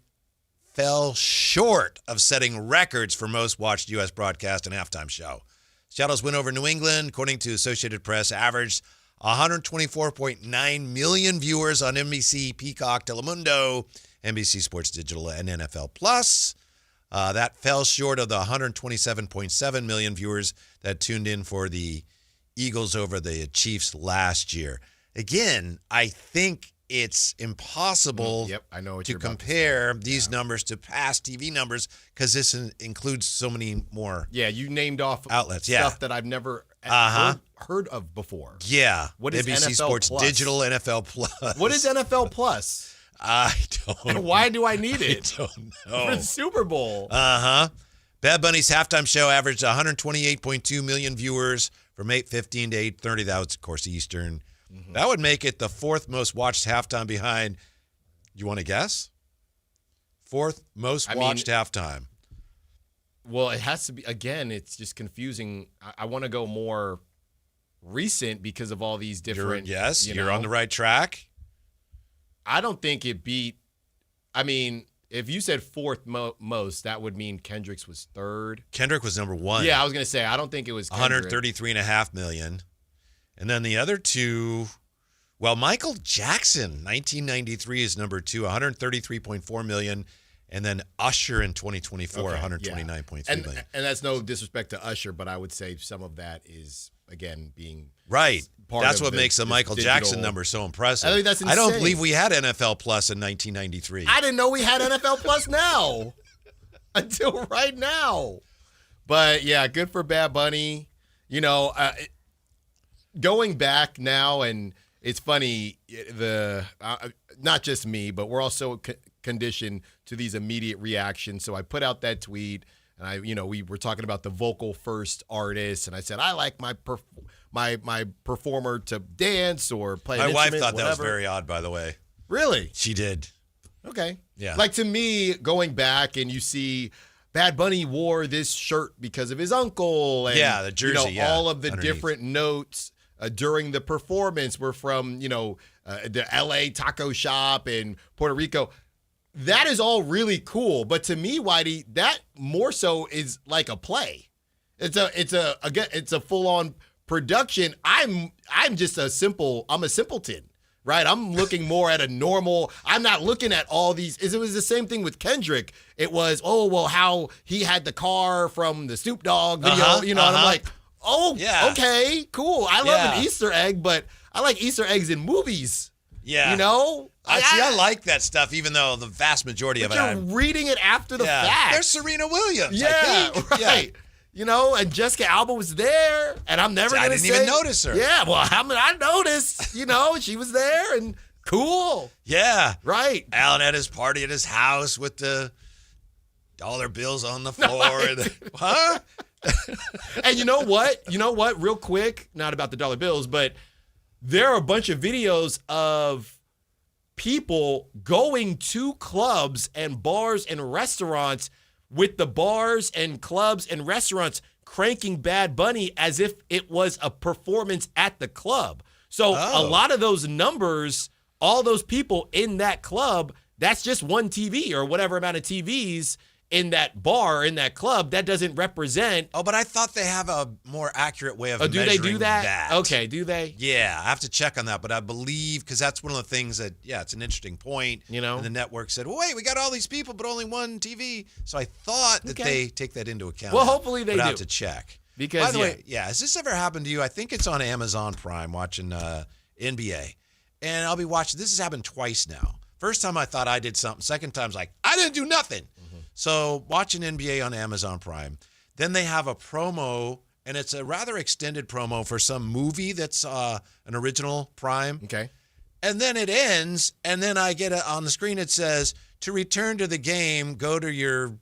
fell short of setting records for most watched U.S. broadcast and halftime show. Seattle's win over New England, according to Associated Press, averaged 124.9 million viewers on NBC, Peacock, Telemundo, NBC Sports Digital, and NFL Plus. That fell short of the 127.7 million viewers that tuned in for the Eagles over the Chiefs last year. Again, I think it's impossible I know what to you're about compare these numbers to past TV numbers because this includes so many more you named off outlets. Stuff that I've never heard of before. Yeah. What is NBC NFL Sports Plus? Digital, NFL Plus. What is NFL Plus? I don't And why do I need it? I don't know. For the Super Bowl. Bad Bunny's halftime show averaged 128.2 million viewers from 8:15 to 8:30. That was, of course, Eastern. That would make it the fourth most watched halftime behind. You want to guess? Fourth most watched halftime. Well, it has to be, again, it's just confusing. I want to go more recent because of all these different. You're on the right track. I don't think it beat. I mean, if you said fourth most, that would mean Kendrick's was third. Kendrick was number one. Yeah, I was going to say, I don't think it was Kendrick. 133.5 million. And then the other two, well, Michael Jackson, 1993 is number two, 133.4 million. And then Usher in 2024, 129.3 million. And that's no disrespect to Usher, but I would say some of that is, again, being right. part That's of what makes the Michael Jackson number so impressive. I think that's insane. I don't believe we had NFL Plus in 1993. I didn't know we had NFL Plus now until right now. But yeah, good for Bad Bunny. You know, going back now, and it's funny, not just me, but we're also conditioned to these immediate reactions. So I put out that tweet, and we were talking about the vocal first artist, and I said I like my performer to dance or play. My an wife instrument, thought whatever. that was very odd, by the way. Really? She did. Okay. Yeah. Like, to me, going back and you see Bad Bunny wore this shirt because of his uncle. And, the jersey, all of the underneath. different notes during the performance were from, the L.A. taco shop in Puerto Rico. That is all really cool. But to me, Whitey, that more so is like a play. It's a full-on production. I'm just a simpleton. Right, I'm looking more at a normal. I'm not looking at all these. It was the same thing with Kendrick. It was, how he had the car from the Snoop Dogg video, and I'm like, okay, cool. I love an Easter egg, but I like Easter eggs in movies. Yeah, I like that stuff, even though the vast majority of it, you're reading it after the fact. There's Serena Williams. Yeah, I think. right. Yeah. And Jessica Alba was there, and I'm never going to say. I didn't even notice her. Yeah, well, I noticed, she was there, and cool. Yeah. Right. Alan had his party at his house with the dollar bills on the floor. Huh? And you know what? Real quick, not about the dollar bills, but there are a bunch of videos of people going to clubs and bars and restaurants with the bars and clubs and restaurants cranking Bad Bunny as if it was a performance at the club. So a lot of those numbers, all those people in that club, that's just one TV or whatever amount of TVs in that bar, in that club. That doesn't represent. Oh, but I thought they have a more accurate way of do measuring they do that? Okay, do they? Yeah, I have to check on that, but I believe, because that's one of the things that, it's an interesting point. And the network said, well, wait, we got all these people, but only one TV. So I thought that they take that into account. Well, hopefully they do. But I have to check. Because, by the way, has this ever happened to you? I think it's on Amazon Prime, watching NBA. And I'll be watching. This has happened twice now. First time I thought I did something. Second time I was like, I didn't do nothing. So watching NBA on Amazon Prime. Then they have a promo, and it's a rather extended promo for some movie that's an original Prime. Okay. And then it ends, and then I get on the screen, it says, to return to the game, go to your,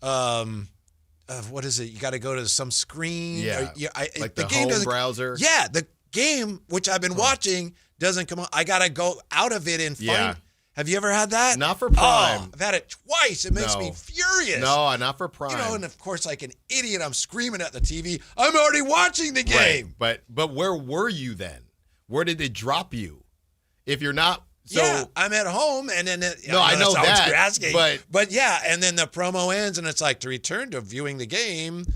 what is it? You got to go to some screen. Yeah. Like the game home browser. Yeah, the game, which I've been watching, doesn't come on. I got to go out of it and find. Yeah. Have you ever had that? Not for Prime. Oh, I've had it twice. It makes me furious. No, not for Prime. And of course, like an idiot, I'm screaming at the TV. I'm already watching the game. Right. But where were you then? Where did it drop you? If you're not, I'm at home, and then I know that. You're asking, but yeah, and then the promo ends, and it's like, to return to viewing the game.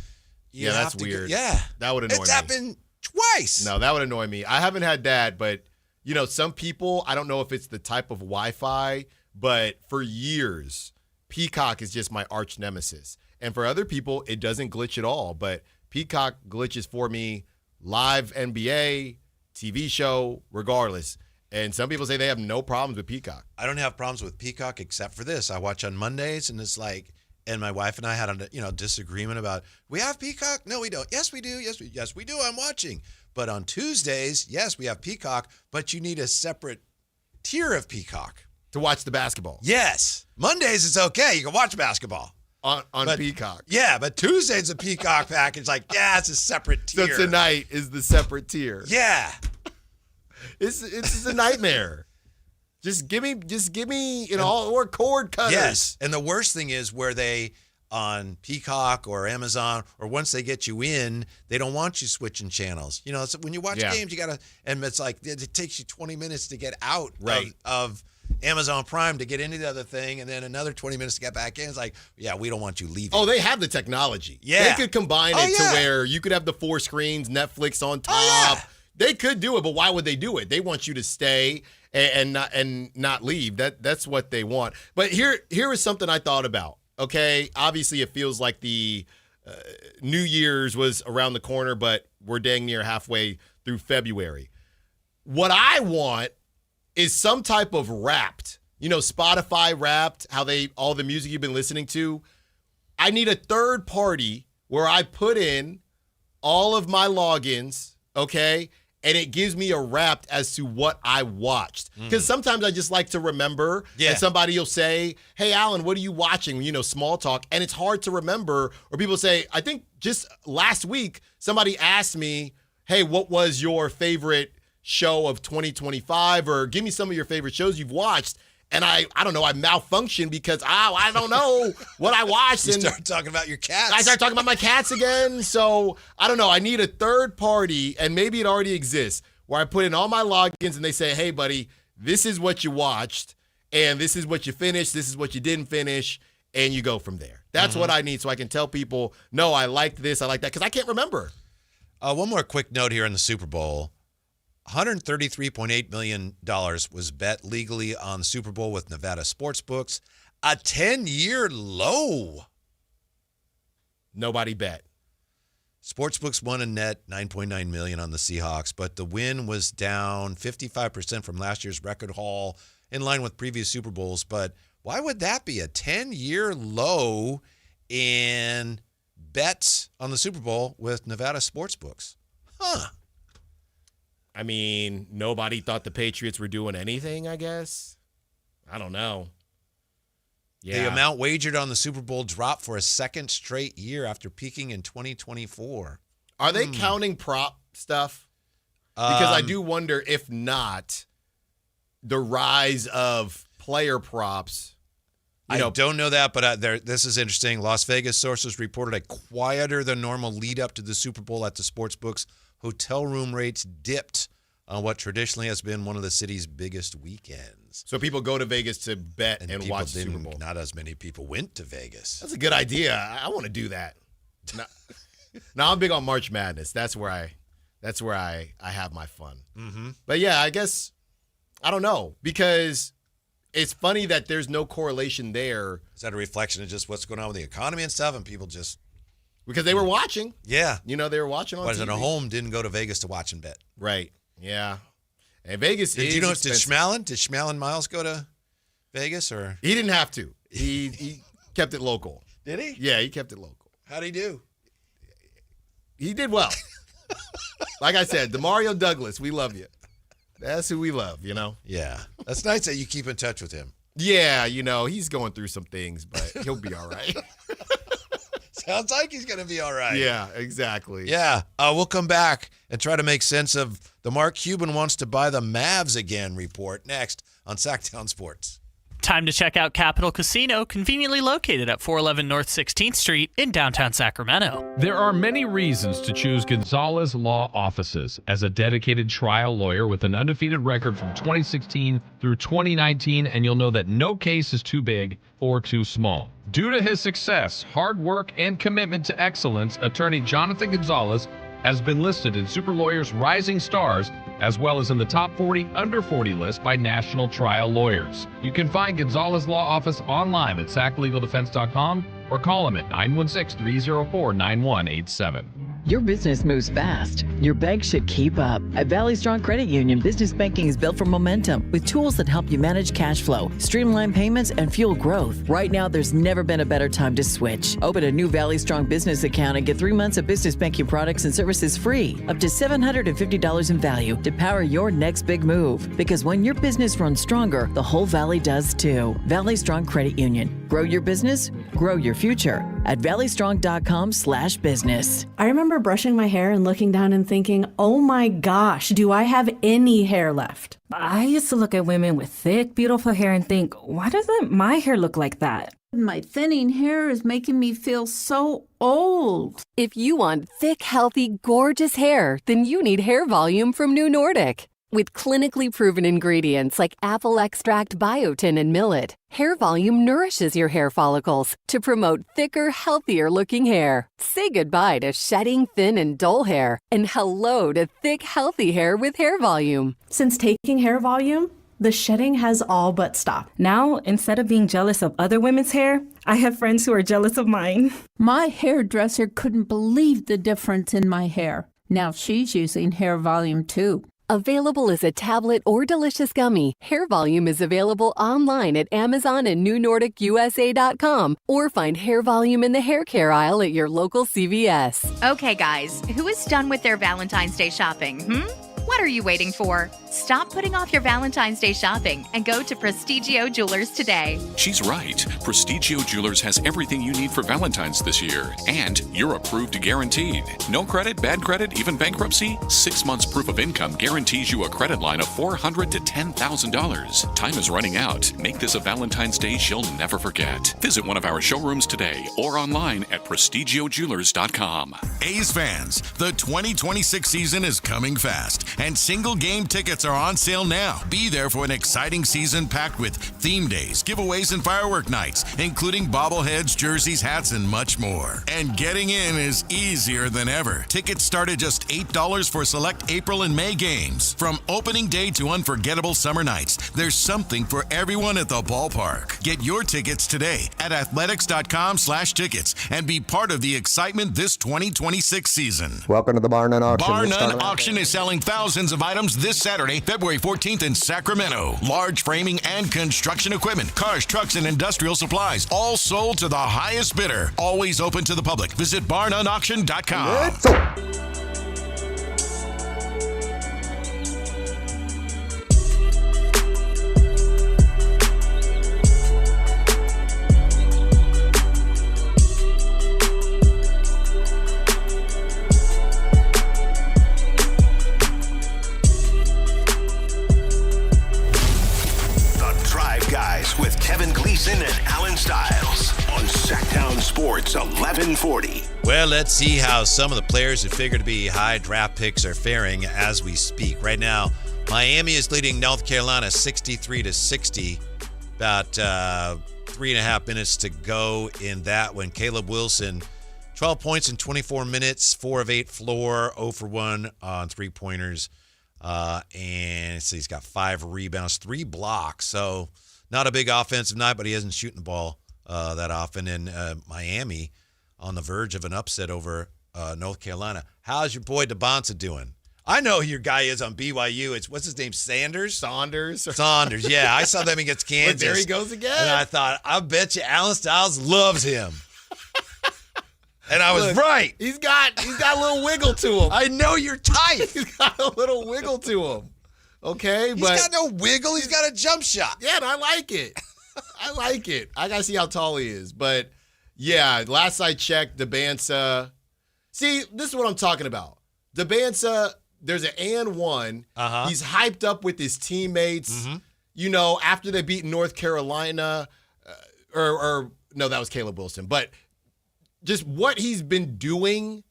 That's weird. That would annoy me. It's happened twice. No, that would annoy me. I haven't had that, but. Some people, I don't know if it's the type of Wi-Fi, but for years, Peacock is just my arch nemesis. And for other people, it doesn't glitch at all. But Peacock glitches for me live NBA, TV show, regardless. And some people say they have no problems with Peacock. I don't have problems with Peacock except for this. I watch on Mondays, and it's like, and my wife and I had a disagreement about, we have Peacock? No, we don't. Yes, we do. Yes, we do. I'm watching. But on Tuesdays, yes, we have Peacock, but you need a separate tier of Peacock to watch the basketball. Yes. Mondays, it's okay. You can watch basketball. On Peacock. Yeah, but Tuesday's a Peacock package. Like, yeah, it's a separate tier. So tonight is the separate tier. Yeah. It's a nightmare. Just give me, or cord cutters. Yes. And the worst thing is where they, on Peacock or Amazon, or once they get you in, they don't want you switching channels. So when you watch games, you got to, and it's like, it takes you 20 minutes to get out of Amazon Prime to get into the other thing, and then another 20 minutes to get back in. It's like, yeah, we don't want you leaving. Oh, they have the technology. Yeah. They could combine it to where you could have the 4 screens, Netflix on top. They could do it, but why would they do it? They want you to stay and not leave. That's what they want. But here is something I thought about. Okay, obviously it feels like the New Year's was around the corner, but we're dang near halfway through February. What I want is some type of Wrapped. Spotify Wrapped, how all the music you've been listening to. I need a third party where I put in all of my logins, okay? And it gives me a Wrapped as to what I watched. Because sometimes I just like to remember, and somebody will say, hey, Alan, what are you watching? Small talk. And it's hard to remember. Or people say, I think just last week, somebody asked me, hey, what was your favorite show of 2025? Or give me some of your favorite shows you've watched. And I don't know, I malfunctioned because I don't know what I watched. You start talking about your cats. I start talking about my cats again. So I don't know. I need a third party, and maybe it already exists, where I put in all my logins and they say, hey, buddy, this is what you watched, and this is what you finished, this is what you didn't finish, and you go from there. That's what I need, so I can tell people, no, I liked this, I like that, because I can't remember. One more quick note here on the Super Bowl. $133.8 million was bet legally on the Super Bowl with Nevada Sportsbooks. A 10-year low. Nobody bet. Sportsbooks won a net $9.9 million on the Seahawks, but the win was down 55% from last year's record haul, in line with previous Super Bowls. But why would that be? A 10-year low in bets on the Super Bowl with Nevada Sportsbooks. Huh. I mean, nobody thought the Patriots were doing anything, I guess. I don't know. Yeah. The amount wagered on the Super Bowl dropped for a second straight year after peaking in 2024. Are they counting prop stuff? Because I do wonder, if not, the rise of player props. I don't know that, but this is interesting. Las Vegas sources reported a quieter than normal lead up to the Super Bowl at the sportsbooks. Hotel room rates dipped on what traditionally has been one of the city's biggest weekends. So people go to Vegas to bet and watch the Super Bowl. Not as many people went to Vegas. That's a good idea. I want to do that. Now I'm big on March Madness. That's where I have my fun. Mm-hmm. But yeah, I guess I don't know, because it's funny that there's no correlation there. Is that a reflection of just what's going on with the economy and stuff, and people just because they were watching? Yeah, they were watching on TV. Wasn't at home, didn't go to Vegas to watch and bet. Right. Yeah. And Vegas is expensive. Did Schmallen Miles go to Vegas, or he didn't have to? He kept it local. Did he? Yeah, he kept it local. How'd he do? He did well. Like I said, DeMario Douglas, we love you. That's who we love, Yeah. That's nice that you keep in touch with him. Yeah, he's going through some things, but he'll be all right. Sounds like he's going to be all right. Yeah, exactly. Yeah. We'll come back and try to make sense of the Mark Cuban wants to buy the Mavs again report next on Sactown Sports. Time to check out Capital Casino, conveniently located at 411 North 16th Street in downtown Sacramento. There are many reasons to choose Gonzalez Law Offices. As a dedicated trial lawyer with an undefeated record from 2016 through 2019, and you'll know that no case is too big or too small. Due to his success, hard work, and commitment to excellence, attorney Jonathan Gonzalez has been listed in Super Lawyer's Rising Stars, as well as in the top 40 under 40 list by national trial lawyers. You can find Gonzalez Law Office online at saclegaldefense.com or call him at 916-304-9187. Your business moves fast. Your bank should keep up. At Valley Strong Credit Union, business banking is built for momentum with tools that help you manage cash flow, streamline payments, and fuel growth. Right now, there's never been a better time to switch. Open a new Valley Strong business account and get 3 months of business banking products and services free, up to $750 in value to power your next big move. Because when your business runs stronger, the whole Valley does too. Valley Strong Credit Union. Grow your business, grow your future at valleystrong.com/business. I remember brushing my hair and looking down and thinking, oh my gosh, do I have any hair left? I used to look at women with thick, beautiful hair and think, why doesn't my hair look like that? My thinning hair is making me feel so old. If you want thick, healthy, gorgeous hair, then you need Hair Volume from New Nordic. With clinically proven ingredients like apple extract, biotin, and millet, Hair Volume nourishes your hair follicles to promote thicker, healthier-looking hair. Say goodbye to shedding, thin, and dull hair, and hello to thick, healthy hair with Hair Volume. Since taking Hair Volume, the shedding has all but stopped. Now, instead of being jealous of other women's hair, I have friends who are jealous of mine. My hairdresser couldn't believe the difference in my hair. Now she's using Hair Volume too. Available as a tablet or delicious gummy, Hair Volume is available online at Amazon and NewNordicUSA.com, or find Hair Volume in the hair care aisle at your local CVS. Okay, guys, who is done with their Valentine's Day shopping? What are you waiting for? Stop putting off your Valentine's Day shopping and go to Prestigio Jewelers today. She's right. Prestigio Jewelers has everything you need for Valentine's this year. And you're approved guaranteed. No credit, bad credit, even bankruptcy? 6 months proof of income guarantees you a credit line of $400 to $10,000. Time is running out. Make this a Valentine's Day she'll never forget. Visit one of our showrooms today or online at prestigiojewelers.com. A's fans, the 2026 season is coming fast, and single game tickets are on sale now. Be there for an exciting season packed with theme days, giveaways, and firework nights, including bobbleheads, jerseys, hats, and much more. And getting in is easier than ever. Tickets start at just $8 for select April and May games. From opening day to unforgettable summer nights, there's something for everyone at the ballpark. Get your tickets today at athletics.com/tickets and be part of the excitement this 2026 season. Welcome to the Bar None Auction. Bar None Auction is selling thousands of items this Saturday, February 14th in Sacramento. Large framing and construction equipment, cars, trucks, and industrial supplies, all sold to the highest bidder. Always open to the public. Visit barnoneauction.com. With Kevin Gleason and Alan Stiles on Sactown Sports 1140. Well, let's see how some of the players who figure to be high draft picks are faring as we speak. Right now, Miami is leading North Carolina 63-60. About 3.5 minutes to go in that one. Caleb Wilson, 12 points in 24 minutes, 4 of 8 floor, 0 for 1 on three-pointers. And so he's got 5 rebounds, 3 blocks. So not a big offensive night, but he isn't shooting the ball that often. In Miami on the verge of an upset over North Carolina. How's your boy DeBonsa doing? I know who your guy is on BYU. It's, what's his name, Saunders, yeah. I saw them against Kansas. Well, there he goes again. And I thought, I bet you Alan Stiles loves him. And I was right. He's got a little wiggle to him. I know you're tight. He's got a little wiggle to him. Okay, He's got no wiggle. He's got a jump shot. Yeah, and I like it. I got to see how tall he is. But, yeah, last I checked, DeBansa. See, this is what I'm talking about. DeBansa, there's an and one. Uh-huh. He's hyped up with his teammates. Mm-hmm. You know, after they beat North Carolina, or no, that was Caleb Wilson. But just what he's been doing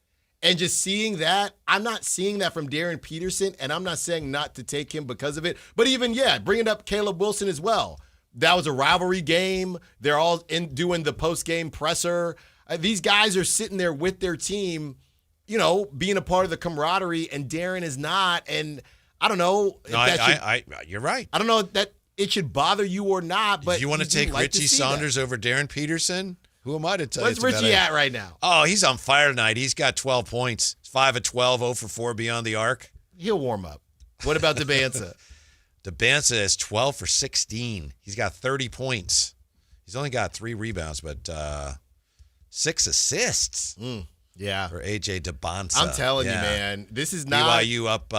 and just seeing that, I'm not seeing that from Darren Peterson, and I'm not saying not to take him because of it. But even, bringing up Caleb Wilson as well. That was a rivalry game. They're all in doing the post-game presser. These guys are sitting there with their team, you know, being a part of the camaraderie, and Darren is not. And I don't know. You're right. I don't know that it should bother you or not. But you want to take Richie Saunders over Darren Peterson? Who am I to tell Where's you? Richie at right now? Oh, he's on fire tonight. He's got 12 points. 5 of 12, 0 for 4 beyond the arc. He'll warm up. What about Debanza? Debanza is 12 for 16. He's got 30 points. He's only got 3 rebounds, but 6 assists. Yeah. For A.J. Debanza. I'm telling you, man. This is not. BYU up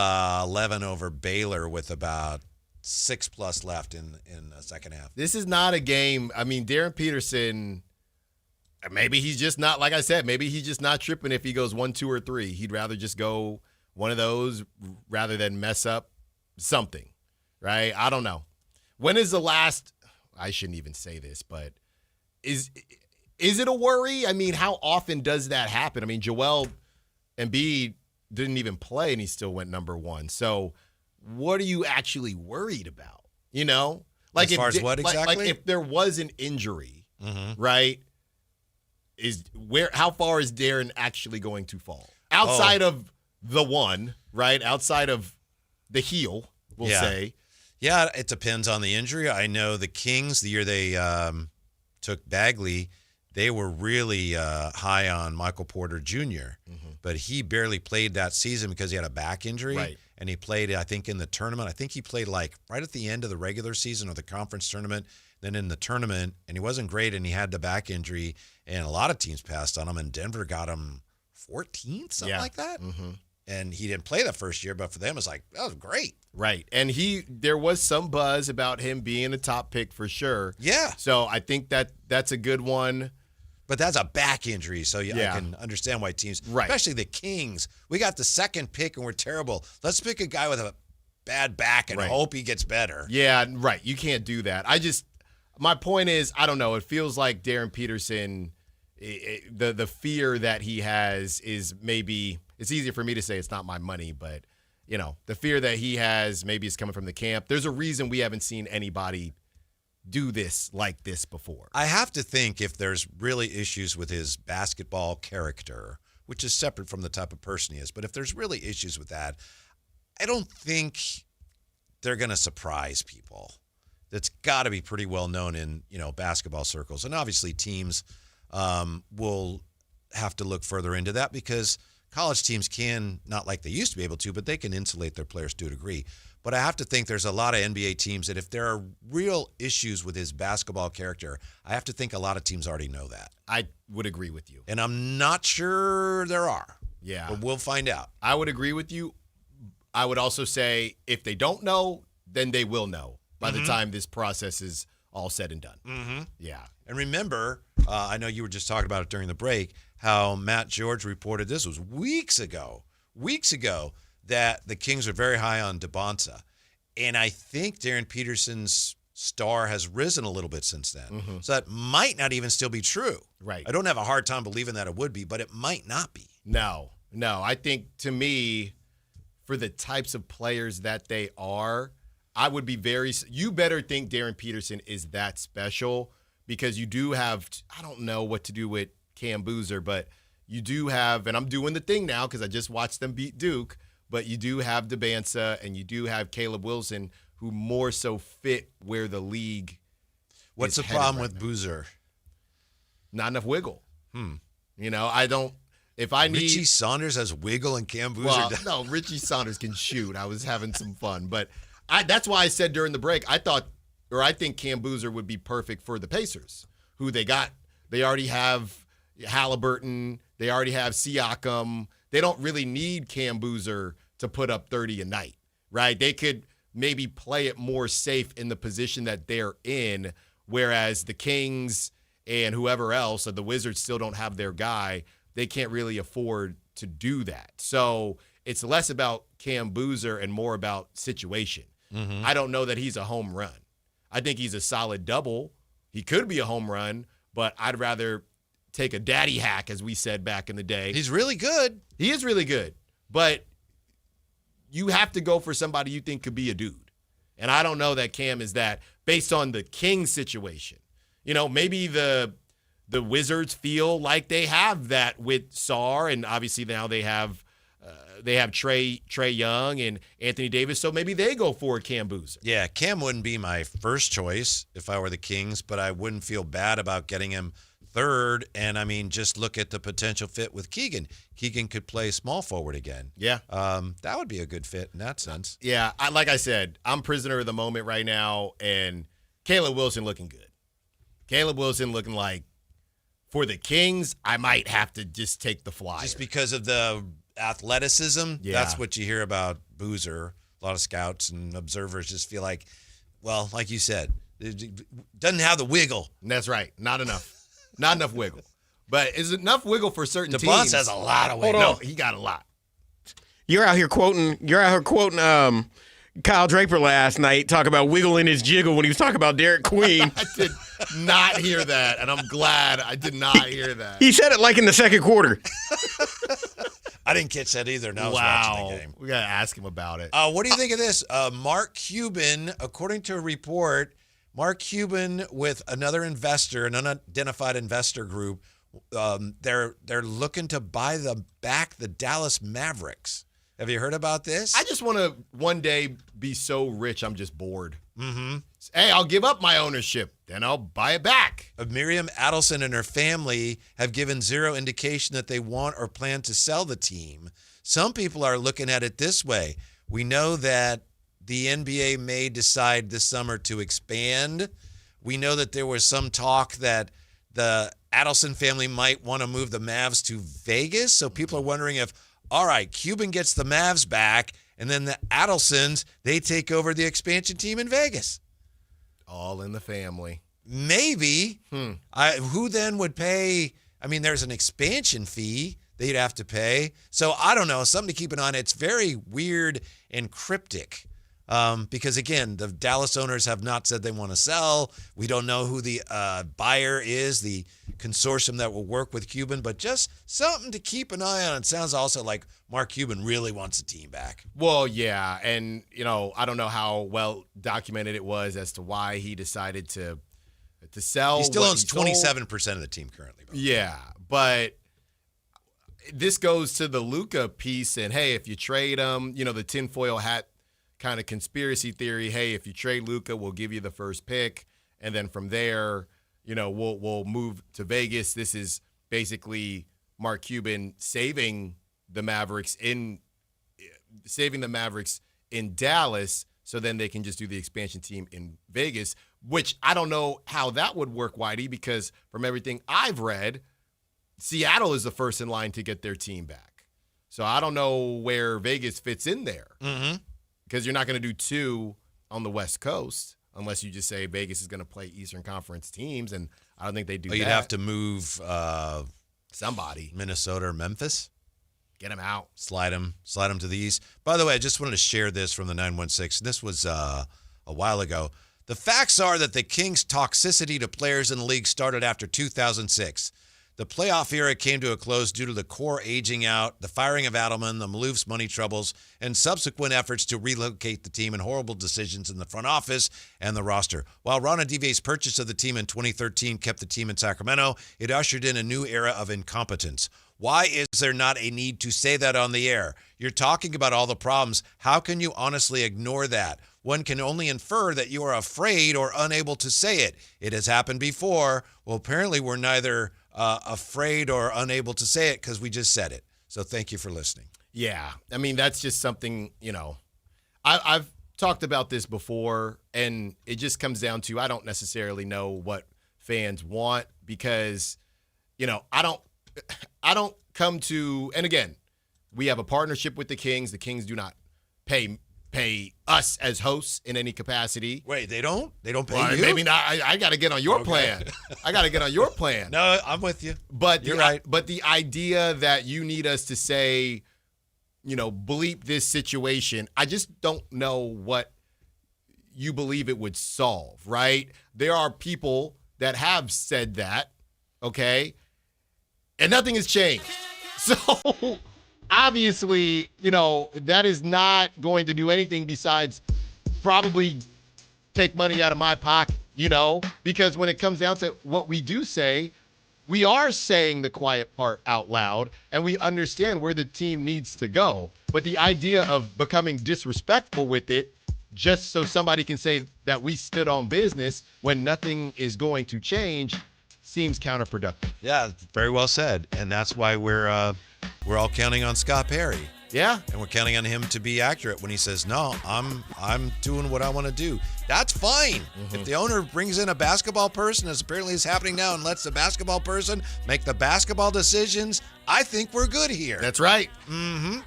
11 over Baylor with about 6+ left in the second half. This is not a game. I mean, Darren Peterson, maybe he's just not, like I said, maybe he's just not tripping if he goes 1, 2, or 3. He'd rather just go one of those rather than mess up something, right? I don't know. When is the last, I shouldn't even say this, but is it a worry? I mean, how often does that happen? I mean, Joel Embiid didn't even play and he still went number 1. So what are you actually worried about? You know? Like as far as what exactly? Like if there was an injury, right? How far is Darren actually going to fall? Outside of the one, right? Outside of the heel, we'll say. Yeah, it depends on the injury. I know the Kings, the year they took Bagley, they were really high on Michael Porter Jr., but he barely played that season because he had a back injury. Right. And he played, I think, in the tournament. I think he played like right at the end of the regular season or the conference tournament, then in the tournament, and he wasn't great, and he had the back injury, and a lot of teams passed on him, and Denver got him 14th, something like that. And he didn't play the first year, but for them, it's like, that was great. Right. And there was some buzz about him being a top pick for sure. Yeah. So I think that's a good one. But that's a back injury, so I can understand why teams, especially the Kings, we got the second pick and we're terrible. Let's pick a guy with a bad back and hope he gets better. Yeah, right. You can't do that. My point is, I don't know. It feels like Darren Peterson, the fear that he has is maybe, it's easier for me to say it's not my money, but, you know, the fear that he has maybe is coming from the camp. There's a reason we haven't seen anybody do this like this before. I have to think if there's really issues with his basketball character, which is separate from the type of person he is, but if there's really issues with that, I don't think they're going to surprise people. That's got to be pretty well known in, basketball circles. And obviously teams will have to look further into that because college teams can, not like they used to be able to, but they can insulate their players to a degree. But I have to think there's a lot of NBA teams that if there are real issues with his basketball character, I have to think a lot of teams already know that. I would agree with you. And I'm not sure there are. Yeah. But we'll find out. I would agree with you. I would also say if they don't know, then they will know by the time this process is all said and done. Yeah. And remember, I know you were just talking about it during the break, how Matt George reported, this was weeks ago, that the Kings are very high on Debanza. And I think Darren Peterson's star has risen a little bit since then. So that might not even still be true. Right. I don't have a hard time believing that it would be, but it might not be. No. I think, to me, for the types of players that they are, I would be you better think Darren Peterson is that special because you do have, I don't know what to do with Cam Boozer, but you do have, and I'm doing the thing now because I just watched them beat Duke, but you do have Debanza and you do have Caleb Wilson who more so fit where the league What's the problem with Boozer? Not enough wiggle. Richie Saunders has wiggle and Cam Boozer doesn't. No, Richie Saunders can shoot. I was having some fun. But that's why I said during the break, I think Cam Boozer would be perfect for the Pacers, who they got. They already have Halliburton. They already have Siakam. They don't really need Cam Boozer to put up 30 a night, right? They could maybe play it more safe in the position that they're in, whereas the Kings and whoever else, or the Wizards, still don't have their guy. They can't really afford to do that. So it's less about Cam Boozer and more about situation. I don't know that he's a home run. I think he's a solid double. He could be a home run, but I'd rather take a daddy hack, as we said back in the day. He's really good. He is really good. But you have to go for somebody you think could be a dude. And I don't know that Cam is that based on the Kings situation. Maybe the Wizards feel like they have that with Sarr, and obviously now they have Trae Young and Anthony Davis, so maybe they go for Cam Boozer. Yeah, Cam wouldn't be my first choice if I were the Kings, but I wouldn't feel bad about getting him third. And I mean, just look at the potential fit with Keegan. Keegan could play small forward again. Yeah. That would be a good fit in that sense. Yeah. Like I said, I'm prisoner of the moment right now, and Caleb Wilson looking good. Caleb Wilson looking like, for the Kings, I might have to just take the flyer. Just because of the athleticism, that's what you hear about Boozer. A lot of scouts and observers just feel like, well, like you said, it doesn't have the wiggle. That's right. Not enough. Not enough wiggle. But is it enough wiggle for certain teams? DeBus has a lot of wiggle. No, he got a lot. You're out here quoting Kyle Draper last night, talk about wiggling his jiggle when he was talking about Derek Queen. I did not hear that, and I'm glad I did not hear that. He said it like in the second quarter. I didn't catch that either. No, I was watching the game. We got to ask him about it. What do you think of this? Mark Cuban, according to a report, Mark Cuban with another investor, an unidentified investor group, they're looking to buy back the Dallas Mavericks. Have you heard about this? I just want to one day be so rich I'm just bored. Mm-hmm. Hey, I'll give up my ownership, then I'll buy it back. Miriam Adelson and her family have given zero indication that they want or plan to sell the team. Some people are looking at it this way. We know that the NBA may decide this summer to expand. We know that there was some talk that the Adelson family might want to move the Mavs to Vegas. So people are wondering if, all right, Cuban gets the Mavs back, and then the Adelsons, they take over the expansion team in Vegas. All in the family. Maybe. Who then would pay? I mean, there's an expansion fee they'd have to pay. So I don't know. Something to keep an eye on. It's very weird and cryptic. Because, again, the Dallas owners have not said they want to sell. We don't know who the buyer is, the consortium that will work with Cuban, but just something to keep an eye on. It sounds also like Mark Cuban really wants the team back. Well, yeah, and, I don't know how well documented it was as to why he decided to sell. He still owns 27% of the team currently. Yeah, but this goes to the Luka piece, and, hey, if you trade him, the tinfoil hat kind of conspiracy theory, hey, if you trade Luka, we'll give you the first pick, and then from there, we'll move to Vegas. This is basically Mark Cuban saving the Mavericks in Dallas, so then they can just do the expansion team in Vegas, which I don't know how that would work, Whitey, because from everything I've read, Seattle is the first in line to get their team back. So I don't know where Vegas fits in there. Mm-hmm. Because you're not going to do two on the West Coast unless you just say Vegas is going to play Eastern Conference teams, and I don't think they do that. You'd have to move somebody. Minnesota or Memphis. Get them out. Slide them to the east. By the way, I just wanted to share this from the 916. This was a while ago. The facts are that the Kings' toxicity to players in the league started after 2006. The playoff era came to a close due to the core aging out, the firing of Adelman, the Maloof's money troubles, and subsequent efforts to relocate the team and horrible decisions in the front office and the roster. While Ron Adive's purchase of the team in 2013 kept the team in Sacramento, it ushered in a new era of incompetence. Why is there not a need to say that on the air? You're talking about all the problems. How can you honestly ignore that? One can only infer that you are afraid or unable to say it. It has happened before. Well, apparently we're neither afraid or unable to say it because we just said it. So thank you for listening. Yeah. I mean, that's just something, I've talked about this before, and it just comes down to I don't necessarily know what fans want because, I don't come to, and again, we have a partnership with the Kings. The Kings do not pay us as hosts in any capacity. Wait, they don't? They don't pay you? Maybe not. I got to get on your plan. I got to get on your plan. No, I'm with you. But you're right. But the idea that you need us to say, bleep this situation, I just don't know what you believe it would solve, right? There are people that have said that, okay? And nothing has changed. So obviously, that is not going to do anything besides probably take money out of my pocket, because when it comes down to what we do say, we are saying the quiet part out loud and we understand where the team needs to go. But the idea of becoming disrespectful with it just so somebody can say that we stood on business when nothing is going to change seems counterproductive. Yeah, very well said. And that's why we're all counting on Scott Perry. Yeah. And we're counting on him to be accurate when he says, no, I'm doing what I want to do. That's fine. If the owner brings in a basketball person, as apparently is happening now, and lets the basketball person make the basketball decisions, I think we're good here. That's right.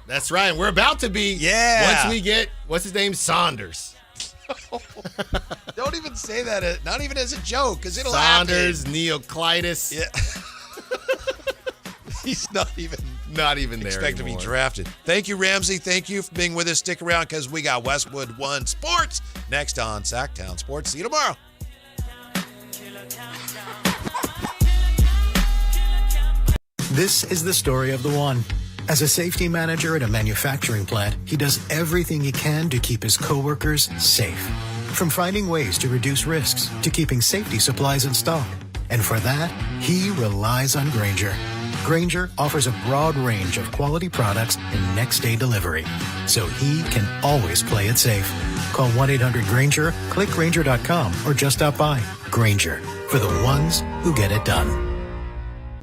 That's right. And we're about to be. Yeah. Once we get, what's his name? Saunders. Don't even say that, not even as a joke, because it'll Saunders, happen. Neoclitus. Yeah. He's not even there expect to be anymore. drafted. Thank you, Ramsey. Thank you for being with us. Stick around because we got Westwood One Sports next on Sactown Sports. See you tomorrow. This is the story of the one. As a safety manager at a manufacturing plant, he does everything he can to keep his coworkers safe. From finding ways to reduce risks to keeping safety supplies in stock. And for that, he relies on Grainger. Grainger offers a broad range of quality products and next-day delivery, so he can always play it safe. Call 1-800-GRAINGER, click Grainger.com, or just stop by. Grainger, for the ones who get it done.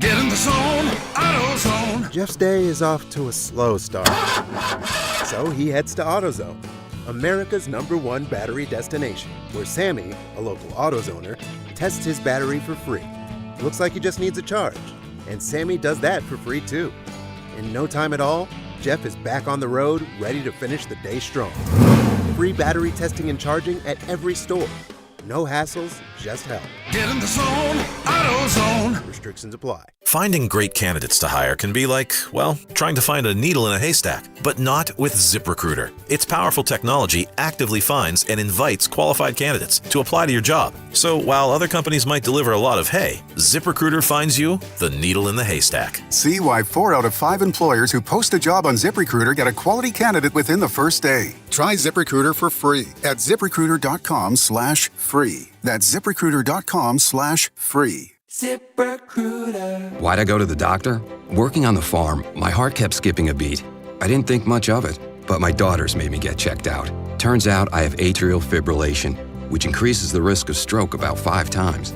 Get in the zone, AutoZone. Jeff's day is off to a slow start. So he heads to AutoZone, America's #1 battery destination, where Sammy, a local AutoZoner, tests his battery for free. Looks like he just needs a charge. And Sammy does that for free too. In no time at all, Jeff is back on the road, ready to finish the day strong. Free battery testing and charging at every store. No hassles, just help. Get in the zone, AutoZone. Restrictions apply. Finding great candidates to hire can be like, well, trying to find a needle in a haystack, but not with ZipRecruiter. Its powerful technology actively finds and invites qualified candidates to apply to your job. So while other companies might deliver a lot of hay, ZipRecruiter finds you the needle in the haystack. See why 4 out of 5 employers who post a job on ZipRecruiter get a quality candidate within the first day. Try ZipRecruiter for free at ZipRecruiter.com/free. That's ZipRecruiter.com/free. ZipRecruiter. Why'd I go to the doctor? Working on the farm, my heart kept skipping a beat. I didn't think much of it, but my daughters made me get checked out. Turns out I have atrial fibrillation, which increases the risk of stroke about 5 times.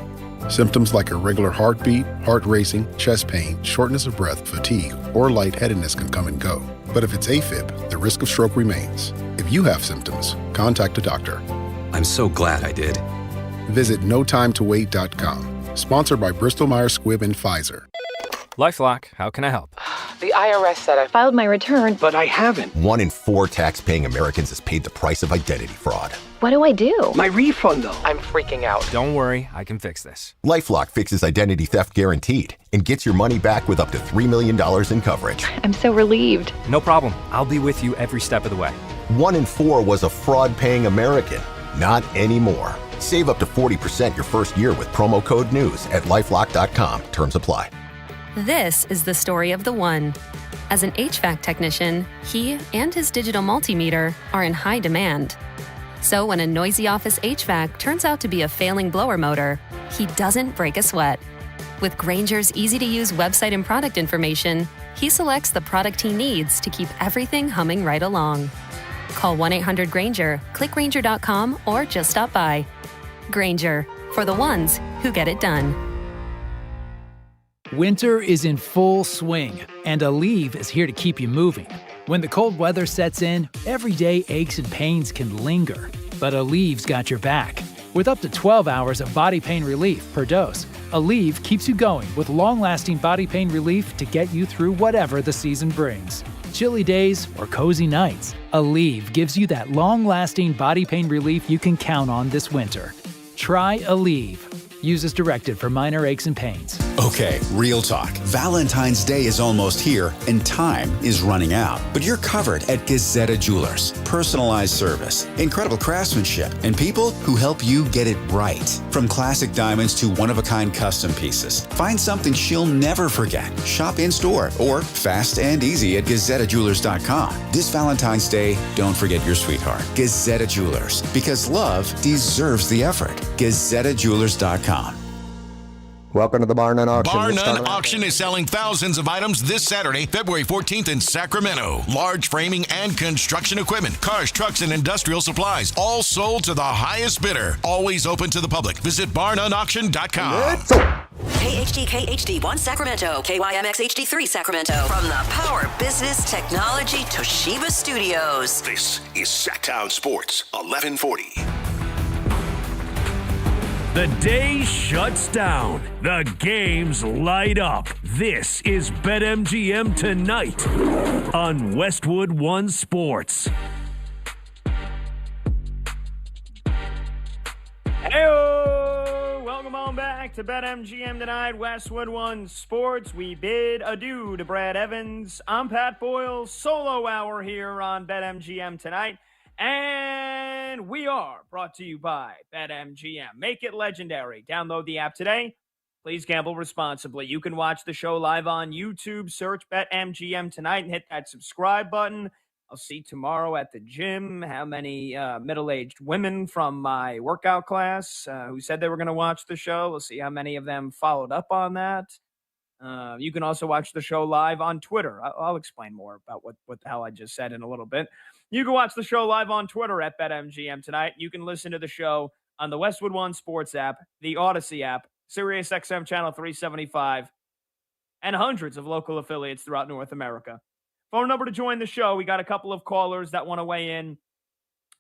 Symptoms like irregular heartbeat, heart racing, chest pain, shortness of breath, fatigue, or lightheadedness can come and go. But if it's AFib, the risk of stroke remains. If you have symptoms, contact a doctor. I'm so glad I did. Visit notimetowait.com. Sponsored by Bristol-Myers Squibb and Pfizer. LifeLock, how can I help? The IRS said I filed my return, but I haven't. 1 in 4 tax-paying Americans has paid the price of identity fraud. What do I do? My refund, though. I'm freaking out. Don't worry, I can fix this. LifeLock fixes identity theft guaranteed and gets your money back with up to $3 million in coverage. I'm so relieved. No problem. I'll be with you every step of the way. 1 in 4 was a fraud-paying American. Not anymore. Save up to 40% your first year with promo code NEWS at LifeLock.com. Terms apply. This is the story of the one. As an HVAC technician, he and his digital multimeter are in high demand. So when a noisy office HVAC turns out to be a failing blower motor, he doesn't break a sweat. With Grainger's easy-to-use website and product information, he selects the product he needs to keep everything humming right along. Call 1-800-GRAINGER, click Grainger.com, or just stop by. Grainger, for the ones who get it done. Winter is in full swing, and Aleve is here to keep you moving. When the cold weather sets in, everyday aches and pains can linger, but Aleve's got your back. With up to 12 hours of body pain relief per dose, Aleve keeps you going with long-lasting body pain relief to get you through whatever the season brings. Chilly days or cozy nights, Aleve gives you that long-lasting body pain relief you can count on this winter. Try Aleve. Use as directed for minor aches and pains. Okay, real talk. Valentine's Day is almost here and time is running out. But you're covered at Gazzetta Jewelers. Personalized service, incredible craftsmanship, and people who help you get it right. From classic diamonds to one-of-a-kind custom pieces. Find something she'll never forget. Shop in-store or fast and easy at GazettaJewelers.com. This Valentine's Day, don't forget your sweetheart. Gazzetta Jewelers. Because love deserves the effort. GazettaJewelers.com. Welcome to the Bar None Auction. Bar None Auction is selling thousands of items this Saturday, February 14th in Sacramento. Large framing and construction equipment, cars, trucks, and industrial supplies, all sold to the highest bidder. Always open to the public. Visit BarNoneAuction.com. KHD-KHD1 Sacramento, KYMX HD3 Sacramento. From the Power Business Technology Toshiba Studios. This is Sactown Sports 1140. The day shuts down. The games light up. This is BetMGM Tonight on Westwood One Sports. Hey, welcome on back to BetMGM Tonight, Westwood One Sports. We bid adieu to Brad Evans. I'm Pat Boyle, solo hour here on BetMGM Tonight. And we are brought to you by BetMGM. Make it legendary. Download the app today. Please gamble responsibly. You can watch the show live on YouTube. Search BetMGM Tonight and hit that subscribe button. I'll see tomorrow at the gym how many middle-aged women from my workout class who said they were going to watch the show. We'll see how many of them followed up on that. You can also watch the show live on Twitter. I'll explain more about what the hell I just said in a little bit. You can watch the show live on Twitter at BetMGM Tonight. You can listen to the show on the Westwood One Sports app, the Odyssey app, Sirius XM Channel 375, and hundreds of local affiliates throughout North America. Phone number to join the show. We got a couple of callers that want to weigh in.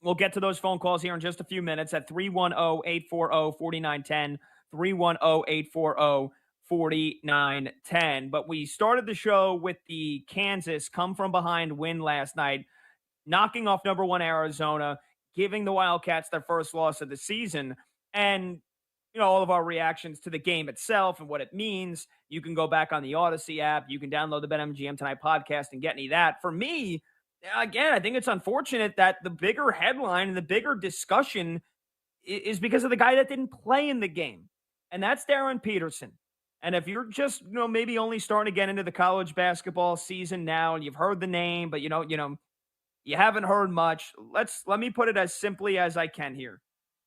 We'll get to those phone calls here in just a few minutes at 310-840-4910, 310-840-4910. But we started the show with the Kansas come-from-behind win last night, knocking off number one Arizona, giving the Wildcats their first loss of the season. And, you know, all of our reactions to the game itself and what it means, you can go back on the Odyssey app. You can download the BetMGM Tonight podcast and get any of that. For me, again, I think it's unfortunate that the bigger headline and the bigger discussion is because of the guy that didn't play in the game. And that's Darren Peterson. And if you're just, maybe only starting to get into the college basketball season now and you've heard the name, but you haven't heard much. Let me put it as simply as I can here.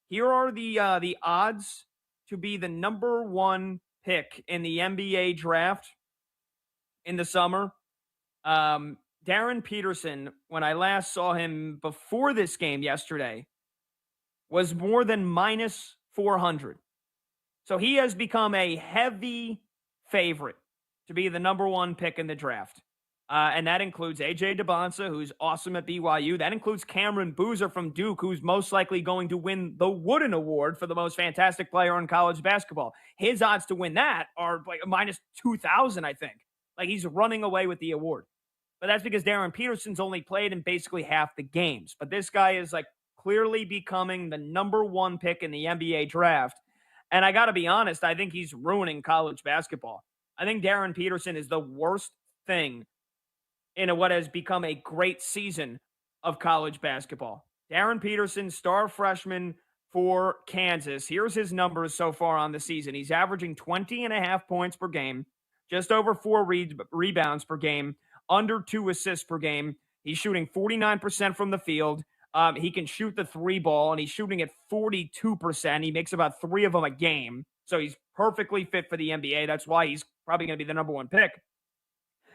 Here are the odds to be the number one pick in the NBA draft in the summer. Darren Peterson, when I last saw him before this game yesterday, was more than minus 400. So he has become a heavy favorite to be the number one pick in the draft. And that includes A.J. DeBonsa, who's awesome at BYU. That includes Cameron Boozer from Duke, who's most likely going to win the Wooden Award for the most fantastic player in college basketball. His odds to win that are like minus 2,000, I think. Like, he's running away with the award. But that's because Darren Peterson's only played in basically half the games. But this guy is like clearly becoming the number one pick in the NBA draft. And I got to be honest, I think he's ruining college basketball. I think Darren Peterson is the worst thing in what has become a great season of college basketball. Darren Peterson, star freshman for Kansas. Here's his numbers so far on the season. He's averaging 20.5 points per game, just over 4 rebounds per game, under 2 assists per game. He's shooting 49% from the field. He can shoot the 3 ball, and he's shooting at 42%. He makes about 3 of them a game. So he's perfectly fit for the NBA. That's why he's probably going to be the number one pick.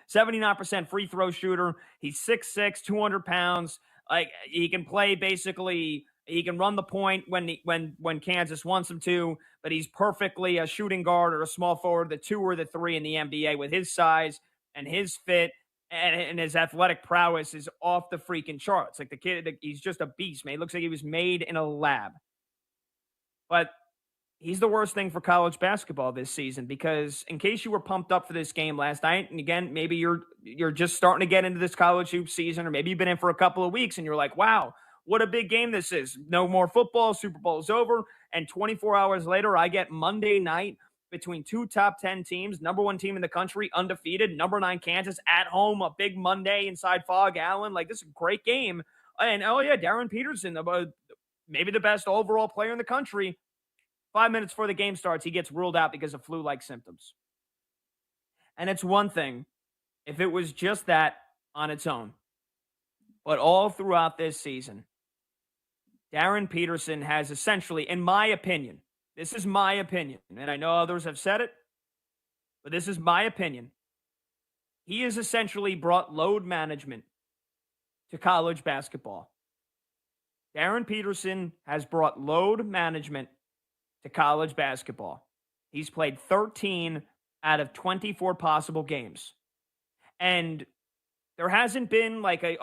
79% free throw shooter. He's 6'6", 200 pounds. Like, he can play basically. He can run the point when Kansas wants him to, but he's perfectly a shooting guard or a small forward, the 2 or the 3 in the NBA with his size and his fit and his athletic prowess is off the freaking charts. Like, the kid, he's just a beast, man. He looks like he was made in a lab. But he's the worst thing for college basketball this season, because in case you were pumped up for this game last night, and again, maybe you're just starting to get into this college hoop season, or maybe you've been in for a couple of weeks and you're like, wow, what a big game this is. No more football, Super Bowl's over, and 24 hours later, I get Monday night between 2 top 10 teams, number 1 team in the country, undefeated, number 9 Kansas at home, a big Monday inside Fog Allen. Like, this is a great game. And, oh yeah, Darren Peterson, maybe the best overall player in the country. 5 minutes before the game starts, he gets ruled out because of flu-like symptoms. And it's one thing if it was just that on its own. But all throughout this season, Darren Peterson has essentially, in my opinion, this is my opinion, and I know others have said it, but this is my opinion. He has essentially brought load management to college basketball. Darren Peterson has brought load management to college basketball. He's played 13 out of 24 possible games. And there hasn't been like a